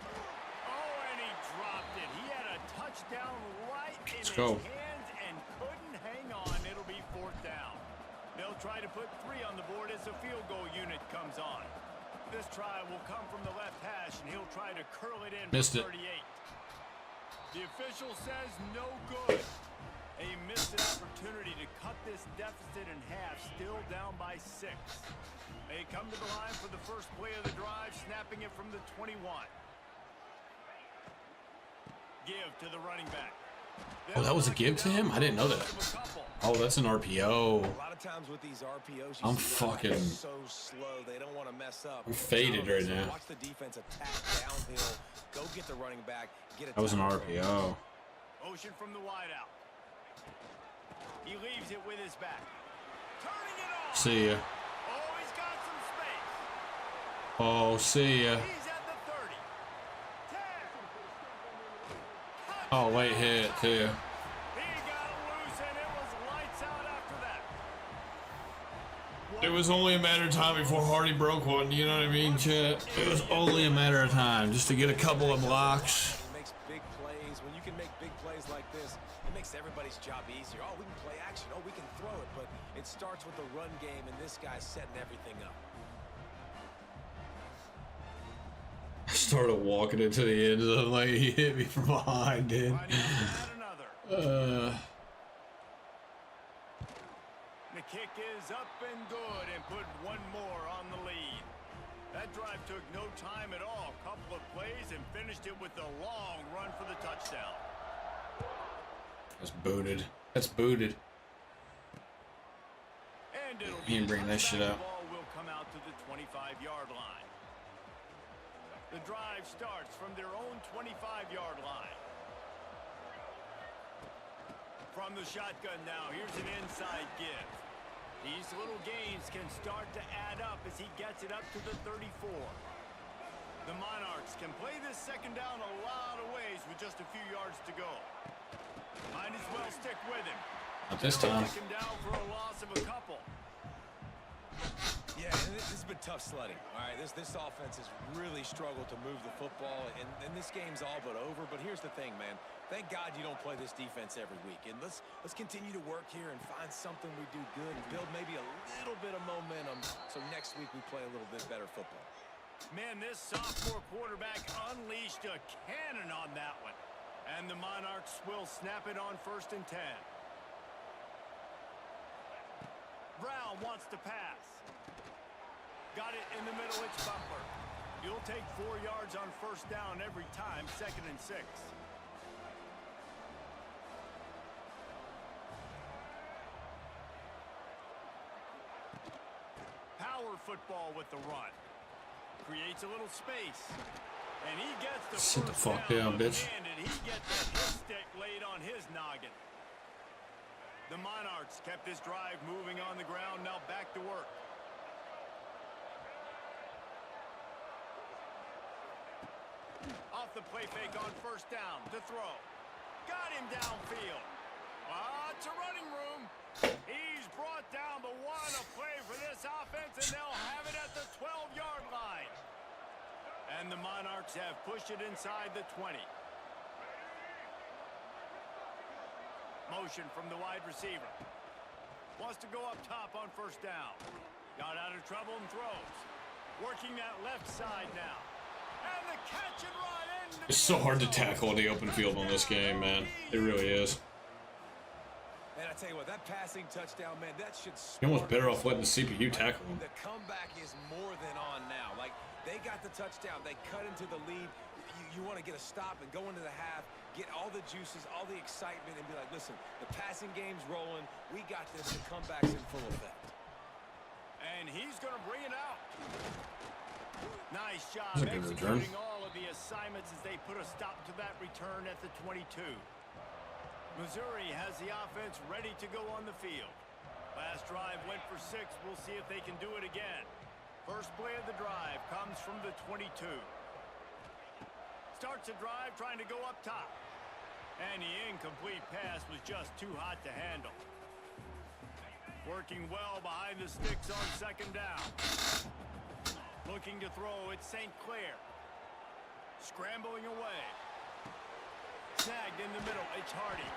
Oh, and he dropped it. He had a touchdown right in his hands and couldn't hang on. It'll be fourth down. They'll try to put 3 on the board as the field goal unit comes on. This try will come from the left hash, and he'll try to curl it in
Missed
for
it.
38. The official says no good. A missed opportunity to cut this deficit in half, still down by 6. They come to the line for the first play of the drive, snapping it from the 21. Give to the running back.
Oh, that was a give to him? I didn't know that. Oh, that's an RPO.
A lot of times with these RPOs,
I'm fucking
so slow. They don't want to mess up.
I'm faded right now.
Watch the defense attack downhill. Go get the running back. Get a
That was an
tackle.
RPO.
Motion from the wideout. He leaves it with his back. Turning it on.
See ya.
Oh, he's got some space.
Oh, see ya.
He's at the 30. 10.
Oh, late hit too.
He got loose, and it was lights out after that.
It was only a matter of time before Hardy broke one. You know what I mean, Chet? It was only a matter of time just to get a couple of blocks.
He makes big plays. When you can make big plays like this, it makes everybody's job easier. Oh, we can play action. Oh, we can throw it. But it starts with the run game, and this guy's setting everything up.
I started walking into the end zone like he hit me from behind, dude.
The kick is up and good, and put one more on the lead. That drive took no time at all. Couple of plays and finished it with a long run for the touchdown.
That's booted. That's booted.
And it'll
He didn't bring that shit up.
The ball will come out to the 25-yard line. The drive starts from their own 25-yard line. From the shotgun now, here's an inside give. These little gains can start to add up as he gets it up to the 34. The Monarchs can play this second down a lot of ways with just a few yards to go. Might as well stick with him.
Not this time.
Take him down for a loss of a couple.
Yeah, and this has been tough sledding. All right, this offense has really struggled to move the football, and this game's all but over. But here's the thing, man. Thank God you don't play this defense every week. And let's continue to work here and find something we do good and build maybe a little bit of momentum so next week we play a little bit better football.
Man, this sophomore quarterback unleashed a cannon on that one. And the Monarchs will snap it on 1st and 10. Brown wants to pass. Got it in the middle, it's Butler. You'll take 4 yards on first down every time, 2nd and 6. Power football with the run. Creates a little space. And he gets the
Sit the
first
fuck down, bitch.
And he gets that hip stick laid on his noggin. The Monarchs kept this drive moving on the ground, now back to work. Off the play fake on first down to throw. Got him downfield. It's a running room. He's brought down, but what a play for this offense, and they'll have it at the 12-yard line. And the Monarchs have pushed it inside the 20. Motion from the wide receiver. Wants to go up top on first down. Got out of trouble and throws. Working that left side now. And the catch and run in.
It's so hard to tackle in the open field on this game, man. It really is.
And I tell you what, that passing touchdown, man, that should
You're almost better off letting the CPU tackle him.
The comeback is more than on now. Like, they got the touchdown. They cut into the lead. You want to get a stop and go into the half, get all the juices, all the excitement, and be like, listen, the passing game's rolling. We got this. The comeback's in full effect.
And he's going to bring it out. Nice job
That's a good return.
executing all of the assignments as they put a stop to that return at the 22. Missouri has the offense ready to go on the field. Last drive went for 6. We'll see if they can do it again. First play of the drive comes from the 22. Starts a drive trying to go up top. And the incomplete pass was just too hot to handle. Working well behind the sticks on second down. Looking to throw, it's St. Clair. Scrambling away. Snagged in the middle, it's Hardy.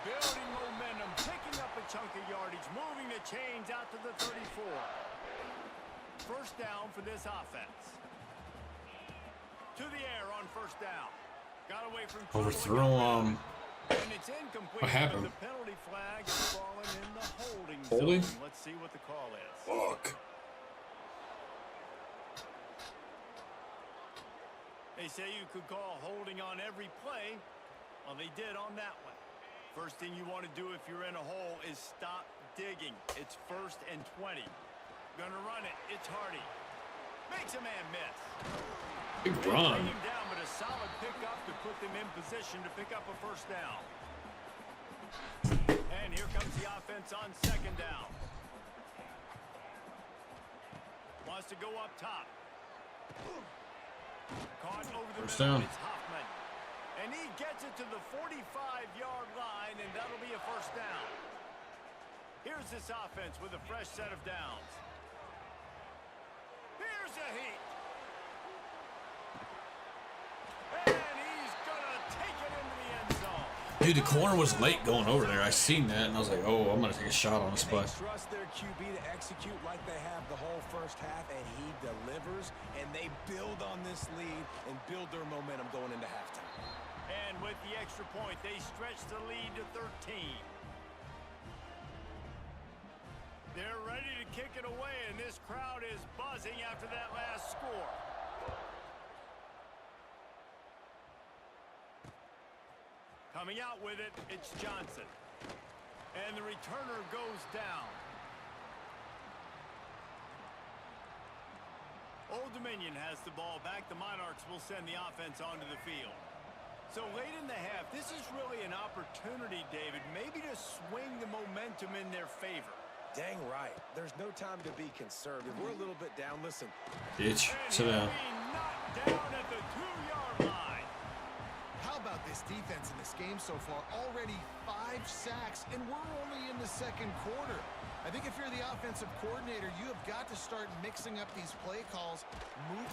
Building momentum, picking up a chunk of yardage, moving the chains out to the 34. First down for this offense. To the air on first down. Got away from
Overthrow
and it's incomplete.
What happened?
The penalty flag is falling in the holding
Holding?
zone. Let's see what the call is.
Fuck.
They say you could call holding on every play. Well, they did on that one. First thing you want to do if you're in a hole is stop digging. It's 1st and 20. Gonna run it. It's Hardy. Makes a man miss.
Big run.
Bring him down, but a solid pickup to put them in position to pick up a first down. And here comes the offense on second down. Wants to go up top. Caught over the
First
middle.
down.
It's Hoffman. And he gets it to the 45-yard line, and that'll be a first down. Here's this offense with a fresh set of downs. Here's a heat. And he's going to take it into the end zone.
Dude, the corner was late going over there. I seen that, and I was like, oh, I'm going to take a shot on this
They
play.
trust their QB to execute like they have the whole first half, and he delivers, and they build on this lead and build their momentum going into halftime.
And with the extra point, they stretch the lead to 13. They're ready to kick it away, and this crowd is buzzing after that last score. Coming out with it, it's Johnson. And the returner goes down. Old Dominion has the ball back. The Monarchs will send the offense onto the field. So late in the half, this is really an opportunity, David, maybe to swing the momentum in their favor.
Dang right. There's no time to be conservative. We're a little bit down. Listen.
Bitch,
And
sit down.
being knocked down at the 2-yard line.
How about this defense in this game so far? Already 5 sacks, and we're only in the second quarter. I think if you're the offensive coordinator, you have got to start mixing up these play calls.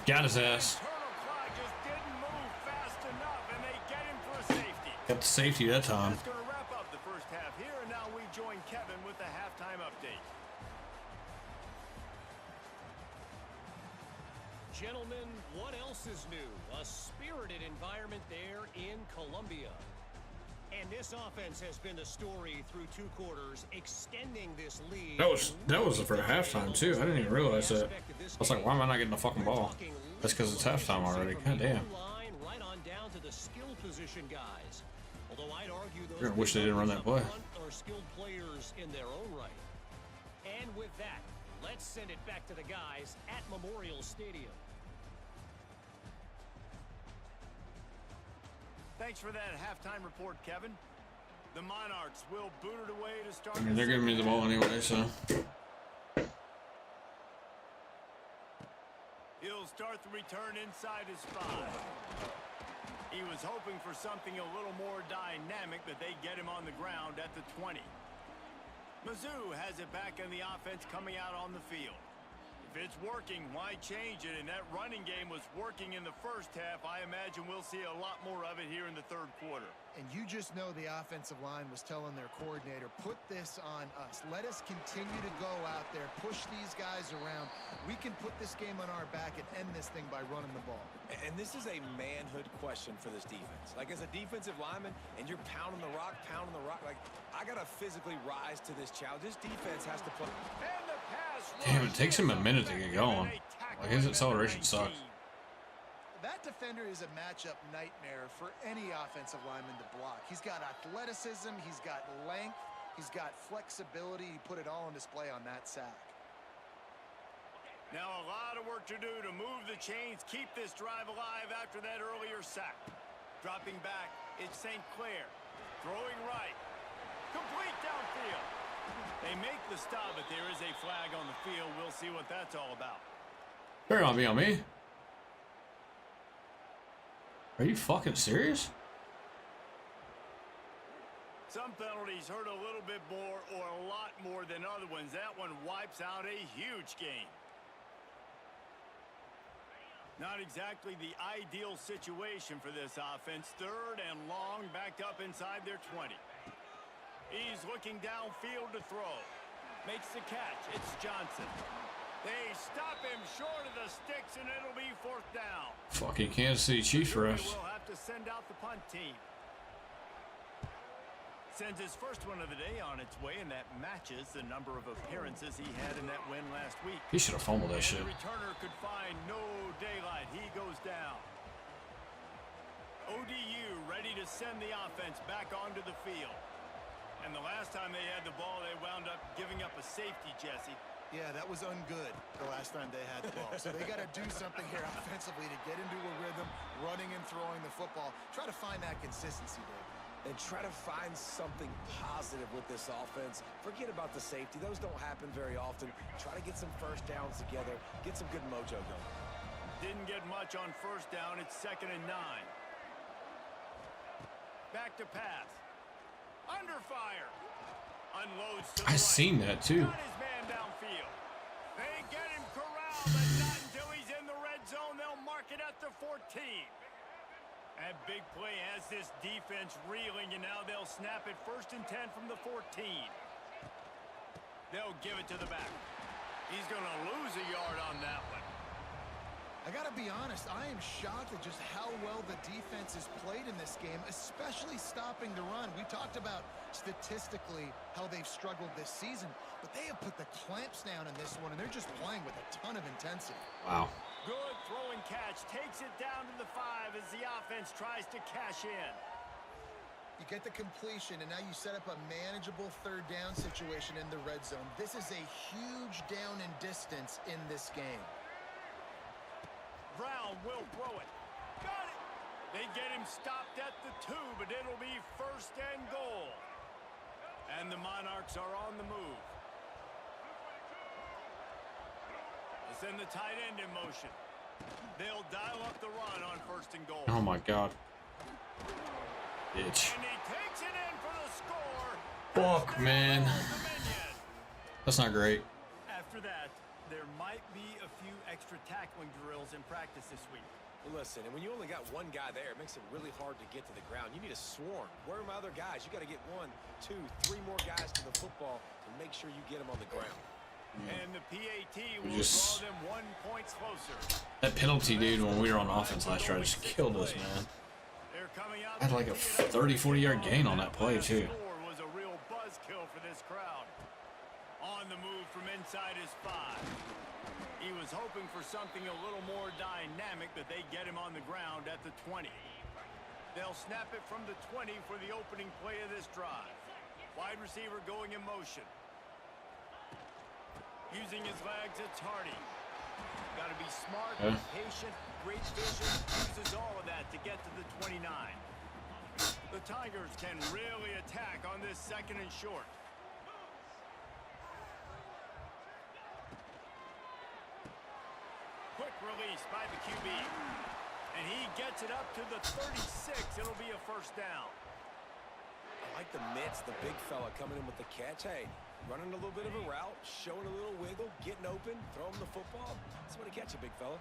Got his ass.
Internal clock just didn't move fast enough, and they get him for a safety.
Got the safety that time.
That's going to wrap up the first half here, and now we join Kevin with the halftime update.
Gentlemen, what else is new? A spirited environment there in Columbia. And this offense has been the story through 2 quarters, extending this lead.
That was for halftime too. I didn't even realize that. I was like, why am I not getting the fucking ball? That's because it's halftime already. God damn.
Right on down to the skill position guys. Although I'd argue those
I wish they didn't run that play.
are skilled players in their own right. And with that, let's send it back to the guys at Memorial Stadium.
Thanks for that halftime report, Kevin. The Monarchs will boot it away to start.
I mean, they're giving me the ball anyway, so.
He'll start the return inside his 5. He was hoping for something a little more dynamic, but they get him on the ground at the 20. Mizzou has it back in the offense coming out on the field. If it's working, why change it? And that running game was working in the first half. I imagine we'll see a lot more of it here in the third quarter.
And you just know the offensive line was telling their coordinator, put this on us. Let us continue to go out there, push these guys around. We can put this game on our back and end this thing by running the ball.
And this is a manhood question for this defense. Like, as a defensive lineman, and you're pounding the rock, like, I got to physically rise to this challenge. This defense has to play.
And the pass
Damn, it takes him a minute to get going. Like, his acceleration sucks.
That defender is a matchup nightmare for any offensive lineman to block. He's got athleticism, he's got length, he's got flexibility. He put it all on display on that sack.
Now a lot of work to do to move the chains, keep this drive alive after that earlier sack. Dropping back, it's St. Clair. Throwing right. Complete downfield. They make the stop, but there is a flag on the field. We'll see what that's all about.
Better not be on me. Are you fucking serious?
Some penalties hurt a little bit more or a lot more than other ones. That one wipes out a huge game. Not exactly the ideal situation for this offense. Third and long, backed up inside their 20. He's looking downfield to throw. Makes the catch. It's Johnson. They stop him short of the sticks, and it'll be fourth down.
Fucking Kansas City Chiefs refs.
We'll have to send out the punt team. Sends his first one of the day on its way, and that matches the number of appearances he had in that win last week.
He should have fumbled that shit.
The returner could find no daylight. He goes down. ODU ready to send the offense back onto the field. And the last time they had the ball, they wound up giving up a safety, Jesse.
Yeah, that was ungood the last time they had the ball. So they got to do something here offensively to get into a rhythm, running and throwing the football. Try to find that consistency, Dave.
And try to find something positive with this offense. Forget about the safety. Those don't happen very often. Try to get some first downs together. Get some good mojo going.
Didn't get much on first down. It's 2nd and 9. Back to pass. Under fire. Unloads to the
I
right.
seen that too.
Got his man downfield. They get him corralled, but not until he's in the red zone. They'll mark it at the 14. That big play has this defense reeling, and now they'll snap it 1st and 10 from the 14. They'll give it to the back. He's going to lose a yard on that one.
I got to be honest, I am shocked at just how well the defense has played in this game, especially stopping the run. We talked about statistically how they've struggled this season, but they have put the clamps down in this one, and they're just playing with a ton of intensity.
Wow.
Good throwing catch. Takes it down to the 5 as the offense tries to cash in.
You get the completion, and now you set up a manageable third down situation in the red zone. This is a huge down in distance in this game.
Brown will throw it. Got it. They get him stopped at the 2, but it'll be 1st and goal. And the Monarchs are on the move. They send the tight end in motion. They'll dial up the run on 1st and goal.
Oh my god. Bitch.
And he takes it in for the score.
Fuck, man. That's not great.
After that, there might be a few extra tackling drills in practice this week.
Well, listen, and when you only got one guy there, it makes it really hard to get to the ground. You need a swarm. Where are my other guys? You got to get 1, 2, 3 more guys to the football to make sure you get them on the ground.
And the PAT will draw them 1 point closer.
That penalty, dude, when we were on offense last year, just killed us, man.
They're coming out.
I had like a 30, 40-yard gain on that play, too.
Was a real buzzkill for this crowd. On the move from inside his 5. He was hoping for something a little more dynamic, but they get him on the ground at the 20. They'll snap it from the 20 for the opening play of this drive. Wide receiver going in motion. Using his legs, it's Hardy. Got to be smart, patient, great vision. Uses all of that to get to the 29. The Tigers can really attack on this 2nd and short. Quick release by the QB. And he gets it up to the 36. It'll be a 1st down.
I like the mitts, the big fella coming in with the catch. Hey, Running a little bit of a route, showing a little wiggle, getting open, throwing the football. That's what to catch you, big fella.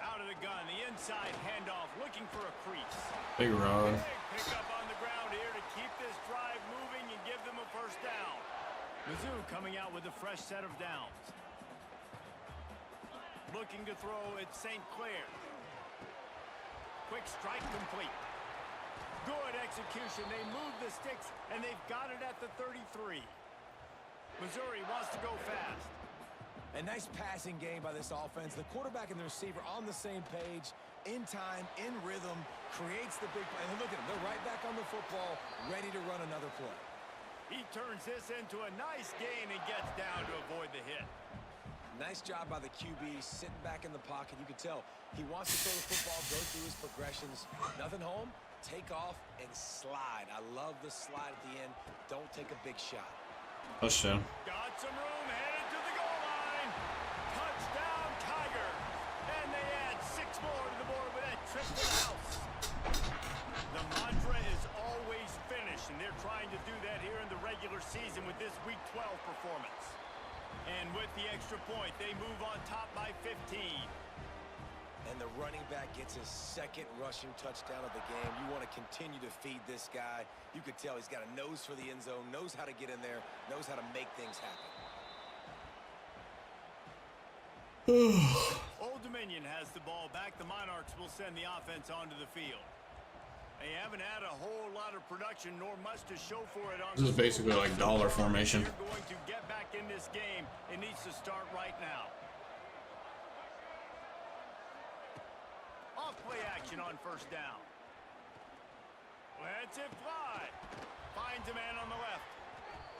Out of the gun, the inside handoff, looking for a crease.
Big run.
Big pick up on the ground here to keep this drive moving and give them a first down. Mizzou coming out with a fresh set of downs. Looking to throw at St. Clair. Quick strike complete. Good execution. They move the sticks, and they've got it at the 33. Missouri wants to go fast.
A nice passing game by this offense. The quarterback and the receiver on the same page, in time, in rhythm, creates the big play. And look at them. They're right back on the football, ready to run another play.
He turns this into a nice gain and gets down to avoid the hit.
Nice job by the QB, sitting back in the pocket. You can tell he wants to throw the football, go through his progressions. Nothing home, take off, and slide. I love the slide at the end. Don't take a big shot.
Touchdown.
Got some room, headed to the goal line. Touchdown, Tiger. And they add 6 more to the board with that trip to the house. The mantra is always finish, and they're trying to do that here in the regular season with this Week 12 performance. And with the extra point, they move on top by 15.
And the running back gets his second rushing touchdown of the game. You want to continue to feed this guy. You could tell he's got a nose for the end zone, knows how to get in there, knows how to make things happen.
Old Dominion has the ball back. The Monarchs will send the offense onto the field. They haven't had a whole lot of production nor much to show for it on
This is basically like dollar formation.
You're going to get back in this game. It needs to start right now. Off play action on first down. Lets it fly. Finds a man on the left.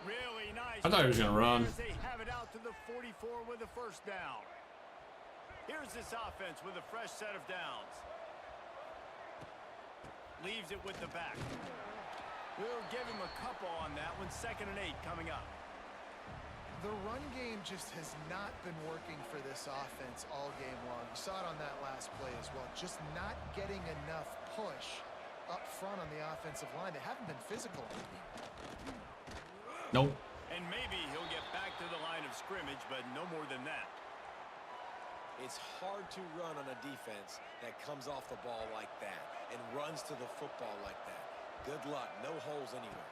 Really nice.
I thought he was gonna run.
They have it out to the 44 with a first down. Here's this offense with a fresh set of downs. Leaves it with the back. We'll give him a couple on that one. 2nd and 8 coming up.
The run game just has not been working for this offense all game long. You saw it on that last play as well. Just not getting enough push up front on the offensive line. They haven't been physical.
Nope.
And maybe he'll get back to the line of scrimmage, but no more than that.
It's hard to run on a defense that comes off the ball like that and runs to the football like that. Good luck. No holes anywhere.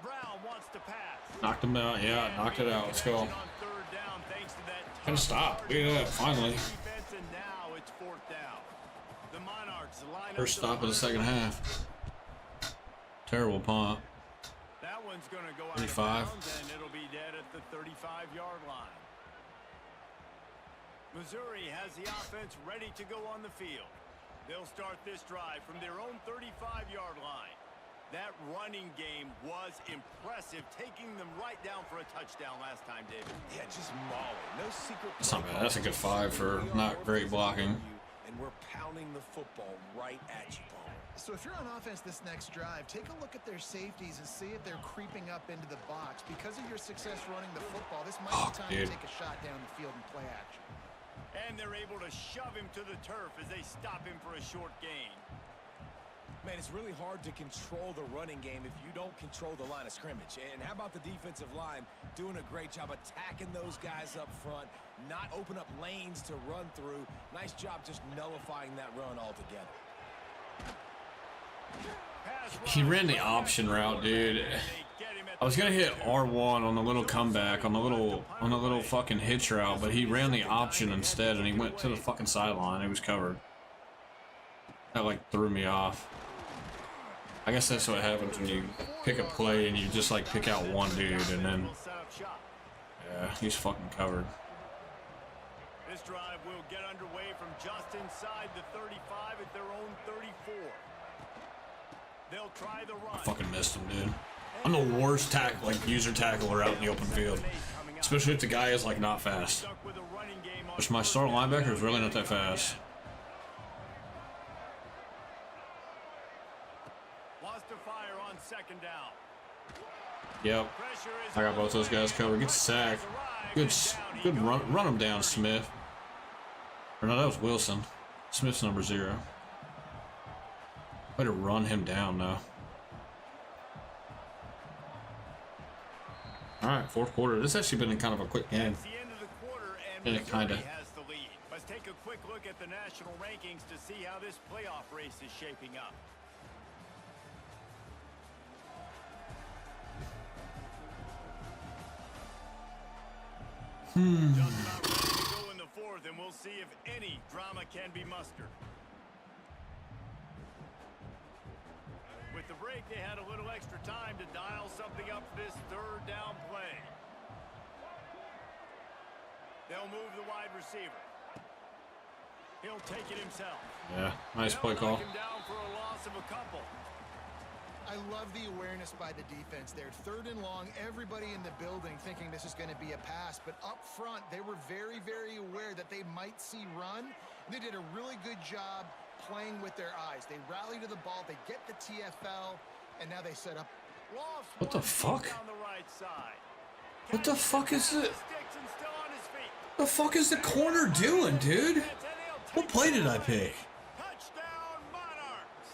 Brown wants to pass.
Knocked him out. Yeah, knocked it out. Let's go.
On 3rd down, thanks to that
Gonna stop. Look at that. Finally.
defense, and now it's 4th down. The Monarchs line
First
up
stop of the second half. Terrible punt.
That one's going to go out
35.
of bounds, and it'll be dead at the 35-yard line. Missouri has the offense ready to go on the field. They'll start this drive from their own 35-yard line. That running game was impressive, taking them right down for a touchdown last time, David.
Yeah, just mauling. No secret.
That's not bad. That's a good 5 for not great blocking.
And we're pounding the football right at you, Paul.
So if you're on offense this next drive, take a look at their safeties and see if they're creeping up into the box. Because of your success running the football, this might be time to take a shot down the field and play action.
And they're able to shove him to the turf as they stop him for a short gain.
Man, it's really hard to control the running game if you don't control the line of scrimmage. And how about the defensive line doing a great job attacking those guys up front, not open up lanes to run through. Nice job just nullifying that run altogether.
He ran the option route, dude. I was gonna hit R1 on the little comeback, on the little fucking hitch route, but he ran the option instead, and he went to the fucking sideline. It was covered. That like threw me off. I guess that's what happens when you pick a play and you just like pick out one dude, and then yeah, he's fucking covered.
This drive will get underway from just inside the 35 at their own 34. They'll try the run.
I fucking missed him, dude. I'm the worst user tackler out in the open field, especially if the guy is like not fast. Which my start linebacker is really not that fast.
Wants to fire on 2nd down.
Yep, I got both those guys covered. Good sack. Good run him down, Smith. Or no, that was Wilson. Smith's number 0. Way to run him down now. All right, fourth quarter. This has actually been kind of a quick game.
It's the end of the quarter, and
And it kinda-
Missouri has the lead. Let's take a quick look at the national rankings to see how this playoff race is shaping up. Just about ready to go in the fourth, and we'll see if any drama can be mustered. With the break, they had a little extra time to dial something up for this third down play. They'll move the wide receiver. He'll take it himself.
Yeah, nice play call.
Knock him down for a loss of a couple.
I love the awareness by the defense there. Third and long, everybody in the building thinking this is going to be a pass, but up front, they were very, very aware that they might see run. They did a really good job playing with their eyes. They rally to the ball, they get the TFL, and now they set up.
What the fuck?
Down the right side.
What the fuck is it?
Sticks and still on his feet.
The fuck is the corner doing, dude? What play did I pick?
Touchdown, Monarchs.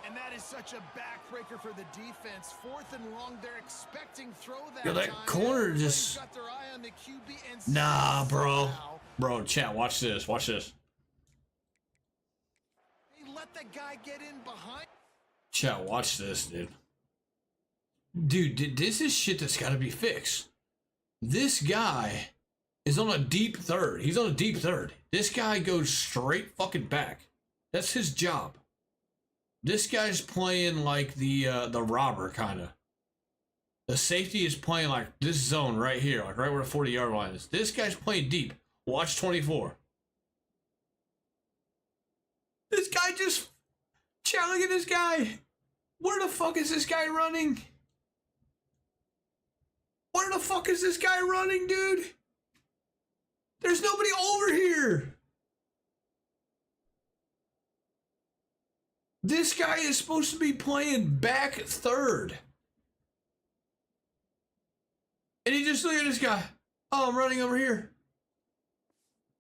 And that is such a backbreaker for the defense. Fourth and long, they're expecting throw that
Yo, that
time.
corner
Everybody's
just-
got their eye on the QB and
Nah, bro.
somehow
Bro, chat, watch this. Watch this.
they let the guy get in behind.
Chat, watch this, dude. Dude, this is shit that's got to be fixed. This guy is on a deep third. He's on a deep third. This guy goes straight fucking back. That's his job. This guy's playing like the robber, kind of. The safety is playing like this zone right here, like right where the 40-yard line is. This guy's playing deep. Watch 24. This guy just... Chat, look at this guy. Where the fuck is this guy running? Where the fuck is this guy running, dude? There's nobody over here. This guy is supposed to be playing back third. And he just, look at this guy. Oh, I'm running over here.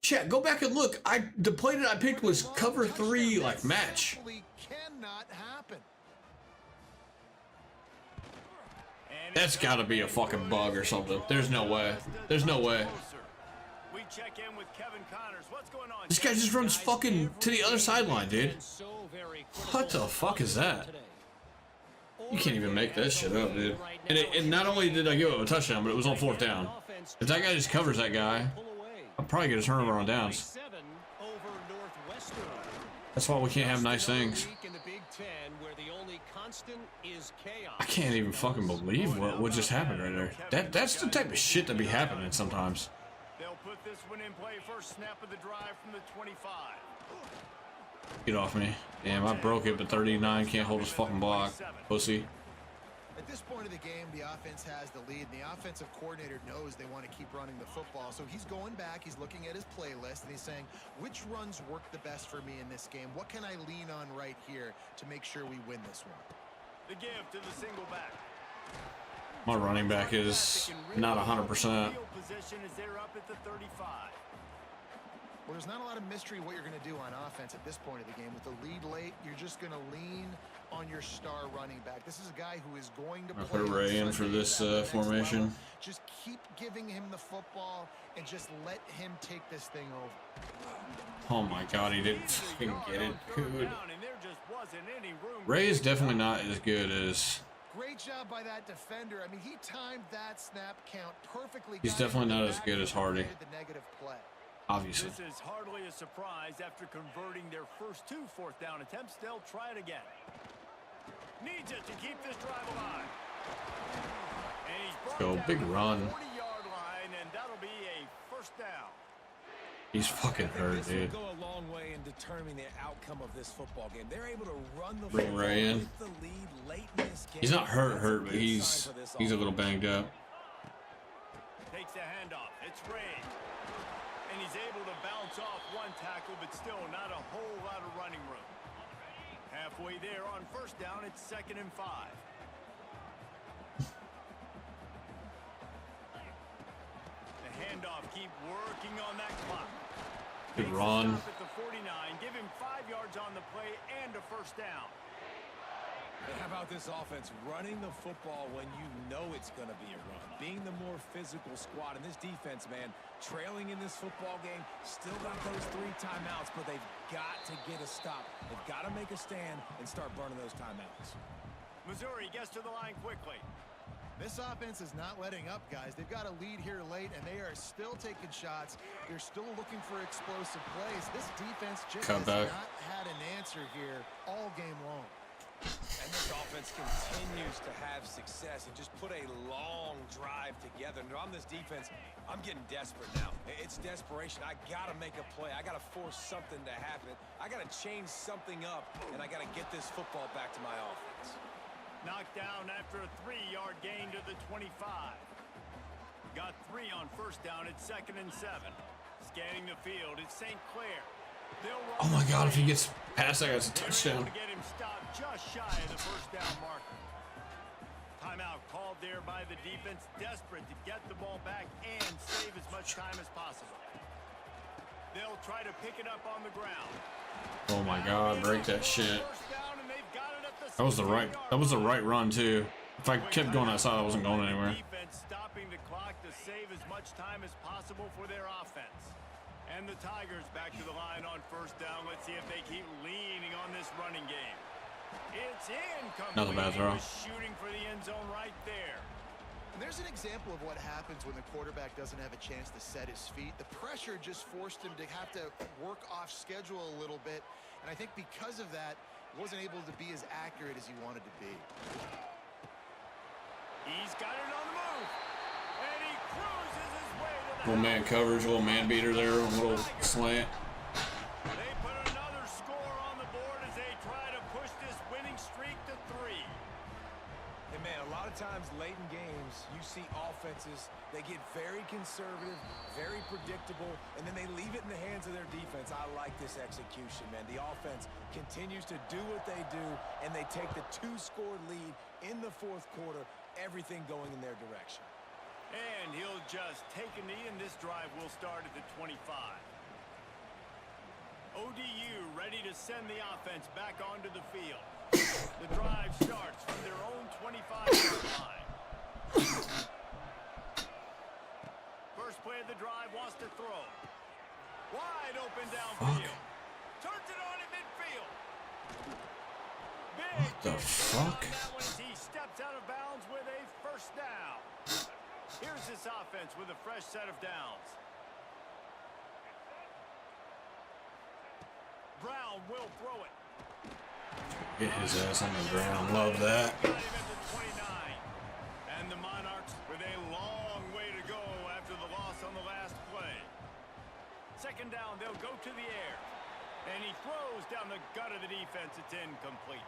Chat, go back and look. The play that I picked was cover 3, like match.
Simply cannot happen.
That's gotta be a fucking bug or something. There's no way. There's no way.
We check in with Kevin Connors. What's going on?
This guy just runs fucking to the other sideline, dude. What the fuck is that? You can't even make that shit up, dude. And not only did I give up a touchdown, but it was on 4th down. If that guy just covers that guy, I'll probably get a turnover on downs. That's why we can't have nice things. I can't even fucking believe what just happened right there. That's the type of shit that be happening sometimes.
They'll put this one in play. First snap of the drive from the 25.
Get off me. Damn, I broke it, but 39 can't hold his fucking block. Pussy.
At this point of the game, the offense has the lead, and the offensive coordinator knows they want to keep running the football. So he's going back, he's looking at his playlist, and he's saying, which runs work the best for me in this game? What can I lean on right here to make sure we win this one?
The give to the single back.
My running back is not 100%.
Field position is there up at the 35.
Well, there's not a lot of mystery what you're going to do on offense at this point of the game. With the lead late, you're just going to lean on your star running back. This is a guy who is going to play.
I'll put Ray in for this formation.
Just keep giving him the football and just let him take this thing over.
Oh my god, he didn't fucking get it. Dude.
Down, and there just wasn't any room.
Ray is definitely not as good as...
Great job by that defender. I mean, he timed that snap count perfectly.
He's definitely not as good as Hardy.
The negative play.
Obviously.
This is hardly a surprise after converting their first 2 4th down attempts. They'll try it again. Needs it to keep this drive alive. And he's brought
Go,
down
big
to the
run.
40-yard line, and that'll be a first down.
He's fucking hurt, dude.
This will go a long way in determining the outcome of this football game. They're able to run the
Bring
football
Ray in.
with the lead late in this game.
He's not hurt,
That's a
but
good
he's
sign for this
a little
offense.
banged up.
Takes the handoff. It's Ray. And he's able to bounce off one tackle, but still not a whole lot of running room. Halfway there on first down, it's 2nd and 5. The handoff, keep working on that clock.
Good
Makes the
run.
stop at the 49, give him 5 yards on the play and a first down.
And how about this offense running the football when you know it's going to be a run? Being the more physical squad. And this defense, man, trailing in this football game, still got those 3 timeouts, but they've got to get a stop. They've got to make a stand and start burning those timeouts.
Missouri gets to the line quickly.
This offense is not letting up, guys. They've got a lead here late, and they are still taking shots. They're still looking for explosive plays. This defense just has not had an answer here all game long.
And this offense continues to have success and just put a long drive together. And on this defense, I'm getting desperate now. It's desperation. I got to make a play. I got to force something to happen. I got to change something up, and I got to get this football back to my offense.
Knocked down after a 3-yard gain to the 25. Got 3 on first down at 2nd and 7. Scanning the field, it's St. Clair.
Oh my God, if he gets past that, it's a touchdown.
To get him stopped just shy of the first down marker. Timeout called there by the defense, desperate to get the ball back and save as much time as possible. They'll try to pick it up on the ground.
Oh my God, break that shit. That was the right run too. If I kept going outside, I wasn't going anywhere.
Defense stopping the clock to save as much time as possible for their offense. And the Tigers back to the line on first down. Let's see if they keep leaning on this running game. It's incomplete.
Not a bad throw.
Shooting for the end zone right there.
And there's an example of what happens when the quarterback doesn't have a chance to set his feet. The pressure just forced him to have to work off schedule a little bit. And I think because of that, he wasn't able to be as accurate as he wanted to be.
He's got it on the move. And he cruises his way to the
Little man coverage, little man beater there, a little slant.
They put another score on the board as they try to push this winning streak to 3.
And man, a lot of times late in games, you see offenses, they get very conservative, very predictable, and then they leave it in the hands of their defense. I like this execution, man. The offense continues to do what they do, and they take the 2-score lead in the 4th quarter, everything going in their direction.
And he'll just take a knee, and this drive will start at the 25. ODU ready to send the offense back onto the field. The drive starts from their own 25-yard line. First play of the drive, wants to throw. Wide open downfield. Turns it on in midfield. Big
What the fuck?
on that one as he steps out of bounds with a first down. Here's this offense with a fresh set of downs. Brown will throw it.
Hit his ass on the ground. Love that.
Got him at the 29. And the Monarchs with a long way to go after the loss on the last play. Second down, they'll go to the air. And he throws down the gut of the defense. It's incomplete.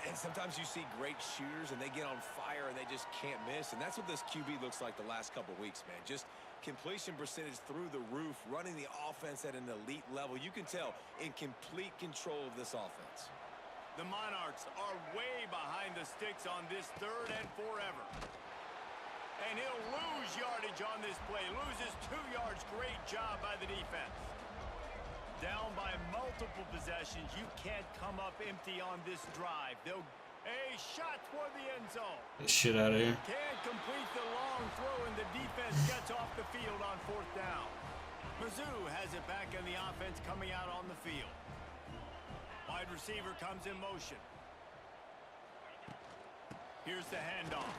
And sometimes you see great shooters and they get on fire and they just can't miss. And that's what this QB looks like the last couple weeks, man. Just completion percentage through the roof, running the offense at an elite level. You can tell in complete control of this offense.
The Monarchs are way behind the sticks on this 3rd and forever. And he'll lose yardage on this play. Loses 2 yards. Great job by the defense. Down by multiple possessions. You can't come up empty on this drive. A shot toward the end zone.
Get shit out of here.
Can't complete the long throw, and the defense gets off the field on 4th down. Mizzou has it back, and the offense coming out on the field. Wide receiver comes in motion. Here's the handoff.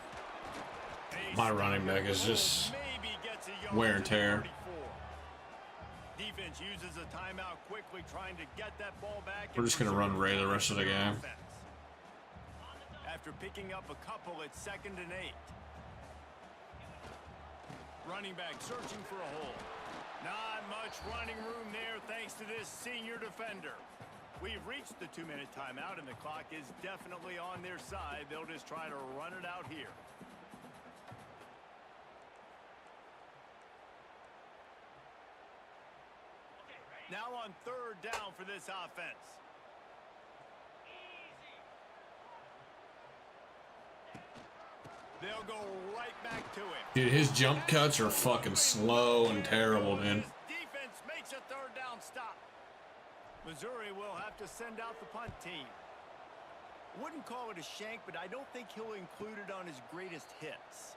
My running back is just wear and tear.
Defense uses a timeout quickly, trying to get that ball back.
We're just going to run Ray the rest of the game.
After picking up a couple, it's 2nd and 8. Running back searching for a hole. Not much running room there thanks to this senior defender. We've reached the 2-minute timeout, and the clock is definitely on their side. They'll just try to run it out here. Now on 3rd down for this offense. They'll go right back to it.
Dude, his jump cuts are fucking slow and terrible, man.
Defense makes a 3rd down Missouri will have to send out the punt team. Wouldn't call it a shank, but I don't think he'll include it on his greatest hits.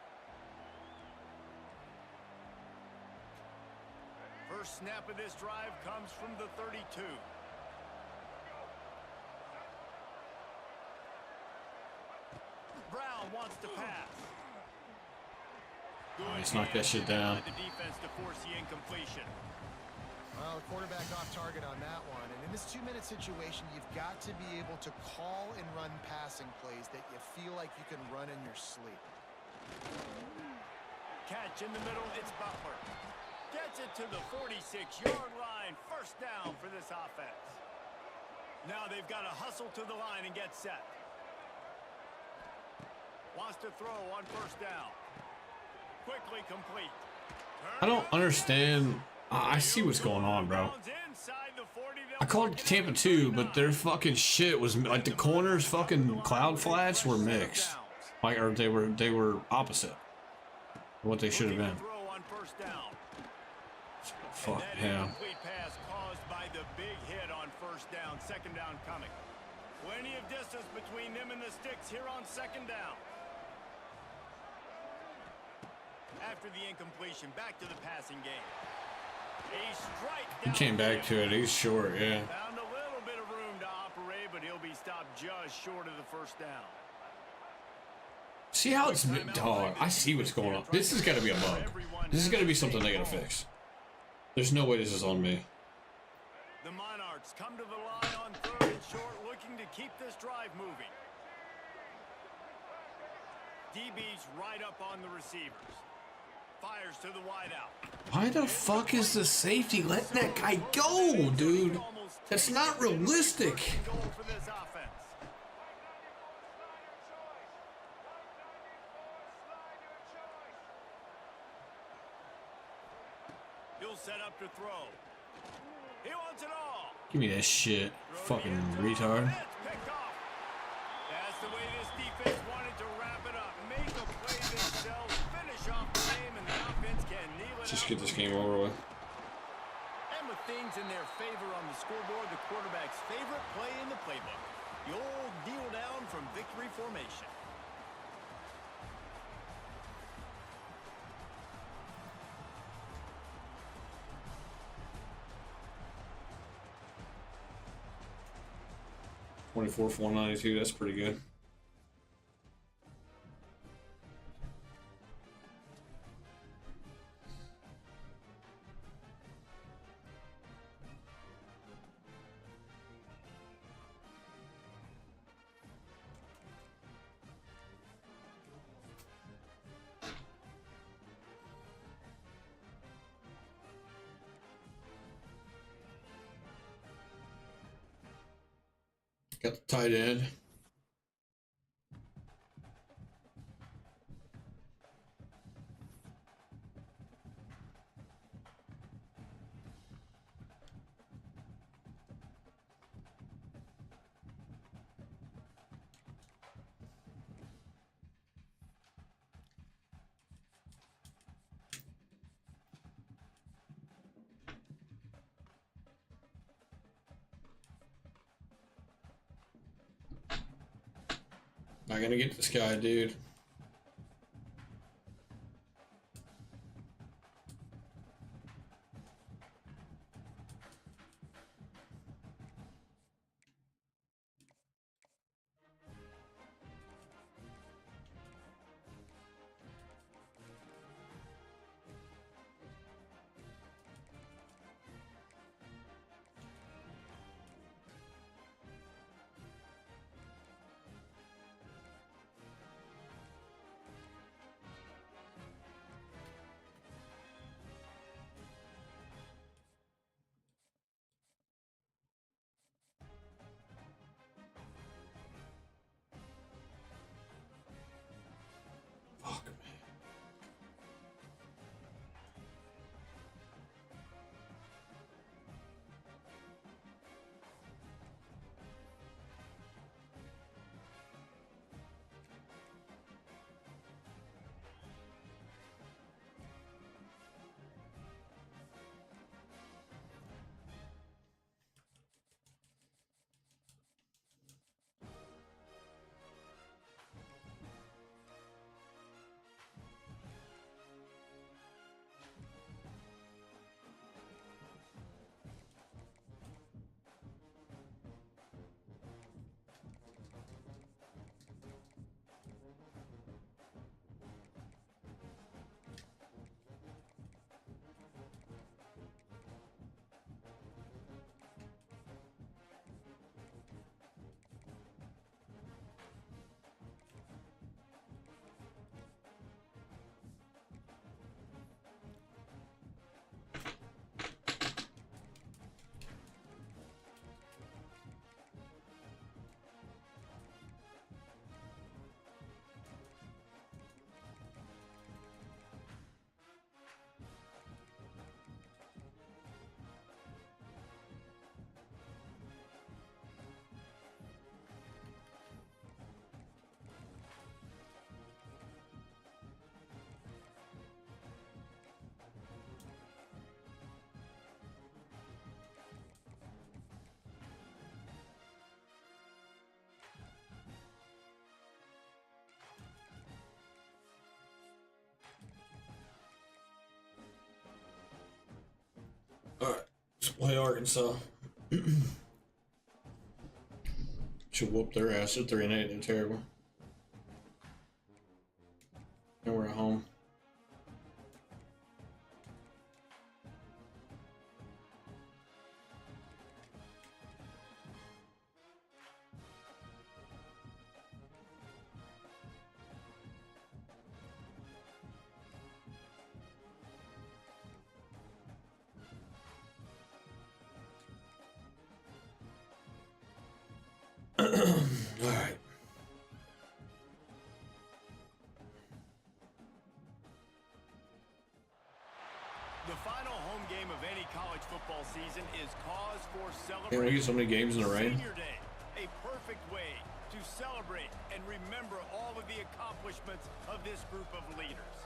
First snap of this drive comes from the 32. Brown wants to pass.
Oh, he's knocked that shit down.
The defense to force the incompletion.
Well, the quarterback off target on that one. And in this 2-minute situation, you've got to be able to call and run passing plays that you feel like you can run in your sleep.
Catch in the middle, it's Butler. Gets it to the 46-yard line. First down for this offense. Now they've got to hustle to the line and get set. Wants to throw on first down. Quickly complete.
I don't understand. I see what's going on, bro. I called Tampa too, but their fucking shit was like the corners, fucking cloud flats were mixed, like, or they were opposite of what they should have been. Fuck him.
Pass caused by the big hit on first down. Second down coming. Plenty of distance between them and the sticks here on second down. After the incompletion, back to the passing game. A strike
He came back to it. He's short, yeah.
Found a little bit of room to operate, but he'll be stopped just short of the first down.
See how it's dog. I see what's going on. This has got to be a bug. This is got to be something they gotta fix. There's no way this is on me.
The Monarchs come to the line on third and short, looking to keep this drive moving. DB's right up on the receivers. Fires to the wideout.
Why the fuck is the safety letting that guy go, dude? That's not realistic.
Goal for this offense. He'll set up to throw. He wants it all.
Give me that shit, fucking retard.
Picked off. That's the way this defense wanted to wrap it up. Make a play themselves, finish off the game, and the offense can kneel it
Just
out.
get this game over with.
And with things in their favor on the scoreboard, the quarterback's favorite play in the playbook. The old kneel down from victory formation.
$24 for $192. That's pretty good. Got the tight end. Not gonna get this guy, dude. All right, let's play Arkansas. Should whoop their ass. They're 3-8. They're terrible. And we're at home. All right.
The final home game of any college football season is cause for celebration.
Can we get so many games in the rain?
Senior Day, a perfect way to celebrate and remember all of the accomplishments of this group of leaders.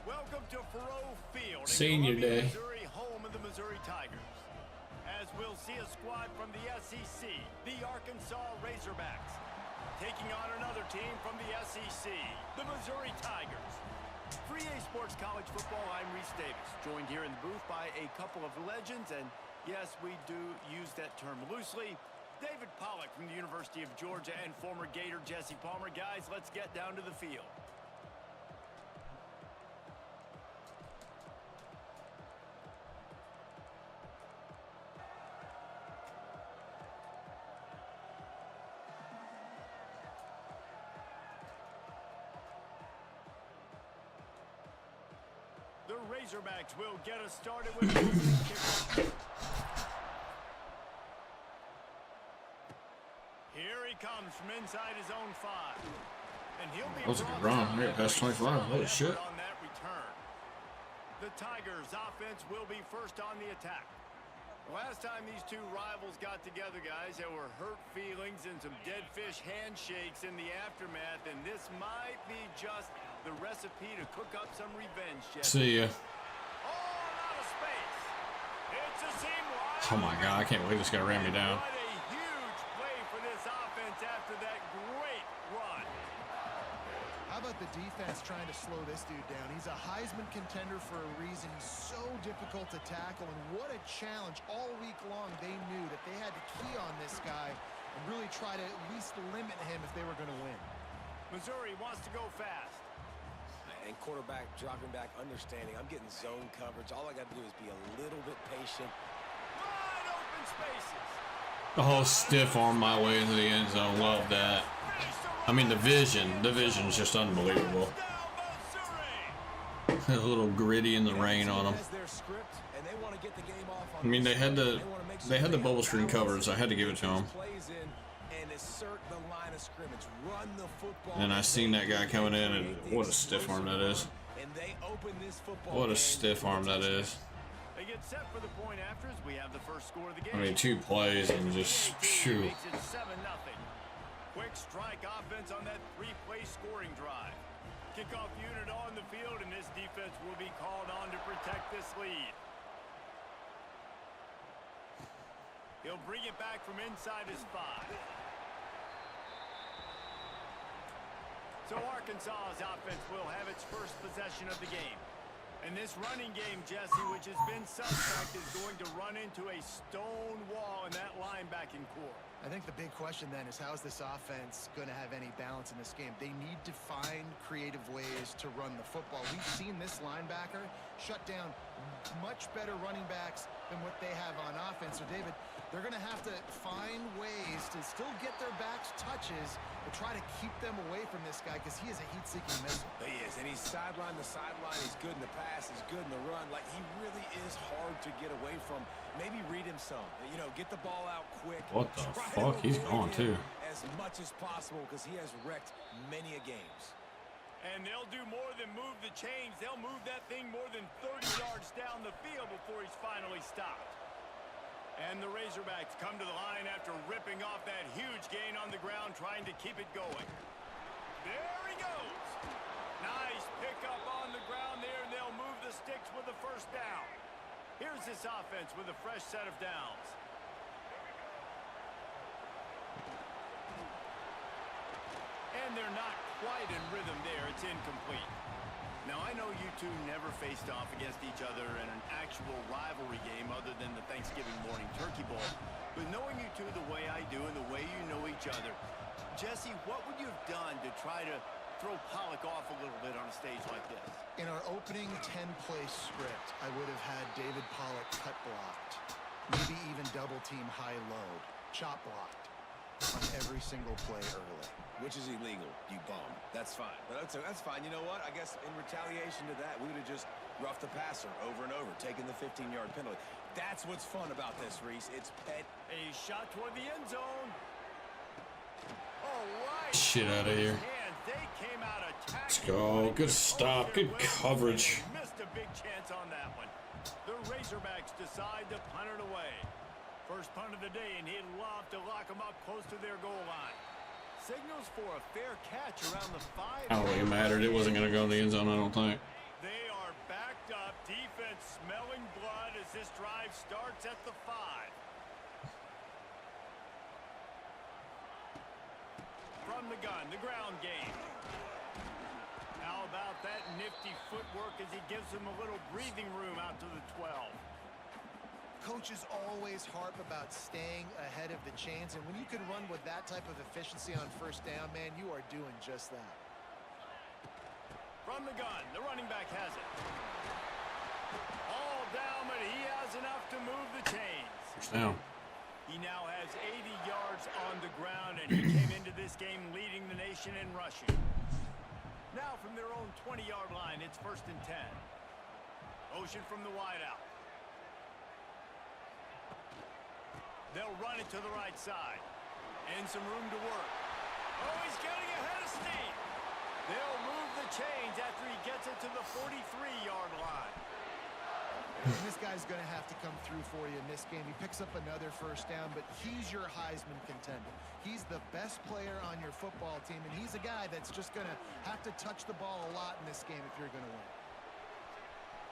Welcome to Faurot Field,
Senior Day.
Missouri, home of the Missouri Tigers. As we'll see a squad from the SEC, the Arkansas Razorbacks, taking on another team from the SEC, the Missouri Tigers. For EA Sports College Football, I'm Reese Davis, joined here in the booth by a couple of legends, and yes, we do use that term loosely. David Pollack from the University of Georgia and former Gator Jesse Palmer. Guys, let's get down to the field. The Razorbacks will get us started with the opening kickoff. Here he comes from inside his own 5. And he'll be
That was a good run. Yeah, past 25. Holy shit.
On that return. The Tigers offense will be first on the attack. Last time these two rivals got together, guys, there were hurt feelings and some dead fish handshakes in the aftermath, and this might be just the recipe to cook up some revenge.
See ya.
All out of space. It's a seam wide.
Oh my god, I can't believe this guy ran me down.
What a huge play for this offense after that great run.
How about the defense trying to slow this dude down? He's a Heisman contender for a reason. He's so difficult to tackle, and what a challenge all week long. They knew that they had to key on this guy and really try to at least limit him if they were going to win.
Missouri wants to go fast.
And quarterback dropping back, understanding. I'm getting zone coverage. All I got to do is be a little bit patient.
Wide open spaces.
Oh, stiff arm my way into the end zone. Love that. I mean, the vision is just unbelievable. A little gritty in the rain on them. I mean, they had the bubble screen covered, so I had to give it to them. And I seen that guy coming in, and what a stiff arm that is. What a stiff arm that is.
They get set for the point after as we have the first score of the game.
I mean, 2 plays and just shoo.
Makes it 7-0. Quick strike offense on that 3-play scoring drive. Kickoff unit on the field, and this defense will be called on to protect this lead. He'll bring it back from inside his 5. So Arkansas's offense will have its first possession of the game. And this running game, Jesse, which has been suspect, is going to run into a stone wall in that linebacking core.
I think the big question then is, how is this offense going to have any balance in this game? They need to find creative ways to run the football. We've seen this linebacker shut down much better running backs than what they have on offense. So, David, they're going to have to find ways to still get their backs touches, but try to keep them away from this guy because he is a heat-seeking missile.
He is, and he's sideline to sideline. He's good in the pass. He's good in the run. Like, he really is hard to get away from. Maybe read him some. You know, get the ball out quick.
What the fuck? He's gone, too.
As much as possible because he has wrecked many a games.
And they'll do more than move the chains. They'll move that thing more than 30 yards down the field before he's finally stopped. And the Razorbacks come to the line after ripping off that huge gain on the ground, trying to keep it going. There he goes. Nice pickup on the ground there, and they'll move the sticks with the first down. Here's this offense with a fresh set of downs. And they're not quite in rhythm there. It's incomplete. Now, I know you two never faced off against each other in an actual rivalry game other than the Thanksgiving morning turkey bowl. But knowing you two the way I do and the way you know each other, Jesse, what would you have done to try to throw Pollock off a little bit on a stage like this?
In our opening 10-play script, I would have had David Pollock cut blocked. Maybe even double team high load. Chop blocked on every single play early.
Which is illegal, you bum. That's fine. But that's fine. You know what? I guess in retaliation to that, we would have just roughed the passer over and over, taking the 15-yard penalty. That's what's fun about this, Reese. It's pet.
A shot toward the end zone. Oh, right.
Shit out of here.
They came out
Let's
attacking.
go. Good stop. Good coverage.
Missed a big chance on that one. The Razorbacks decide to punt it away. First punt of the day, and he'd love to lock them up close to their goal line. Signals for a fair catch around the 5.
I don't think it mattered. It wasn't going to go in the end zone, I don't think.
They are backed up. Defense smelling blood as this drive starts at the 5. From the gun, the ground game. How about that nifty footwork as he gives him a little breathing room out to the 12.
Coaches always harp about staying ahead of the chains, and when you can run with that type of efficiency on first down, man, you are doing just that.
From the gun, the running back has it. All down, but he has enough to move the chains.
First down.
He now has 80 yards on the ground, and he came into this game leading the nation in rushing. Now from their own 20-yard line, it's 1st and 10. Motion from the wideout. They'll run it to the right side. And some room to work. Oh, he's getting ahead of steam. They'll move the chains after he gets it to the 43-yard line.
And this guy's going to have to come through for you in this game. He picks up another first down, but he's your Heisman contender. He's the best player on your football team, and he's a guy that's just going to have to touch the ball a lot in this game if you're going to win.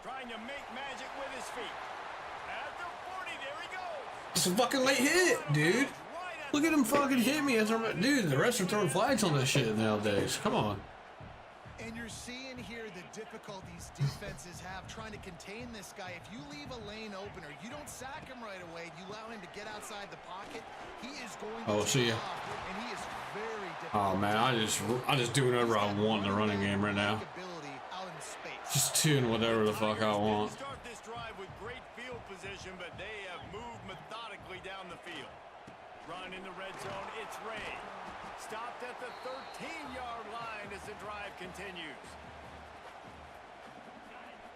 Trying to make magic with his feet. At the 40, there he goes.
It's a fucking late hit, dude. Look at him fucking hit me. Dude, the refs are throwing flags on this shit nowadays. Come on.
And you're seeing here the difficulties defenses have trying to contain this guy. If you leave a lane open or you don't sack him right away, you allow him to get outside the pocket, he is going to
see ya.
and he is very difficult.
Oh man, I just do whatever I want in the running game right now.
Out in space.
Just tune whatever the fuck I want.
Start this drive with great field position, but they have moved methodically down the field. Run in the red zone, it's Ray. Stopped at the 13-yard line as the drive continues.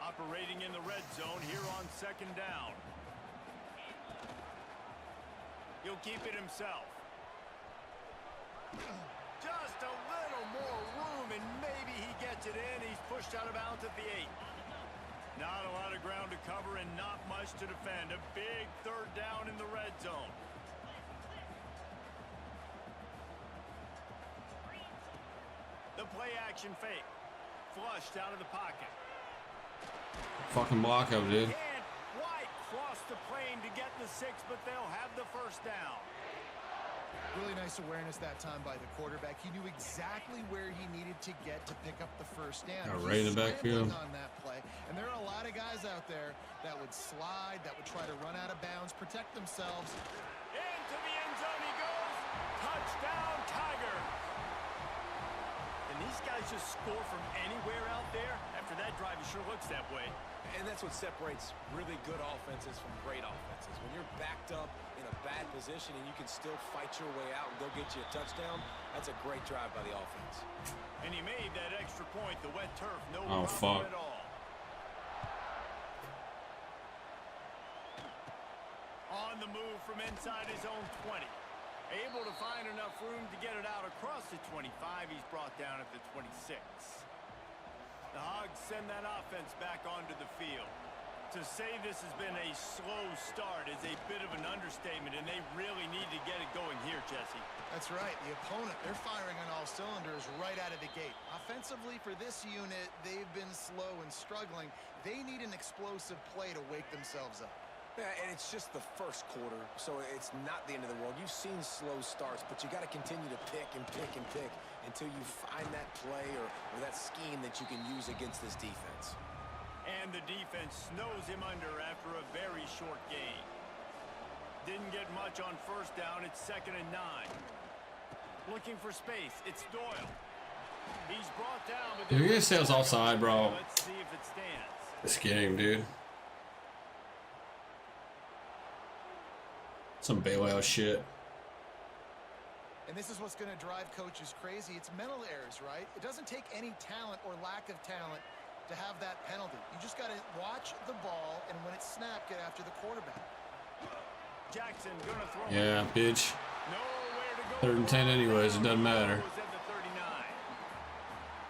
Operating in the red zone here on 2nd down. He'll keep it himself. Just a little more room, and maybe he gets it in. He's pushed out of bounds at the 8. Not a lot of ground to cover and not much to defend. A big 3rd down in the red zone. The play-action fake. Flushed out of the pocket.
Fucking block up, dude.
Can't quite cross the plane to get the 6, but they'll have the 1st down.
Really nice awareness that time by the quarterback. He knew exactly where he needed to get to pick up the 1st down.
Got right in the backfield.
On that play. And there are a lot of guys out there that would slide, that would try to run out of bounds, protect themselves.
Into the end zone he goes. Touchdown, Tiger. And these guys just score from anywhere out there. After that drive, it sure looks that way.
And that's what separates really good offenses from great offenses. When you're backed up in a bad position and you can still fight your way out and go get you a touchdown, that's a great drive by the offense.
And he made that extra point. The wet turf, no
Oh,
problem
fuck.
at all. On the move from inside his own 20. Able to find enough room to get it out across the 25. He's brought down at the 26. The Hogs send that offense back onto the field. To say this has been a slow start is a bit of an understatement, and they really need to get it going here, Jesse.
That's right. The opponent, they're firing on all cylinders right out of the gate. Offensively, for this unit, they've been slow and struggling. They need an explosive play to wake themselves up.
Yeah, and it's just the first quarter, so it's not the end of the world. You've seen slow starts, but you got to continue to pick and pick and pick until you find that play or that scheme that you can use against this defense.
And the defense snows him under after a very short gain. Didn't get much on first down. It's 2nd and 9. Looking for space. It's Doyle. He's brought down. But
You're gonna say it's offside, bro.
Let's see if it stands.
This game, dude. Some bailout shit.
And this is what's going to drive coaches crazy. It's mental errors, right? It doesn't take any talent or lack of talent to have that penalty. You just got to watch the ball, and when it's snapped, get after the quarterback.
Jackson gonna throw.
Yeah, bitch.
Nowhere to go.
3rd and 10 anyways, it doesn't matter.
Was at the 39.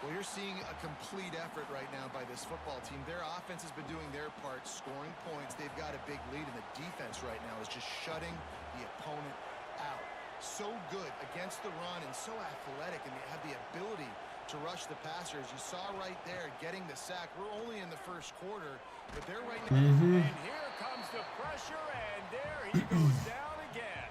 Well, you're seeing a complete effort right now by this football team. Their offense has been doing their part, scoring points. They've got a big lead, and the defense right now is just shutting the opponent out. So good against the run and so athletic, and they have the ability to rush the passers. You saw right there getting the sack. We're only in the first quarter, but they're right now.
And here comes the pressure, and there he goes down again.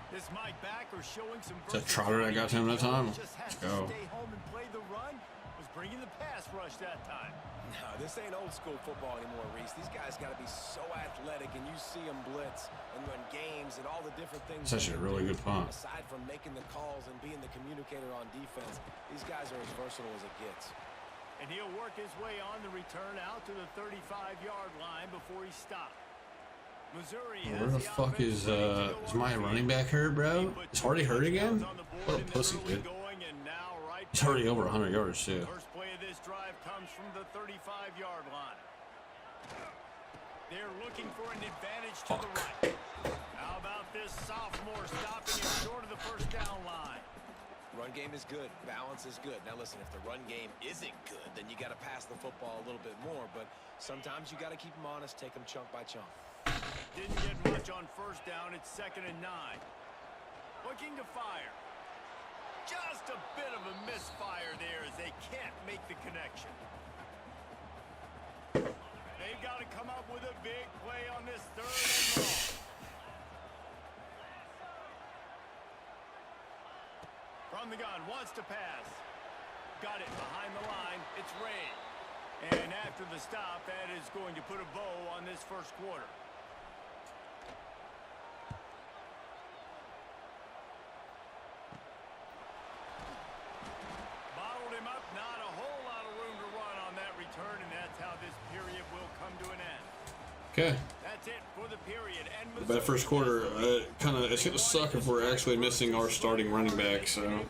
This Mike Backer showing some
Is that Trotter that got to him that time?
Just has
Let's
to
go.
stay home and play the run. Was bringing the pass rush that time.
No, this ain't old school football anymore, Reese. These guys got to be so athletic, and you see them blitz and run games and all the different things.
It's actually a really good punt.
Aside from making the calls and being the communicator on defense, these guys are as versatile as it gets.
And he'll work his way on the return out to the 35-yard line before he stopped. Missouri
Where the fuck is my running back hurt, bro? Is Hardy hurt again? What a pussy, dude. He's already over 100 yards, too.
First play of this drive comes from the 35-yard line. They're looking for an advantage to the right. How about this sophomore stopping him short of the first down line?
Run game is good. Balance is good. Now, listen, if the run game isn't good, then you got to pass the football a little bit more. But sometimes you got to keep them honest, take them chunk by chunk.
Didn't get much on first down. It's 2nd and 9. Looking to fire. Just a bit of a misfire there as they can't make the connection. They've got to come up with a big play on this 3rd and long. From the gun, wants to pass. Got it behind the line. It's Ray. And after the stop, that is going to put a bow on this first quarter. Bottled him up. Not a whole lot of room to run on that return, and that's how this period will come to an end.
Okay.
That's it for the period. And
That first quarter, it's gonna suck if we're actually missing our starting running back. So,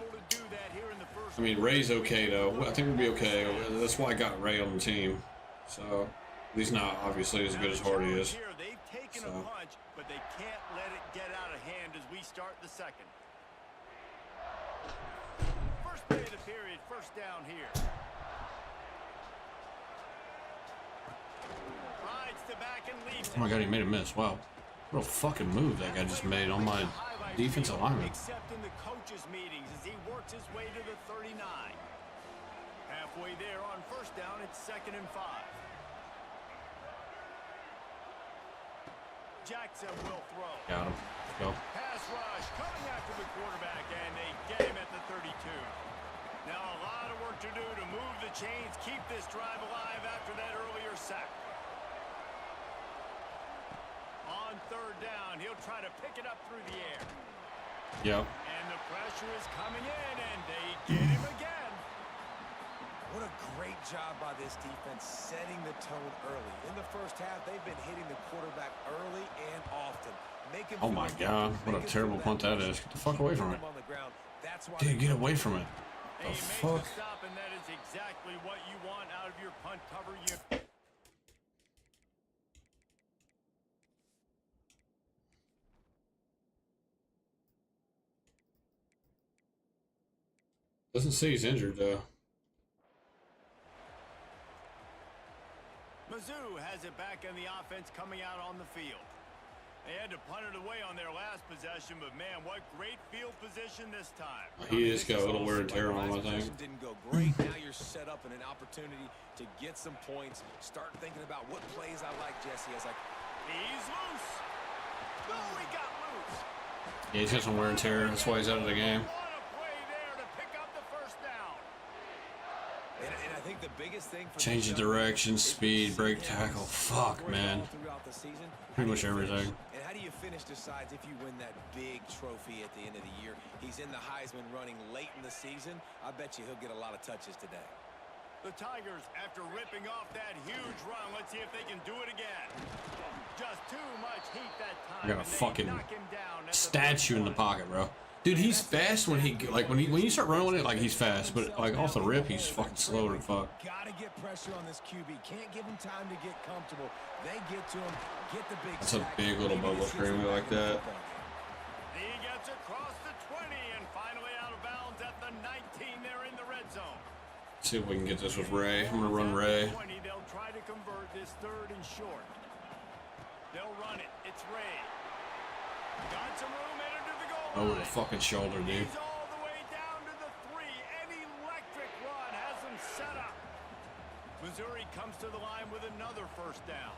I mean, Ray's okay though. I think we'll be okay. That's why I got Ray on the team. So, he's not obviously as good as Hardy is.
They've taken a punch, but they can't let it get out of hand as we start the second. First play of the period, first down here. Rides to back and leads.
Oh my god, he made a miss. Wow. What a fucking move that guy just made on my defensive lineman.
Except in the coaches' meetings as he works his way to the 39. Halfway there on first down, it's 2nd and 5. Jackson will throw.
Got him. Let's go.
Pass rush coming after the quarterback, and they get him at the 32. Now a lot of work to do to move the chains, keep this drive alive after that earlier sack. On 3rd down, he'll try to pick it up through the air.
Yep.
And the pressure is coming in, and they get him again.
What a great job by this defense setting the tone early. In the first half, they've been hitting the quarterback early and often.
Oh my god, what a terrible punt that is. Get the fuck away from it. Dude, get away from it. The fuck?
Stop, and that is exactly what you want out of your punt cover unit.
Doesn't say he's injured though.
MIZZOU has it back in the offense coming out on the field. They had to punt it away on their last possession, but man, what great field position this time.
He just got a little wear and tear on him, I think.
Didn't go great. Now you're set up in an opportunity to get some points. Start thinking about what plays I like, Jesse. As like,
he's loose. No, he got loose.
Yeah, he's got some wear and tear. That's why he's out of the game.
What a play there to pick up the
think the biggest thing for
Change the direction, speed, break tackle. Fuck, man. Pretty much everything.
And how do you finish decides if you win that big trophy at the end of the year. He's in the Heisman running late in the season. I bet you he'll get a lot of touches today.
The Tigers, after ripping off that huge run, let's see if they can do it again. Just too much heat that time.
I got a
and they
fucking
knock him down at the
statue in the pocket, bro. Dude, he's fast when he when you start running with it, like he's fast, but like off the rip, he's fucking slow as fuck.
Gotta get pressure on this QB. Can't give him time to get comfortable. They get to him, get the big
That's a
sack.
big little bubble screen. We like that.
He gets across the 20 and finally out of bounds at the 19 there in the red zone.
See if we can get this with Ray. I'm gonna run Ray.
20, they'll try to convert this 3rd and short. They'll run it. It's Ray. Got some room headed to the goal line.
Over the fucking shoulder, dude.
He's all the way down to the 3. An electric run has him set up. Missouri comes to the line with another 1st down.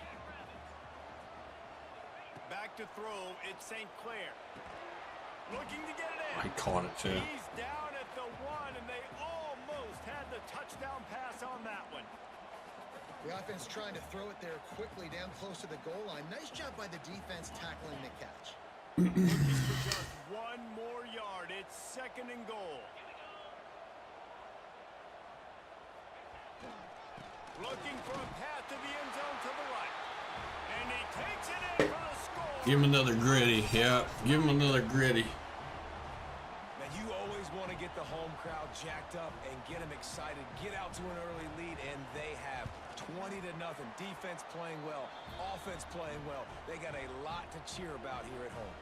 Back to throw. It's St. Clair. Looking to get it in.
I caught it too.
He's down at the 1, and they almost had the touchdown pass on that one.
The offense trying to throw it there quickly down close to the goal line. Nice job by the defense tackling the catch.
Looking for just 1 more yard. It's 2nd and goal. Looking for a path to the end zone to the right. And he takes it in for the score.
Give him another gritty. Yeah, give him another gritty.
Man, you always want to get the home crowd jacked up and get them excited. Get out to an early lead, and they have 20-0. Defense playing well, offense playing well. They got a lot to cheer about here at home.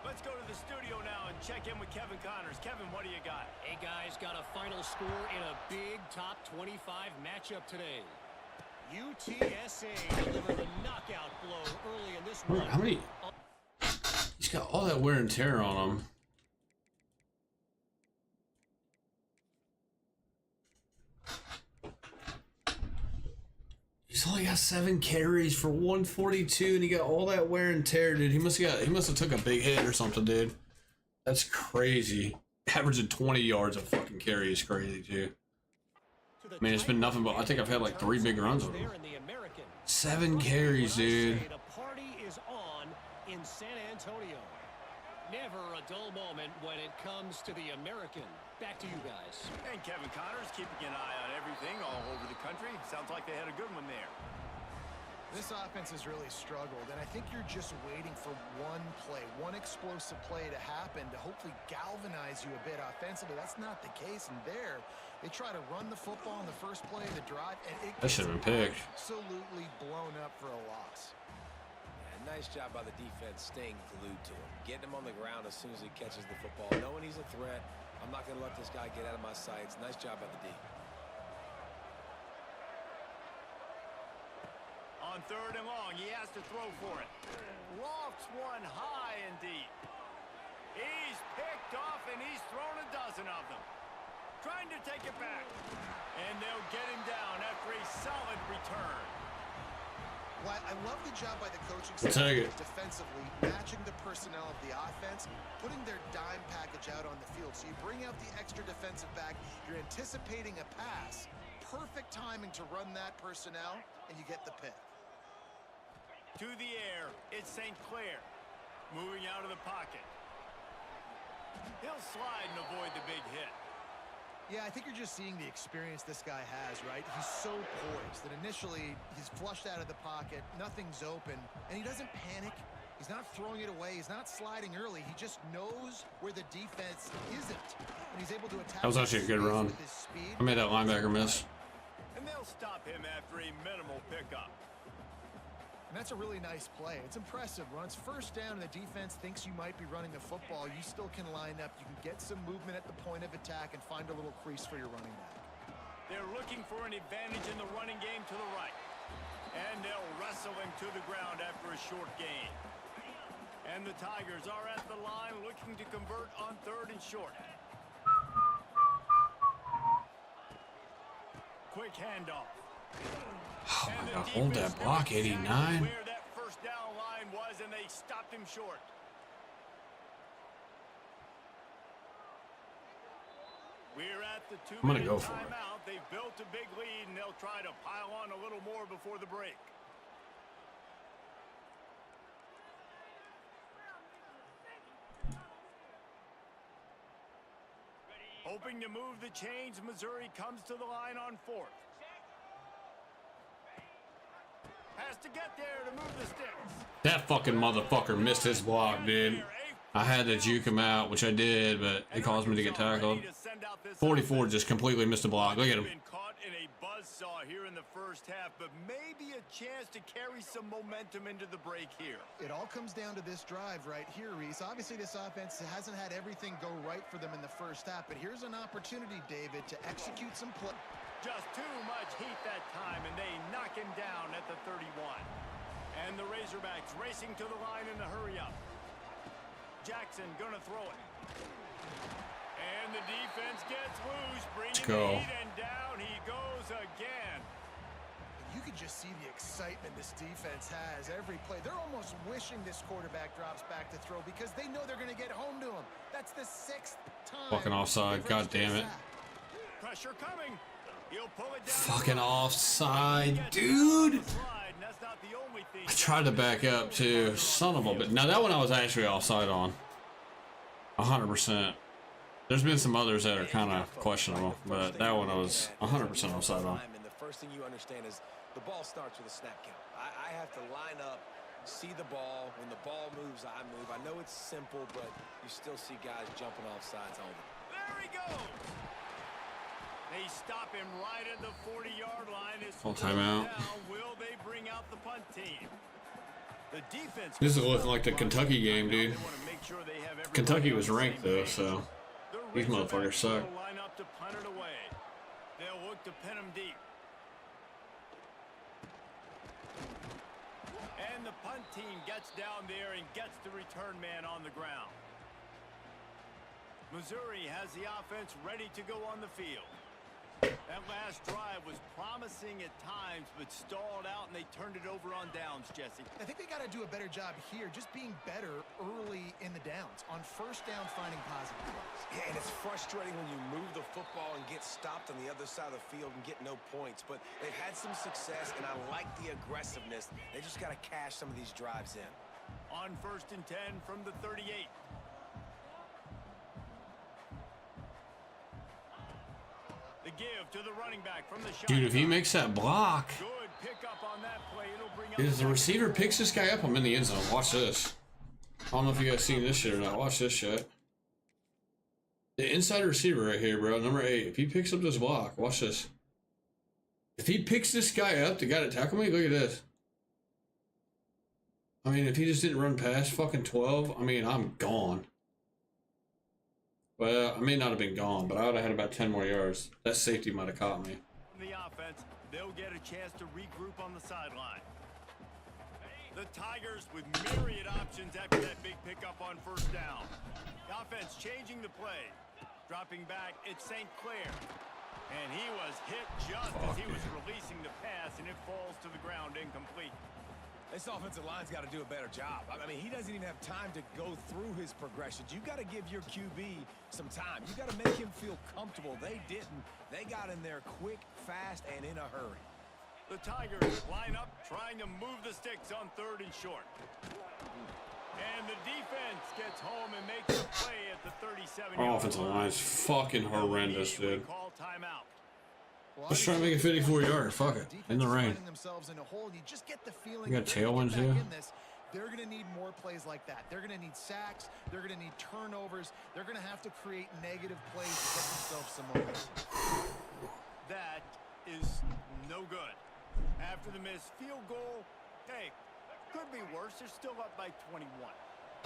Let's go to the studio now and check in with Kevin Connors. Kevin, what do you got?
Hey, guys, got a final score in a big top 25 matchup today. UTSA delivered a knockout blow early in this one.
How many? He's got all that wear and tear on him. He's only got 7 carries for 142, and he got all that wear and tear, dude. He must have took a big hit or something, dude. That's crazy. Averaging 20 yards a fucking carry is crazy too. I mean, it's been nothing but I think I've had like 3 big runs with him. 7 carries, dude.
The party is on in San Antonio. Never a dull moment when it comes to the American. Back to you guys.
And Kevin Connors keeping an eye on everything all over the country. Sounds like they had a good one there.
This offense has really struggled, and I think you're just waiting for one play, one explosive play to happen to hopefully galvanize you a bit offensively. That's not the case, and there they try to run the football in the first play of the drive, and it
That should have been picked.
absolutely blown up for a loss.
Yeah, nice job by the defense staying glued to him, getting him on the ground as soon as he catches the football, knowing he's a threat. I'm not going to let this guy get out of my sights. Nice job by the D.
On 3rd and long, he has to throw for it. Lofts one high and deep. He's picked off, and he's thrown a dozen of them. Trying to take it back. And they'll get him down after a solid return.
Well, I love the job by the coaching
Take
staff
it.
defensively, matching the personnel of the offense, putting their dime package out on the field. So you bring out the extra defensive back, you're anticipating a pass, perfect timing to run that personnel, and you get the pick.
To the air, it's St. Clair. Moving out of the pocket. He'll slide and avoid the big hit.
Yeah, I think you're just seeing the experience this guy has, right? He's so poised that initially he's flushed out of the pocket, nothing's open, and he doesn't panic. He's not throwing it away. He's not sliding early. He just knows where the defense isn't, and he's able to attack.
That was actually a good run.
with his speed.
I made that linebacker miss.
And they'll stop him after a minimal pickup.
And that's a really nice play. It's impressive. When it's 1st down and the defense thinks you might be running the football, you still can line up. You can get some movement at the point of attack and find a little crease for your running back.
They're looking for an advantage in the running game to the right. And they'll wrestle him to the ground after a short gain. And the Tigers are at the line looking to convert on 3rd and short. Quick handoff.
Oh my God, hold that block, 89.
Where that 1st down line was, and they stopped him short. We're at the
I'm gonna go
2-minute
for it.
timeout. They've built a big lead, and they'll try to pile on a little more before the break. Hoping to move the chains, Missouri comes to the line on 4th. Has to get there to move the sticks.
That fucking motherfucker missed his block, dude. I had to juke him out, which I did, but it caused me to get tackled. 44 just completely missed a block. Look at him.
Been caught in a buzzsaw here in the first half, but maybe a chance to carry some momentum into the break here.
It all comes down to this drive right here, Reese. Obviously, this offense hasn't had everything go right for them in the first half, but here's an opportunity, David, to execute some play.
Just too much heat that time, and they knock him down at the 31. And the Razorbacks racing to the line in the hurry-up. Jackson gonna throw it. And the defense gets loose, bringing the heat, and down he goes again.
You can just see the excitement this defense has every play. They're almost wishing this quarterback drops back to throw because they know they're going to get home to him. That's the 6th time.
Fucking offside. God damn it.
Pressure coming. He'll pull it down.
Fucking offside, dude. I tried to back up too. Son of a bitch. Now that one I was actually offside on. 100%. There's been some others that are kind of questionable, but that one I was 100% offside on.
And the first thing you understand is the ball starts with a snap count. I have to line up, see the ball. When the ball moves, I move. I know it's simple, but you still see guys jumping off sides on it.
There he goes. They stop him right at the 40-yard line.
Full timeout.
Will they bring out the punt team? The defense.
This is looking like the Kentucky game, dude. Kentucky was ranked though, so these motherfuckers suck.
Line up to punt it away. They'll look to pin him deep. And the punt team gets down there and gets the return man on the ground. Missouri has the offense ready to go on the field. That last drive was promising at times, but stalled out, and they turned it over on downs, Jesse.
I think they got to do a better job here, just being better early in the downs. On first down, finding positive plays.
Yeah, and it's frustrating when you move the football and get stopped on the other side of the field and get no points. But they've had some success, and I like the aggressiveness. They just got to cash some of these drives in.
On 1st and 10 from the 38. The give to the running back from the shot.
Dude, if he makes that block,
Good pickup on that play. It'll bring up
if the receiver picks this guy up, I'm in the end zone. Watch this. I don't know if you guys seen this shit or not. Watch this shit. The inside receiver right here, bro, number 8. If he picks up this block, watch this. If he picks this guy up, the guy that tackled me, look at this. I mean, if he just didn't run past fucking 12, I mean, I'm gone. Well, I may not have been gone, but I would have had about 10 more yards. That safety might have caught me.
The offense, they'll get a chance to regroup on the sideline. The Tigers with myriad options after that big pickup on first down. The offense changing the play. Dropping back, it's St. Clair. And he was hit just as he was releasing the pass, and it falls to the ground incomplete.
This offensive line's got to do a better job. I mean, he doesn't even have time to go through his progressions. You got to give your QB some time. You got to make him feel comfortable. They didn't. They got in there quick, fast, and in a hurry.
The Tigers line up, trying to move the sticks on 3rd and short. And the defense gets home and makes a play at the 37.
Our offensive line is fucking horrendous, dude.
Call timeout.
Let's try to make it 54-yard. Fuck it. In the rain.
You
got tailwinds here.
They're going to need more plays like that. They're going to need sacks. They're going to need turnovers. They're going to have to create negative plays to get themselves some momentum.
That is no good. After the missed field goal, hey, could be worse. They're still up by 21.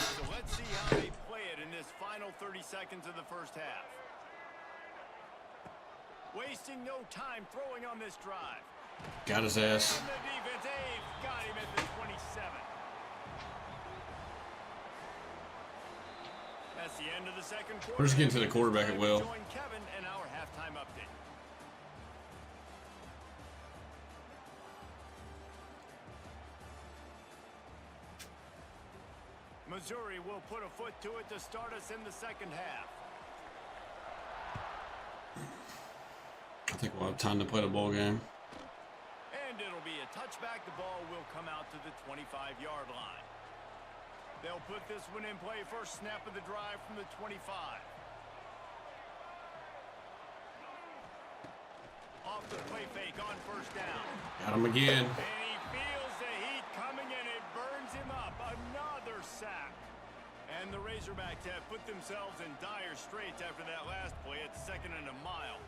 So let's see how they play it in this final 30 seconds of the first half. Wasting no time throwing on this drive.
Got his ass.
And the defense, they've got him at the 27. That's the end of the second quarter.
We're just getting to the quarterback at will.
Join Kevin and our halftime update. Missouri will put a foot to it to start us in the second half.
think we'll have time to play the ball game.
And it'll be a touchback. The ball will come out to the 25-yard line. They'll put this one in play. First snap of the drive from the 25. Off the play fake on first down.
Got him again.
And he feels the heat coming and it burns him up. Another sack. And the Razorbacks have put themselves in dire straits after that last play. It's 2nd and a mile.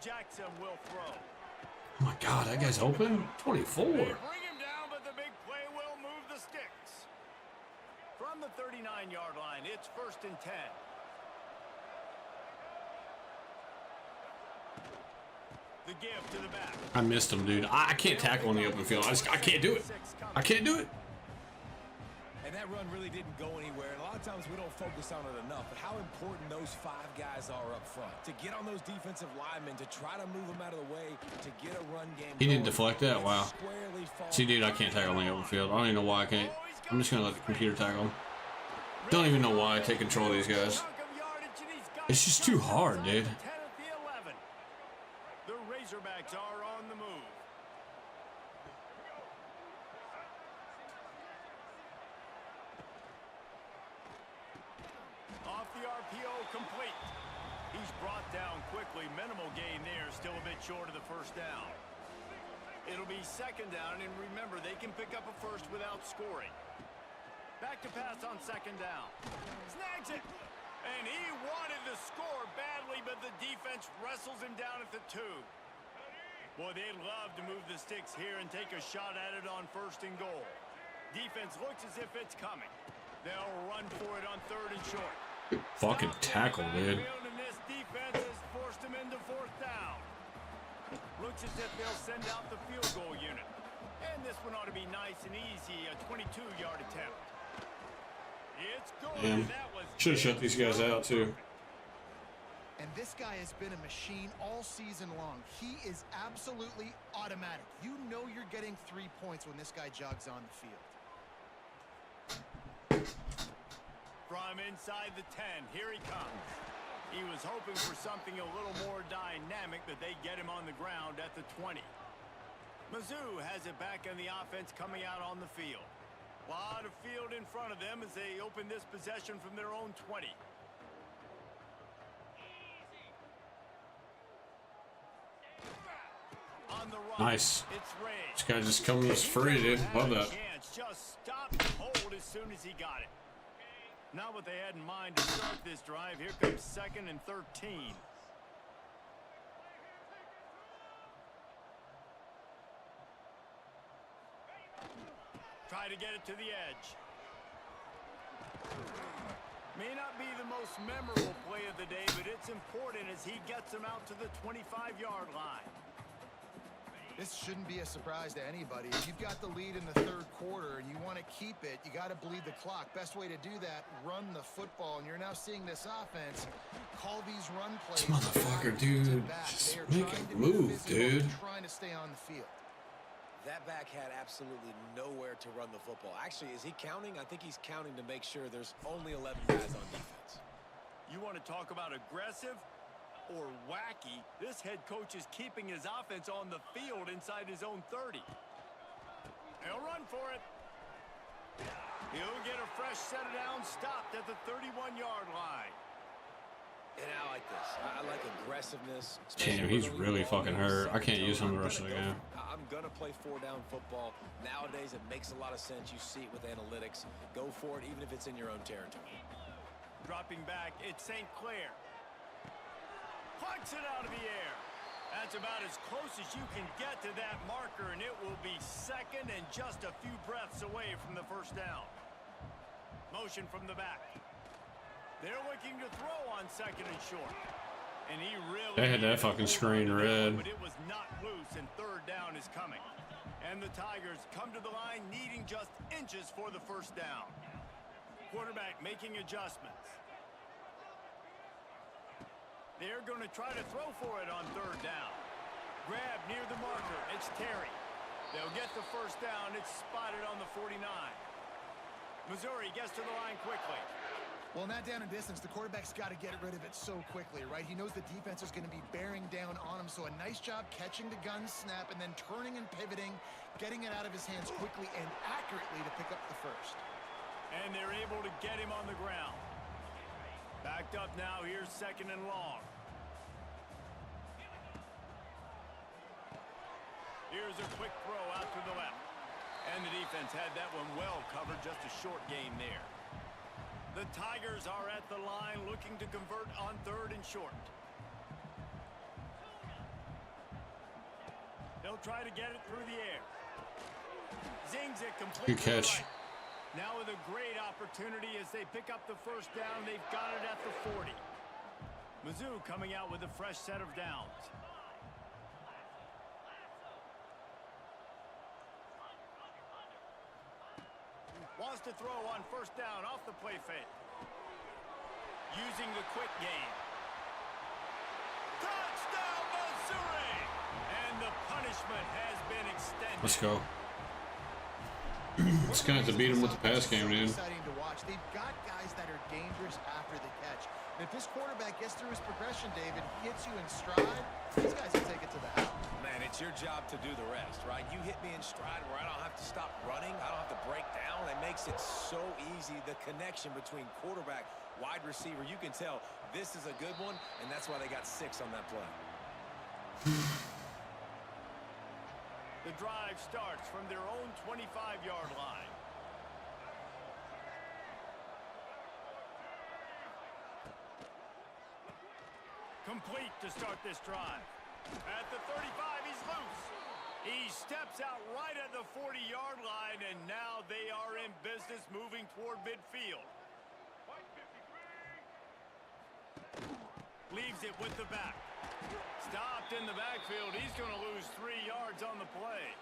Jackson will throw.
Oh my God, that guy's open. 24.
They bring him down, but the big play will move the sticks. From the 39-yard line, it's 1st and 10. The give to the back.
I missed him, dude. I can't tackle in the open field. I can't do it. I can't do it.
And that run really didn't go anywhere. And a lot of times we don't focus on it enough. But how important those 5 guys are up front. To get on those defensive linemen, to try to move them out of the way, to get a run game.
He didn't deflect that. Wow. See, dude, I can't tackle in the open field. I don't even know why I can't. I'm just going to let the computer tackle him. Don't even know why I take control of these guys. It's just too hard, dude.
The Razorbacks are on the move. Off the RPO, complete. He's brought down quickly. Minimal gain there, still a bit short of the first down. It'll be 2nd down, and remember, they can pick up a first without scoring. Back to pass on 2nd down. Snags it. And he wanted the score badly, but the defense wrestles him down at the 2. Boy, they'd love to move the sticks here and take a shot at it on 1st and goal. Defense looks as if it's coming. They'll run for it on 3rd and short.
Fucking tackle, dude.
And this defense has forced him into 4th down. Looks as if they'll send out the field goal unit. And this one ought to be nice and easy, a 22-yard attempt. It's good.
Damn. Should have shut these guys out, too.
And this guy has been a machine all season long. He is absolutely automatic. You know you're getting 3 points when this guy jogs on the field.
From inside the 10, here he comes. He was hoping for something a little more dynamic, but they get him on the ground at the 20. Mizzou has it back on the offense coming out on the field. A lot of field in front of them as they open this possession from their own 20. On the run,
Nice.
it's Ray.
This guy just comes free, dude. Love that.
Just stop and hold as soon as he got it. Not what they had in mind to start this drive. Here comes 2nd and 13. Try to get it to the edge. May not be the most memorable play of the day, but it's important as he gets them out to the 25-yard line.
This shouldn't be a surprise to anybody. If you've got the lead in the 3rd quarter and you want to keep it, you got to bleed the clock. Best way to do that, run the football. And you're now seeing this offense call these run plays.
This motherfucker, dude. Just make it move, dude.
Trying to stay on the field.
That back had absolutely nowhere to run the football. Actually, is he counting? I think he's counting to make sure there's only 11 guys on defense.
You want to talk about aggressive or wacky? This head coach is keeping his offense on the field inside his own 30. He'll run for it. He'll get a fresh set it down, stopped at the 31-yard line.
And I like this. I like aggressiveness.
Damn, he's really fucking hurt. I can't use him the rest of the game.
I'm going to play 4-down football. Nowadays, it makes a lot of sense. You see it with analytics. Go for it, even if it's in your own territory.
Dropping back, it's St. Clair. Plucks it out of the air. That's about as close as you can get to that marker, and it will be 2nd and just a few breaths away from the 1st down. Motion from the back. They're looking to throw on 2nd and short. And he really
They had that fucking screen red.
But it was not loose, and 3rd down is coming. And the Tigers come to the line needing just inches for the 1st down. Quarterback making adjustments. They're going to try to throw for it on 3rd down. Grab near the marker. It's Terry. They'll get the 1st down. It's spotted on the 49. Missouri gets to the line quickly.
Well, in that down and distance, the quarterback's got to get rid of it so quickly, right? He knows the defense is going to be bearing down on him, so a nice job catching the gun snap and then turning and pivoting, getting it out of his hands quickly and accurately to pick up the first.
And they're able to get him on the ground. Backed up now, here's 2nd and long. Here's a quick throw out to the left. And the defense had that one well covered, just a short game there. The Tigers are at the line looking to convert on 3rd and short. They'll try to get it through the air. Zings it completely.
Good catch.
Right. Now with a great opportunity as they pick up the first down. They've got it at the 40. Mizzou coming out with a fresh set of downs. Wants to throw on 1st down off the play fake. Using the quick game. Touchdown, Missouri! And the punishment has been extended.
Let's go. It's gonna have to beat him with the pass game, dude.
Exciting to watch. They've got guys that are dangerous after the catch. And if this quarterback gets through his progression, David, hits you in stride, these guys will take it to the house.
Man, it's your job to do the rest, right? You hit me in stride where I don't have to stop running. I don't have to break down. It makes it so easy. The connection between quarterback, wide receiver, you can tell this is a good one, and that's why they got 6 on that play.
The drive starts from their own 25-yard line. Complete to start this drive. At the 35, he's loose. He steps out right at the 40-yard line, and now they are in business moving toward midfield. Leaves it with the back. Stopped in the backfield. He's going to lose 3 yards on the play.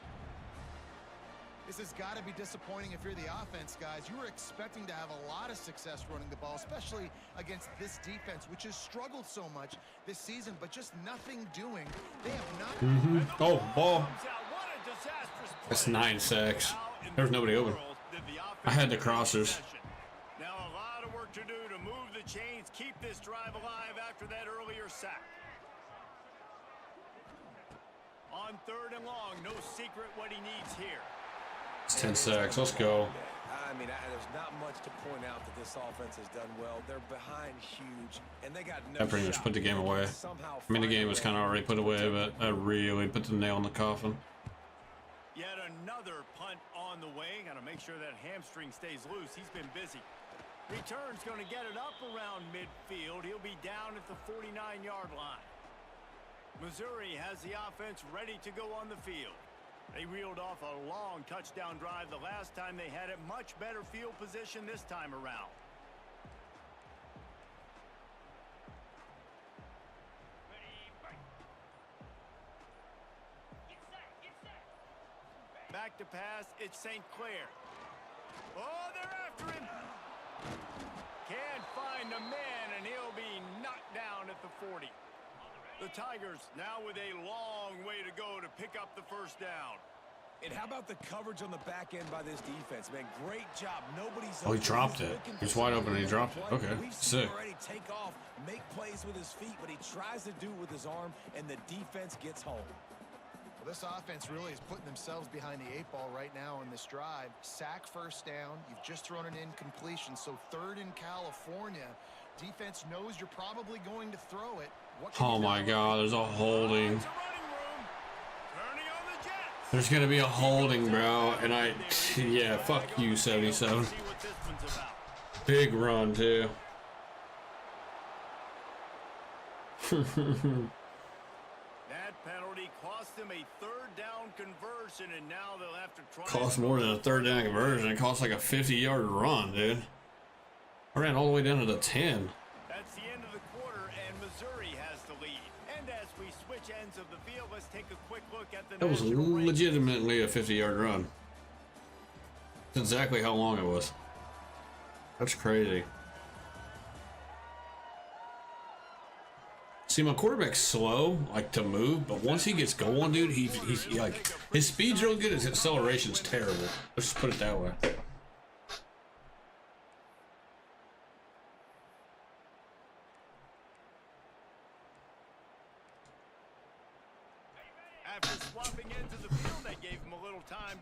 This has got to be disappointing if you're the offense, guys. You were expecting to have a lot of success running the ball, especially against this defense, which has struggled so much this season, but just nothing doing. They have not.
Oh, ball. That's 9 sacks. There's nobody open. I had the crossers.
Now a lot of work to do to move the chains, keep this drive alive after that earlier sack. On 3rd and long, no secret what he needs here.
It's 10 sacks. Let's go.
I mean, there's not much to point out that this offense has done well. They're behind huge, and they got no
That pretty much put the game away. I mean, the game was kind of already put away, but that really put the nail in the coffin.
Yet another punt on the way. Got to make sure that hamstring stays loose. He's been busy. Return's going to get it up around midfield. He'll be down at the 49-yard line. Missouri has the offense ready to go on the field. They reeled off a long touchdown drive the last time they had it. Much better field position this time around. Back to pass, it's St. Clair. Oh, they're after him. Can't find the man, and he'll be knocked down at the 40. The Tigers now with a long way to go to pick up the first down.
And how about the coverage on the back end by this defense, man? Great job. Nobody's.
Oh, he dropped it. He's wide open and he dropped it. Okay,
We've seen
sick.
him already take off, make plays with his feet, but he tries to do it with his arm, and the defense gets home.
Well, this offense really is putting themselves behind the 8 ball right now in this drive. Sack, 1st down. You've just thrown an incompletion, so 3rd in California. Defense knows you're probably going to throw it.
Oh my God, there's a holding. There's gonna be a holding, bro, and yeah, fuck you, 77. Big run too.
That penalty cost them a 3rd down conversion, and now they'll have to try.
Cost more than a 3rd down conversion. It cost like a 50-yard run, dude. I ran all the way down to the 10.
That's the end of the quarter, and Missouri has the lead. And as we switch ends of the field, let's take a quick look at the.
That was legitimately a 50-yard run. That's exactly how long it was. That's crazy. See, my quarterback's slow, like, to move, but once he gets going, dude, he's like, his speed's real good, his acceleration's terrible. Let's just put it that way.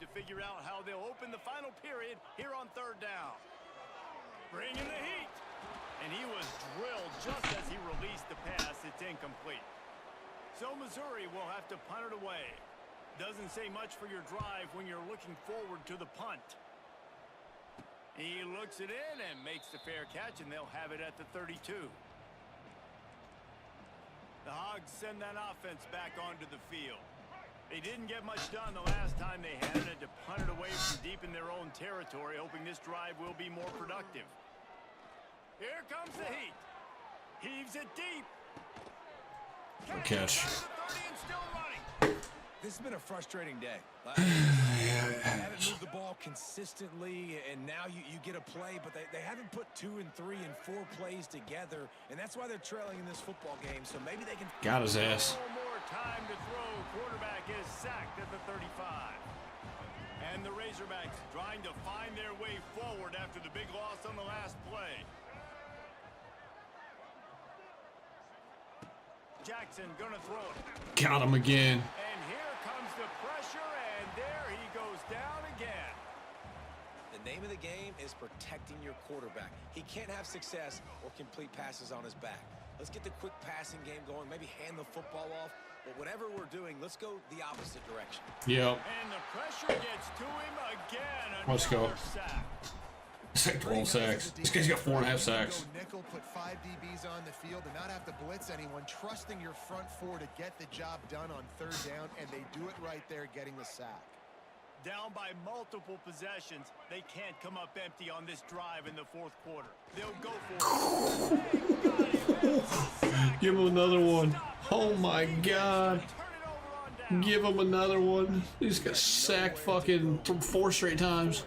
to figure out how they'll open the final period here on third down. Bringing the heat. And he was drilled just as he released the pass. It's incomplete. So Missouri will have to punt it away. Doesn't say much for your drive when you're looking forward to the punt. He looks it in and makes the fair catch, and they'll have it at the 32. The Hogs send that offense back onto the field. They didn't get much done the last time they had it to punt it away from deep in their own territory, hoping this drive will be more productive. Here comes the heat. Heaves it deep.
Catch.
This has been a frustrating day. They haven't moved the ball consistently, and now you get a play, but they haven't put 2 and 3 and 4 plays together, and that's why they're trailing in this football game. So maybe they can.
Got his ass.
No more time to throw. Quarterback is sacked at the 35. And the Razorbacks trying to find their way forward after the big loss on the last play. Jackson gonna throw it.
Got him again.
And here comes the pressure, and there he goes down again.
The name of the game is protecting your quarterback. He can't have success or complete passes on his back. Let's get the quick passing game going, maybe hand the football off. But whatever we're doing, let's go the opposite direction.
Yep.
And the pressure gets to him again.
Let's go.
Sack.
It's like 12 sacks. This guy's got 4.5 sacks.
Nickel, put 5 DBs on the field and not have to blitz anyone, trusting your front four to get the job done on third down, and they do it right there, getting the sack.
Down by multiple possessions, they can't come up empty on this drive in the fourth quarter. They'll go for it.
Give him another one. Oh my God. Give him another one. He's got sacked fucking 4 straight times.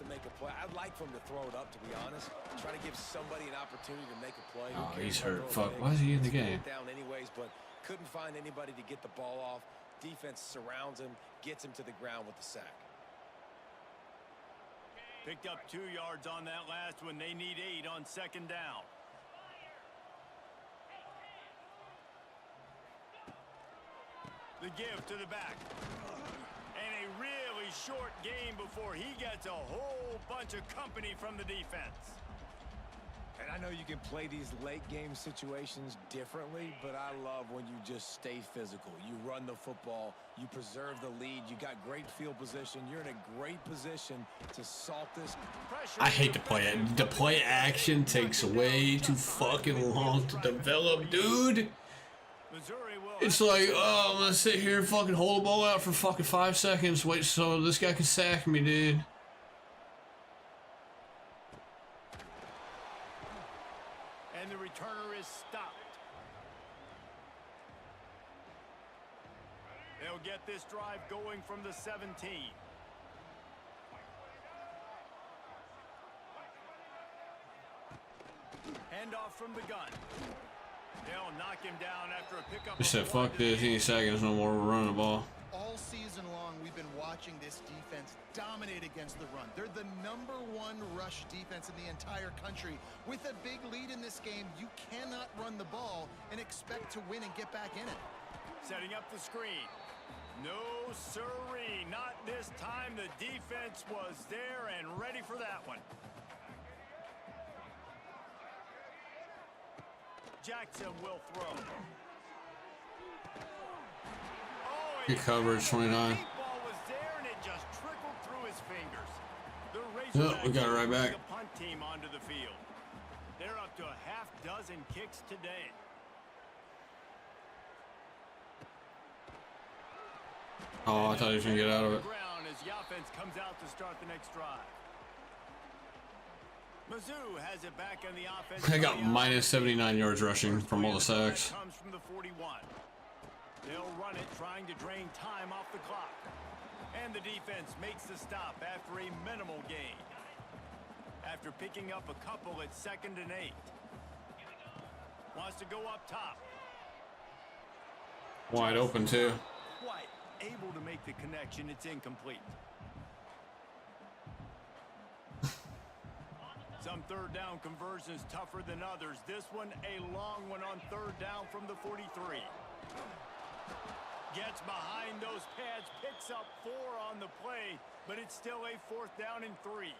To make a play. I'd like for him to throw it up, to be honest. Try to give somebody an opportunity to make a play.
Oh, he's hurt. Fuck. Why is he in the game?
Down anyways, but couldn't find anybody to get the ball off. Defense surrounds him, gets him to the ground with the sack.
Picked up 2 yards on that last one. They need 8 on second down. The give to the back. And a really short game before he gets a whole bunch of company from the defense.
And I know you can play these late game situations differently, but I love when you just stay physical. You run the football, you preserve the lead, you got great field position, you're in a great position to salt this.
I hate to play it. The play action takes way too fucking long to develop, dude. It's like, oh, I'm gonna sit here and fucking hold the ball out for fucking 5 seconds, wait so this guy can sack me, dude.
And the returner is stopped. They'll get this drive going from the 17. Handoff from the gun. They'll knock him down after a pickup.
He said, fuck this, he ain't sacking us no more, we're running the ball.
All season long, we've been watching this defense dominate against the run. They're the #1 rush defense in the entire country. With a big lead in this game, you cannot run the ball and expect to win and get back in it.
Setting up the screen. No siree, not this time. The defense was there and ready for that one. Jackson will throw.
Good coverage, 29.
The ball was there and it just trickled through his fingers. The Razorbacks
we got it right back.
bring the punt team onto the field. They're up to a half dozen kicks today.
Oh, I thought he was gonna get out of it.
As the offense comes out to start the next drive. MIZZOU has it back on the offense.
I got minus 79 yards rushing from all the sacks.
Comes from the 41. They'll run it, trying to drain time off the clock. And the defense makes the stop after a minimal gain. After picking up a couple at 2nd and 8. Wants to go up top.
Wide open too.
Quite able to make the connection. It's incomplete. Some third down conversions tougher than others. This one a long one on third down from the 43. Gets behind those pads, picks up 4 on the play, but it's still a 4th down and 3.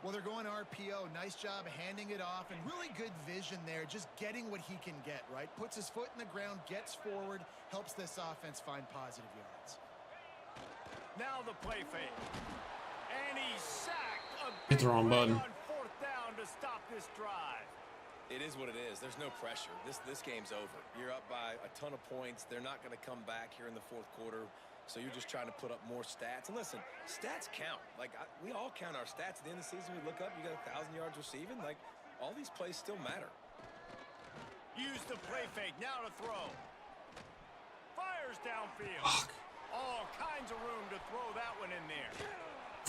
Well, they're going RPO. Nice job handing it off, and really good vision there, just getting what he can get, right? Puts his foot in the ground, gets forward, helps this offense find positive yards.
Now the play fake. And he's sacked.
Hit the wrong button.
On 4th down to stop this drive.
It is what it is. There's no pressure. This game's over. You're up by a ton of points. They're not going to come back here in the 4th quarter. So you're just trying to put up more stats. And listen, stats count. Like, we all count our stats. At the end of the season, we look up, you got 1,000 yards receiving. Like, all these plays still matter.
Use the play fake. Now to throw. Fires downfield.
Fuck.
All kinds of room to throw that one in there.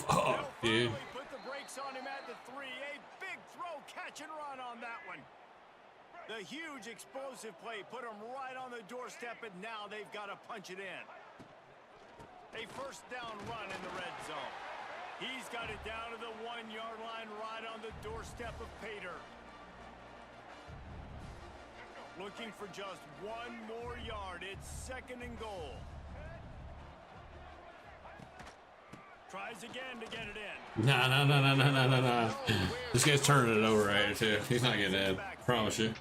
Fuck, dude.
Put the brakes on him at the 3. A big throw, catch and run on that one. The huge explosive play put him right on the doorstep, and now they've got to punch it in. A 1st down run in the red zone. He's got it down to the 1-yard line right on the doorstep of Pater. Looking for just 1 more yard. It's 2nd and goal. Tries again to get it in.
No. This guy's turning it over right too. He's not getting in. Promise you.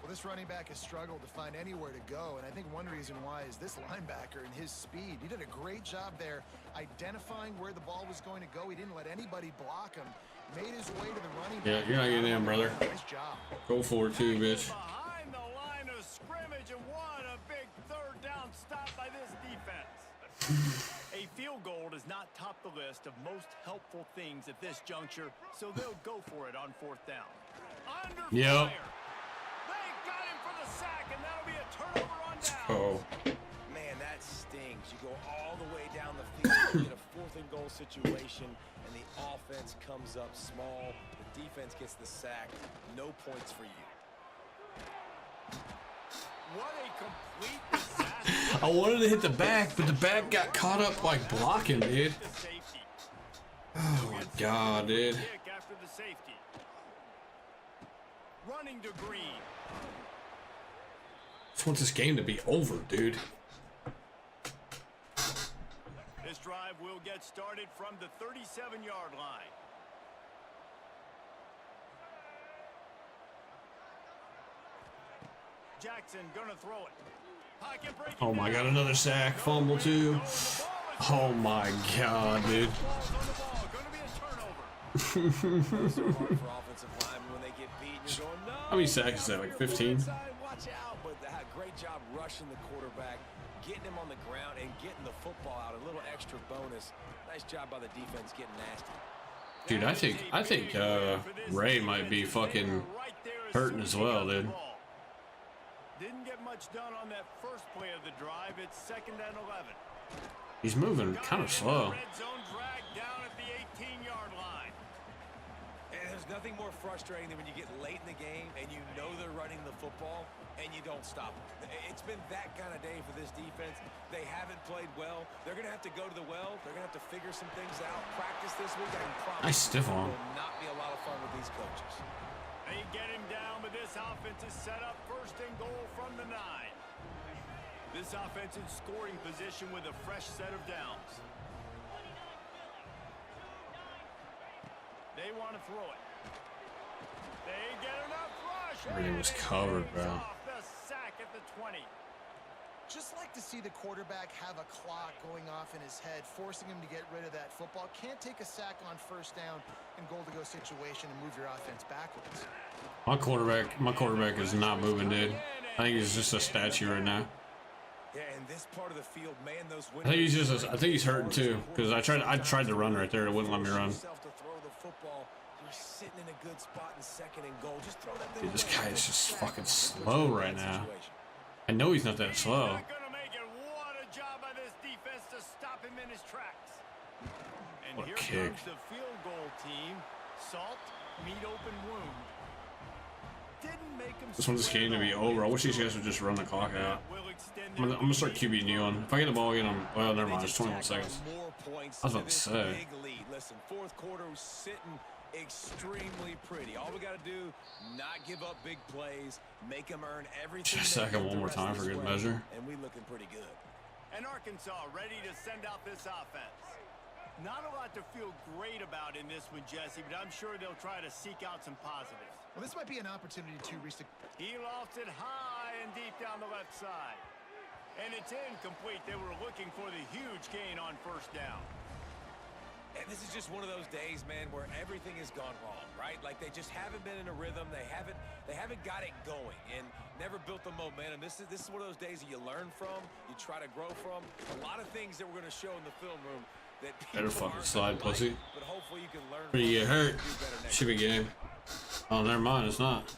Well, this running back has struggled to find anywhere to go, and I think one reason why is this linebacker and his speed. He did a great job there identifying where the ball was going to go. He didn't let anybody block him. Made his way to the running back.
Yeah, you're not getting in, brother.
Nice job.
Go for it too, bitch.
Behind the line of scrimmage, and what a big 3rd down stop by this defense. A field goal does not top the list of most helpful things at this juncture, so they'll go for it on 4th down. Under
Yep.
fire. They got him for the sack, and that'll be a turnover on down.
Oh.
Man, that stings. You go all the way down the field, you get a 4th and goal situation, and the offense comes up small. The defense gets the sack. No points for you.
What a complete disaster.
I wanted to hit the back, but the back got caught up like blocking, dude.
The safety.
Oh my god, dude.
Kick after the safety. Running to Green.
Just want this game to be over, dude.
This drive will get started from the 37-yard line. Jackson gonna throw it. Pocket break.
Oh my god, another sack, fumble too. Oh my god, dude.
Balls on the ball. Gonna be a turnover.
So hard for offensive linemen when they get beat. You're going, no.
How many sacks is that, like 15?
Watch out, but great job rushing the quarterback, getting him on the ground, and getting the football out. A little extra bonus. Nice job by the defense getting nasty.
Dude, I think Ray might be fucking hurting as well, dude.
Didn't get much done on that first play of the drive. It's 2nd and 11.
He's moving kind of slow.
Red zone drag down at the 18-yard line.
And there's nothing more frustrating than when you get late in the game and you know they're running the football and you don't stop them. It's been that kind of day for this defense. They haven't played well. They're going to have to go to the well. They're going to have to figure some things out. Practice this week. I can promise
Nice stiff arm.
it will not be a lot of fun with these coaches.
They get him down, but this offense is set up 1st and goal from the 9. This offense in scoring position with a fresh set of downs. They want to throw it. They get enough rush.
Everything was covered, bro.
Off the sack at the 20.
Just like to see the quarterback have a clock going off in his head, forcing him to get rid of that football. Can't take a sack on 1st down and goal-to-go situation and move your offense backwards.
My quarterback is not moving, dude. I think he's just a statue right now.
Yeah, in this part of the field, man, those
I think he's just. I think he's hurting too, because I tried to run right there. It wouldn't let me run. Dude, this guy is just fucking slow right now. I know he's not that slow.
Not gonna make it. What a job by this defense to stop him in his tracks. And
What a
here
kick.
comes the field goal team. Salt, meet open wound. Didn't make him.
Just want this game to be over. I wish these guys would just run the clock out. I'm gonna start QB kneeling. If I get the ball again, well, never mind. It's 21 seconds. I was about to say.
Listen, 4th quarter, sitting extremely pretty. All we got to do, not give up big plays, make them earn everything.
Just second one more time for good measure.
And we looking pretty good.
And Arkansas ready to send out this offense. Not a lot to feel great about in this one, Jesse, but I'm sure they'll try to seek out some positives.
Well, this might be an opportunity to reach the...
He lofts it high and deep down the left side. And it's incomplete. They were looking for the huge gain on first down.
And this is just one of those days, man, where everything has gone wrong, right? Like they just haven't been in a rhythm. They haven't got it going and never built the momentum. This is one of those days that you learn from, you try to grow from. A lot of things that we're going to show in the film room that
Better
people
fucking
aren't
slide,
gonna
pussy.
like, but hopefully you can learn.
Pretty get hurt.
Do better next
Should be game. Oh, never mind. It's not.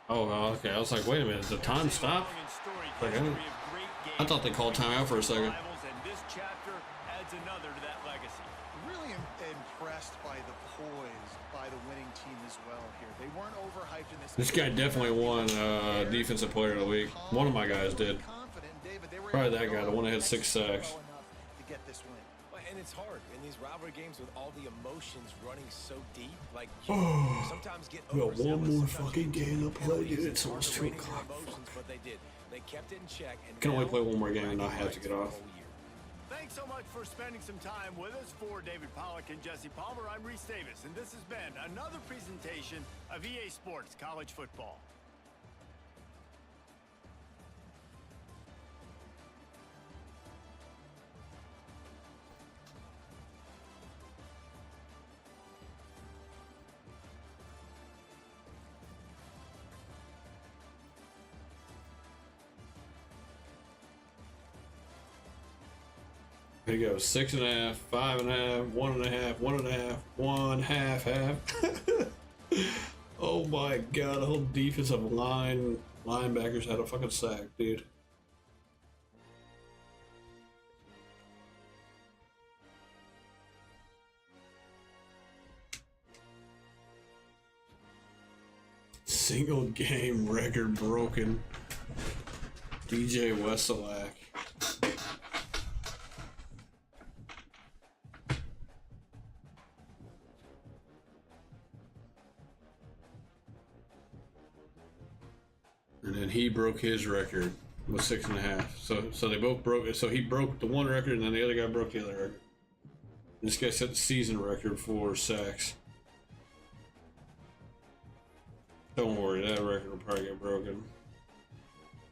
Oh, okay. I was like, wait a minute. The time stopped? Like, I thought they called timeout for a second.
And this chapter adds another to that legacy.
Really impressed by the poise by the winning team as well here. They weren't overhyped in this.
This guy definitely won Defensive Player of the Week. One of my guys did. Probably that guy, the one that had 6 sacks.
To get this win.
And it's hard in these rivalry games with all the emotions running so deep. Like you sometimes get
We got one more
overzealous,
fucking game to play, dude. It's
hard
almost
to
2
rein in your
o'clock.
emotions, but they did. They kept it in check. And
Can only
now
play one more game and
bragging
not have to
rights
get
for the
off.
whole year.
Thanks so much for spending some time with us. For David Pollack and Jesse Palmer, I'm Reese Davis, and this has been another presentation of EA Sports College Football.
Here you go. 6.5, 5.5, 1.5, 1.5, 1/2 half. Oh my god, the whole defensive linebackers had a fucking sack, dude. Single game record broken. DJ Wesselak. And then he broke his record with 6.5. So they both broke it. So he broke the one record, and then the other guy broke the other record. This guy set the season record for sacks. Don't worry, that record will probably get broken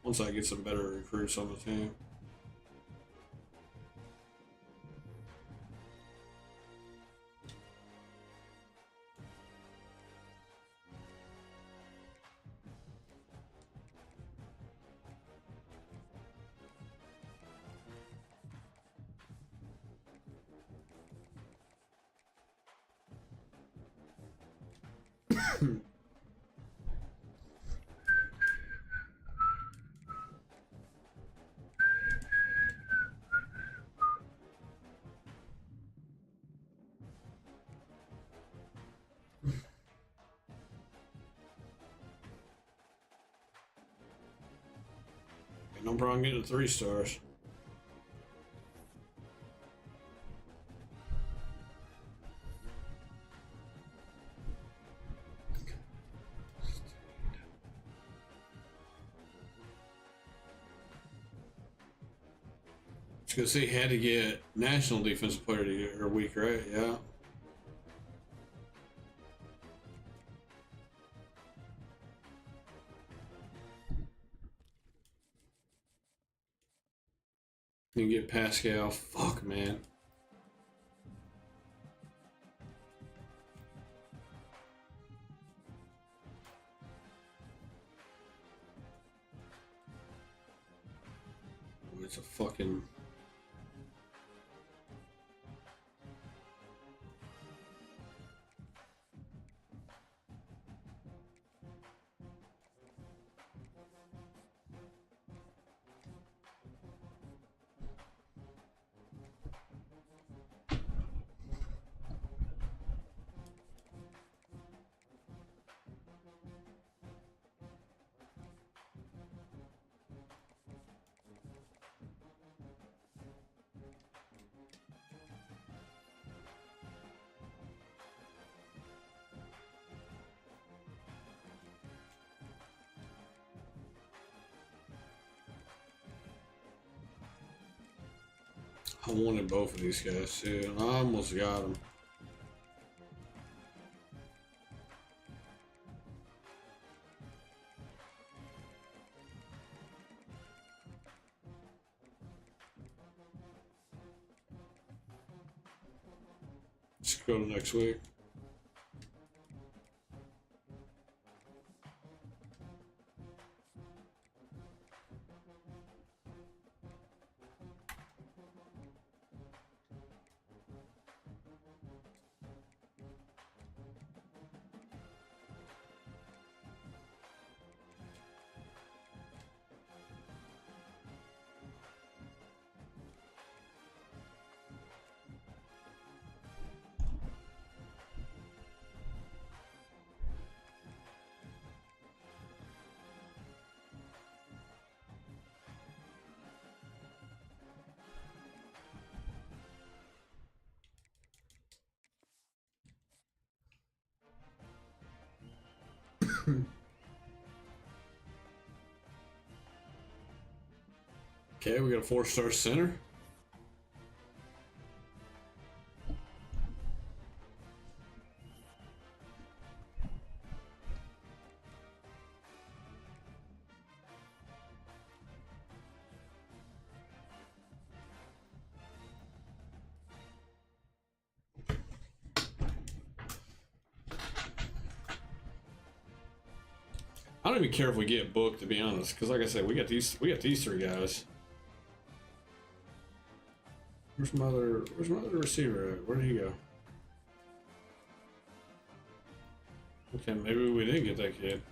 once I get some better recruits on the team. No problem getting 3 stars. Because he had to get National Defensive Player of the Year or week, right? Yeah. You get Pascal. Fuck, man. It's a fucking... I wanted both of these guys too. I almost got them. Let's go to next week. Okay, we got a 4-star center. I don't even care if we get booked, to be honest, because like I said, we got these 3 guys. Where's my other receiver at? Where did he go? Okay, maybe we didn't get that kid.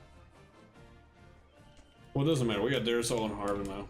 Well, it doesn't matter. We got Darisaw and Harvin now.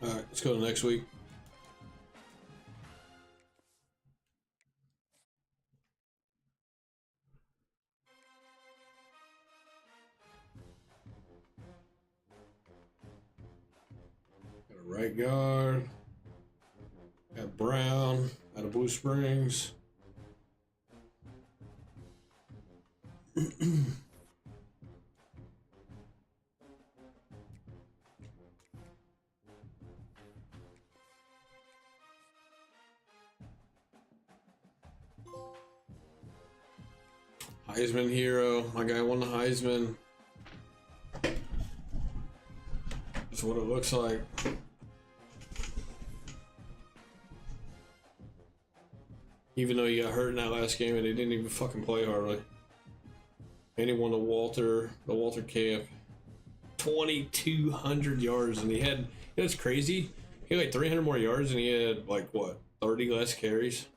All right, let's go to next week. Got a right guard. Got Brown out of Blue Springs. Heisman hero. My guy won the Heisman. That's what it looks like. Even though he got hurt in that last game and he didn't even fucking play hardly. And he won the Walter Camp. 2,200 yards, and he had, you know, it's crazy. He had like 300 more yards and he had like what, 30 less carries.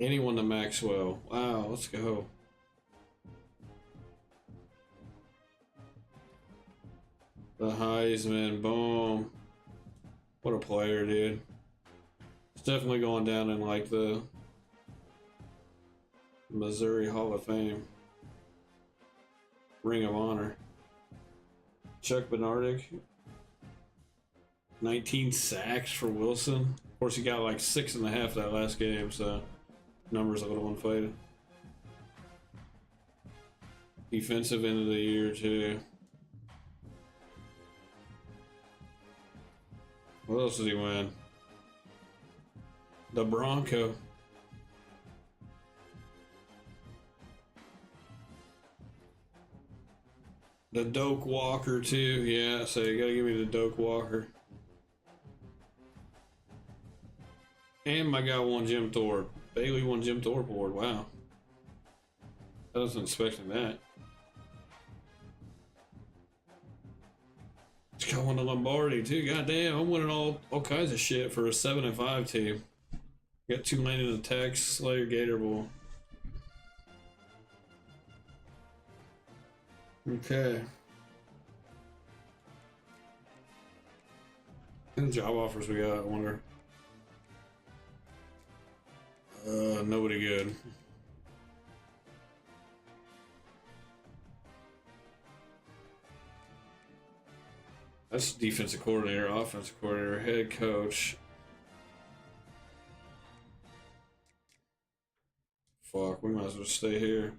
And he won the Maxwell. Wow, let's go. The Heisman, boom. What a player, dude. It's definitely going down in like the Missouri Hall of Fame. Ring of Honor. Chuck Bernardic. 19 sacks for Wilson. Of course, he got like 6.5 that last game, so numbers a little inflated. Defensive end of the year, too. What else did he win? The Bronco. The Doak Walker, too. Yeah, so you gotta give me the Doak Walker. And my guy won Jim Thorpe. Bailey won Jim Thorpe Award. Wow. I wasn't expecting that. This guy won the Lombardi too. Goddamn, I'm winning all kinds of shit for a 7-5 team. Got Tulane in the Tex, Slayer, Gator Bowl. Okay. And job offers we got, I wonder. Nobody good. That's defensive coordinator, offensive coordinator, head coach. Fuck, we might as well stay here.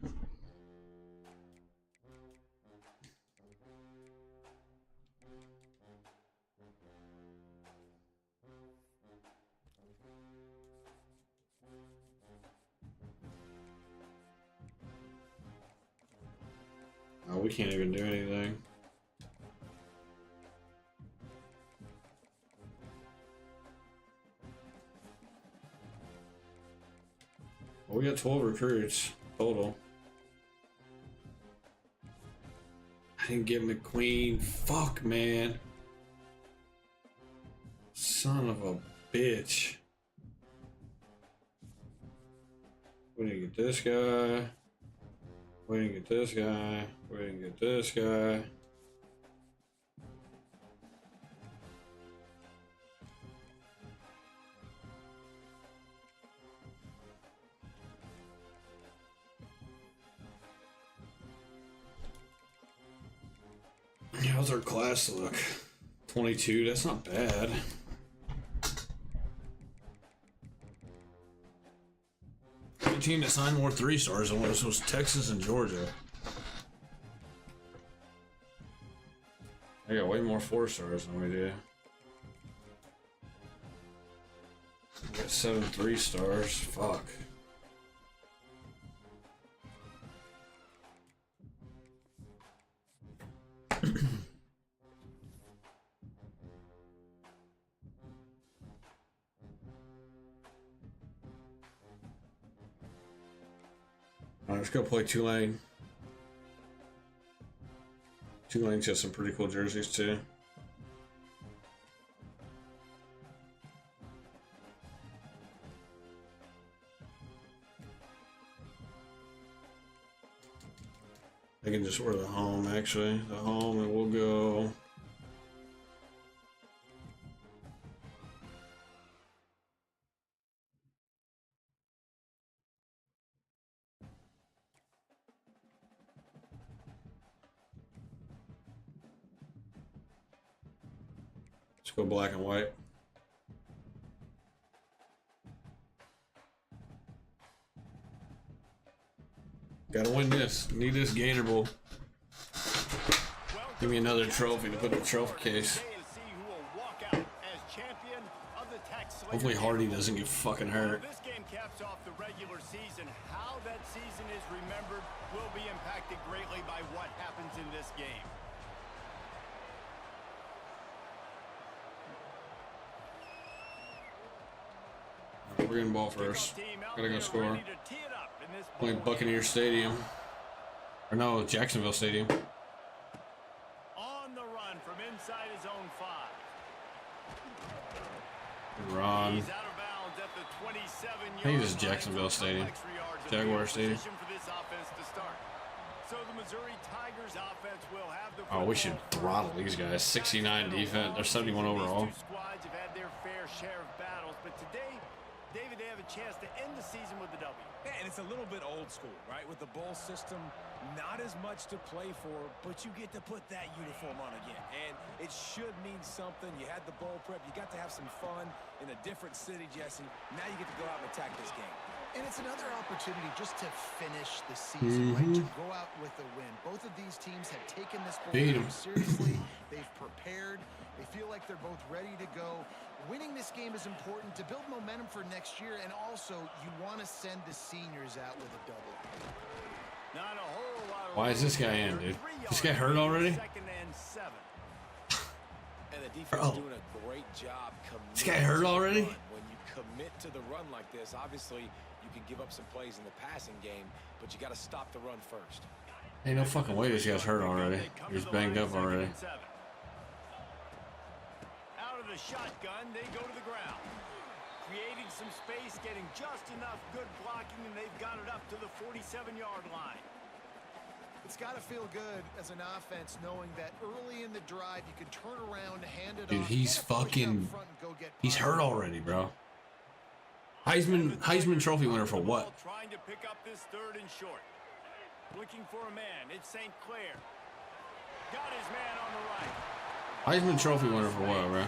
Oh, we can't even do anything. Well, we got 12 recruits total. I didn't get McQueen. Fuck, man. Son of a bitch. We didn't get this guy. We didn't get this guy. We didn't get this guy. How's our class look? 22, that's not bad. The team that signed more 3-stars than us was Texas and Georgia. I got way more 4-stars than we do. We got 7 3-stars. Fuck. Alright, let's go play Tulane. Tulane's got some pretty cool jerseys too. I can just just wear the home, actually. The home, and we'll go. Let's go black and white. Gotta win this. Need this Gator Bowl. Give me another trophy to put in the trophy case. Hopefully Hardy doesn't get fucking hurt.
This game caps off the regular season. How that season is remembered will be impacted greatly by what happens in this game.
We're getting ball first. Gotta go score. Playing Buccaneer Stadium. Or no, Jacksonville Stadium.
On the run from inside his own 5.
Run.
He's out of bounds at the 27
I think this is Jacksonville Stadium. Jaguar Stadium.
So the Missouri Tigers offense will have the
Oh, we should throttle these guys. 69 defense. They're 71 overall.
These two squads have had their fair share of battles, but today, David, they have a chance to end the season with a W.
Yeah, and it's a little bit old school, right? With the bowl system, not as much to play for, but you get to put that uniform on again. And it should mean something. You had the bowl prep. You got to have some fun in a different city, Jesse. Now you get to go out and attack this game.
And it's another opportunity just to finish the season, right? To go out with a win. Both of these teams have taken this bowl game seriously. They've prepared. They feel like they're both ready to go. Winning this game is important to build momentum for next year, and also you want to send the seniors out with a double.
Not a whole lot of
Why is this guy in, dude? This guy hurt already?
Second and 7.
And the defense is doing a great job.
This guy hurt already?
When you commit to the run like this, obviously you can give up some plays in the passing game, but you got to stop the run first.
Ain't no fucking way this guy's hurt already. He's banged up already.
Out of the shotgun, they go to the ground. Creating some space, getting just enough good blocking, and they've got it up to the 47-yard line.
It's got to feel good as an offense knowing that early in the drive you can turn around, hand it
Dude,
off.
he's fucking... He's hurt already, bro. Heisman Trophy winner for what?
Trying to pick up this third and short. Looking for a man. It's St. Clair. Got his man on the right.
Heisman Trophy winner for what, bro?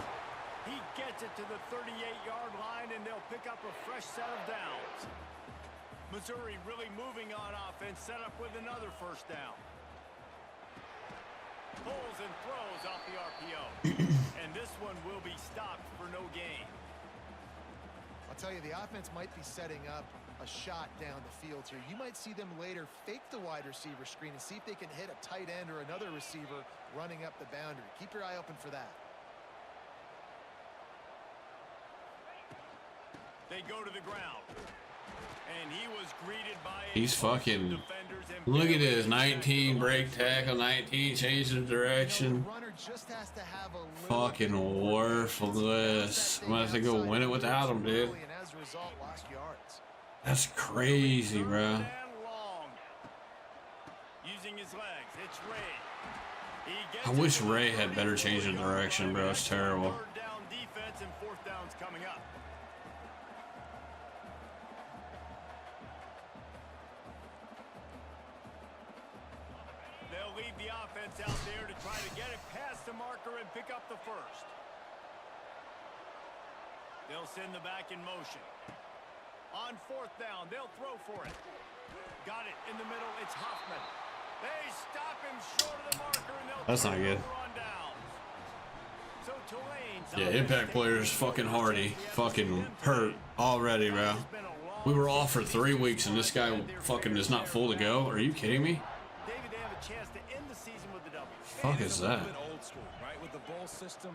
He gets it to the 38-yard line, and they'll pick up a fresh set of downs. Missouri really moving on offense, set up with another first down. Pulls and throws off the RPO. And this one will be stopped for no gain.
I'll tell you, the offense might be setting up a shot down the field here. You might see them later fake the wide receiver screen and see if they can hit a tight end or another receiver running up the boundary. Keep your eye open for that.
They go to the ground. And he was greeted by
He's fucking... Look at this. 19 break tackle, 19 change of direction. Fucking worthless. I'm gonna have to go win it without him, dude. That's crazy, bro. I wish Ray had better change of direction, bro. It's terrible.
Out there to try to get it past the marker and pick up the first. They'll send the back in motion. On fourth down, they'll throw for it. Got it in the middle. It's Hoffman. They stop him short of the marker, and they'll.
That's not good.
So Tulane's
yeah, impact players fucking Hardy, fucking hurt already, bro. We were off for 3 weeks, and this guy fucking is not full to go. Are you kidding me?
David, they have a chance to end the season with the W.
Fuck is that?
Old school, right? With the bowl system,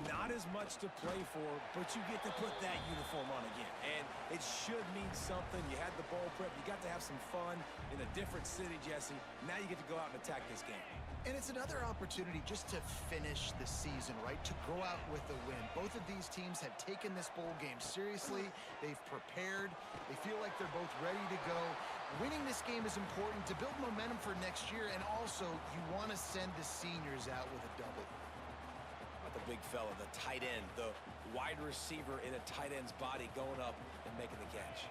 not as much to play for, but you get to put that uniform on again. And it should mean something. You had the bowl prep. You got to have some fun in a different city, Jesse. Now you get to go out and attack this game.
And it's another opportunity just to finish the season, right? To go out with a win. Both of these teams have taken this bowl game seriously. They've prepared. They feel like they're both ready to go. Winning this game is important to build momentum for next year, and also you want to send the seniors out with a double.
The big fella, the tight end, the wide receiver in a tight end's body going up and making the catch.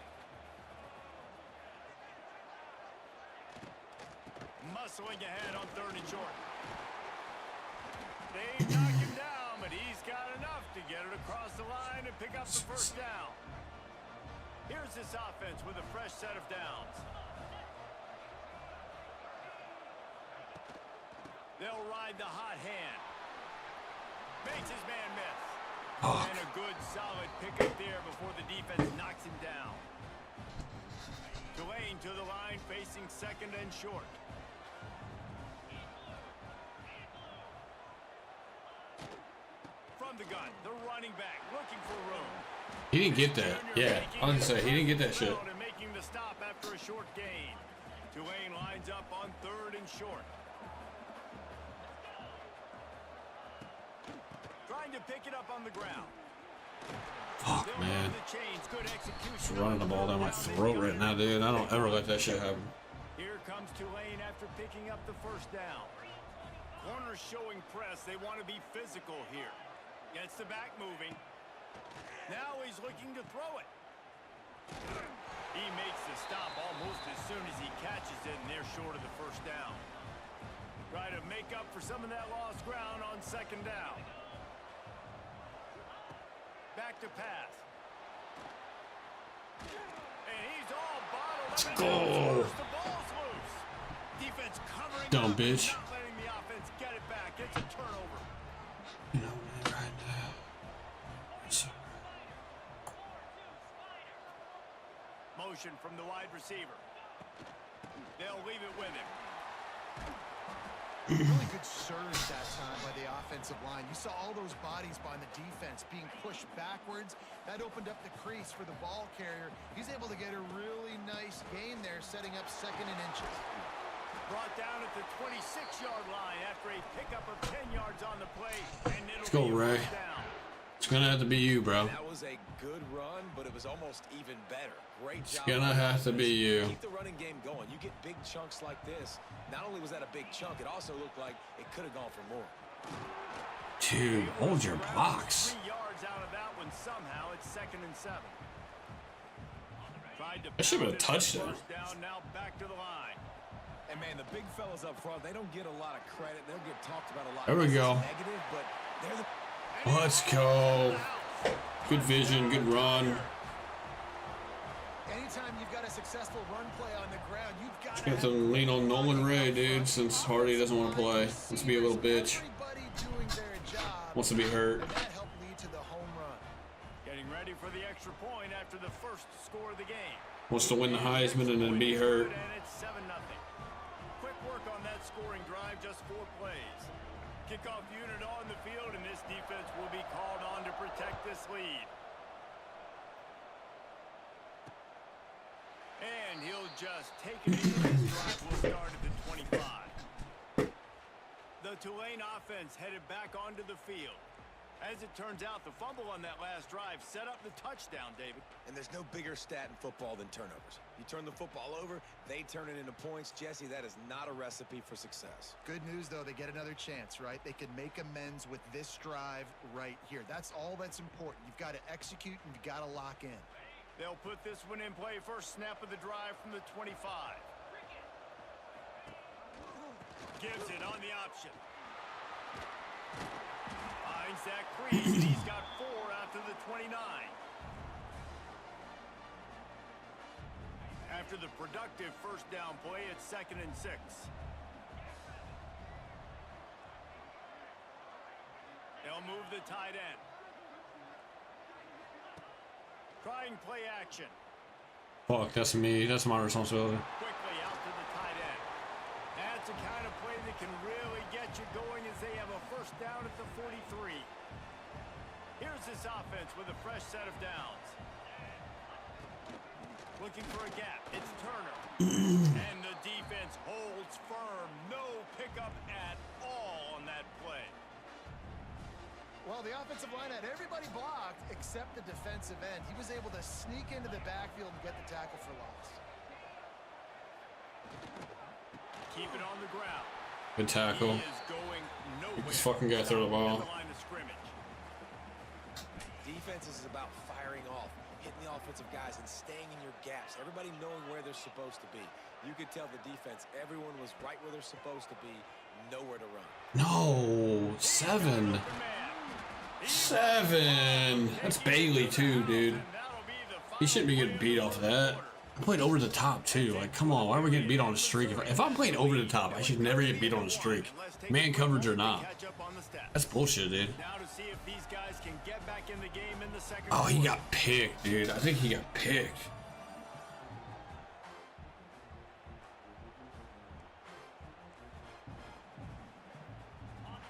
Muscling ahead on 3rd and short. They knock him down, but he's got enough to get it across the line and pick up the first down. Here's this offense with a fresh set of downs. They'll ride the hot hand. Makes his man miss. And a good solid pickup there before the defense knocks him down. Tulane to the line facing 2nd and short. From the gun, the running back looking for room.
He didn't get that. Yeah, I was gonna say, he didn't get that shit.
And making the stop after a short gain. Tulane lines up on 3rd and short. Trying to pick it up on the ground.
Fuck, man. Just running the ball down my throat right now, dude. I don't ever let that shit happen.
Here comes Tulane after picking up the first down. Corners showing press. They want to be physical here. Gets the back moving. Now he's looking to throw it. He makes the stop almost as soon as he catches it, and they're short of the first down. Try to make up for some of that lost ground on 2nd down. Back to pass. And he's all bottled up.
Let's go.
The ball's loose. Defense covering
Dumb
up,
bitch.
not letting the offense get it back. It's a turnover.
You know, man, right now. It's
Motion from the wide receiver. They'll leave it with him.
Really good surge that time by the offensive line. You saw all those bodies behind the defense being pushed backwards. That opened up the crease for the ball carrier. He's able to get a really nice gain there, setting up 2nd and inches.
Brought down at the 26-yard line after a pickup of 10 yards on the play. And it'll
Let's go,
be a
Ray.
first down.
It's gonna have to be you, bro.
That was a good run, but it was almost even better. Great job.
It's gonna have to be you.
Keep the running game going. You get big chunks like this. Not only was that a big chunk, it also looked like it could have gone for more.
Dude, hold your blocks.
3 yards out of that one somehow. It's 2nd and 7. Tried to
That should have been a
pound it.
touchdown.
First down, now back to the line.
And man, the big fellas up front, they don't get a lot of credit. They'll get talked about a lot.
There we
This is
go.
Negative, but they're the
Let's go. Good vision, good run.
Anytime you've got a successful run play on the ground, you've got
Got to lean on Nolan Ray, dude, since Hardy doesn't want to play. Wants to be a little bitch.
Everybody doing their job.
Wants to be hurt.
And that helped lead to the home run.
Getting ready for the extra point after the first score of the game.
Wants to win the Heisman and then be hurt.
And it's 7-0. Quick work on that scoring drive, just 4 plays. Kickoff unit on the field, and this defense will be called on to protect this lead. And he'll just take it easy. This drive will start at the 25. The Tulane offense headed back onto the field. As it turns out, the fumble on that last drive set up the touchdown, David.
And there's no bigger stat in football than turnovers. You turn the football over, they turn it into points. Jesse, that is not a recipe for success.
Good news, though, they get another chance, right? They can make amends with this drive right here. That's all that's important. You've got to execute and you've got to lock in.
They'll put this one in play. First snap of the drive from the 25. Gives it on the option. Finds that crease, and he's got 4 after the 29. After the productive first down play, it's 2nd and 6. They'll move the tight end. Trying play action.
Fuck, that's me. That's my responsibility.
Quickly out to the tight end. That's the kind of play that can really get you going as they have a first down at the 43. Here's this offense with a fresh set of downs. Looking for a gap. It's Turner. And the defense holds firm. No pickup at all on that play.
Well, the offensive line had everybody blocked except the defensive end. He was able to sneak into the backfield and get the tackle for loss.
Keep it on the ground.
Good tackle.
He is going nowhere.
This fucking guy throw the ball.
Line of scrimmage.
Defense is about firing off, hitting the offensive guys, and staying in your gaps. Everybody knowing where they're supposed to be. You could tell the defense, everyone was right where they're supposed to be, nowhere to run.
No, 7. 7. That's Bailey too, dude. He shouldn't be getting beat off of that. I played over the top too. Like, come on, why are we getting beat on a streak? If I'm playing over the top, I should never get beat on a streak. Man coverage or not. That's bullshit, dude.
Now to see if these guys can get back in the game in the second
Oh, he
quarter.
got picked, dude. I think he got picked.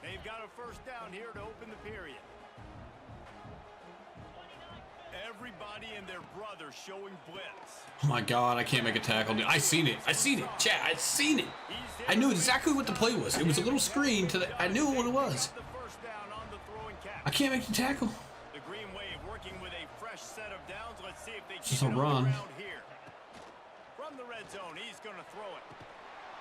They've got a first down here to open the period. Everybody and their brother showing blitz.
Oh my god, I can't make a tackle, dude. I seen it. I seen it. Chat, I seen it. I knew exactly what the play was. It was a little screen to the. I knew what it was.
The first down on the throwing cap.
I can't make the tackle.
The Green Wave working with a fresh set of downs. Let's see if they
Just
keep
a
it on
run.
the ground here. From the red zone, he's going to throw it.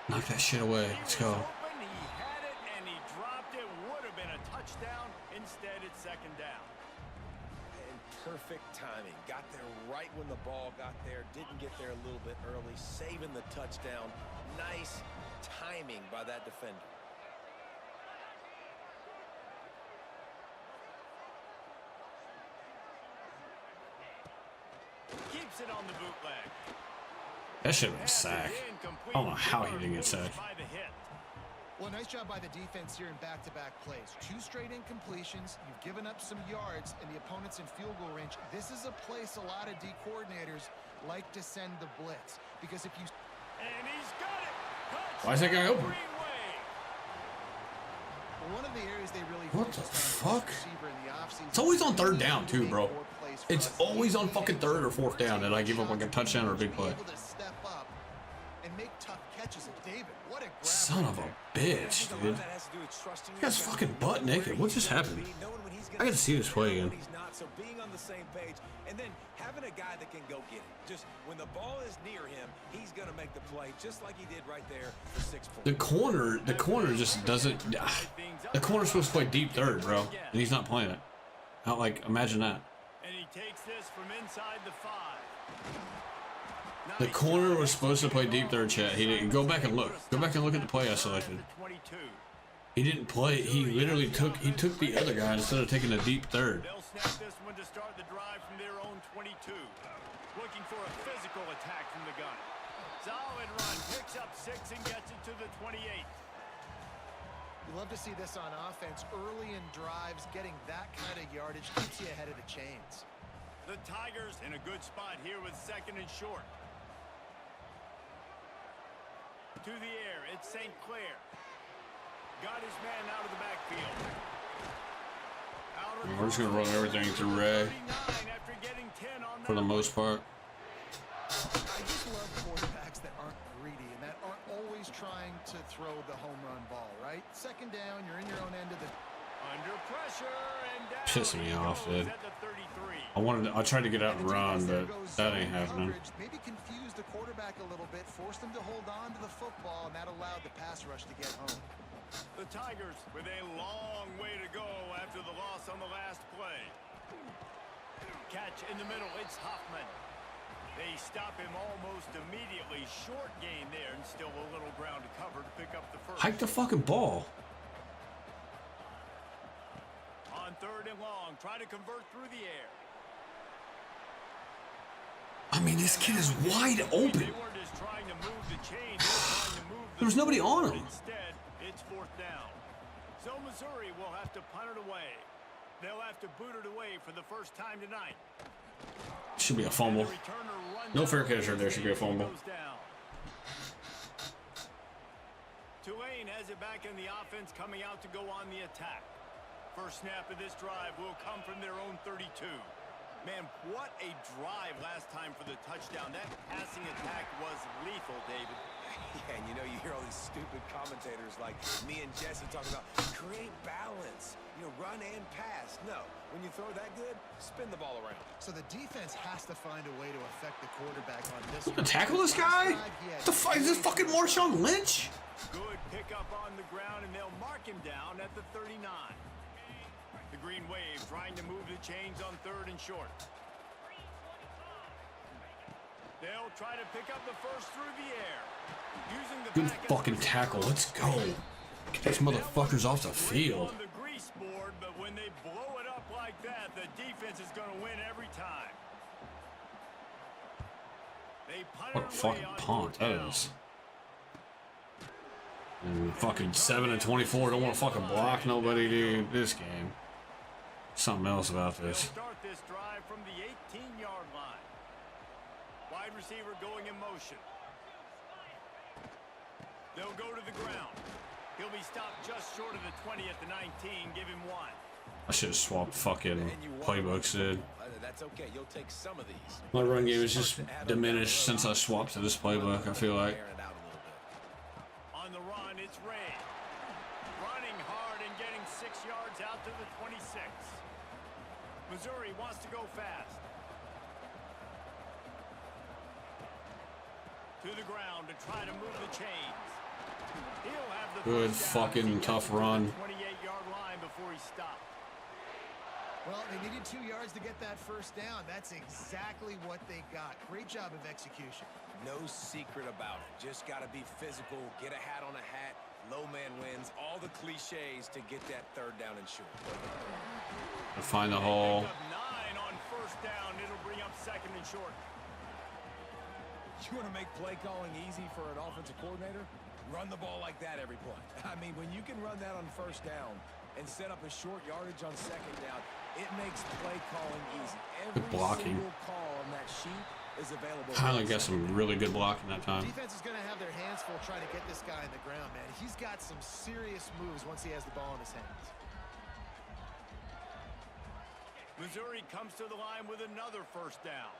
Knock that shit away. Let's go.
Open, he had it and he dropped it. Would have been a touchdown. Instead, it's second down.
And perfect timing. Got there right when the ball got there. Didn't get there a little bit early. Saving the touchdown. Nice timing by that defender.
Keeps it on the bootleg.
That should have been a sack. I don't know how he didn't get sacked.
By the hit.
Well, nice job by the defense here in back-to-back plays. 2 straight incompletions. You've given up some yards, and the opponent's in field goal range. This is a place a lot of D coordinators like to send the blitz. Because if you...
And he's got it.
Why is that guy open?
Green Wave.
One of the areas they really
What the
focused on
fuck?
was receiver in the offseason.
It's always on third down too, bro. It's always on fucking third or fourth down that I give up like a touchdown or a big play.
Able to step up and make tough catches. And David, what a grab.
Son of a bitch,
A lot
dude.
of that has to do with trusting
This guy's
yourself,
fucking butt naked. What just happened?
knowing when he's
I
gonna
gotta see this play again.
when he's not, so being on the same page, and then having a guy that can go get it. Just when the ball is near him, he's gonna make the play, just like he did right there for 6 points.
The corner just doesn't. The corner's supposed to play deep third, bro, and he's not playing it. Not like, imagine that.
And he takes this from inside the 5.
The corner was supposed to play deep third, chat. He didn't. Go back and look. Go back and look at the play I selected.
22.
He didn't play. He literally took the other guy instead of taking a deep third.
They'll snap this one to start the drive from their own 22. Looking for a physical attack from the gun. Solid run, picks up 6 and gets it to the 28.
You love to see this on offense. Early in drives, getting that kind of yardage keeps you ahead of the chains.
The Tigers in a good spot here with second and short. To the air, it's St. Clair. Got his man out of the backfield.
We're just gonna run everything through Ray
After getting 10 on
for the
that
most part.
I just love quarterbacks that aren't greedy and that aren't always trying to throw the home run ball, right? Second down, you're in your own end of the...
under pressure and down.
Pissing me
he
off,
goes
dude.
at the 33.
I tried to get out and run, but that ain't
Zone
happening.
coverage maybe confused the quarterback a little bit, forced him to hold on to the football, and that allowed the pass rush to get home.
The Tigers with a long way to go after the loss on the last play. Catch in the middle, it's Hoffman. They stop him almost immediately. Short gain there and still a little ground to cover to pick up the first.
Hike the fucking ball.
On third and long, try to convert through the air.
I mean, this kid is wide open.
They weren't just trying to move the chain, they were trying to move the
There was nobody on him.
Instead, it's fourth down. So Missouri will have to punt it away. They'll have to boot it away for the first time tonight.
Should be a fumble. No fair catch right there. Should be a fumble.
Tulane has it back in the offense, coming out to go on the attack. First snap of this drive will come from their own 32. Man, what a drive last time for the touchdown. That passing attack was lethal, David.
Yeah, and you know, you hear all these stupid commentators like me and Jesse talking about create balance, you know, run and pass. No, when you throw that good, spin the ball around.
So the defense has to find a way to affect the quarterback on this.
You gonna tackle this guy? What the fuck is this fucking Marshawn Lynch?
Good pickup on the ground, and they'll mark him down at the 39. The Green Wave trying to move the chains on 3rd and short. They'll try to pick up the first through the air. Using the
Good fucking tackle. Let's go. Get these motherfuckers off the field.
On the grease board, but when they blow it up like that, the defense is going to win every time. They punt
What a fucking punt that is. And fucking 7 and 24. Don't want to fucking block nobody, dude. This game. Something else about
They'll
this.
start this drive from the 18-yard line. Wide receiver going in motion. They'll go to the ground. He'll be stopped just short of the 20 at the 19. Give him 1.
I should have swapped fucking playbooks, dude.
That's okay. You'll take some of these.
My run game is just diminished since I swapped to this playbook, I feel like.
On the run, it's Ray. Running hard and getting 6 yards out to the 26. Missouri wants to go fast. To the ground to try to move the chains. He'll have the
Good
first down
fucking
as he
tough
gets to the
run.
28-yard line before he stopped.
Well, they needed 2 yards to get that first down. That's exactly what they got. Great job of execution.
No secret about it. Just got to be physical, get a hat on a hat, low man wins, all the cliches to get that 3rd down and short.
Find the hole.
Pick up 9 on first down. It'll bring up 2nd and short.
You want to make play calling easy for an offensive coordinator? Run the ball like that every play. I mean, when you can run that on first down and set up a short yardage on 2nd down, it makes play calling easy. Every
Good blocking.
single call on that sheet is available.
Finally got some really good blocking that time.
Defense is going to have their hands full trying to get this guy in the ground, man. He's got some serious moves once he has the ball in his hands.
Missouri comes to the line with another first down.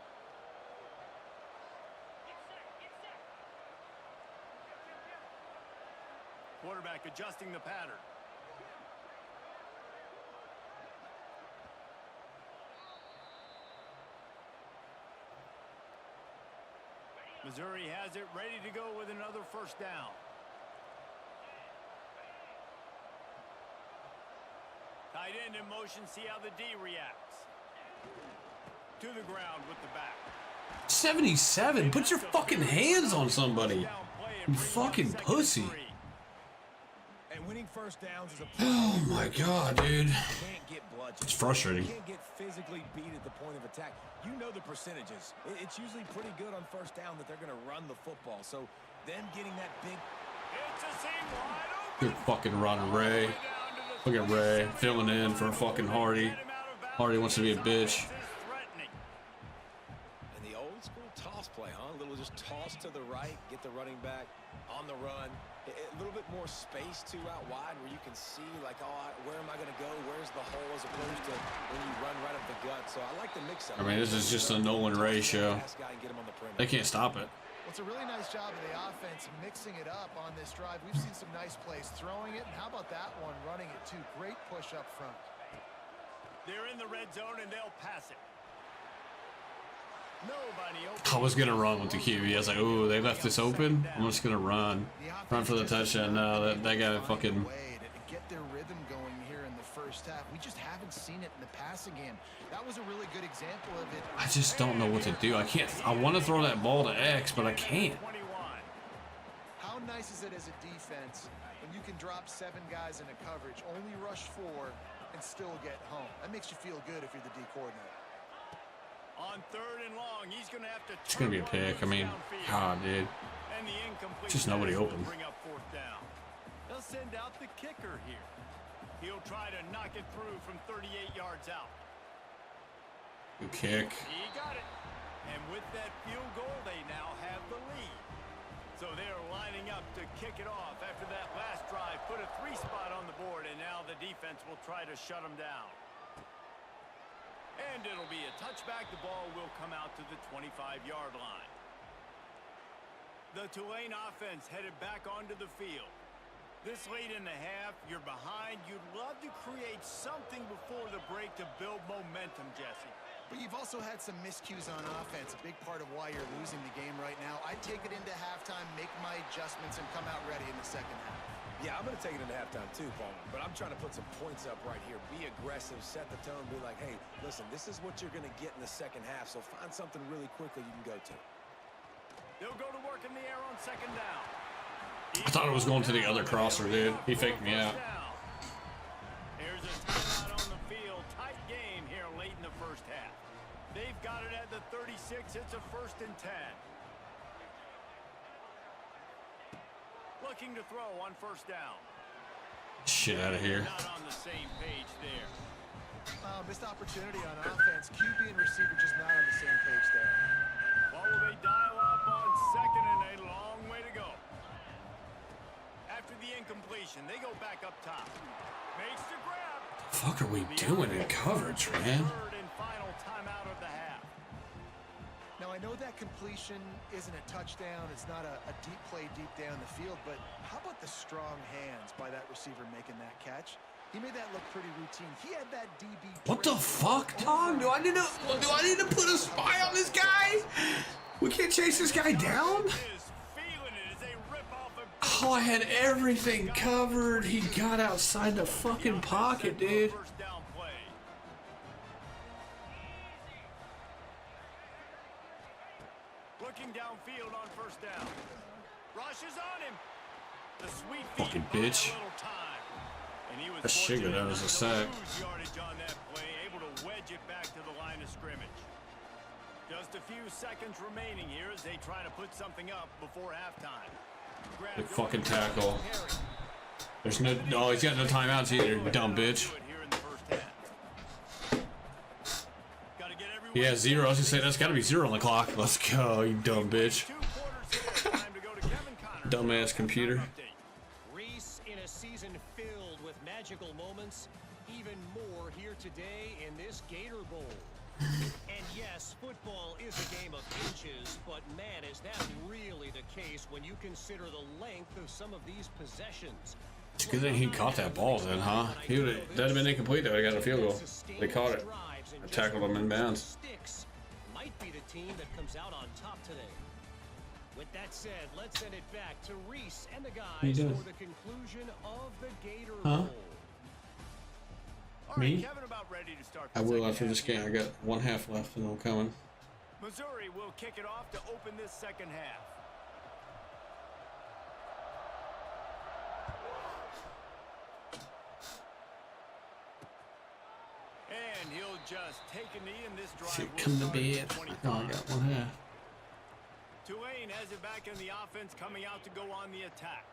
Quarterback adjusting the pattern. Missouri has it ready to go with another first down. Tight end in motion, see how the D reacts. To the ground with the back.
77. Put your fucking hands on somebody. You fucking pussy.
And winning first downs is a
Oh my god, dude.
can't get bludgeoned.
It's frustrating.
You can't get physically beat at the point of attack. You know the percentages. It's usually pretty good on first down that they're going to run the football. So them getting that big.
It's a seam wide open.
Good fucking run, Ray. Look at Ray filling in for fucking Hardy. Hardy wants to be a bitch.
And the old school toss play, huh? A little just toss to the right, get the running back on the run. A little bit more space too out wide where you can see like, oh, where am I going to go? Where's the hole as opposed to when you run right up the gut. So I like the mix up.
I mean, this is just a Nolan Ray show. They can't stop it.
Well, it's a really nice job of the offense mixing it up on this drive. We've seen some nice plays throwing it. And how about that one running it too? Great push up front.
They're in the red zone and they'll pass it. Nobody open.
I was gonna run with the QB. I was like, "Ooh, they left this open. I'm just gonna run, run for the touchdown." No, that guy fucking.
Get their rhythm going here in the first half. We just haven't seen it in the passing game. That was a really good example of it.
I just don't know what to do. I can't. I want to throw that ball to X, but I can't.
How nice is it as a defense when you can drop 7 guys in a coverage, only rush 4, and still get home? That makes you feel good if you're the D coordinator.
On 3rd and long, he's going to have to.
It's gonna be a pick. I mean, God, dude.
And the incomplete
Just nobody
pass will
open.
Bring up 4th down. They'll send out the kicker here. He'll try to knock it through from 38 yards out.
Good kick.
He got it. And with that field goal, they now have the lead. So they're lining up to kick it off after that last drive. Put a 3 spot on the board, and now the defense will try to shut them down. And it'll be a touchback. The ball will come out to the 25-yard line. The Tulane offense headed back onto the field. This late in the half, you're behind. You'd love to create something before the break to build momentum, Jesse.
But you've also had some miscues on offense, a big part of why you're losing the game right now. I'd take it into halftime, make my adjustments, and come out ready in the second half.
Yeah, I'm going to take it into halftime too, Paul. But I'm trying to put some points up right here. Be aggressive, set the tone, be like, hey, listen, this is what you're going to get in the second half, so find something really quickly you can go to.
They'll go to work in the air on second down.
I thought it was going to the other crosser, dude. He faked me out.
Here's a timeout on the field. Tight game here late in the first half. They've got it at the 36. It's a 1st and 10. Looking to throw on 1st down.
Shit out of here.
Not on the same page there.
Missed opportunity on offense. QB and receiver just not on the same page there.
What will they dial up on 2nd and a long way to go? After the incompletion, they go back up top. Makes the grab.
What the fuck are we doing in coverage, man?
3rd and final timeout of the half.
Now, I know that completion isn't a touchdown. It's not a deep play deep down the field, but how about the strong hands by that receiver making that catch? He made that look pretty routine. He had that DB.
What the fuck, Tom? Do I need to put a spy on this guy? We can't chase this guy down? Oh, I had everything covered. He got outside the fucking pocket, dude.
Looking downfield on 1st down. Rushes on him. The sweet
Fucking bitch. That shit go down as a sack.
Yardage on that play, able to wedge it back to the line of scrimmage. Just a few seconds remaining here as they try to put something up before halftime.
Big fucking tackle. There's no. Oh, he's got no timeouts either, you dumb bitch. Yeah, 0. I was gonna say that's gotta be 0 on the clock. Let's go, you dumb bitch. Dumbass computer.
Reese in a season filled with magical moments, even more here today in this Gator Bowl. And yes, football is a game of inches, but man, is that really the case when you consider the length of some of these possessions.
It's good that he caught that ball then, huh? That'd have been incomplete though. He got a field goal. They caught it. I tackled him in bounds.
Might be the team that comes out on top today. With that said, let's send it back to Reese and the guys for the conclusion of the Gator Bowl.
Me?
Kevin about ready to start
I will after this game. I got 1 half left and I'm coming.
Missouri will kick it off to open this second half. And he'll just take a knee in this drive.
Shit, come to bed. I know I got 1 half.
Tulane has it back in the offense, coming out to go on the attack.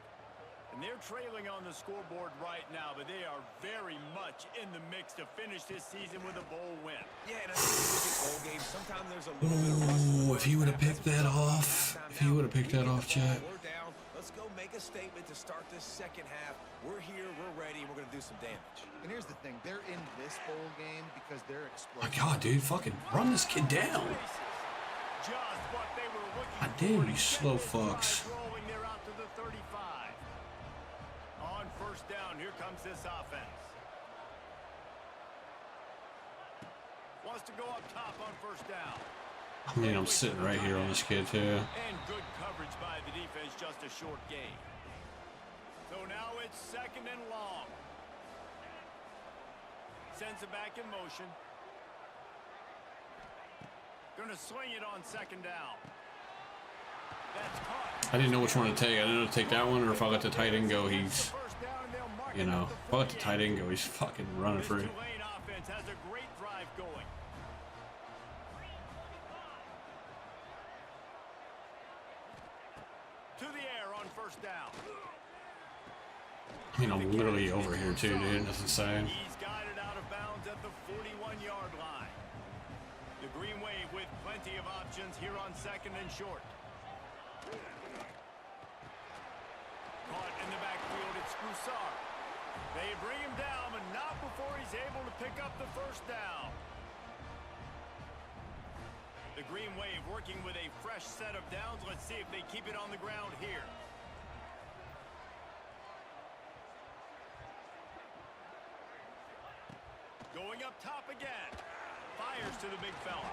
And they're trailing on the scoreboard right now, but they are very much in the mix to finish this season with a bowl win.
Yeah, and I think bowl games, sometimes there's a little bit of
Ooh, if he would have picked that off. If he would have picked that off, chat.
We're down. Let's go make a statement to start this second half. We're here, we're ready, we're going to do some damage.
And here's the thing, they're in this bowl game because they're
My
explosive.
God, dude, fucking run this kid down.
Just what they were looking
God damn, you slow fucks.
rolling there out to the 35. On 1st down, here comes this offense. Wants to go up top on 1st down.
I mean, I'm sitting right here on this kid, too.
And good coverage by the defense, just a short gain. So now it's 2nd and long. Sends it back in motion. Gonna swing it on 2nd down. That's caught.
I didn't know which one to take. I didn't know to take that one or if I let the tight end go, he's, you know, if I let the tight end go, he's fucking running free.
This Tulane offense has a great drive going. To the air on 1st down.
I mean, I'm literally over here, too, dude. That's insane.
He's got it out of bounds at the 41-yard line. The Green Wave with plenty of options here on 2nd and short. Caught in the backfield, it's Broussard. They bring him down, but not before he's able to pick up the 1st down. The Green Wave working with a fresh set of downs. Let's see if they keep it on the ground here. Going up top again. Fires to the big fella.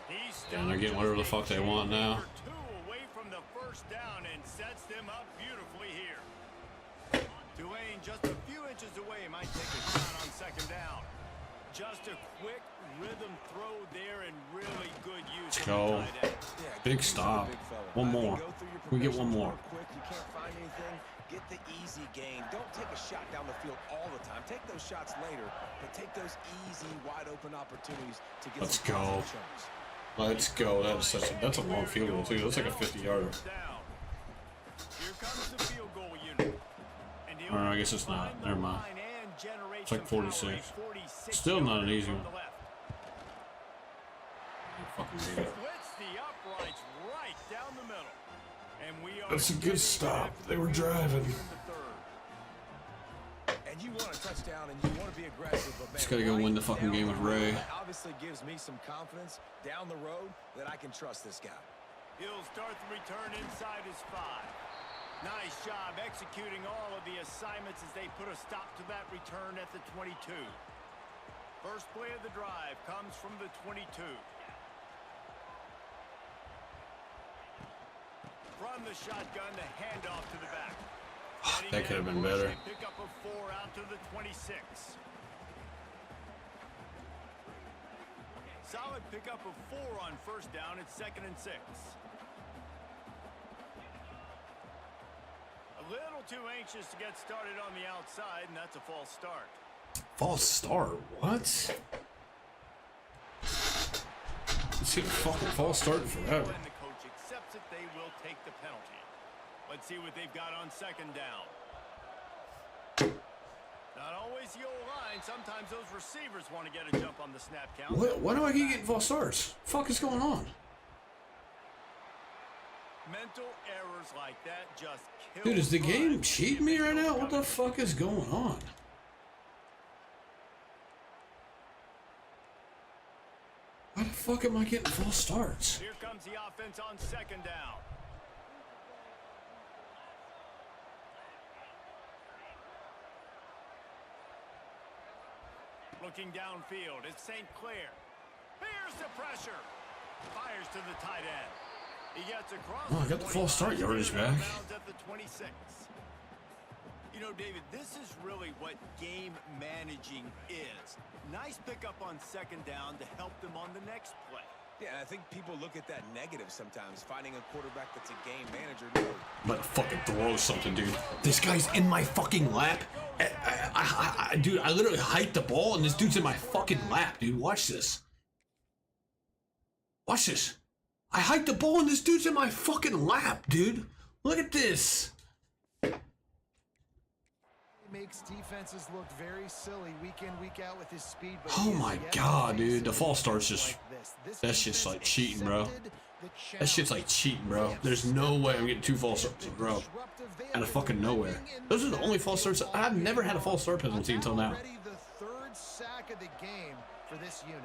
He's
And they're getting whatever the fuck they want now.
Two away from the first down and sets them up beautifully here. Tulane just a few inches away, might take a shot on second down. Just a quick rhythm throw there and really good use.
Let's go. Big stop. One more. We get one more.
Quick, you can't find anything. Get the easy gain. Don't take a shot down the field all the time. Take those shots later, but take those easy, wide open opportunities to get.
Let's go. Let's go. That's a long field goal too. That's like a 50-yarder.
Here comes the field goal unit.
Or I guess it's not. Never mind. It's like 46. Still not an easy one. Fucking
Splits the uprights right down the middle. And we are
That's a good stop. They were driving.
And you want a touchdown and you want to be aggressive, but man,
Just gotta go win the fucking game with Ray.
That obviously gives me some confidence down the road that I can trust this guy.
He'll start the return inside his 5. Nice job executing all of the assignments as they put a stop to that return at the 22. First play of the drive comes from the 22. From the shotgun, the handoff to the back.
That could have been better.
Pick up a 4 out to the 26. Solid pickup of 4 on first down. It's 2nd and 6. A little too anxious to get started on the outside, and that's a false start.
False start? What? It's a fucking false start forever.
When the coach accepts it, they will take the penalty. Let's see what they've got on second down. Not always the old line. Sometimes those receivers want to get a jump on the snap count.
Why do I keep getting false starts? Fuck is going on?
Mental errors like that just kill.
Dude, is the game cheating me right now? What the fuck is going on? Why the fuck am I getting false starts?
Here comes the offense on second down. Looking downfield, it's St. Clair. Here's the pressure. Fires to the tight end. He gets across.
Oh, I got the false start yardage back.
At the 26. You know, David, this is really what game managing is. Nice pickup on second down to help them on the next play.
Yeah, I think people look at that negative sometimes, finding a quarterback that's a game manager. No.
Let fucking throw something, dude. This guy's in my fucking lap. Dude, I literally hiked the ball and this dude's in my fucking lap, dude. Watch this. Watch this. I hiked the ball and this dude's in my fucking lap, dude. Look at this.
Makes defenses look very silly week in, week out with his speed. But
Oh my god, dude. The false start's just... That's just like cheating, bro. That shit's like cheating, bro. There's no way I'm getting 2 false starts in a row. Out of fucking nowhere. Those are the only false starts. I've never had a false start penalty until now.
The 3rd sack of the game for this unit.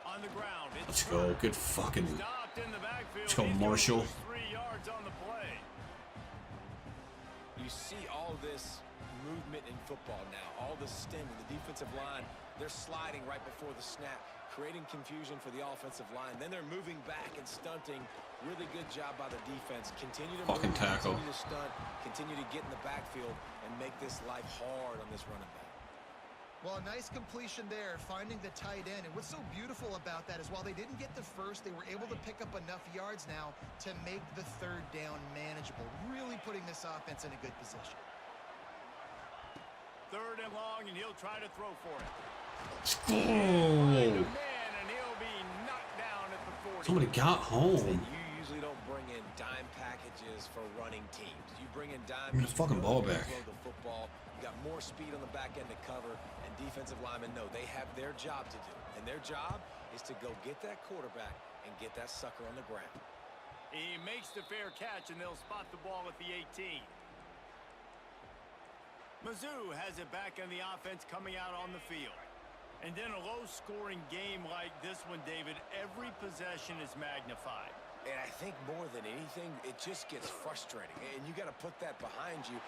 On the ground,
Let's go. Good fucking...
stopped in the backfield.
Let's go,
He's
Marshall.
going 3 yards on the play.
You see all this movement in football now, all the stem in the defensive line. They're sliding right before the snap, creating confusion for the offensive line. Then they're moving back and stunting. Really good job by the defense. Continue to
Fucking
move,
tackle.
continue to stunt, continue to get in the backfield and make this life hard on this running back.
Well, a nice completion there, finding the tight end. And what's so beautiful about that is while they didn't get the first, they were able to pick up enough yards now to make the 3rd down manageable. Really putting this offense in a good position.
3rd and long, and he'll try to throw for it.
Oh.
Man, and he'll be knocked down at the 40.
Somebody got home.
You usually don't bring in dime packages for running teams. You bring in dime.
Give me the fucking ball back.
Throw the football. You got more speed on the back end to cover, and defensive linemen know they have their job to do, and their job is to go get that quarterback and get that sucker on the ground.
He makes the fair catch, and they'll spot the ball at the 18. MIZZOU has it back in the offense coming out on the field. And then a low-scoring game like this one, David, every possession is magnified.
And I think more than anything, it just gets frustrating. And you got to put that behind you.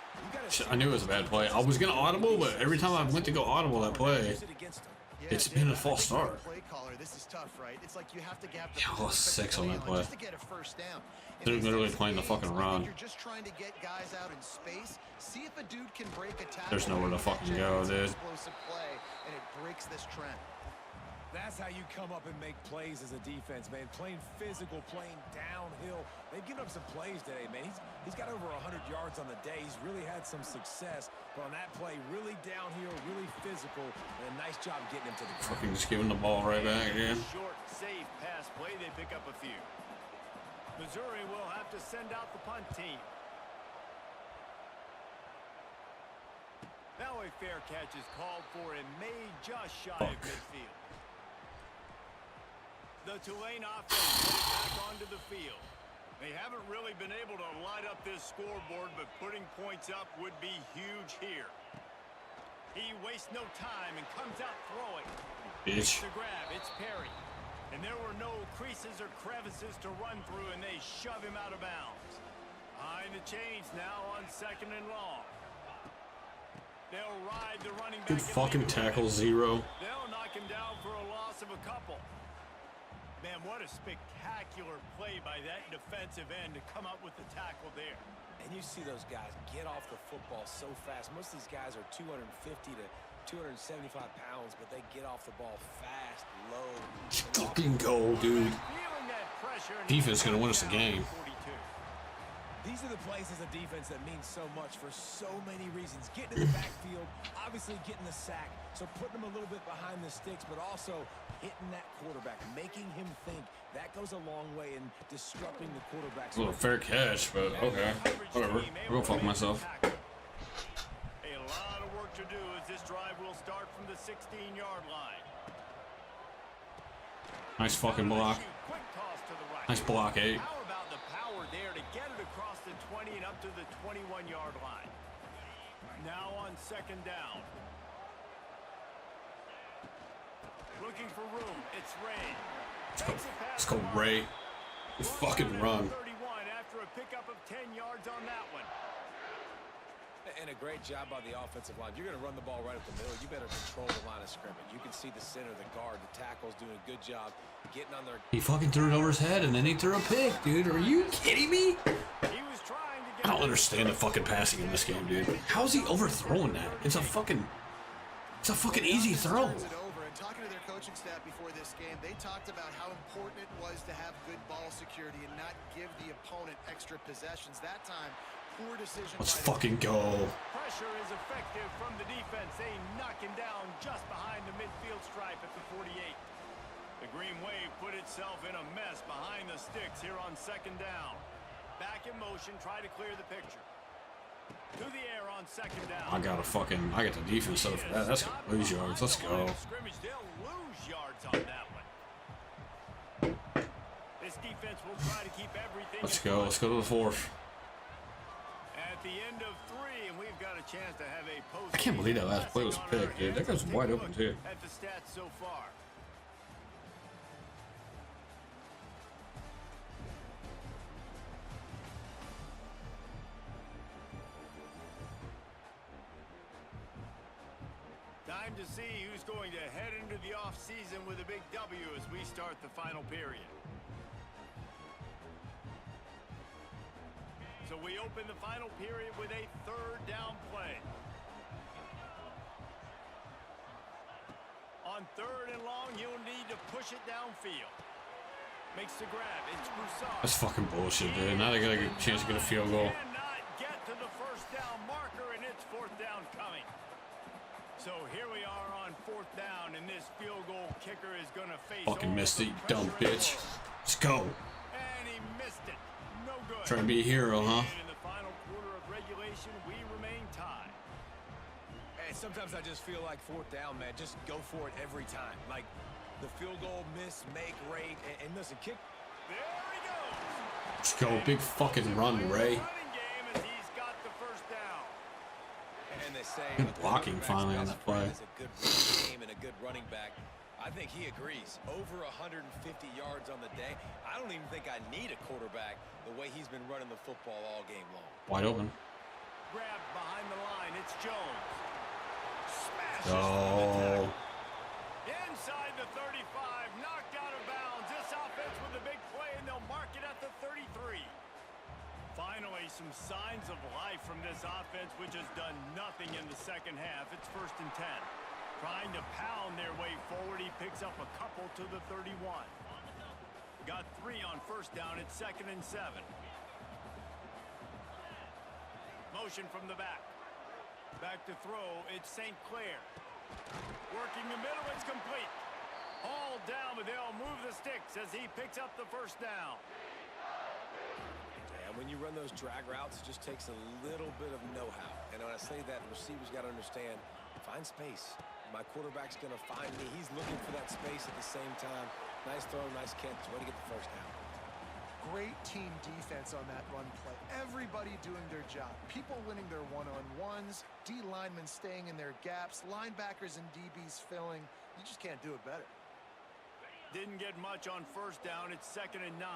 I knew it was a bad play. I was gonna audible, but every time I went to go audible that play, it's been a false start.
Play caller, this is tough, right? It's like you have to get
Yeah, I lost 6 on that play.
just to get a first down.
They're literally playing the fucking run.
You're just trying to get guys out in space. See if a dude can break a tackle.
There's nowhere to fucking go, dude.
Explosive play, and it breaks this trend.
That's how you come up and make plays as a defense, man. Playing physical, playing downhill. They've given up some plays today, man. He's got over 100 yards on the day. He's really had some success. But on that play, really downhill, really physical, and a nice job getting him to the ground.
Fucking just giving the ball right back again.
Short, safe pass play. They pick up a few. Missouri will have to send out the punt team. Now a fair catch is called for and made just shy of midfield. The Tulane offense put it back onto the field. They haven't really been able to light up this scoreboard, but putting points up would be huge here. He wastes no time and comes out throwing.
Bitch.
It's a grab. It's Perry. And there were no creases or crevices to run through, and they shove him out of bounds. Behind the chains now on 2nd and long. They'll ride the running back.
Good fucking tackle, 0.
They'll knock him down for a loss of a couple. Man, what a spectacular play by that defensive end to come up with the tackle there.
And you see those guys get off the football so fast. Most of these guys are 250 to 275 pounds, but they get off the ball fast, low.
Fucking go, dude.
Feeling that pressure.
Defense gonna win us the game.
42.
These are the plays as a defense that mean so much for so many reasons. Getting in the backfield, obviously getting the sack, so putting them a little bit behind the sticks, but also hitting that quarterback, making him think. That goes a long way in disrupting the quarterback's.
A little fair catch, but okay. Whatever. I'll go fuck myself.
A lot of work to do as this drive will start from the 16-yard line.
Nice fucking block.
Quick toss to the right.
Nice block, 8.
How about the power there to get it across the 20 and up to the 21-yard line? Now on 2nd down. Looking for room. It's Ray.
Let's go, Ray. Good fucking run.
31 after a pickup of 10 yards on that one.
And a great job by the offensive line. You're going to run the ball right up the middle. You better control the line of scrimmage. You can see the center, the guard, the tackle's doing a good job getting on their.
He fucking threw it over his head and then he threw a pick, dude. Are you kidding me?
He was trying to get.
I don't understand the fucking passing in this game, dude. How is he overthrowing that? It's a fucking easy throw.
Talking to their coaching staff before this game, they talked about how important it was to have good ball security and not give the opponent extra possessions. That time, poor decision.
Let's fucking go.
Pressure is effective from the defense. They knock him down just behind the midfield stripe at the 48. The Green Wave put itself in a mess behind the sticks here on 2nd down. Back in motion, try to clear the picture. To the air on 2nd down.
I got the defense up for that. That's gonna lose yards. Let's go.
Scrimmage, they'll lose yards on that one. This defense will try to keep everything.
Let's go. Let's go to the 4th.
At the end of 3, and we've got a chance to have a post.
I can't believe that last play was a pick, dude. That guy's wide open too.
At the stats so far. Time to see who's going to head into the offseason with a big W as we start the final period. So we open the final period with a 3rd down play. On 3rd and long, you'll need to push it downfield. Makes the grab. It's Broussard.
That's fucking bullshit, dude. Now they got a good chance to get a field goal.
Cannot get to the 1st down marker, and it's 4th down coming. So here we are on 4th down, and this field goal kicker is going to face.
Fucking missed it, you dumb bitch. Let's go.
And he missed it. No good.
Trying to be a hero, huh?
And in the final quarter of regulation, we remain tied.
And sometimes I just feel like 4th down, man. Just go for it every time. Like the field goal, miss, make, rate, and listen, kick.
There he goes.
Let's go. Big fucking run, Ray.
Running game as he's got the 1st down.
And this say
Good blocking finally on that play.
is a good running game and a good running back. I think he agrees. Over 150 yards on the day. I don't even think I need a quarterback the way he's been running the football all game long.
Wide open.
Grab behind the line. It's Jones. Smashes
Oh.
inside the 35. Knocked out of bounds. This offense with a big play, and they'll mark it at the 33. Finally, some signs of life from this offense, which has done nothing in the second half. It's 1st and 10. Trying to pound their way forward. He picks up a couple to the 31. Got 3 on 1st down. It's 2nd and 7. Motion from the back. Back to throw. It's St. Clair. Working the middle. It's complete. All down, but they'll move the sticks as he picks up the 1st down.
And when you run those drag routes, it just takes a little bit of know-how. And when I say that, receivers got to understand, find space. My quarterback's going to find me. He's looking for that space at the same time. Nice throw, nice catch. Way to get the 1st down.
Great team defense on that run play. Everybody doing their job. People winning their one-on-ones, D linemen staying in their gaps, linebackers and DBs filling. You just can't do it better.
Didn't get much on 1st down. It's 2nd and 9.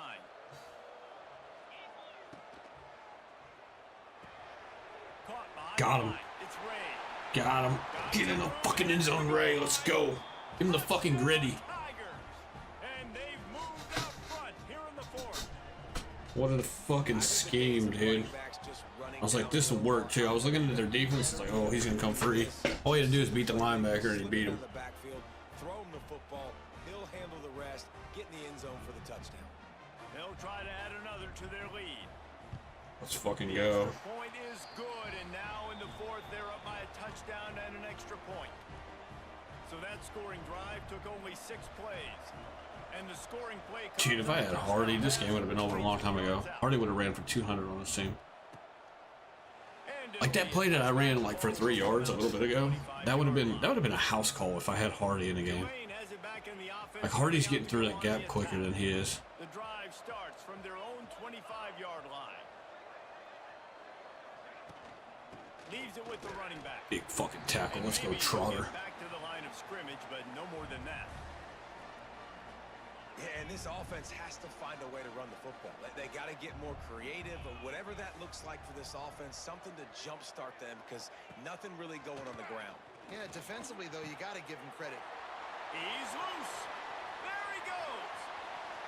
Caught behind
Got
the
him.
line. It's Ray.
Got him. Get in the fucking end zone, Ray. Let's go. Give him the fucking gritty.
Tigers. And they've moved out front here in the 4th.
What a fucking scheme, dude. I was like, this will work too. I was looking at their defense. It's like, oh, he's gonna come free. All he had to do is beat the linebacker, and he beat him.
Throw him the football. He'll handle the rest. Get in the end zone for the touchdown.
They'll try to add another to their lead.
Let's fucking go.
The point is good, and now in the 4th, they're up by a touchdown and an extra point. So that scoring drive took only 6 plays. And the scoring play...
Dude, if I had Hardy, this game would have been over a long time ago. Hardy would have ran for 200 on this team. Like that play that I ran like for 3 yards a little bit ago, that would have been a house call if I had Hardy in the game. Like Hardy's getting through that gap quicker than he is.
The drive starts from their own 25-yard line. Leaves it with the running back.
Big fucking tackle. Let's go, Trotter.
Back to the line of scrimmage, but no more than that.
Yeah, and this offense has to find a way to run the football. They got to get more creative, or whatever that looks like for this offense, something to jumpstart them, because nothing really going on the ground.
Yeah, defensively, though, you got to give him credit.
He's loose. There he goes.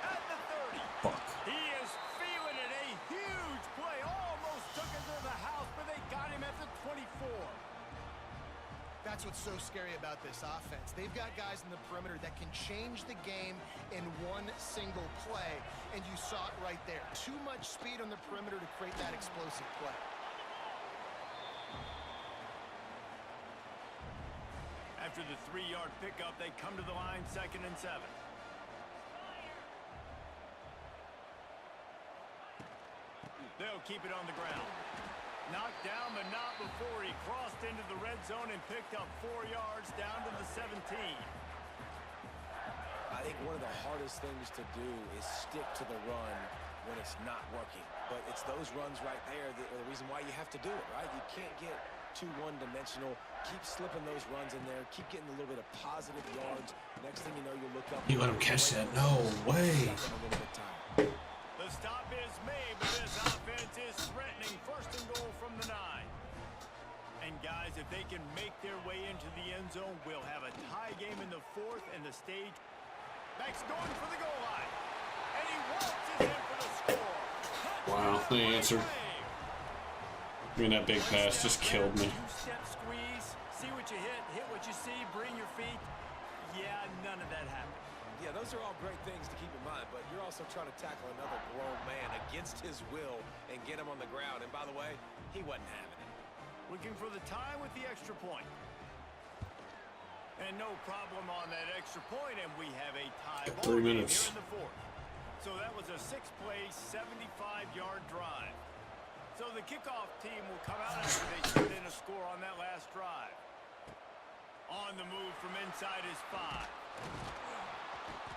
At the 30.
Fuck.
He is feeling it. A huge play. Almost took him to the house, but they got him at the 24.
That's what's so scary about this offense. They've got guys in the perimeter that can change the game in one single play, and you saw it right there. Too much speed on the perimeter to create that explosive play.
After the 3-yard pickup, they come to the line, 2nd and 7. They'll keep it on the ground. Knocked down, but not before he crossed into the red zone and picked up 4 yards down to the 17.
I think one of the hardest things to do is stick to the run when it's not working. But it's those runs right there that are the reason why you have to do it, right? You can't get too one-dimensional. Keep slipping those runs in there. Keep getting a little bit of positive yards. Next thing you know, you look up.
You let him catch that? No way.
The stop is made, but this offense is threatening. 1st and goal from the 9. And guys, if they can make their way into the end zone, we'll have a tie game in the 4th, and the stage back's going for the goal line. And he waltzes in for the score.
Wow, the answer. I mean, that big pass just killed me.
Two-step squeeze, see what you hit what you see, bring your feet. Yeah, none of that happened.
Yeah, those are all great things to keep in mind, but you're also trying to tackle another grown man against his will and get him on the ground. And by the way, he wasn't having it.
Looking for the tie with the extra point. And no problem on that extra point, and we have a tie ball
3
game
minutes.
here in the 4th. So that was a 6-play, 75-yard drive. So the kickoff team will come out after they put in a score on that last drive. On the move from inside his 5.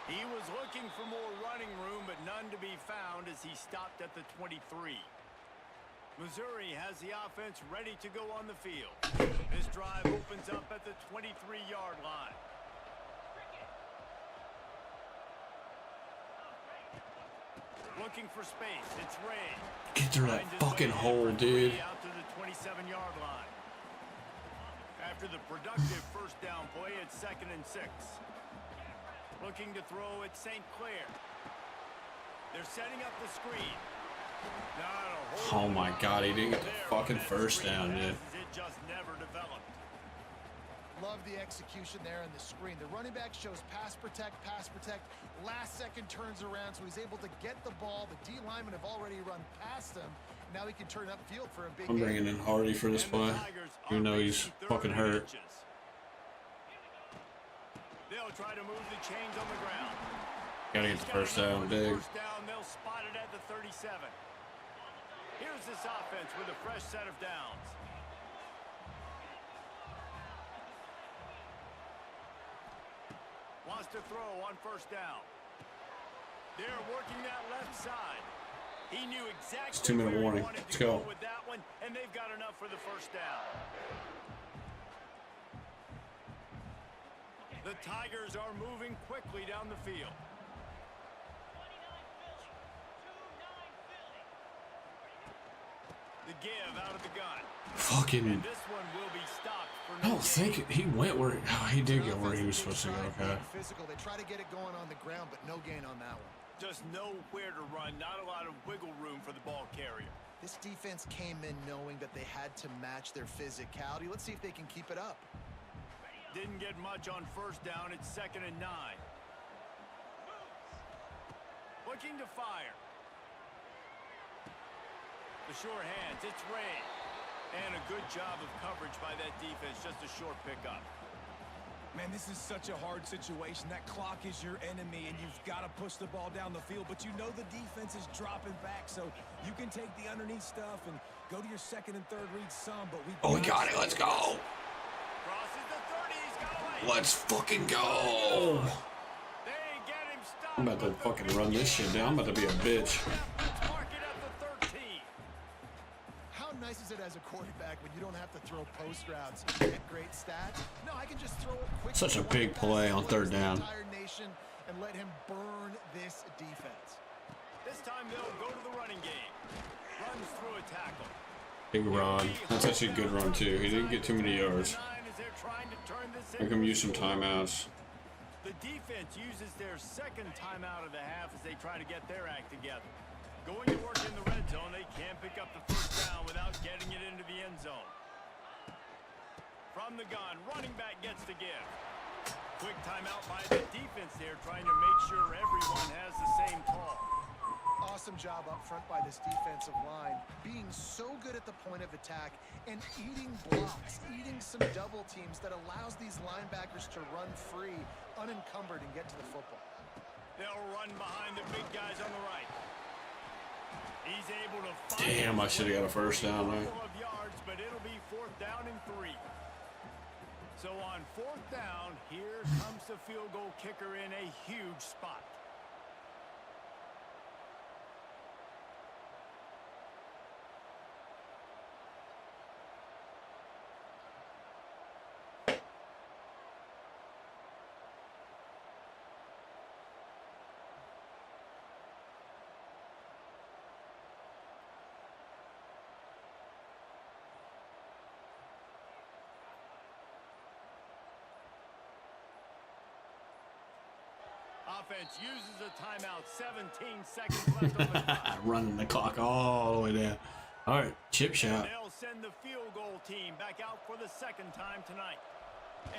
He was looking for more running room, but none to be found as he stopped at the 23. Missouri has the offense ready to go on the field. This drive opens up at the 23-yard line. Looking for space. It's Ray.
Get through that fucking hole, dude.
Out to the 27-yard line. After the productive first down play, it's 2nd and 6. Looking to throw at St. Clair. They're setting up the screen.
Oh my God, he didn't get the fucking first down, dude.
It just never developed.
Love the execution there on the screen. The running back shows pass protect. Last second turns around, so he's able to get the ball. The D linemen have already run past him. Now he can turn upfield for a big
I'm bringing in Hardy for this play, even though he's fucking hurt.
They'll try to move the chains on the ground.
Gotta get the first down, big.
First down, they'll spot it at the 37. Here's this offense with a fresh set of downs. Wants to throw on first down. They're working that left side. He knew exactly.
It's 2-minute
where
warning.
he wanted
Let's
to
go.
with that one, and they've got enough for the first down. The Tigers are moving quickly down the field. The give out of the gun.
Fucking.
And this one will be stopped for
I don't think he went where. Oh, he did go where he was supposed to go. Okay.
Physical. They try to get it going on the ground, but no gain on that one.
Just nowhere to run. Not a lot of wiggle room for the ball carrier.
This defense came in knowing that they had to match their physicality. Let's see if they can keep it up.
Didn't get much on first down. It's 2nd and 9. Looking to fire. The sure hands. It's Ray. And a good job of coverage by that defense. Just a short pickup.
Man, this is such a hard situation. That clock is your enemy, and you've got to push the ball down the field. But you know the defense is dropping back, so you can take the underneath stuff and go to your 2nd and 3rd read some. But
We got it. Let's go.
Crosses the 30. He's got away.
Let's fucking go.
They get him stopped.
I'm about to fucking run this shit down. I'm about to be a bitch.
Let's mark it at the 13.
How nice is it as a quarterback when you don't have to throw post routes? Get great stats. No, I can just throw it quick.
Such a big play on 3rd down.
Entire nation and let him burn this defense.
This time they'll go to the running game. Runs through a tackle.
Big run. That's actually a good run too. He didn't get too many yards. Make him use some timeouts.
The defense uses their 2nd timeout of the half as they try to get their act together. Going to work in the red zone, they can't pick up the first down without getting it into the end zone. From the gun, running back gets the give. Quick timeout by the defense there, trying to make sure everyone has the same call.
Awesome job up front by this defensive line, being so good at the point of attack and eating blocks, eating some double teams that allows these linebackers to run free, unencumbered, and get to the football.
They'll run behind the big guys on the right. He's able to find.
Damn, I should have got a first down there.
Couple of yards, but it'll be 4th down and 3. So on 4th down, here comes the field goal kicker in a huge spot. Offense uses a timeout. 17 seconds left on the clock.
Running the clock all the way down. All right, chip shot.
They'll send the field goal team back out for the 2nd time tonight.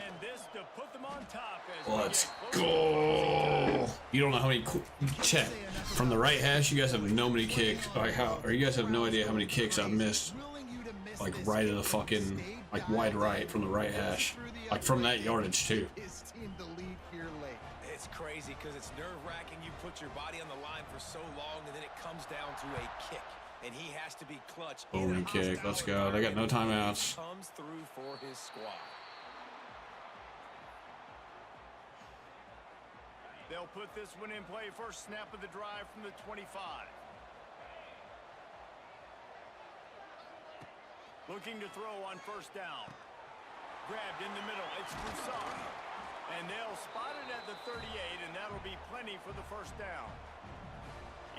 And this to put them on top as
Let's go. You don't know how many. Check from the right hash. You guys have no many kicks. Like how? Or you guys have no idea how many kicks I've missed. Like right of the fucking, like wide right from the right hash. Like from that yardage too.
It's crazy because it's nerve-wracking. You put your body on the line for so long, and then it comes down to a kick, and he has to be clutch.
Boom kick. Let's go. They got no timeouts.
Comes through for his squad.
They'll put this one in play. First snap of the drive from the 25. Looking to throw on first down. Grabbed in the middle. It's Broussard. And they'll spot it at the 38, and that'll be plenty for the first down.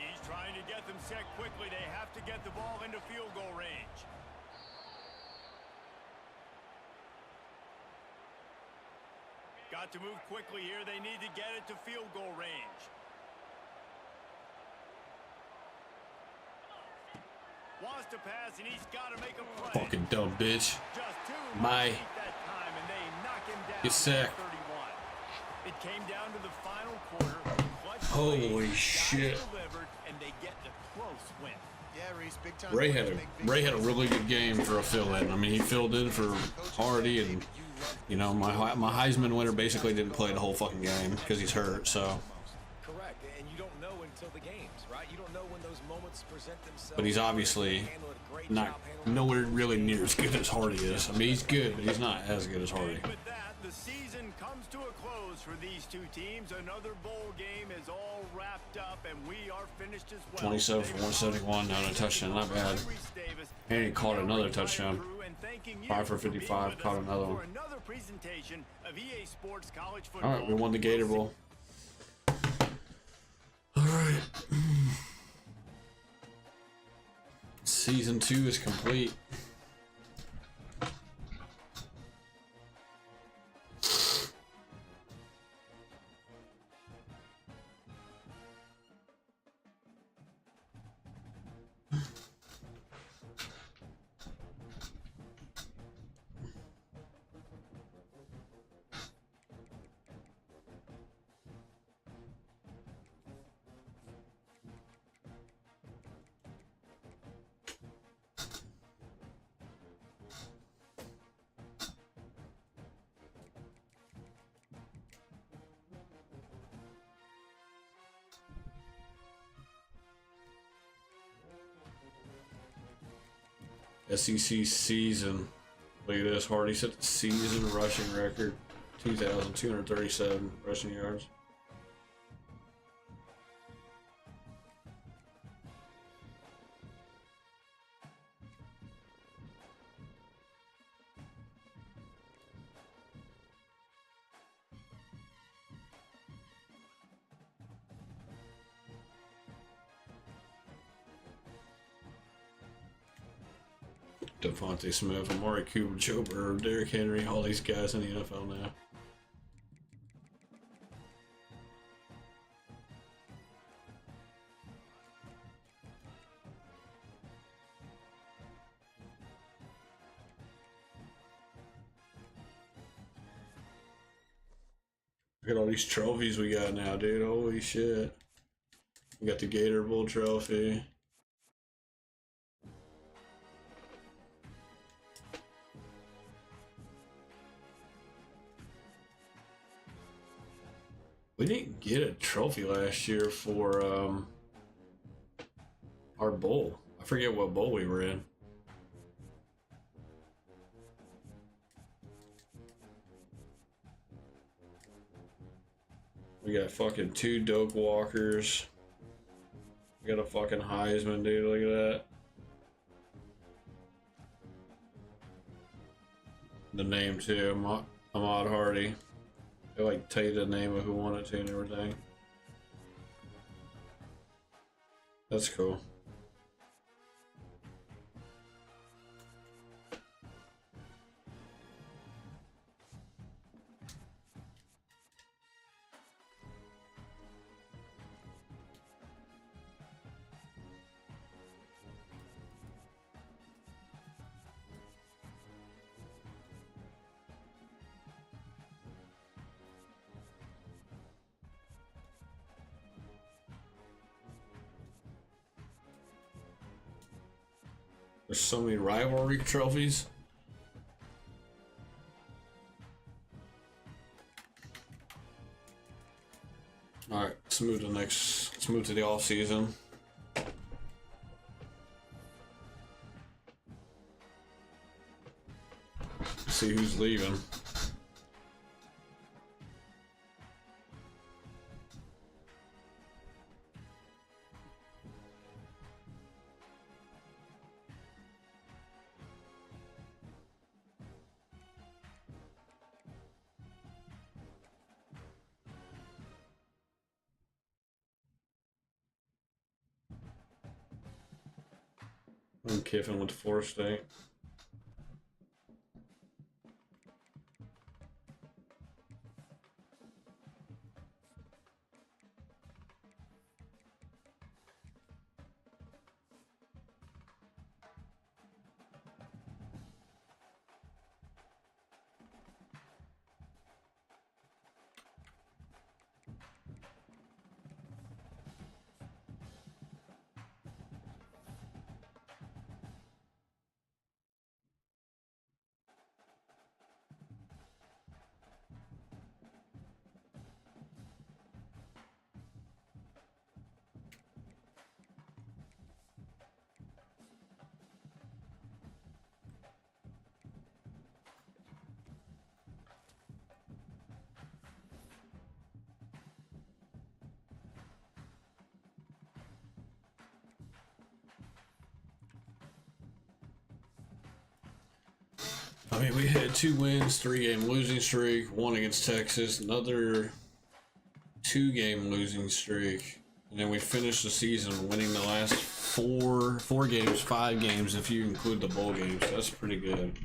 He's trying to get them set quickly. They have to get the ball into field goal range. Got to move quickly here. They need to get it to field goal range. Wants to pass, and he's got to make a play.
Fucking dumb bitch.
Just two
My.
that time, and they knock him down.
Get sick.
31. It came down to the final quarter.
Holy shit.
And they get the close win.
Yeah, Reese, big time.
Ray had a really good game for a fill-in. I mean, he filled in for Hardy, and you know, my Heisman winner basically didn't play the whole fucking game because he's hurt. So.
Correct, and you don't know until the games, right? You don't know when those moments present themselves.
But he's obviously not nowhere really near as good as Hardy is. I mean, he's good, but he's not as good as Hardy.
And with that, the season comes to a close for these two teams. Another bowl game is all wrapped up, and we are finished as well.
27 for 171, not a touchdown, not bad. And he caught another touchdown. 5 for 55, caught another one. All right, we won the Gator Bowl. All right. Season 2 is complete. SEC season. Look at this. Hardy set the season rushing record. 2,237 rushing yards. Devontae Smith, Amari Cooper, Joe Burrow, Derrick Henry, all these guys in the NFL now. Look at all these trophies we got now, dude. Holy shit. We got the Gator Bowl trophy. We didn't get a trophy last year for our bowl. I forget what bowl we were in. We got fucking 2 Doak Walkers. We got a fucking Heisman, dude. Look at that. The name too, Ahmad Hardy. They like tell you the name of who won it too and everything. That's cool. There's so many rivalry trophies. All right, let's move to the next. Let's move to the off season. See who's leaving. And Kiffin with Florida State. I mean, we had 2 wins, 3-game losing streak, 1 against Texas, another 2-game losing streak, and then we finished the season winning the last 4 games, 5 games if you include the bowl games. That's pretty good.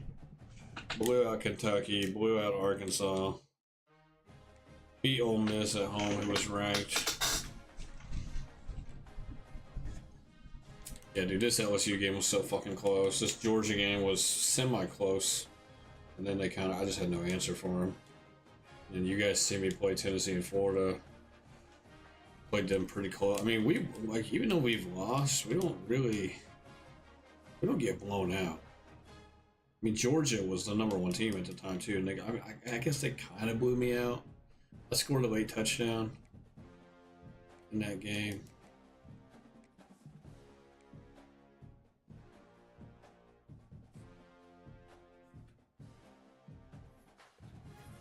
Blew out Kentucky, blew out Arkansas, beat Ole Miss at home, who was ranked. Yeah, dude, this LSU game was so fucking close. This Georgia game was semi-close. And then I just had no answer for him. And you guys see me play Tennessee and Florida. Played them pretty close. I mean, even though we've lost, we don't get blown out. I mean, Georgia was the #1 team at the time too, and I guess they kind of blew me out. I scored a late touchdown in that game.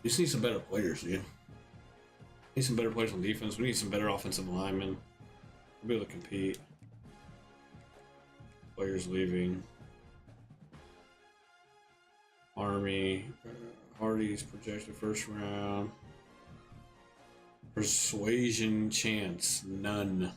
We just need some better players, dude. We need some better players on defense. We need some better offensive linemen. We'll be able to compete. Players leaving. Army. Hardy's projected first round. Persuasion chance. None.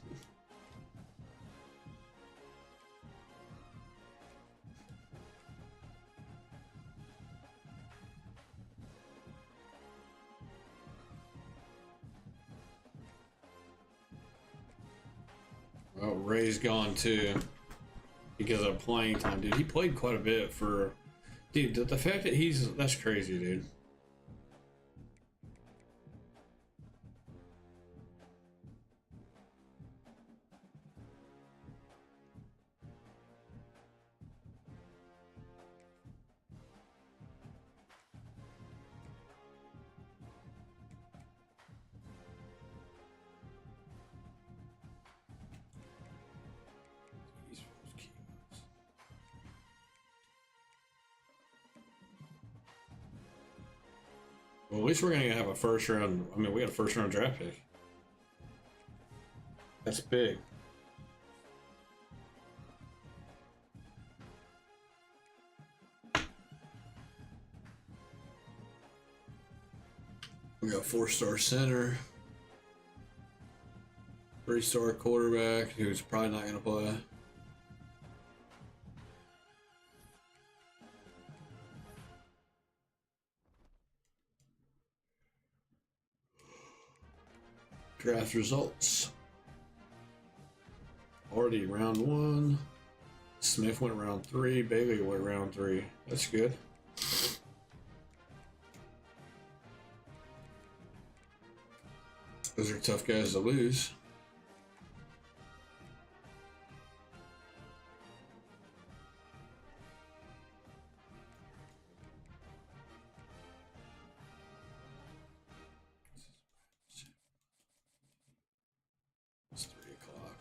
Well, Ray's gone too because of playing time, dude. He played quite a bit for, dude. The fact that that's crazy, dude. Well, at least we're gonna have a first round. I mean, we got a first round draft pick. That's big. We got 4-star center, 3-star quarterback who's probably not gonna play. Draft results. Already round 1. Smith went round 3. Bailey went round 3. That's good. Those are tough guys to lose. It's 3 o'clock.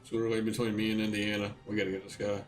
It's literally between me and Indiana. We gotta get this guy.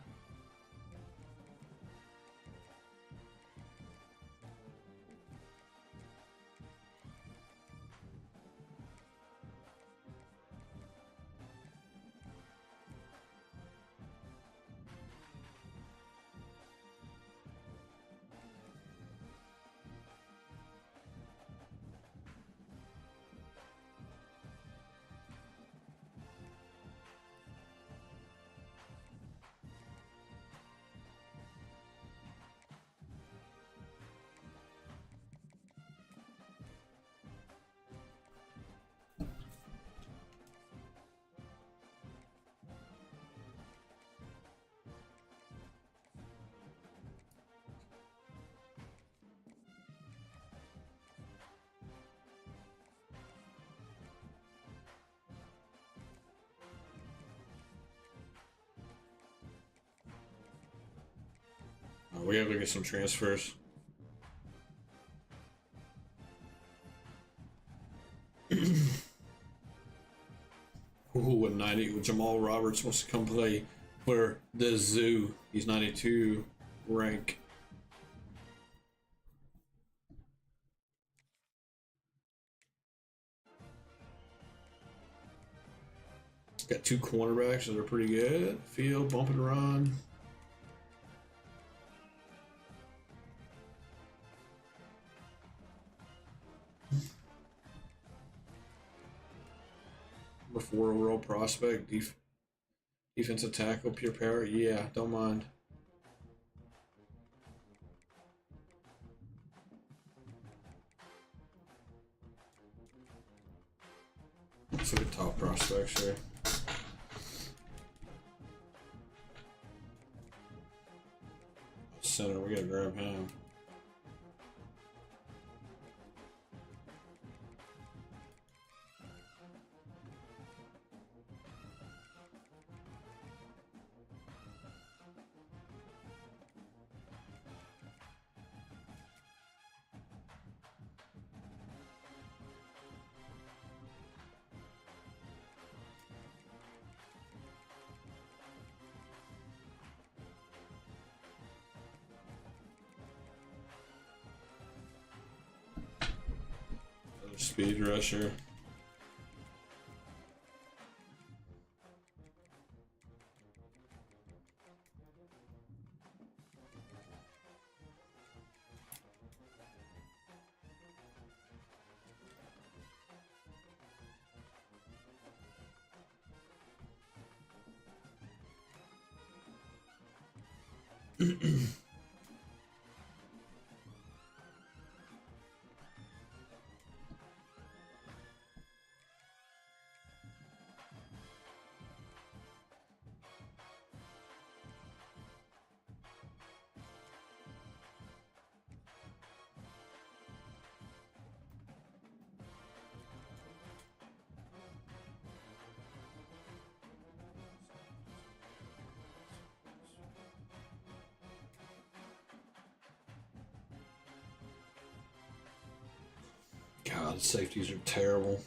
We have to get some transfers. Ooh, at 90, Jamal Roberts wants to come play for the Zoo. He's 92 rank. Got two cornerbacks that are pretty good. Field, bump and run. Number 4 overall prospect, defensive tackle, pure power. Yeah, don't mind. Let's look at top prospects here. Center, we gotta grab him. Speed rusher. God, the safeties are terrible.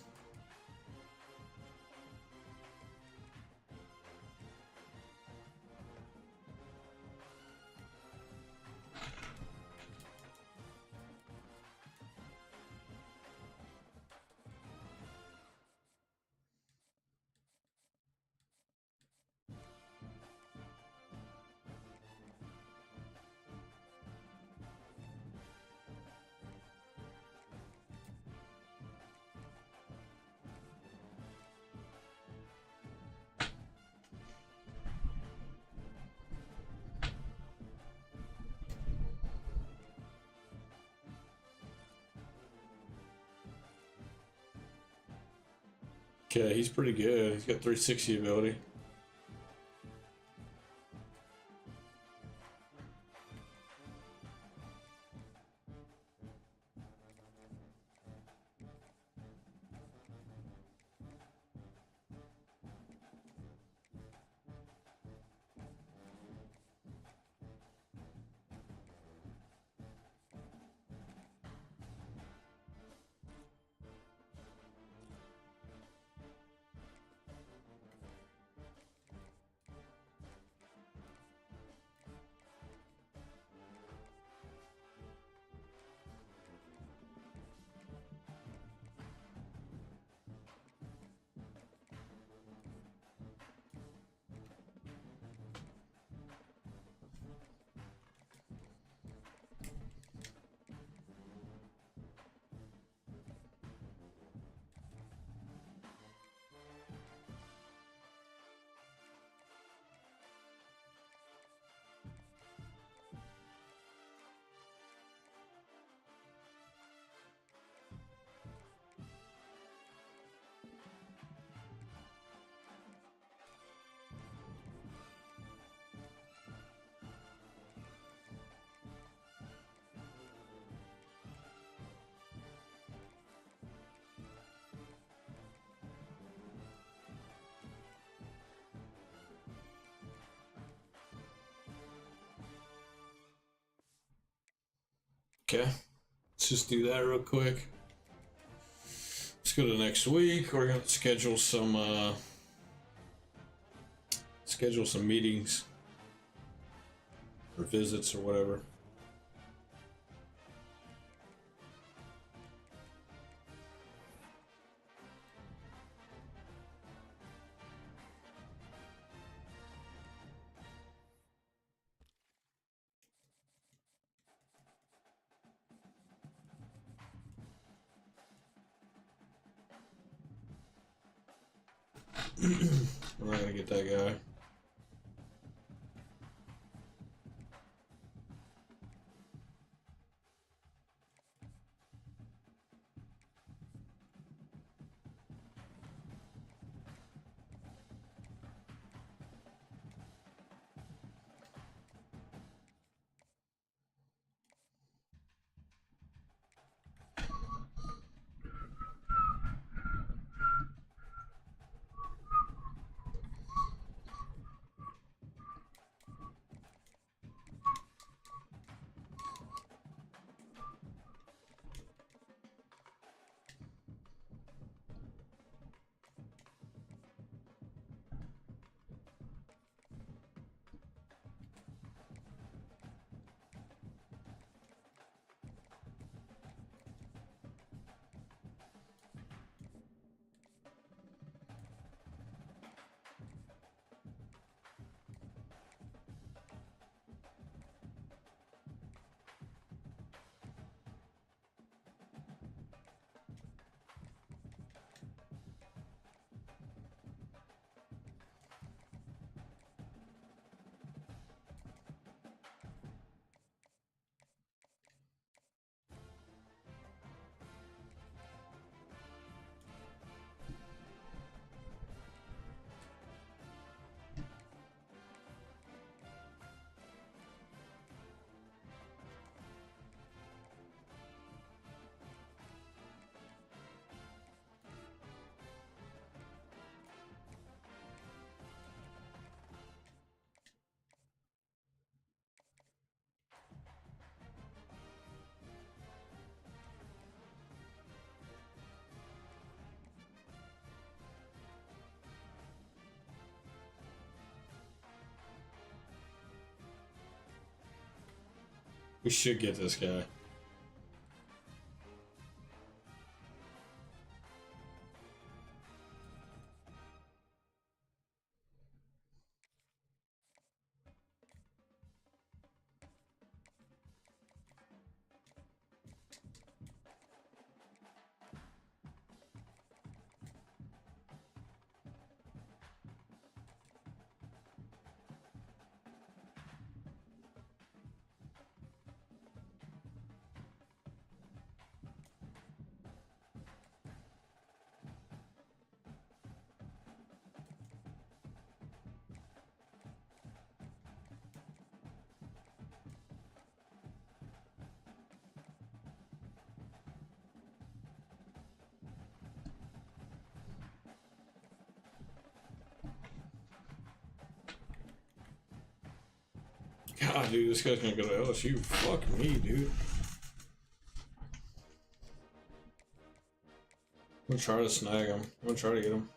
Okay, he's pretty good. He's got 360 ability. Okay, let's just do that real quick. Let's go to next week. We're gonna schedule some meetings or visits or whatever. We're not gonna get that guy. We should get this guy. God, dude, this guy's gonna go to LSU. Fuck me, dude. I'm gonna try to snag him. I'm gonna try to get him.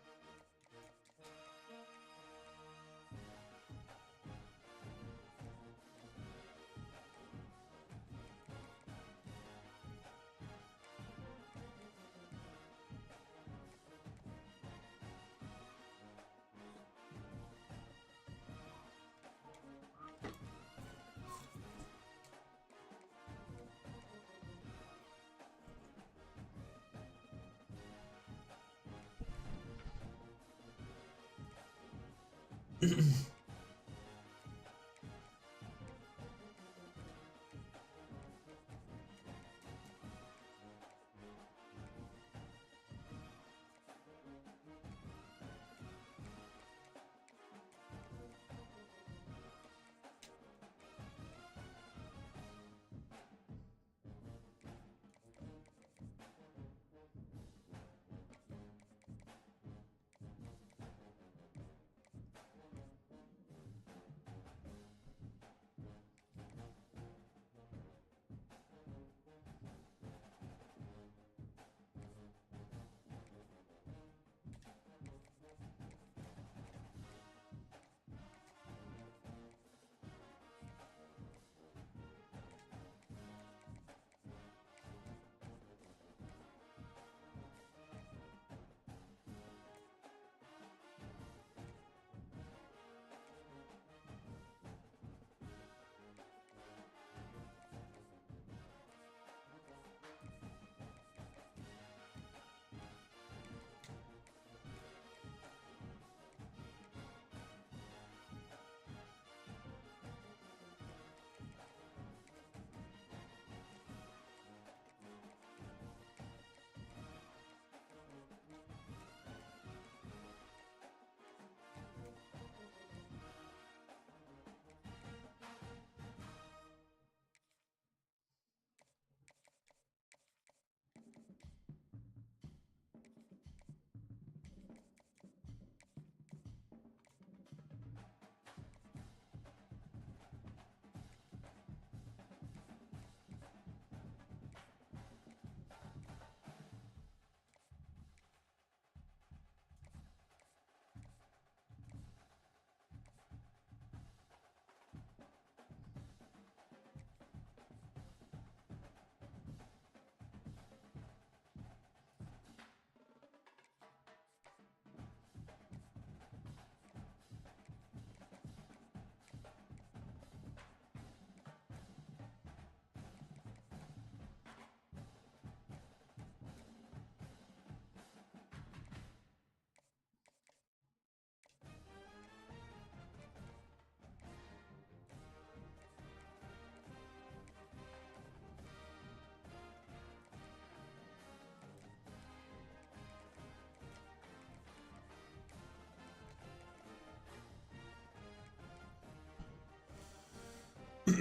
Okay,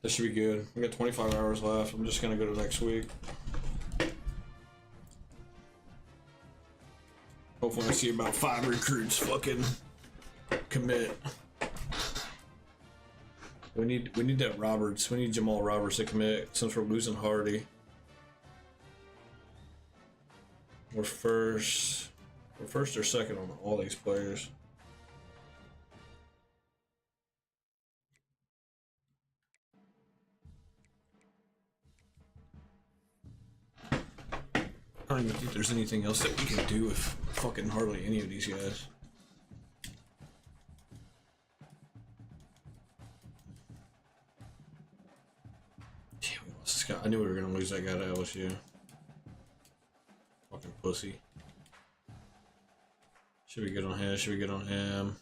this should be good. We got 25 hours left. I'm just gonna go to next week. Hopefully I see about 5 recruits fucking commit. We need that Roberts. We need Jamal Roberts to commit since we're losing Hardy. We're first or second on all these players. I don't even think there's anything else that we can do with fucking hardly any of these guys. Damn, we lost this guy. I knew we were gonna lose that guy to LSU. Fucking pussy. Should be good on him. Should be good on him.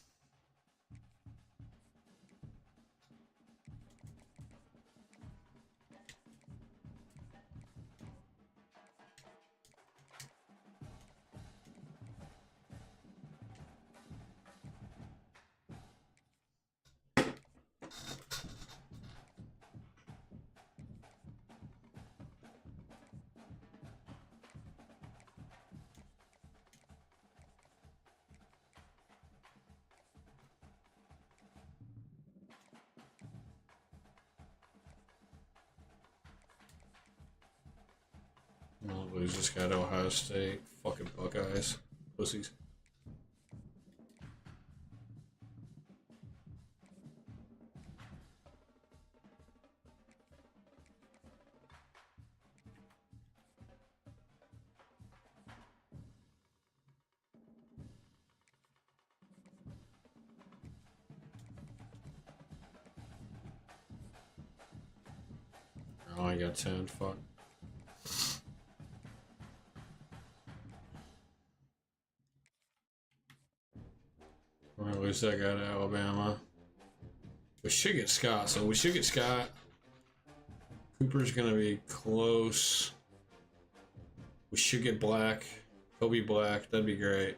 I'll lose this guy to Ohio State. Fucking Buckeyes. Pussies. Oh, I got 10. Fuck. We're gonna lose that guy to Alabama. We should get Scott, so we should get Scott. Cooper's gonna be close. We should get Black. Kobe Black, that'd be great.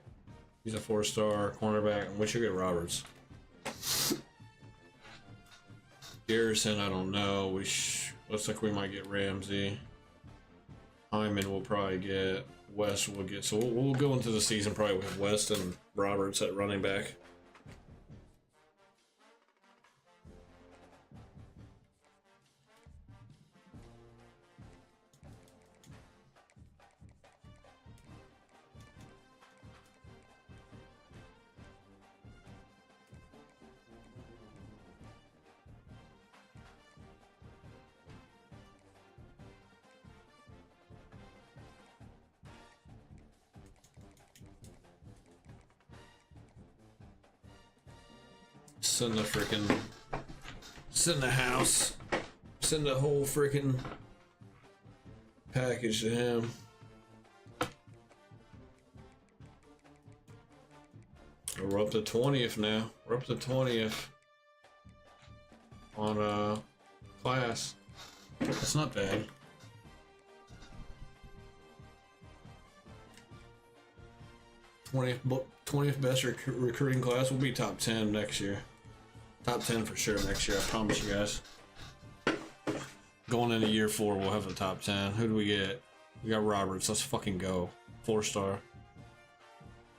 He's a 4-star cornerback, and we should get Roberts. Garrison, I don't know. Looks like we might get Ramsey. Hyman will probably get. West will get. So we'll go into the season probably with West and Roberts at running back. Send the house, send the whole freaking package to him. We're up to 20th now. We're up to 20th on class. That's not bad. Twentieth best recruiting class. We'll be top 10 next year. Top 10 for sure next year, I promise you guys. Going into year 4, we'll have the top 10. Who do we get? We got Roberts, let's fucking go. 4-star.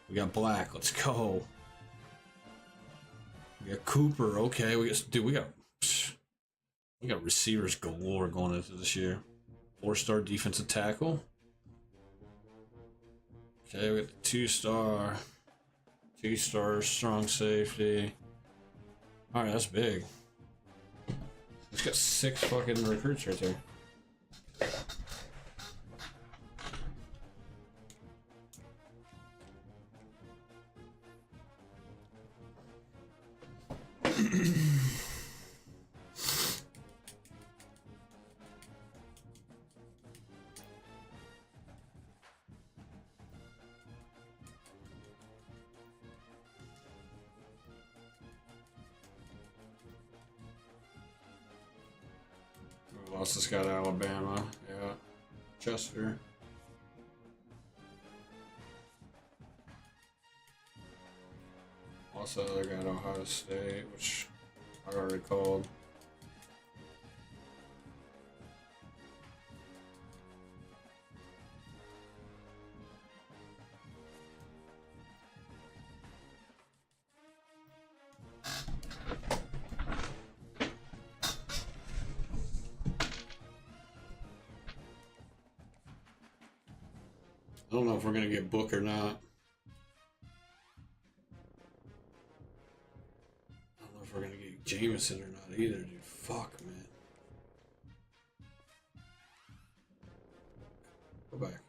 We got Black, let's go. We got Cooper, okay. We got receivers galore going into this year. 4-star defensive tackle. Okay, we got the 2-star. 2-star strong safety. Alright, that's big. It's got 6 fucking recruits right there. Who else has got Alabama? Yeah. Chester. Also, they got Ohio State, which I already called. I don't know if we're going to get Book or not. I don't know if we're going to get Jameson or not either, dude. Fuck, man. Go back.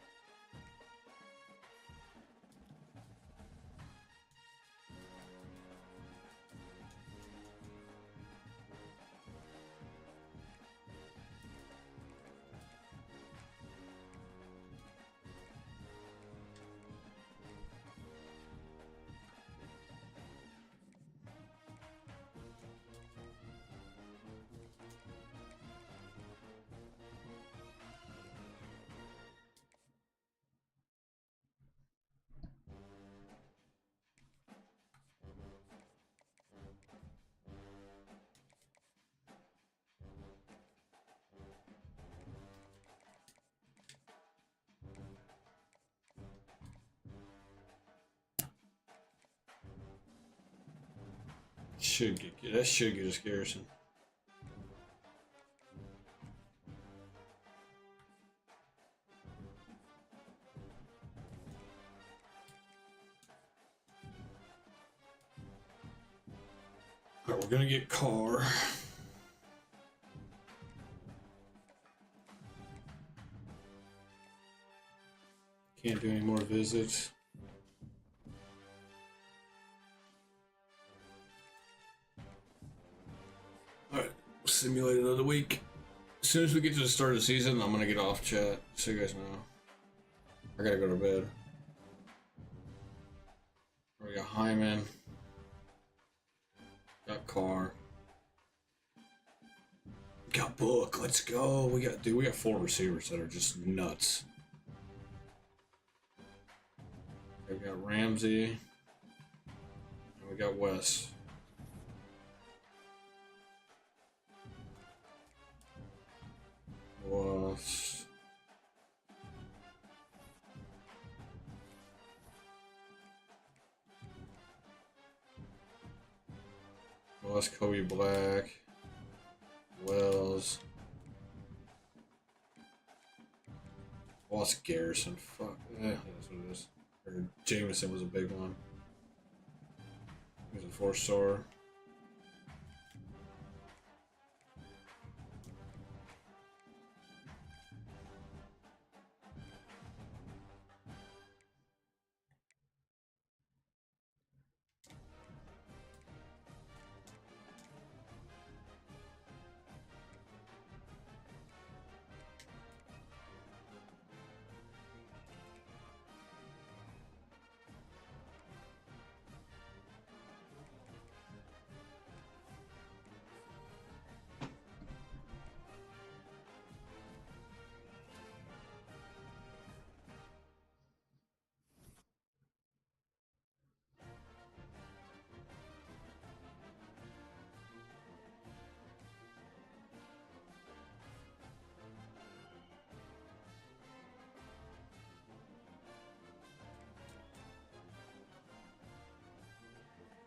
That should get us Garrison. Alright, we're gonna get Carr. Can't do any more visits. Alright, we'll simulate another week. As soon as we get to the start of the season, I'm gonna get off chat, so you guys know. I gotta go to bed. We got Hyman. Got Carr. Got Book. Let's go. We got 4 receivers that are just nuts. We got Ramsey. And we got Wes. Wes. Wes, Kobe Black. Wells. Wes Garrison. Fuck. That's what it is. Or Jameson was a big one. He was a 4-star.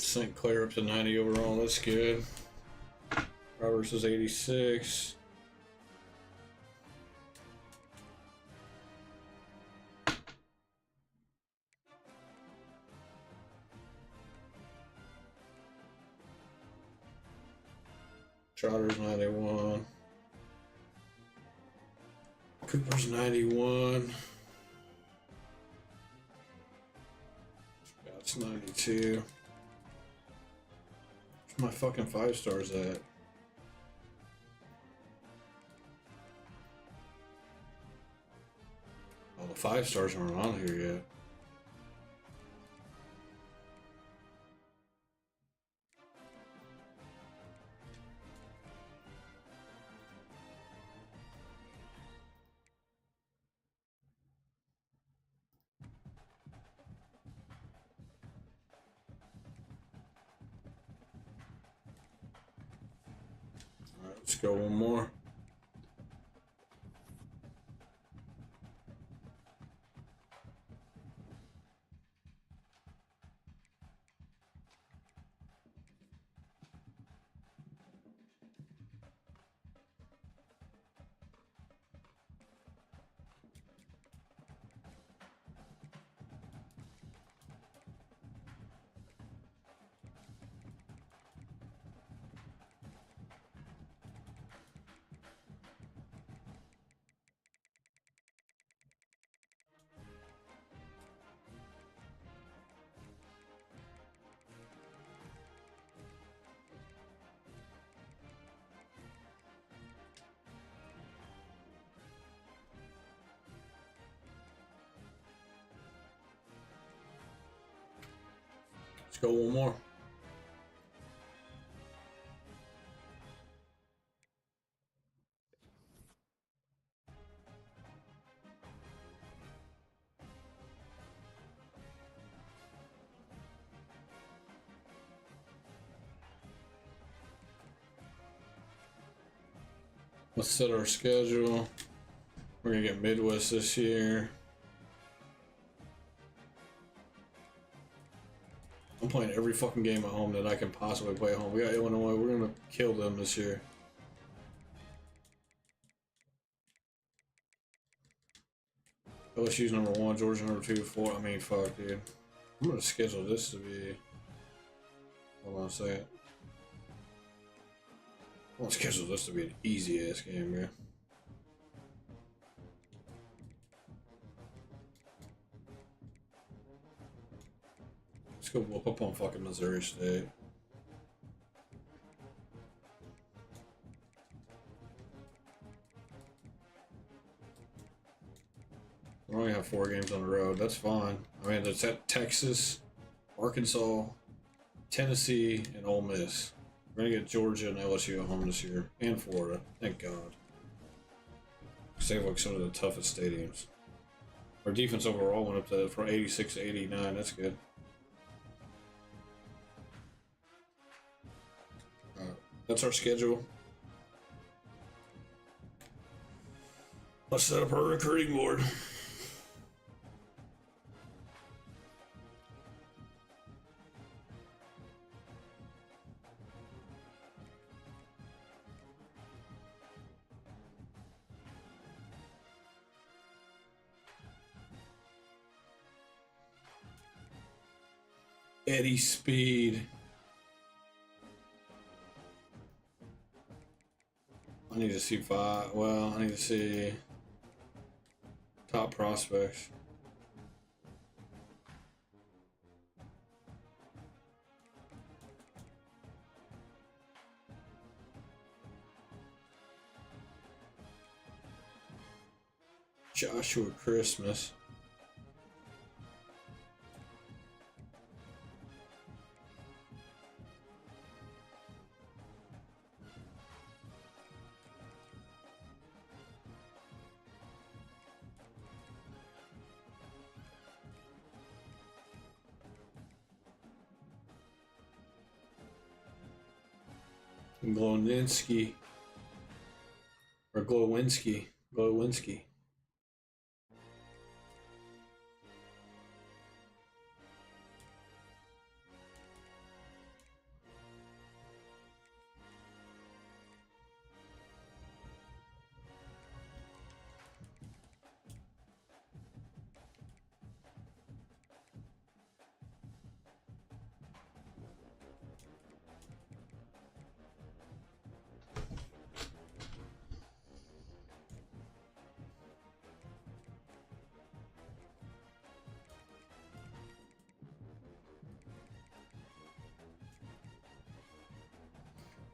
St. Clair up to 90 overall. That's good. Roberts is 86. Trotter's 91. Cooper's 91. Scott's 92. Where's my fucking 5-stars at? Oh, the 5-stars aren't on here yet. Let's go one more. Let's go one more. Let's set our schedule. We're gonna get Midwest this year. I'm playing every fucking game at home that I can possibly play at home. We got Illinois. We're gonna kill them this year. LSU's number 1, Georgia number 2, 4. I mean, fuck, dude. I'm gonna schedule this to be. Hold on a second. I'm gonna schedule this to be an easy ass game, man. Let's go whoop up on fucking Missouri State. We only have 4 games on the road. That's fine. I mean, it's at Texas, Arkansas, Tennessee, and Ole Miss. We're gonna get Georgia and LSU at home this year, and Florida. Thank God. They have like some of the toughest stadiums. Our defense overall went up to from 86 to 89. That's good. That's our schedule. Let's set up our recruiting board. Eddie Speed. I need to see 5. Well, I need to see top prospects. Joshua Christmas. Glowinski. Or Glowinski. Glowinski.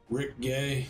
Rick Gay.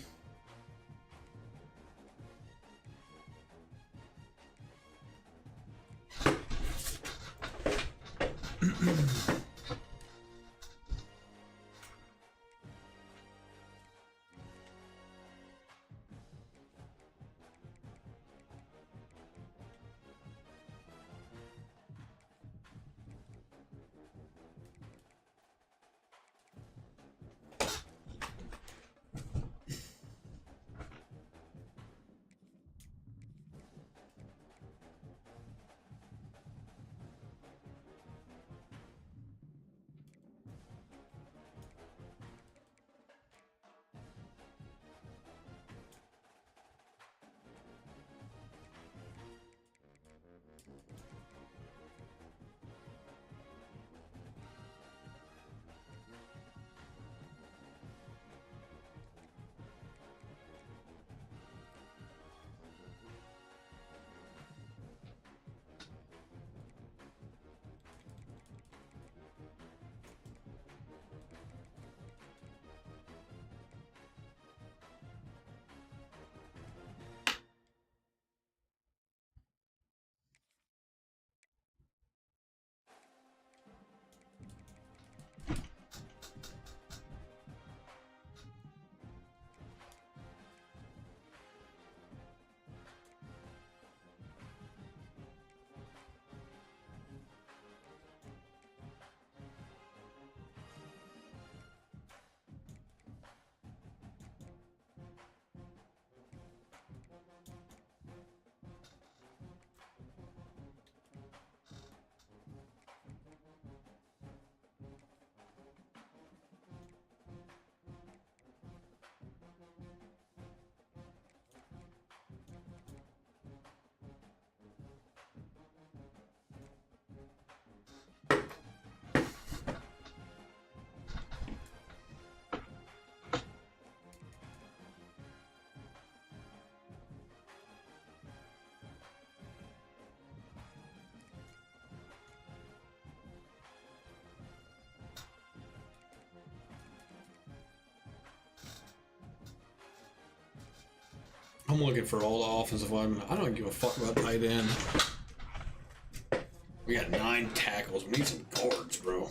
I'm looking for all the offensive linemen. I don't give a fuck about tight end. We got 9 tackles. We need some guards, bro.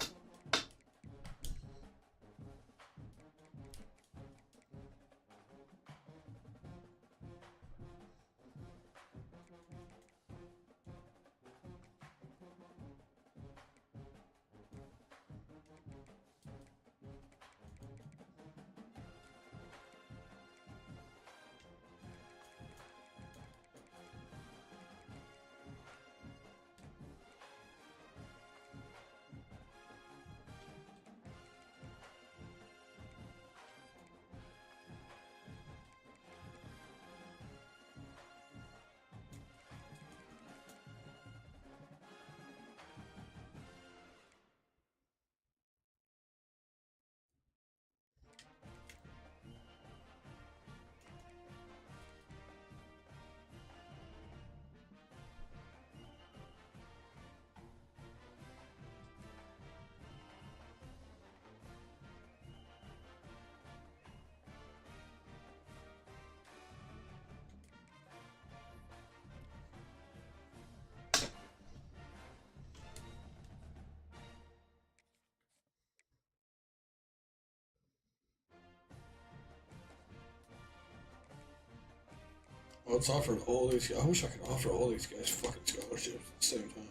Well, it's offered all these guys. I wish I could offer all these guys fucking scholarships at the same time.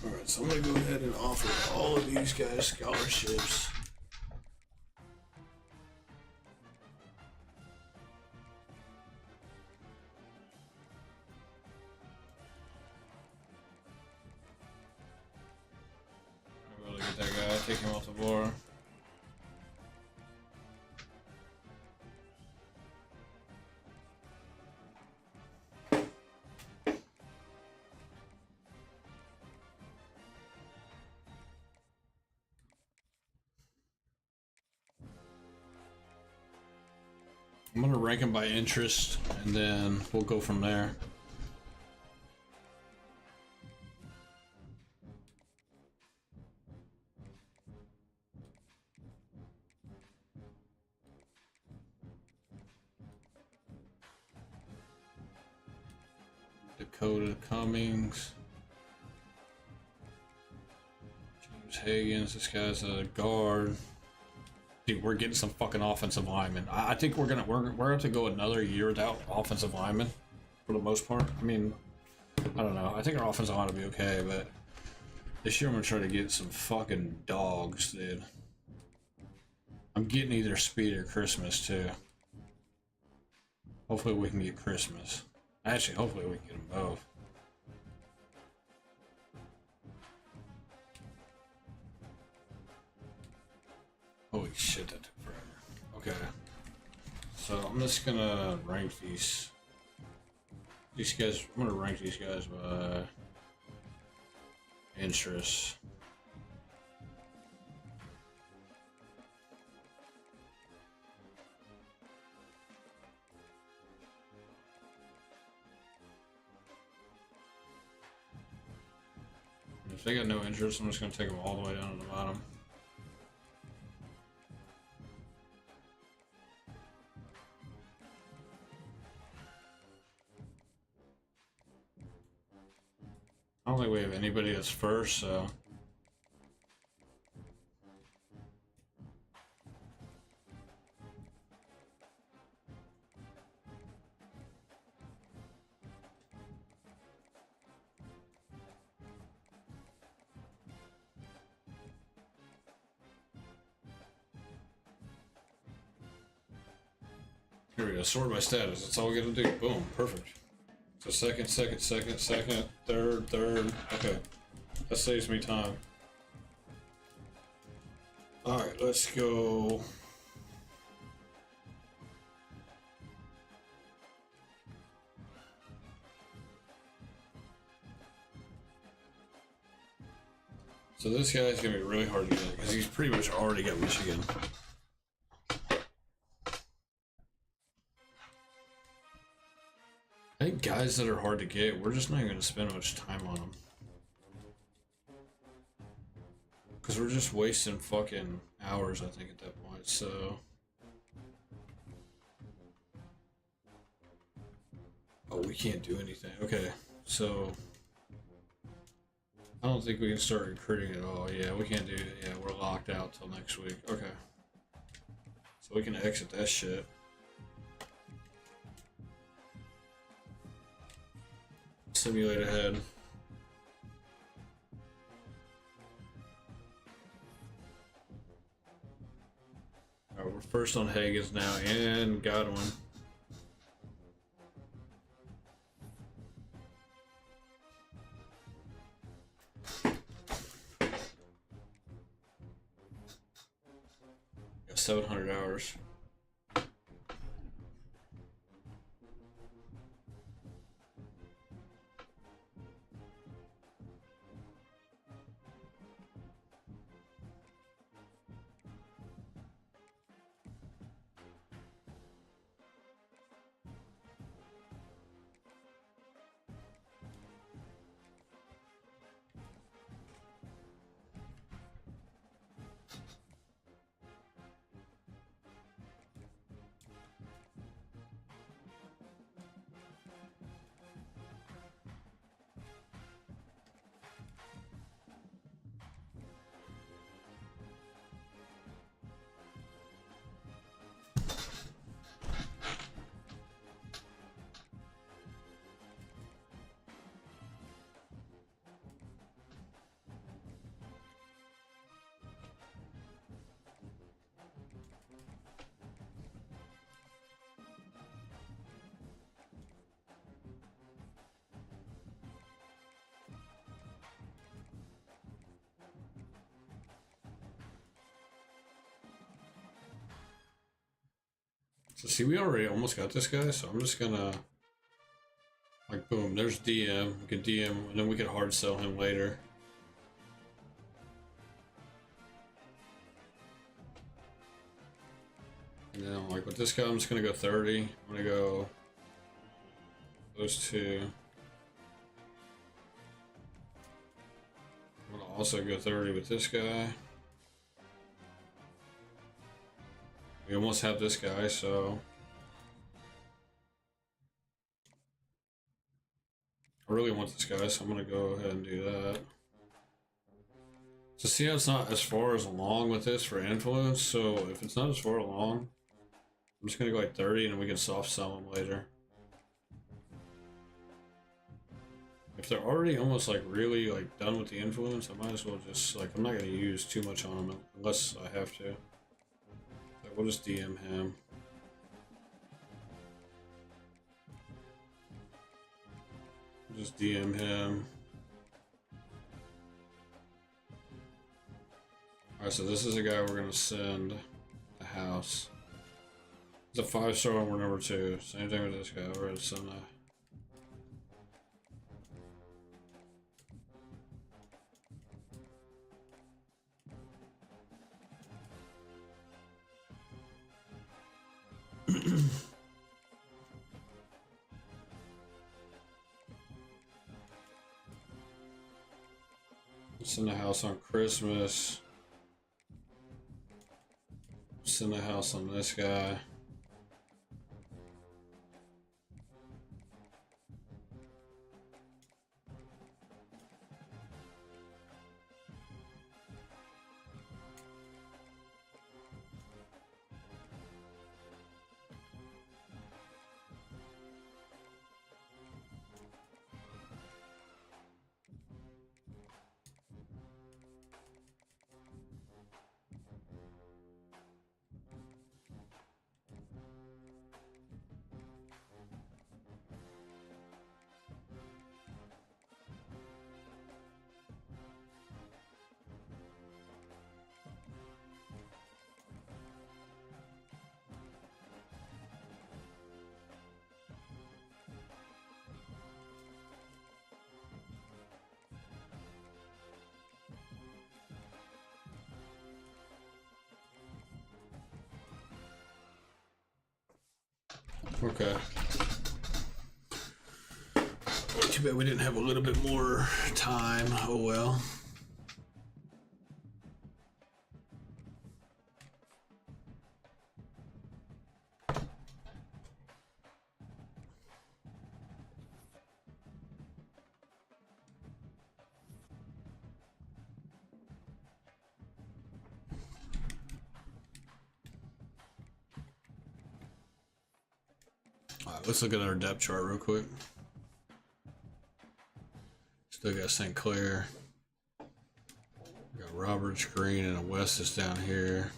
Alright, so I'm going to go ahead and offer all of these guys scholarships. I'm going to get that guy, take him off the board. I'm gonna rank them by interest, and then we'll go from there. Dakota Cummings, James Higgins. This guy's a guard. Dude, we're getting some fucking offensive linemen. I think we're gonna have to go another year without offensive linemen for the most part. I mean, I don't know. I think our offensive line will be okay, but this year I'm gonna try to get some fucking dogs, dude. I'm getting either Speed or Christmas too. Hopefully we can get Christmas. Actually, hopefully we can get them both. Holy shit, that took forever. Okay. So I'm just gonna rank these guys. I'm gonna rank these guys by interest. If they got no interest, I'm just gonna take them all the way down to the bottom. I don't think we have anybody that's first, so. Here we go, sort by status. That's all we gotta do. Boom, perfect. So second, third. Okay, that saves me time. All right, let's go. So this guy's gonna be really hard to get because he's pretty much already got Michigan. guys that are hard to get, we're just not even gonna spend much time on them. Because we're just wasting fucking hours, I think, at that point, so... Oh, we can't do anything. Okay, so... I don't think we can start recruiting at all. Yeah, we can't do it. Yeah, we're locked out till next week. Okay. So we can exit that shit. Simulate ahead. Alright, we're first on Hagen's now, and got one. Got 700 hours. So see, we already almost got this guy, so I'm just gonna, like, boom, there's DM, we can DM, and then we can hard sell him later. And then, like, with this guy, I'm just gonna go 30. I'm gonna go those two. I'm gonna also go 30 with this guy. We almost have this guy, so I really want this guy, so I'm gonna go ahead and do that. So see how it's not as far as along with this for influence, so if it's not as far along, I'm just gonna go like 30 and then we can soft sell them later. If they're already almost like really like done with the influence, I might as well just like, I'm not gonna use too much on them unless I have to. We'll just DM him. Just DM him. Alright, so this is a guy we're gonna send a house. It's a 5-star and we're number 2. Same thing with this guy. We're gonna send a send a house on Christmas. Send a house on this guy. Okay. Too bad we didn't have a little bit more time. Oh well. Alright, let's look at our depth chart real quick. Still got St. Clair. We got Roberts, Green, and West is down here.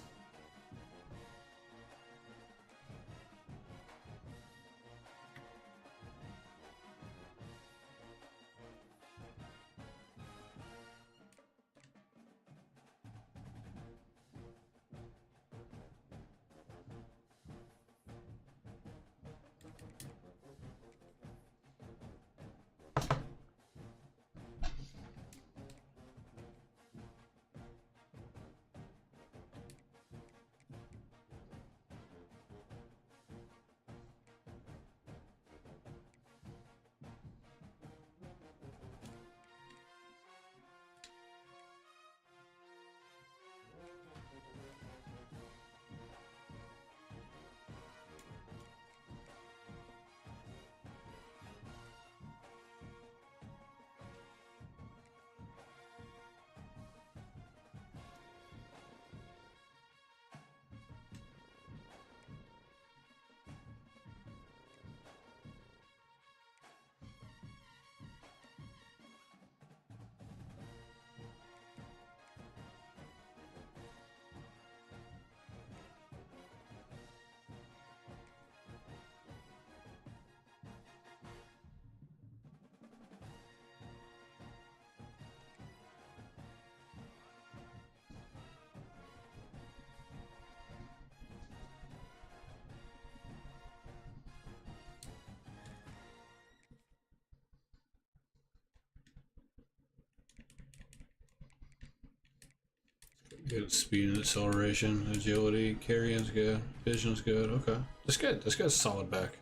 Good speed and acceleration, agility, carrying's good, vision's good. Okay, that's good. This guy's solid back.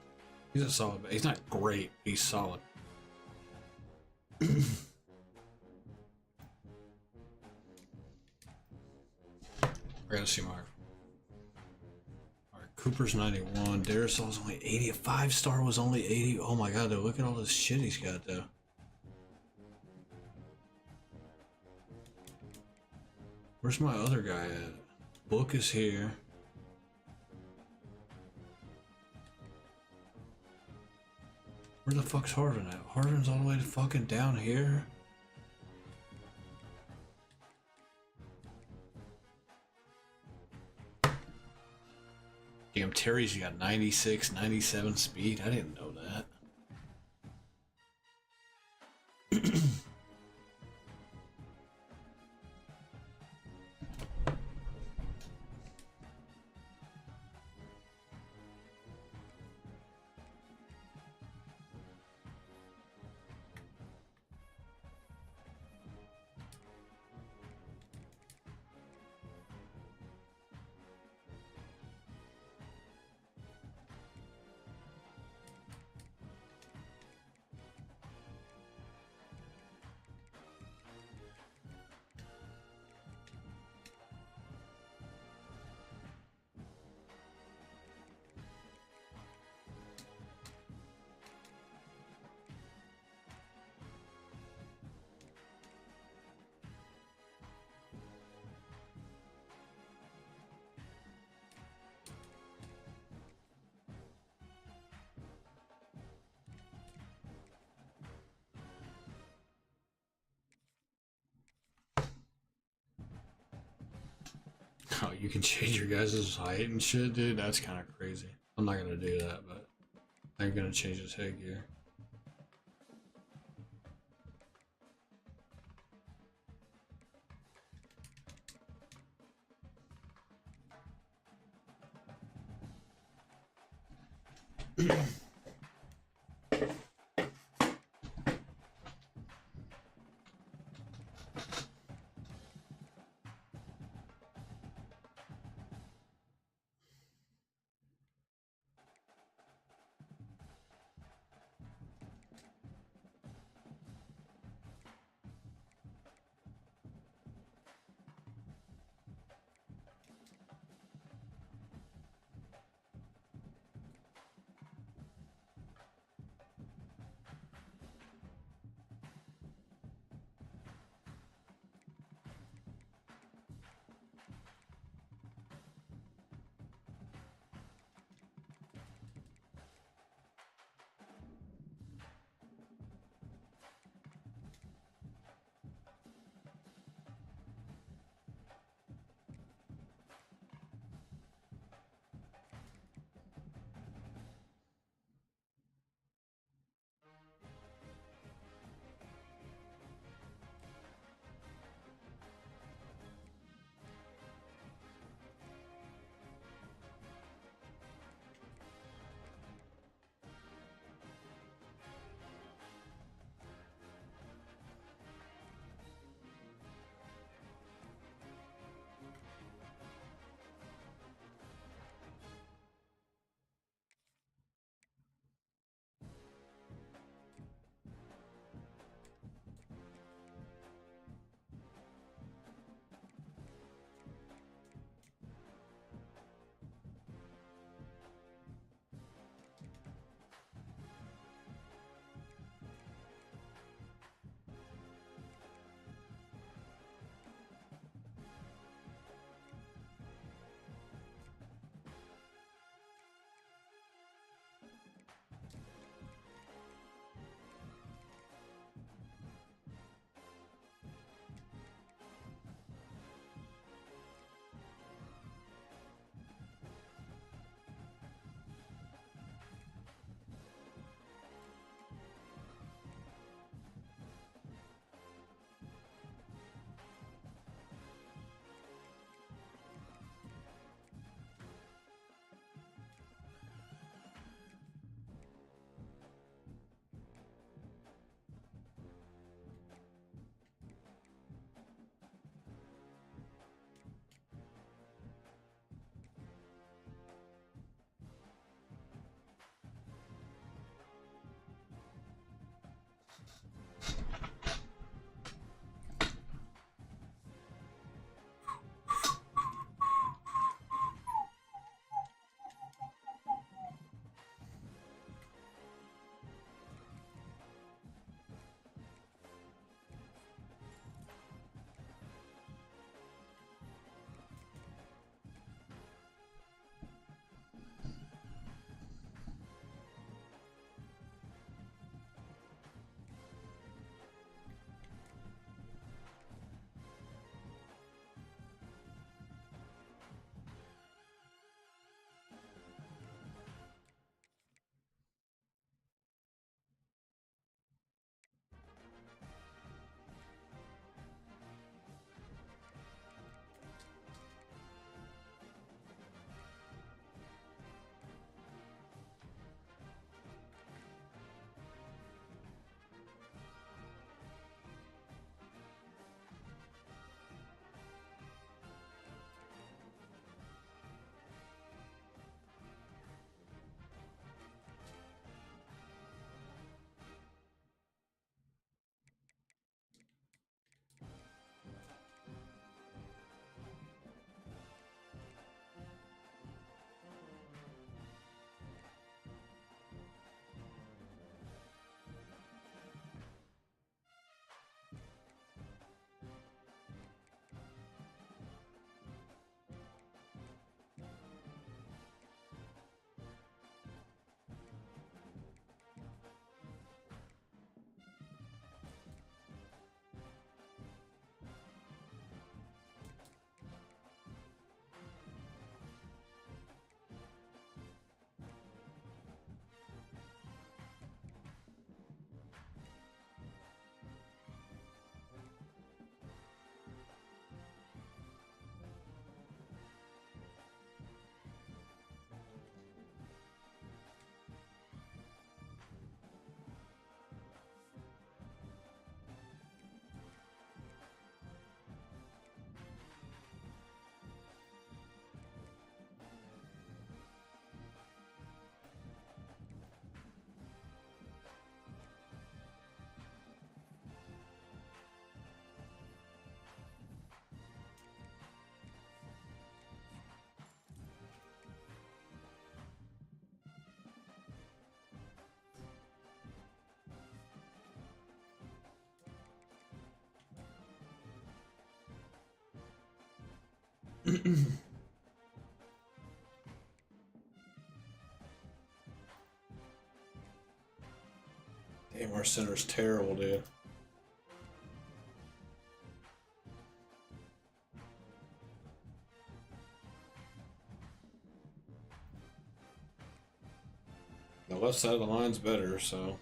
He's a solid back. He's not great. He's solid. I gotta see Mark. Alright, Cooper's 91. Darisol's only 80. A 5-star was only 80. Oh my god, though. Look at all this shit he's got, though. Where's my other guy at? Book is here. Where the fuck's Harvin at? Harvin's all the way to fucking down here? Damn, Terry's got 96, 97 speed. I didn't know that. Oh, you can change your guys' height and shit, dude? That's kind of crazy. I'm not gonna do that, but I'm gonna change his headgear. Damn, our center's terrible, dude. The left side of the line's better, so.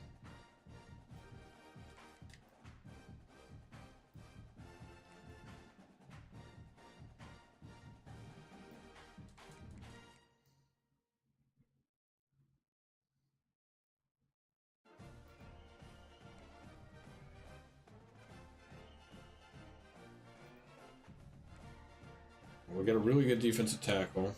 We got a really good defensive tackle.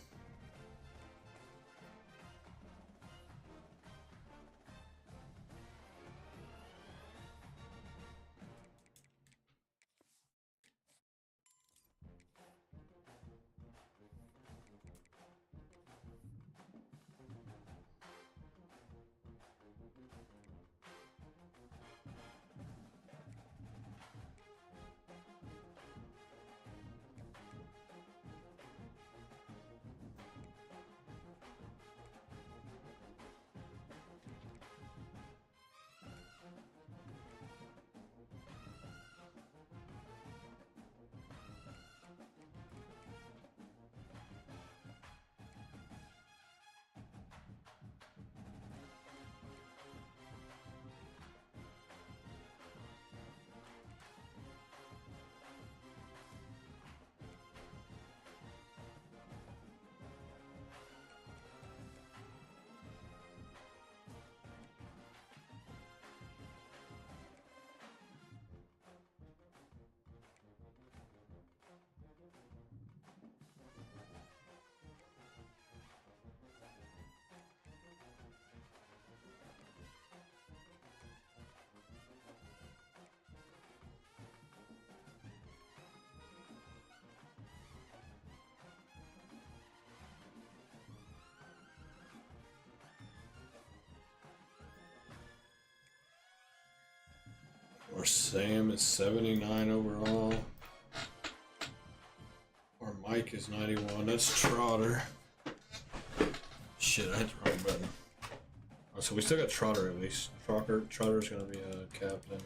Our Sam is 79 overall. Our Mike is 91. That's Trotter. Shit, I hit the wrong button. Oh, so we still got Trotter at least. Trotter's gonna be a captain.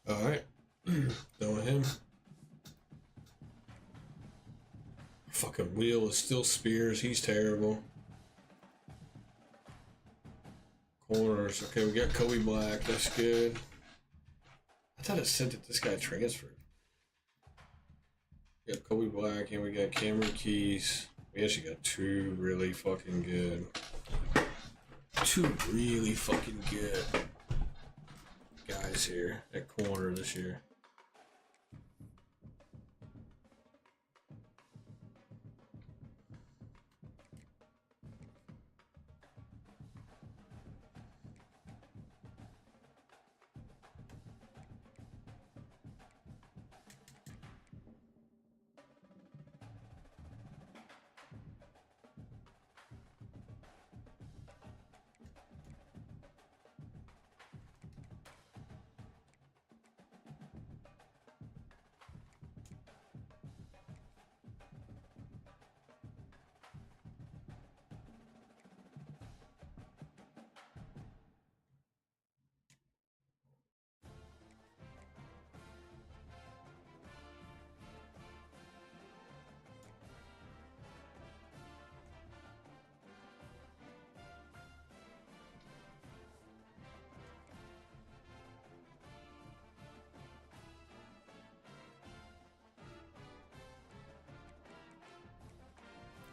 Alright. Done with him. Fucking Wheel is still Spears. He's terrible. Corners. Okay, we got Kobe Black. That's good. I thought it said that this guy transferred. We got Kobe Black and we got Cameron Keys. We actually got two really fucking good. Two really fucking good guys here at corner this year.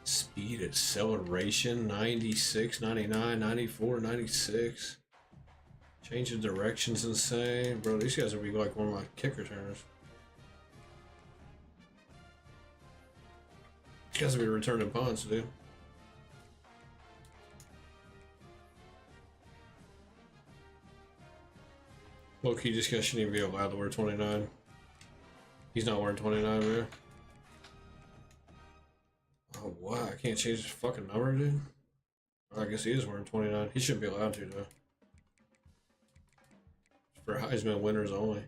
Speed, acceleration, 96, 99, 94, 96. Change of direction's insane. Bro, these guys will be like one of my kick returners. These guys will be returning punts, dude. Look, he just shouldn't even be allowed to wear 29. He's not wearing 29, man. Oh, wow, I can't change his fucking number, dude. I guess he is wearing 29. He shouldn't be allowed to, though. For Heisman winners only.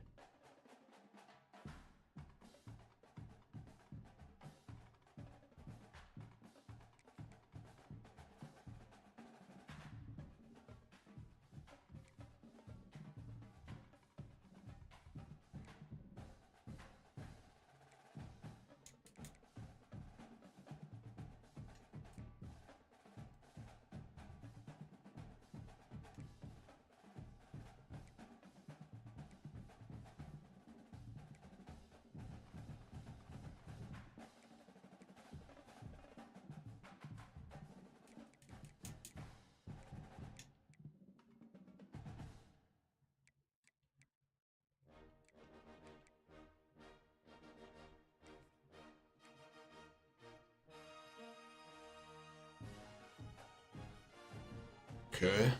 Okay.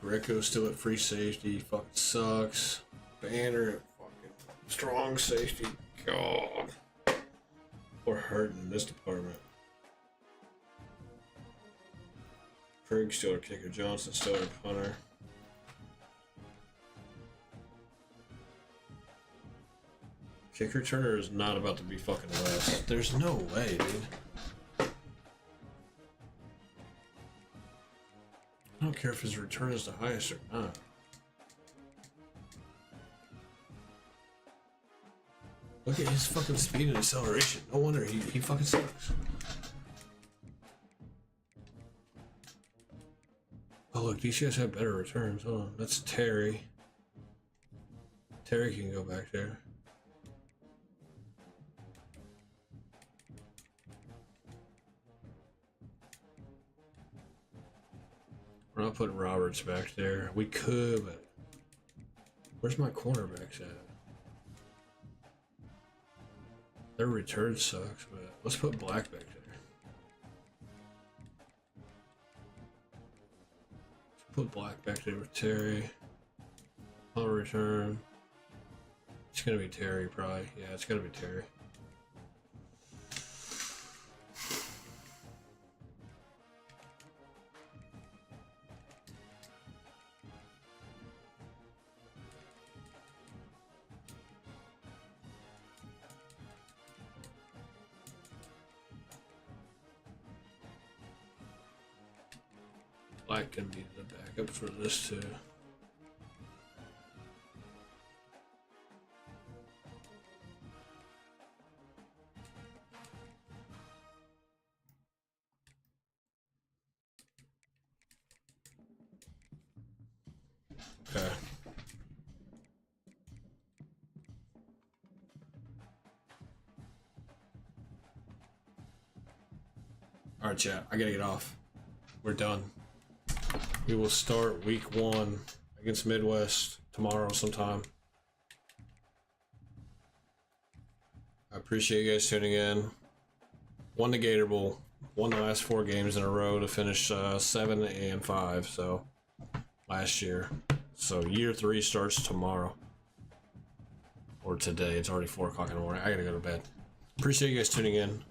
Greco's still at free safety. Fucking sucks. Banner at fucking strong safety. God. We're hurting in this department. Craig still our kicker. Johnson still our punter. Kick returner is not about to be fucking less. There's no way, dude. I don't care if his return is the highest or not. Look at his fucking speed and acceleration. No wonder he fucking sucks. Oh look, these guys have better returns. Hold on, that's Terry. Terry can go back there. We're not putting Roberts back there. We could, but where's my cornerbacks at? Their return sucks, but let's put Black back there. Let's put Black back there with Terry. On return. It's gonna be Terry, probably. Yeah, it's gonna be Terry. Black can be the backup for this too. Okay. All right, chat. I gotta get off. We're done. We will start week 1 against Midwest tomorrow sometime. I appreciate you guys tuning in. Won the Gator Bowl. Won the last 4 games in a row to finish 7-5. So last year. So year 3 starts tomorrow. Or today. It's already 4 o'clock in the morning. I gotta go to bed. Appreciate you guys tuning in.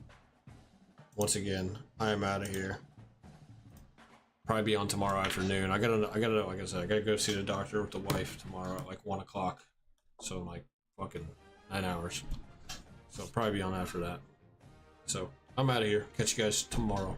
Once again, I am out of here. Probably be on tomorrow afternoon. I gotta, like I said, I gotta go see the doctor with the wife tomorrow at like 1 o'clock. So like fucking 9 hours. So I'll probably be on after that. So I'm out of here. Catch you guys tomorrow.